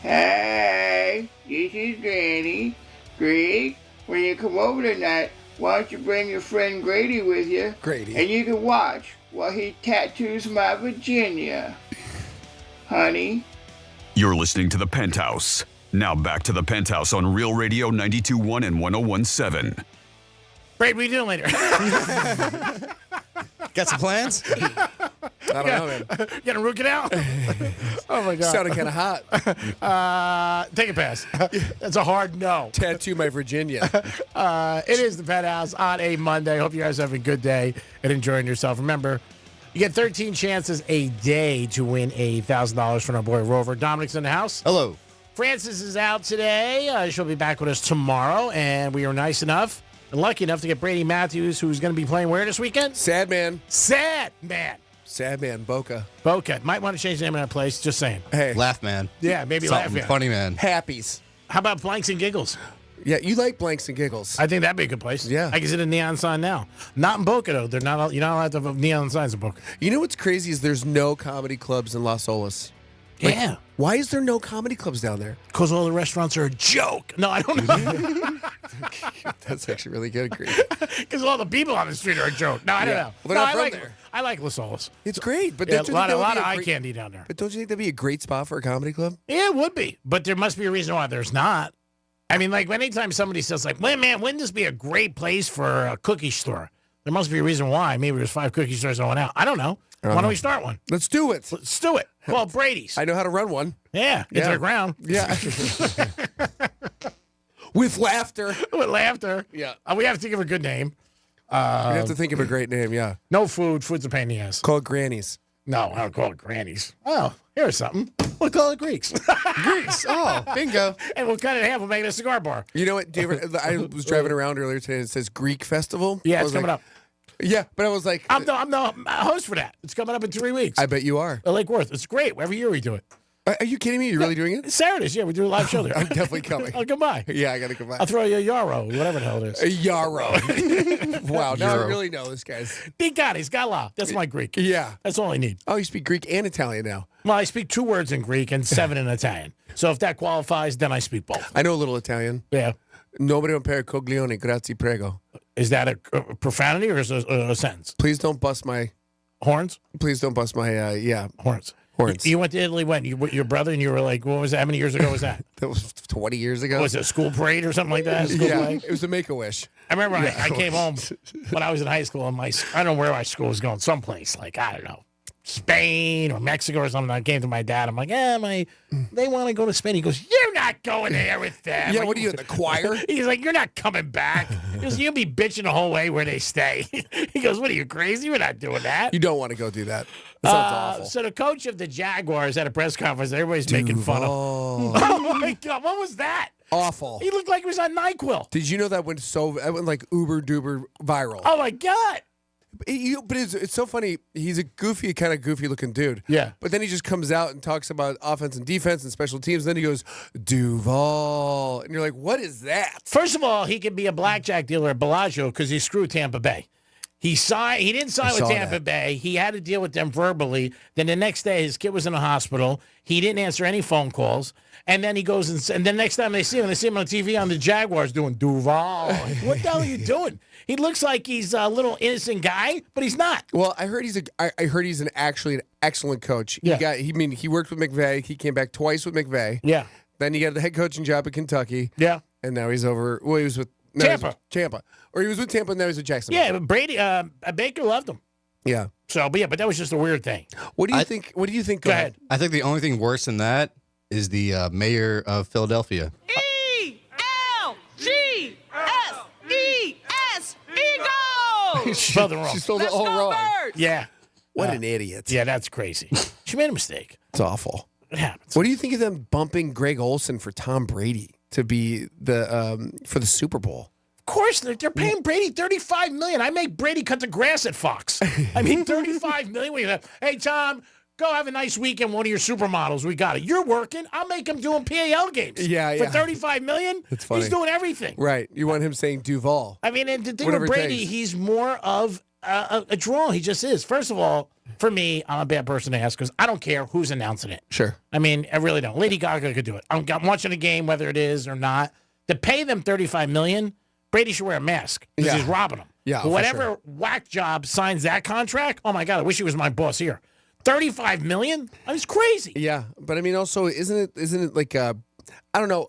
Hey, this is Granny. Greg, when you come over tonight, why don't you bring your friend Grady with you? Grady. And you can watch while he tattoos my Virginia. Honey? You're listening to the Penthouse. Now back to the Penthouse on Real Radio 92.1 and 101.7. Brad, what are you doing later? Got some plans? I don't know, man. You gonna rook it out? Oh my God. Sounded kind of hot. Take a pass. That's a hard no. Tattoo my Virginia. It is the Penthouse on a Monday. Hope you guys have a good day and enjoying yourself. Remember, you get 13 chances a day to win $1,000 from our boy Rover. Dominic's in the house. Hello. Frances is out today. She'll be back with us tomorrow, and we were nice enough and lucky enough to get Brady Matthews, who's going to be playing where this weekend? Sad Man. Sad Man. Sad Man, Boca. Boca. Might want to change the name of that place. Just saying. Hey. Laugh Man. Yeah, maybe Something Laugh Man. Funny Man. Happies. How about Blanks and Giggles? Yeah, you like Blanks and Giggles. I think that'd be a good place. Yeah. I can see the neon sign now. Not in Boca, though. You're not allowed to have neon signs in Boca. You know what's crazy is there's no comedy clubs in Las Olas. Like, Yeah. Why is there no comedy clubs down there? Because all the restaurants are a joke. No, I don't know. That's actually really good, Greg. Because all the people on the street are a joke. No, I don't know. Well, they're No, not I from like, there. I like Las Olas. It's great, but Yeah, don't a you lot think of that would be eye great- candy down there. But don't you think that'd be a great spot for a comedy club? Yeah, it would be. But there must be a reason why there's not. I mean, like, anytime somebody says, like, well, man, wouldn't this be a great place for a cookie store? There must be a reason why. Maybe there's 5 cookie stores that went out. I don't know. Why don't we start one? Let's do it. Let's do it. Call Brady's. I know how to run one. Yeah, into the ground. Yeah. With laughter. With laughter. Yeah. We have to give a good name. You have to think of a great name, yeah. No food. Food's a pain in the ass. Call it Granny's. No, I don't call it Granny's. Oh, here's something. We'll call it Greeks. Greeks. Oh, bingo. And we'll cut it in half. We'll make it a cigar bar. You know what, David? I was driving around earlier today and it says Greek Festival. Yeah, I it's was coming like, up. Yeah, but I was like... I'm the host for that. It's coming up in 3 weeks. I bet you are. At Lake Worth. It's great. Every year we do it. Are you kidding me? You're really doing it? Saturdays, yeah. We do a live show there. I'm definitely coming. I'll come by. Yeah, I got to come by. I'll throw you a yarrow, whatever the hell it is. A yarrow. Wow, now Euro. I really know this guy's. Diganis, gala. That's my Greek. Yeah. That's all I need. Oh, you speak Greek and Italian now. Well, I speak 2 words in Greek and 7 in Italian. So if that qualifies, then I speak both. I know a little Italian. Yeah. Nobody per coglione, grazie prego. Is that a profanity or is it a sentence? Please don't bust my... Horns? Please don't bust my, Horns. Horns. You went to Italy when? You with your brother and you were like, what was that? How many years ago was that? That was 20 years ago. Was it a school parade or something like that? School Yeah, play? it was a Make-A-Wish. I remember I came home when I was in high school and I don't know where my school was going, someplace, like, I don't know, Spain or Mexico or something. I came to my dad. I'm like, they want to go to Spain. He goes, you're not going there with them. Yeah, what are you, in the choir? He's like, you're not coming back. He goes, you'll be bitching the whole way where they stay. He goes, what are you, crazy? We're not doing that. You don't want to go do that. That sounds awful. So the coach of the Jaguars at a press conference, everybody's making fun of. Oh, my God. What was that? Awful. He looked like he was on NyQuil. Did you know that went like uber duper viral? Oh, my God. But it's so funny. He's a kind of goofy looking dude. Yeah. But then he just comes out and talks about offense and defense and special teams. Then he goes, Duval. And you're like, what is that? First of all, he could be a blackjack dealer at Bellagio because he screwed Tampa Bay. He didn't sign with Tampa Bay. He had to deal with them verbally. Then the next day, his kid was in the hospital. He didn't answer any phone calls. And then he goes and then next time they see him on TV on the Jaguars doing Duval. What the hell are you doing? He looks like he's a little innocent guy, but he's not. Well, I heard he's actually an excellent coach. Yeah. He worked with McVay. He came back twice with McVay. Yeah. Then he got the head coaching job at Kentucky. Yeah. And now he's over. Well, he was with Tampa. Or he was with Tampa, and now he's with Jacksonville. Yeah, but Brady, Baker loved him. Yeah. So, but that was just a weird thing. What do you think? What do you think? Go ahead. I think the only thing worse than that is the mayor of Philadelphia. ELGSES Eagles! Spelled it wrong. She spelled it all wrong. Yeah. What an idiot. Yeah, that's crazy. She made a mistake. It's awful. It happens. What do you think of them bumping Greg Olson for Tom Brady to be for the Super Bowl? Of course, they're paying Brady $35 million. I make Brady cut the grass at Fox. I mean, $35 million. Hey, Tom, go have a nice weekend. One of your supermodels. We got it. You're working. I'll make him doing PAL games. Yeah, for $35 million. That's funny. He's doing everything. Right. You want him saying Duval. I mean, and the thing Whatever with it Brady, takes. he's more of a draw. He just is. First of all, for me, I'm a bad person to ask because I don't care who's announcing it. Sure. I mean, I really don't. Lady Gaga could do it. I'm watching a game, whether it is or not. To pay them $35 million, Brady should wear a mask because Yeah. he's robbing them. Yeah, But for whatever sure. whack job signs that contract, oh my God, I wish he was my boss here. $35 million? That's crazy. Yeah, but I mean, also, isn't it like I don't know.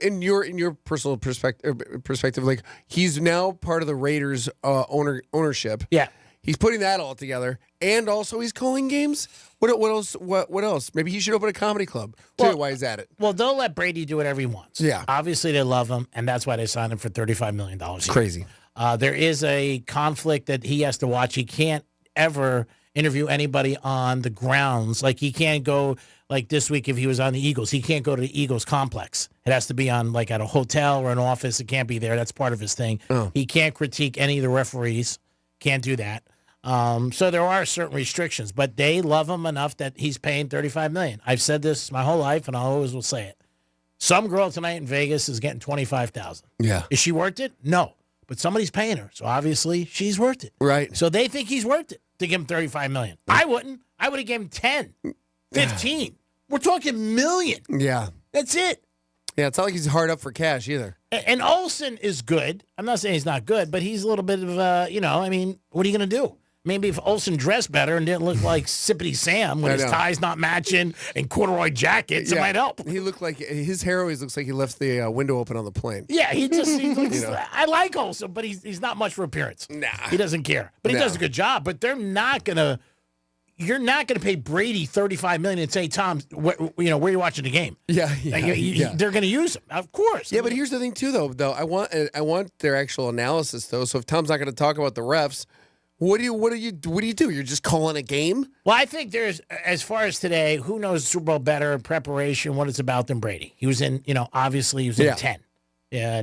In your personal perspective, like he's now part of the Raiders ownership. Yeah. He's putting that all together, and also he's calling games. What else? What else? Maybe he should open a comedy club. Tell you why he's at it. Well, they'll let Brady do whatever he wants. Yeah. Obviously, they love him, and that's why they signed him for $35 million. It's crazy. There is a conflict that he has to watch. He can't ever interview anybody on the grounds. Like, he can't go, like this week if he was on the Eagles, he can't go to the Eagles complex. It has to be on, like, at a hotel or an office. It can't be there. That's part of his thing. Oh. He can't critique any of the referees. Can't do that. So there are certain restrictions, but they love him enough that he's paying $35 million. I've said this my whole life, and I always will say it. Some girl tonight in Vegas is getting $25,000. Yeah. Is she worth it? No. But somebody's paying her, so obviously she's worth it. Right. So they think he's worth it to give him $35 million. I wouldn't. I would have given him 10, 15. We're talking million. Yeah. That's it. Yeah, it's not like he's hard up for cash either. And Olsen is good. I'm not saying he's not good, but he's a little bit of, I mean, what are you going to do? Maybe if Olsen dressed better and didn't look like Sippity Sam with his ties not matching and corduroy jackets, it might help. He looked like his hair always looks like he left the window open on the plane. Yeah, he looks. I like Olsen, but he's not much for appearance. Nah, he doesn't care. But he does a good job. But they're not gonna. You're not gonna pay Brady $35 million and say, Tom, where are you watching the game? Yeah, They're gonna use him, of course. Yeah, but here's the thing too, though. I want their actual analysis, though. So if Tom's not going to talk about the refs. What do you do? You're just calling a game? Well, I think there's, as far as today, who knows Super Bowl better in preparation, what it's about than Brady. He was in, obviously he was in 10.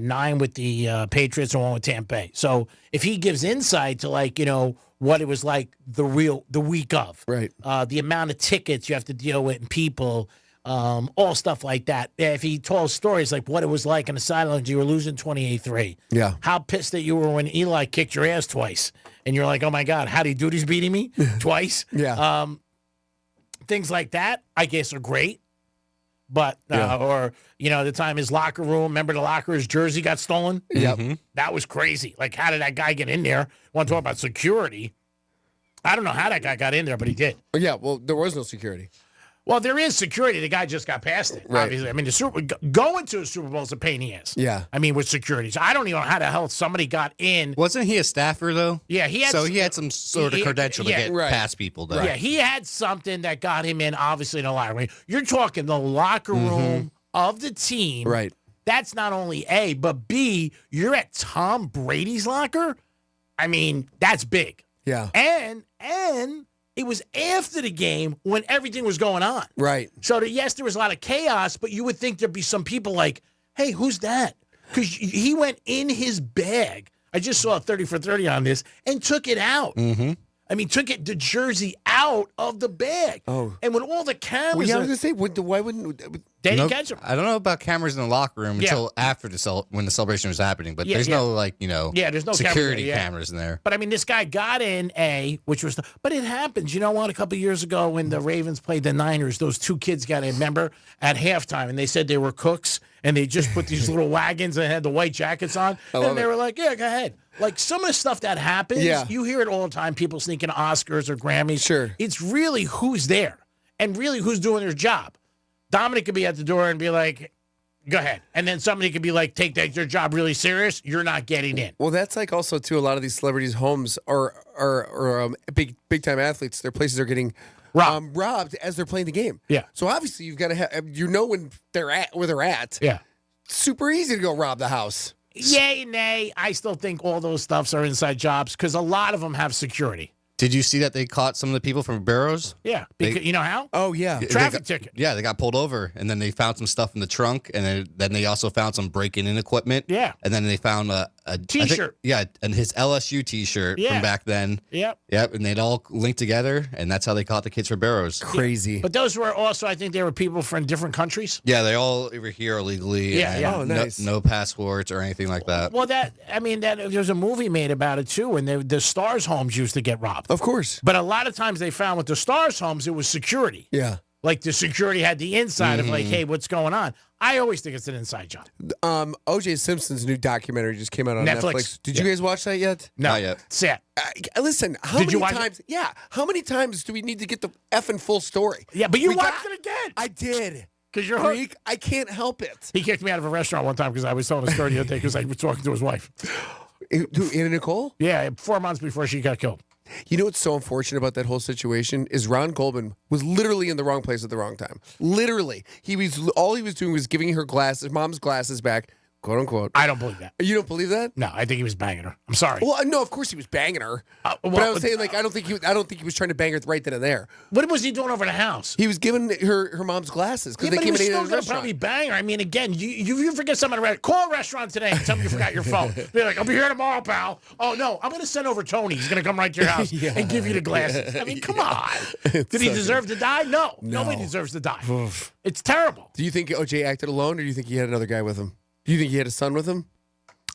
9 with the Patriots and 1 with Tampa Bay. So if he gives insight to what it was like the week of. Right. The amount of tickets you have to deal with and people, all stuff like that. If he told stories like what it was like on the sidelines, you were losing 28-3. Yeah. How pissed that you were when Eli kicked your ass twice. And you're like, oh, my God, Howdy Doody's beating me twice. Yeah. Things like that, I guess, are great. But, or, the time his locker room, remember the locker, his jersey got stolen? Yep. That was crazy. Like, how did that guy get in there? Want to talk about security? I don't know how that guy got in there, but he did. Yeah, well, there was no security. Well, there is security. The guy just got past it, obviously. I mean, going to a Super Bowl is a pain in the ass. Yeah. I mean, with security. So I don't even know how the hell somebody got in. Wasn't he a staffer, though? Yeah, he had. So he had some sort of credential to get past people, though. Yeah, he had something that got him in, obviously, in the locker room. You're talking the locker room of the team. Right. That's not only A, but B, you're at Tom Brady's locker. I mean, that's big. Yeah. And it was after the game when everything was going on. Right. So, yes, there was a lot of chaos, but you would think there'd be some people like, hey, who's that? Because he went in his bag. I just saw a 30 for 30 on this and took it out. Mm-hmm. I mean, took the jersey out of the bag. Oh. And with all the cameras. Well, yeah, I was going to say, why wouldn't. They didn't catch him. I don't know about cameras in the locker room until after when the celebration was happening, but there's no, there's no security cameras in there. But, I mean, this guy got in which was but it happens. You know what? A couple of years ago when the Ravens played the Niners, those 2 kids got in, remember, at halftime, and they said they were cooks, and they just put these little wagons and had the white jackets on, and they were like, yeah, go ahead. Like, some of the stuff that happens, you hear it all the time, people sneaking Oscars or Grammys. Sure. It's really who's there and really who's doing their job. Dominic could be at the door and be like, go ahead. And then somebody could be like, take their job really serious. You're not getting in. Well, that's like also, too, a lot of these celebrities' homes are big-time athletes. Their places are getting robbed as they're playing the game. Yeah. So, obviously, you've got to have, when they're at, where they're at. Yeah. Super easy to go rob the house. Yay, nay. I still think all those stuffs are inside jobs because a lot of them have security. Did you see that they caught some of the people from Barrows? Yeah. Because, you know how? Oh, yeah. Traffic ticket. Yeah, they got pulled over, and then they found some stuff in the trunk, and then they also found some breaking-in equipment. Yeah. And then they found a T-shirt. And his LSU T-shirt from back then. Yep. Yep, and they'd all linked together, and that's how they caught the kids for Barrows. Crazy. Yeah. But those were also, I think, they were people from different countries. Yeah, they all were here illegally. Yeah, and yeah. Oh, nice. No passports or anything like that. Well, there's a movie made about it, too, and the Stars' homes used to get robbed. Of course. But a lot of times they found with the Stars' homes, it was security. Yeah. Like the security had the inside of like, hey, what's going on? I always think it's an inside job. O.J. Simpson's new documentary just came out on Netflix. Did you guys watch that yet? No. Not yet. Sad. Listen, how many times? Yeah, how many times do we need to get the effing full story? Yeah, but you watched it again. I did. Because you're Greek, I can't help it. He kicked me out of a restaurant one time because I was telling a story the other day because I was talking to his wife. Anna Nicole? Yeah, 4 months before she got killed. You know what's so unfortunate about that whole situation is Ron Goldman was literally in the wrong place at the wrong time. Literally. All he was doing was giving her mom's glasses back, quote unquote. I don't believe that. You don't believe that? No, I think he was banging her. I'm sorry. Well, no, of course he was banging her. But I was saying, I don't think he was trying to bang her right then and there. What was he doing over the house? He was giving her mom's glasses because they came in still the gonna restaurant. probably bang her. I mean, again, you forget something. Call a restaurant today and tell them you forgot your phone. Be like, I'll be here tomorrow, pal. Oh no, I'm gonna send over Tony. He's gonna come right to your house and give you the glasses. I mean, come on. Did he deserve to die? No, nobody deserves to die. It's terrible. Do you think OJ acted alone, or do you think he had another guy with him? Do you think he had a son with him?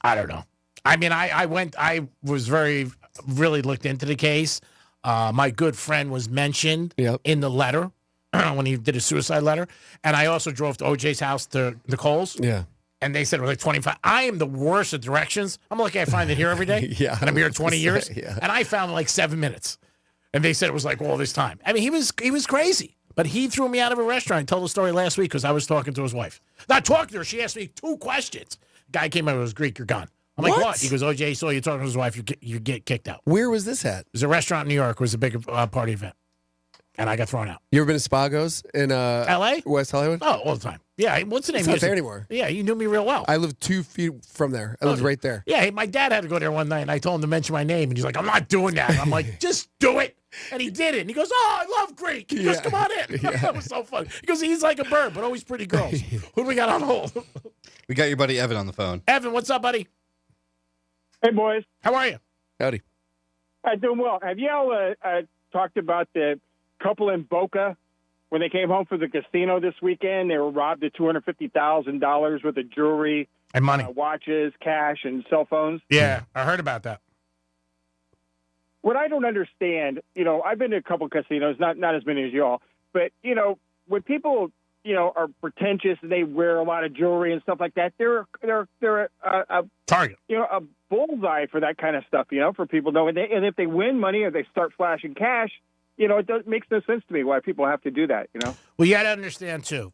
I don't know. I mean, I was really looked into the case. My good friend was mentioned in the letter when he did a suicide letter. And I also drove to OJ's house to Nicole's. Yeah. And they said it was like 25. I am the worst at directions. I'm lucky I find it here every day. Yeah. And I'm here 20 years. Yeah. And I found it like 7 minutes. And they said it was like all this time. I mean, he was crazy. But he threw me out of a restaurant. He told the story last week because I was talking to his wife. Not talking to her. She asked me 2 questions. Guy came over, it was Greek, you're gone. I'm like, what? He goes, OJ saw you talking to his wife, you get kicked out. Where was this at? It was a restaurant in New York. It was a big party event. And I got thrown out. You ever been to Spago's in L.A.? West Hollywood? Oh, all the time. Yeah, what's the name? It's not there anymore. Yeah, you knew me real well. I lived 2 feet from there. I lived right there. Yeah, my dad had to go there one night, and I told him to mention my name, and he's like, I'm not doing that. I'm like, just do it. And he did it. And he goes, oh, I love Greek. He goes, come on in. That was so funny. He goes, he's like a bird, but always pretty girls. Who do we got on hold? We got your buddy Evan on the phone. Evan, what's up, buddy? Hey, boys. How are you? Howdy. Doing well. Have y'all talked about the couple in Boca when they came home from the casino this weekend? They were robbed of $250,000 worth of jewelry and money, watches, cash, and cell phones. Yeah, I heard about that. What I don't understand, I've been to a couple casinos, not as many as y'all, but when people are pretentious and they wear a lot of jewelry and stuff like that, they're a target, a bullseye for that kind of stuff, for people knowing. And if they win money or they start flashing cash, it makes no sense to me why people have to do that. Well, you got to understand too,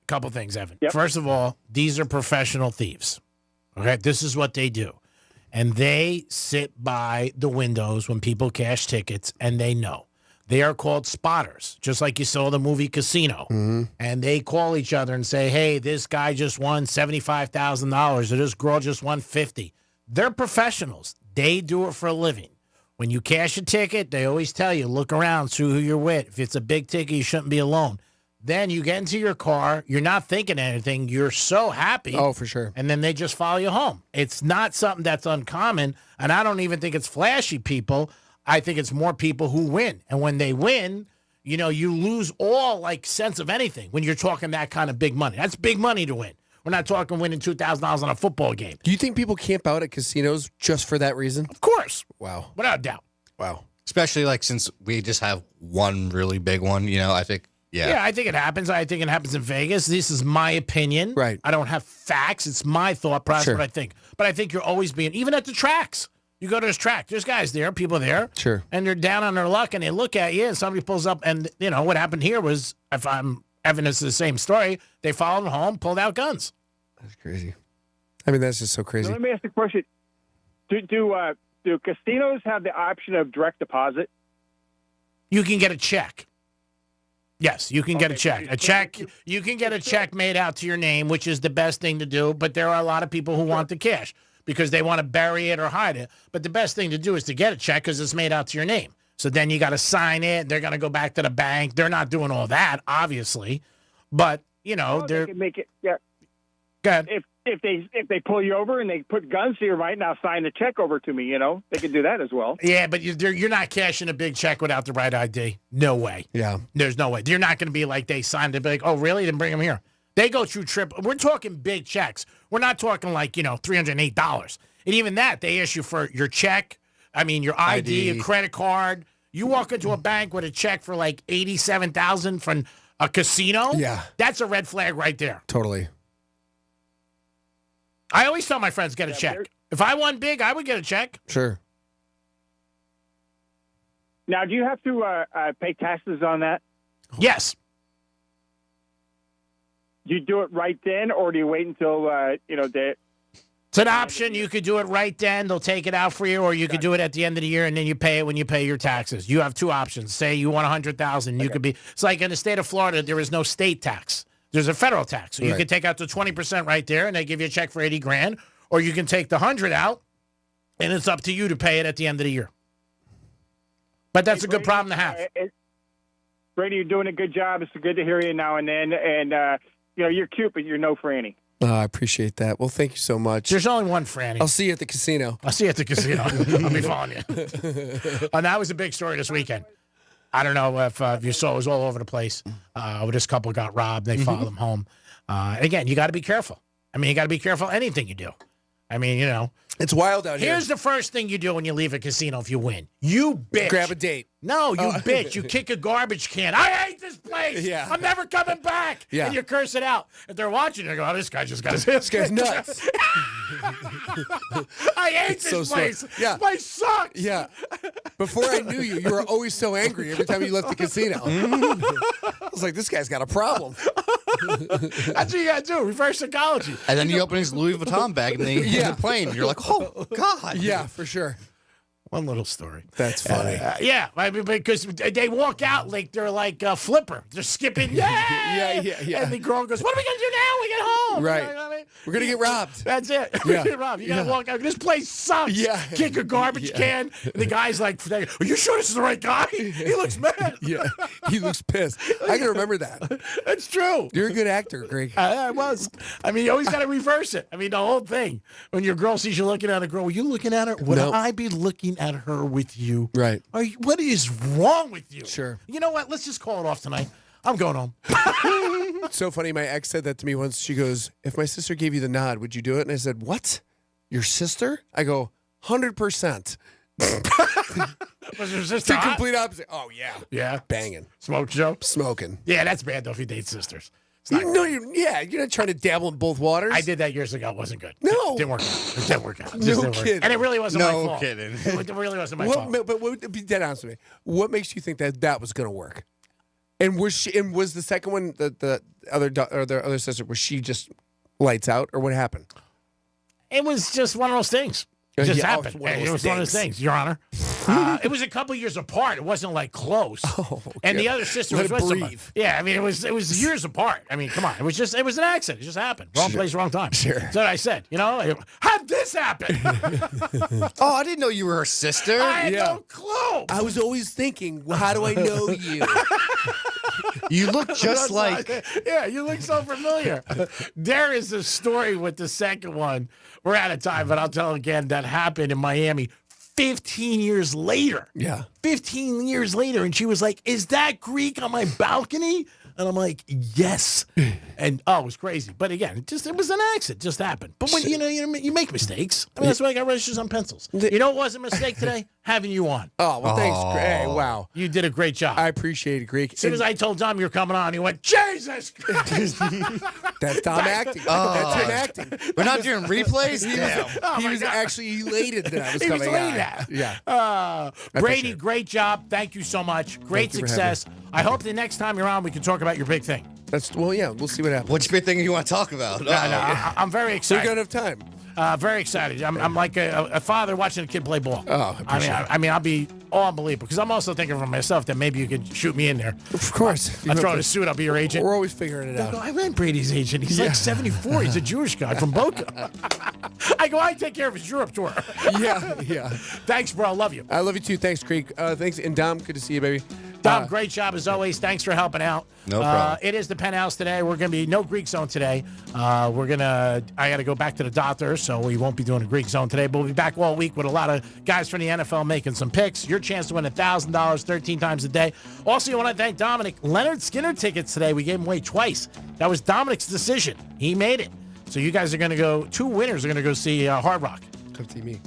a couple things, Evan. Yep. First of all, these are professional thieves. Okay, this is what they do. And they sit by the windows when people cash tickets, and they know. They are called spotters, just like you saw the movie Casino. Mm-hmm. And they call each other and say, hey, this guy just won $75,000, or this girl just won $50,000. They're professionals. They do it for a living. When you cash a ticket, they always tell you, look around, see who you're with. If it's a big ticket, you shouldn't be alone. Then you get into your car. You're not thinking anything. You're so happy. Oh, for sure. And then they just follow you home. It's not something that's uncommon, and I don't even think it's flashy people. I think it's more people who win. And when they win, you lose all, sense of anything when you're talking that kind of big money. That's big money to win. We're not talking winning $2,000 on a football game. Do you think people camp out at casinos just for that reason? Of course. Wow. Without a doubt. Wow. Especially, since we just have one really big one, I think. Yeah, I think it happens. I think it happens in Vegas. This is my opinion. Right. I don't have facts. It's my thought process, Sure. what I think. But I think you're always being, even at the tracks. You go to this track, there's guys there, people there. Sure. And they're down on their luck, and they look at you, and somebody pulls up, and, what happened here was, if I'm evidence of the same story, they followed them home, pulled out guns. That's crazy. I mean, that's just so crazy. So let me ask you a question. Do casinos have the option of direct deposit? You can get a check. Yes, you can get a check. You can get a check made out to your name, which is the best thing to do, but there are a lot of people who want the cash because they want to bury it or hide it. But the best thing to do is to get a check because it's made out to your name. So then you got to sign it. They're going to go back to the bank. They're not doing all that, obviously. But, they're... They can make it, yeah. Go ahead. If they pull you over and they put guns to you right now, sign the check over to me, they can do that as well. Yeah, but you're not cashing a big check without the right ID. No way. Yeah. There's no way. You're not going to be like they signed it, be like, oh, really? Then bring them here. They go through we're talking big checks. We're not talking $308. And even that, they issue for your check, your ID, a credit card. You walk into a bank with a check for $87,000 from a casino. Yeah. That's a red flag right there. Totally. I always tell my friends, get a check. If I won big, I would get a check. Sure. Now, do you have to pay taxes on that? Yes. Do you do it right then, or do you wait until, It's an option. You could do it right then. They'll take it out for you, or you could do it at the end of the year, and then you pay it when you pay your taxes. You have 2 options. Say you want $100,000. You could be. It's like in the state of Florida, there is no state tax. There's a federal tax. So you can take out the 20% right there, and they give you a check for $80,000, or you can take the $100,000 out, and it's up to you to pay it at the end of the year. But that's a good problem to have. Brady, you're doing a good job. It's good to hear you now and then, and you're cute, but you're no Franny. I appreciate that. Well, thank you so much. There's only one Franny. I'll see you at the casino. I'll be following you. And that was a big story this weekend. I don't know if you saw it was all over the place. This couple got robbed. They followed them home. Again, you got to be careful. You got to be careful anything you do. It's wild out here. Here's the first thing you do when you leave a casino if you win. You bitch. Grab a date. No, you bitch. You kick a garbage can. I hate this place. place. Yeah. I'm never coming back. Yeah. And you curse it out. If they're watching, they go, oh, this guy just got his ass. This guy's nuts. I hate this place. Smart. Yeah. This place sucks. Yeah. Before I knew you, you were always so angry every time you left the casino. I was like, this guy's got a problem. That's what you got to do. Reverse psychology. And then you open his Louis Vuitton bag in the plane. And you're like, oh, God. Yeah, for sure. One little story. That's funny. Yeah, I mean, because they walk out like they're like Flipper. They're skipping. Yeah. And the girl goes, what are we going to do now when we get home? Right. You know what I mean? We're going to get robbed. That's it. We're going to get robbed. You got to walk out. This place sucks. Yeah. Kick a garbage can. And the guy's like, are you sure this is the right guy? He looks mad. Yeah. He looks pissed. I can remember that. That's true. You're a good actor, Greg. I was. I mean, you always got to reverse it. I mean, the whole thing. When your girl sees you looking at a girl, were you looking at her? Would I be looking at her with you? Right. What is wrong with you? Sure. You know what? Let's just call it off tonight. I'm going home. It's so funny. My ex said that to me once. She goes, if my sister gave you the nod, would you do it? And I said, what? Your sister? I go, 100%. Was your sister The hot? complete opposite. Oh, yeah. Yeah. Banging. Smoke Joe? Smoking. Yeah, that's bad, though, if you date sisters. It's not No, you're not trying to dabble in both waters. I did that years ago. It wasn't good. No. It didn't work out. It didn't work out. It just No didn't work. kidding. And it really wasn't my fault. No kidding. It really wasn't my fault. But be dead honest with me. What makes you think that was going to work? And was the second one the other sister, was she just lights out, or what happened? It was just one of those things. It just happened. It was one of those things, Your Honor. It was a couple years apart. It wasn't like close. Oh, okay. And the other sister Let was it with breathe. somebody. Yeah, I mean, it was years apart. I mean, come on. It was an accident. It just happened. Wrong place, wrong time. Sure. That's what I said. You know, how'd this happen? Oh, I didn't know you were her sister. I had no clue. I was always thinking, well, how do I know you? You look just like. Yeah, you look so familiar. There is a story with the second one. We're out of time, but I'll tell again that happened in Miami 15 years later. Yeah. 15 years later. And she was like, is that Greek on my balcony? And I'm like, yes. And it was crazy. But again, it was an accident. It just happened. But when you make mistakes. I mean, that's why I got registers on pencils. You know what was a mistake today? Having you on. Oh, well, thanks, Greg. Hey, wow. You did a great job. I appreciate it, Greek. As soon as I told Dom you were coming on, he went, Jesus Christ. That's Dom acting. That's him acting. We're not doing replays? He was actually elated that I was coming on. Yeah. Brady, great job. Thank you so much. Great success. I hope the next time you're on, we can talk about your big thing. We'll see what happens. What's your big thing you want to talk about? No, I'm very excited. So you got enough time. Very excited. I'm like a father watching a kid play ball. Oh, I mean, I'll be unbelievable because I'm also thinking for myself that maybe you could shoot me in there. Of course. I'll throw in a suit. I'll be your agent. We're always figuring it out. I went Brady's agent. He's like 74. He's a Jewish guy from Boca. I take care of his Europe tour. Yeah. Thanks, bro. I love you. I love you too. Thanks, Creek. Thanks. And Dom, good to see you, baby. Dom, great job as always. Thanks for helping out. No problem. It is the Penthouse today. We're going to be no Greek zone today. I got to go back to the doctor, so we won't be doing a Greek zone today. But we'll be back all week with a lot of guys from the NFL making some picks. Your chance to win $1,000 13 times a day. Also, you want to thank Dominic. Leonard Skinner tickets today. We gave them away twice. That was Dominic's decision. He made it. So you guys are going to go. 2 winners are going to go see Hard Rock. Come see me.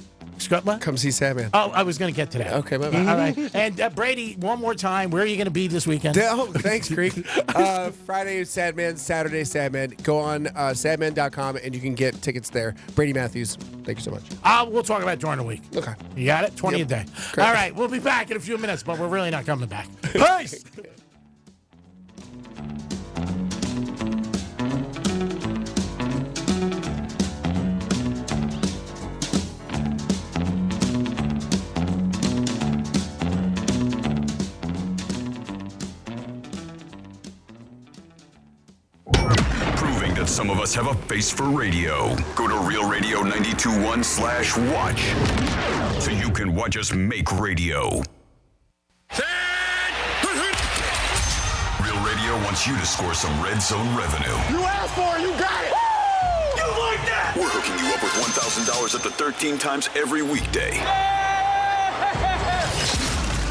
What? Come see Sandman. Oh, I was going to get to that. Okay, bye-bye. All right. And Brady, one more time, where are you going to be this weekend? Oh, thanks, Creek. Friday, Sadman. Saturday, Sadman. Go on sadman.com and you can get tickets there. Brady Matthews, thank you so much. We'll talk about it during the week. Okay. You got it? 20 a day. Great. All right. We'll be back in a few minutes, but we're really not coming back. Peace! Some of us have a face for radio. Go to realradio921/watch so you can watch us make radio. Real Radio wants you to score some red zone revenue. You asked for it, you got it. Woo! You like that? We're hooking you up with $1,000 up to 13 times every weekday.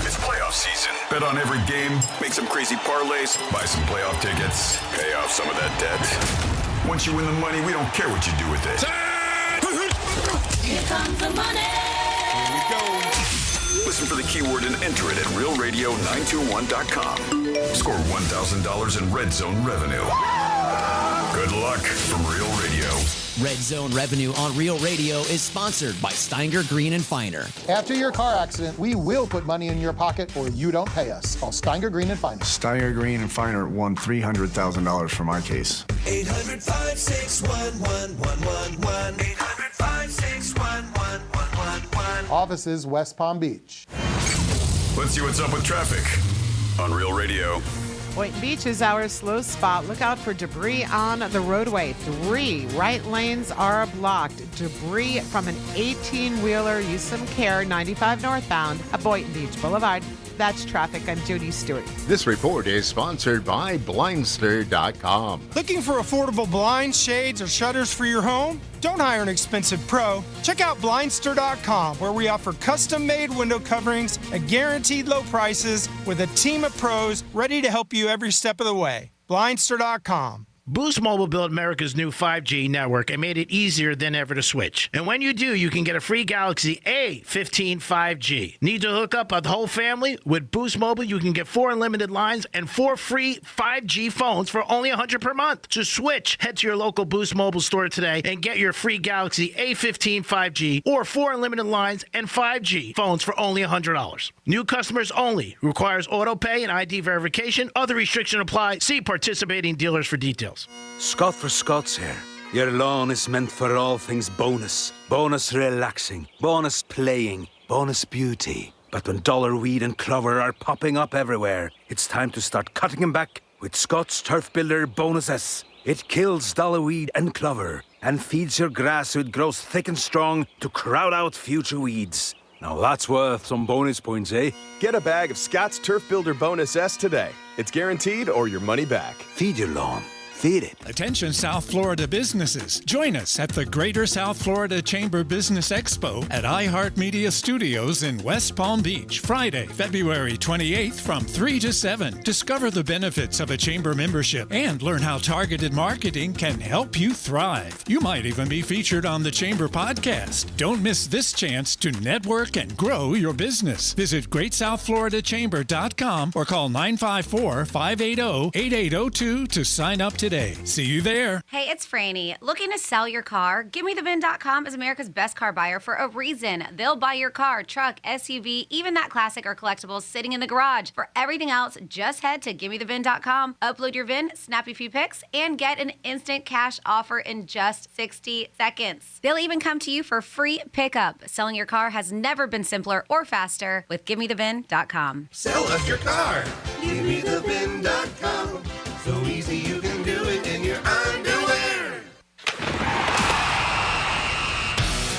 It's playoff season. Bet on every game, make some crazy parlays, buy some playoff tickets, pay off some of that debt. Once you win the money, we don't care what you do with it. Here comes the money. Here we go. Listen for the keyword and enter it at realradio921.com. Score $1,000 in Red Zone revenue. Good luck from Real Radio. Red Zone revenue on Real Radio is sponsored by Steiger, Green & Finer. After your car accident, we will put money in your pocket or you don't pay us. Call Steiger, Green & Finer. Steiger, Green & Finer won $300,000 for my case. 800-561-1111. 800-561-1111. Offices, West Palm Beach. Let's see what's up with traffic on Real Radio. Boynton Beach is our slow spot. Look out for debris on the roadway. 3 right lanes are blocked. Debris from an 18-wheeler. Use some care. 95 northbound at Boynton Beach Boulevard. That's traffic. I'm Judy Stewart. This report is sponsored by Blindster.com. Looking for affordable blinds, shades, or shutters for your home? Don't hire an expensive pro. Check out Blindster.com, where we offer custom-made window coverings at guaranteed low prices with a team of pros ready to help you every step of the way. Blindster.com. Boost Mobile built America's new 5G network and made it easier than ever to switch. And when you do, you can get a free Galaxy A15 5G. Need to hook up the whole family? With Boost Mobile, you can get 4 unlimited lines and 4 free 5G phones for only $100 per month. To switch, head to your local Boost Mobile store today and get your free Galaxy A15 5G or 4 unlimited lines and 5G phones for only $100. New customers only. Requires auto pay and ID verification. Other restrictions apply. See participating dealers for details. Scott for Scots here. Your lawn is meant for all things bonus. Bonus relaxing, bonus playing, bonus beauty. But when dollar weed and clover are popping up everywhere, it's time to start cutting them back with Scott's Turf Builder Bonus S. It kills dollar weed and clover and feeds your grass so it grows thick and strong to crowd out future weeds. Now that's worth some bonus points, eh? Get a bag of Scott's Turf Builder Bonus S today. It's guaranteed or your money back. Feed your lawn. Feed it. Attention South Florida businesses. Join us at the Greater South Florida Chamber Business Expo at iHeartMedia Studios in West Palm Beach, Friday, February 28th from 3 to 7. Discover the benefits of a chamber membership and learn how targeted marketing can help you thrive. You might even be featured on the Chamber podcast. Don't miss this chance to network and grow your business. Visit GreatSouthFloridaChamber.com or call 954-580-8802 to sign up today. See you there. Hey, it's Franny. Looking to sell your car? GiveMeTheVin.com is America's best car buyer for a reason. They'll buy your car, truck, SUV, even that classic or collectibles sitting in the garage. For everything else, just head to GiveMeTheVin.com, upload your VIN, snap a few pics, and get an instant cash offer in just 60 seconds. They'll even come to you for free pickup. Selling your car has never been simpler or faster with GiveMeTheVin.com. Sell us your car. GiveMeTheVin.com. So easy you can do it in your underwear.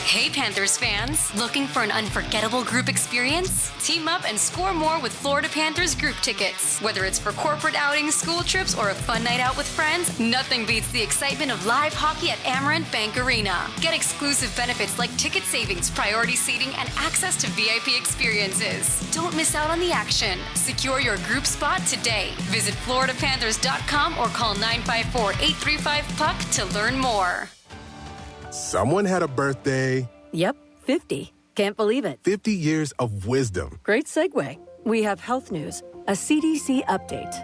Hey Panthers fans, looking for an unforgettable group experience? Team up and score more with Florida Panthers group tickets. Whether it's for corporate outings, school trips, or a fun night out with friends, nothing beats the excitement of live hockey at Amarant Bank Arena. Get exclusive benefits like ticket savings, priority seating, and access to VIP experiences. Don't miss out on the action. Secure your group spot today. Visit FloridaPanthers.com or call 954-835-PUCK to learn more. Someone had a birthday. Yep, 50. Can't believe it. 50 years of wisdom. Great segue. We have health news, a CDC update.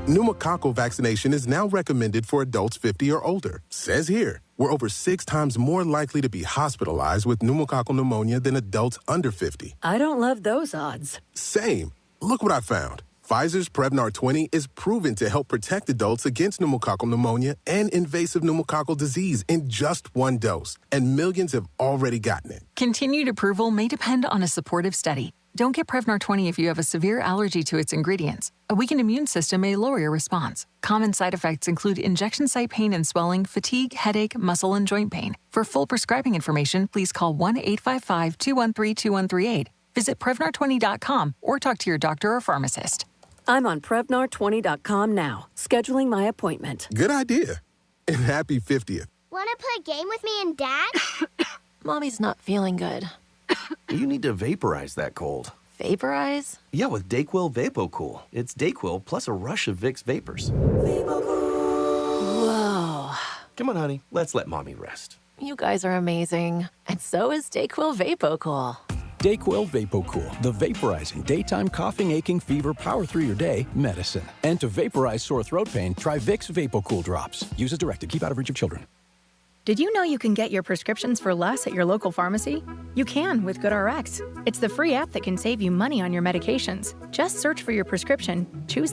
Pneumococcal vaccination is now recommended for adults 50 or older. Says here, we're over 6 times more likely to be hospitalized with pneumococcal pneumonia than adults under 50. I don't love those odds. Same. Look what I found. Pfizer's Prevnar 20 is proven to help protect adults against pneumococcal pneumonia and invasive pneumococcal disease in just 1 dose, and millions have already gotten it. Continued approval may depend on a supportive study. Don't get Prevnar 20 if you have a severe allergy to its ingredients. A weakened immune system may lower your response. Common side effects include injection site pain and swelling, fatigue, headache, muscle, and joint pain. For full prescribing information, please call 1-855-213-2138. Visit Prevnar20.com or talk to your doctor or pharmacist. I'm on Prevnar20.com now, scheduling my appointment. Good idea. And happy 50th. Want to play a game with me and Dad? Mommy's not feeling good. You need to vaporize that cold. Vaporize? Yeah, with Dayquil VapoCool. It's Dayquil plus a rush of Vicks vapors. Whoa. Come on, honey. Let's let Mommy rest. You guys are amazing. And so is Dayquil VapoCool. DayQuil VapoCool, the vaporizing daytime coughing, aching, fever, power through your day medicine. And to vaporize sore throat pain, try Vicks VapoCool drops. Use as directed. Keep out of reach of children. Did you know you can get your prescriptions for less at your local pharmacy? You can with GoodRx. It's the free app that can save you money on your medications. Just search for your prescription, choose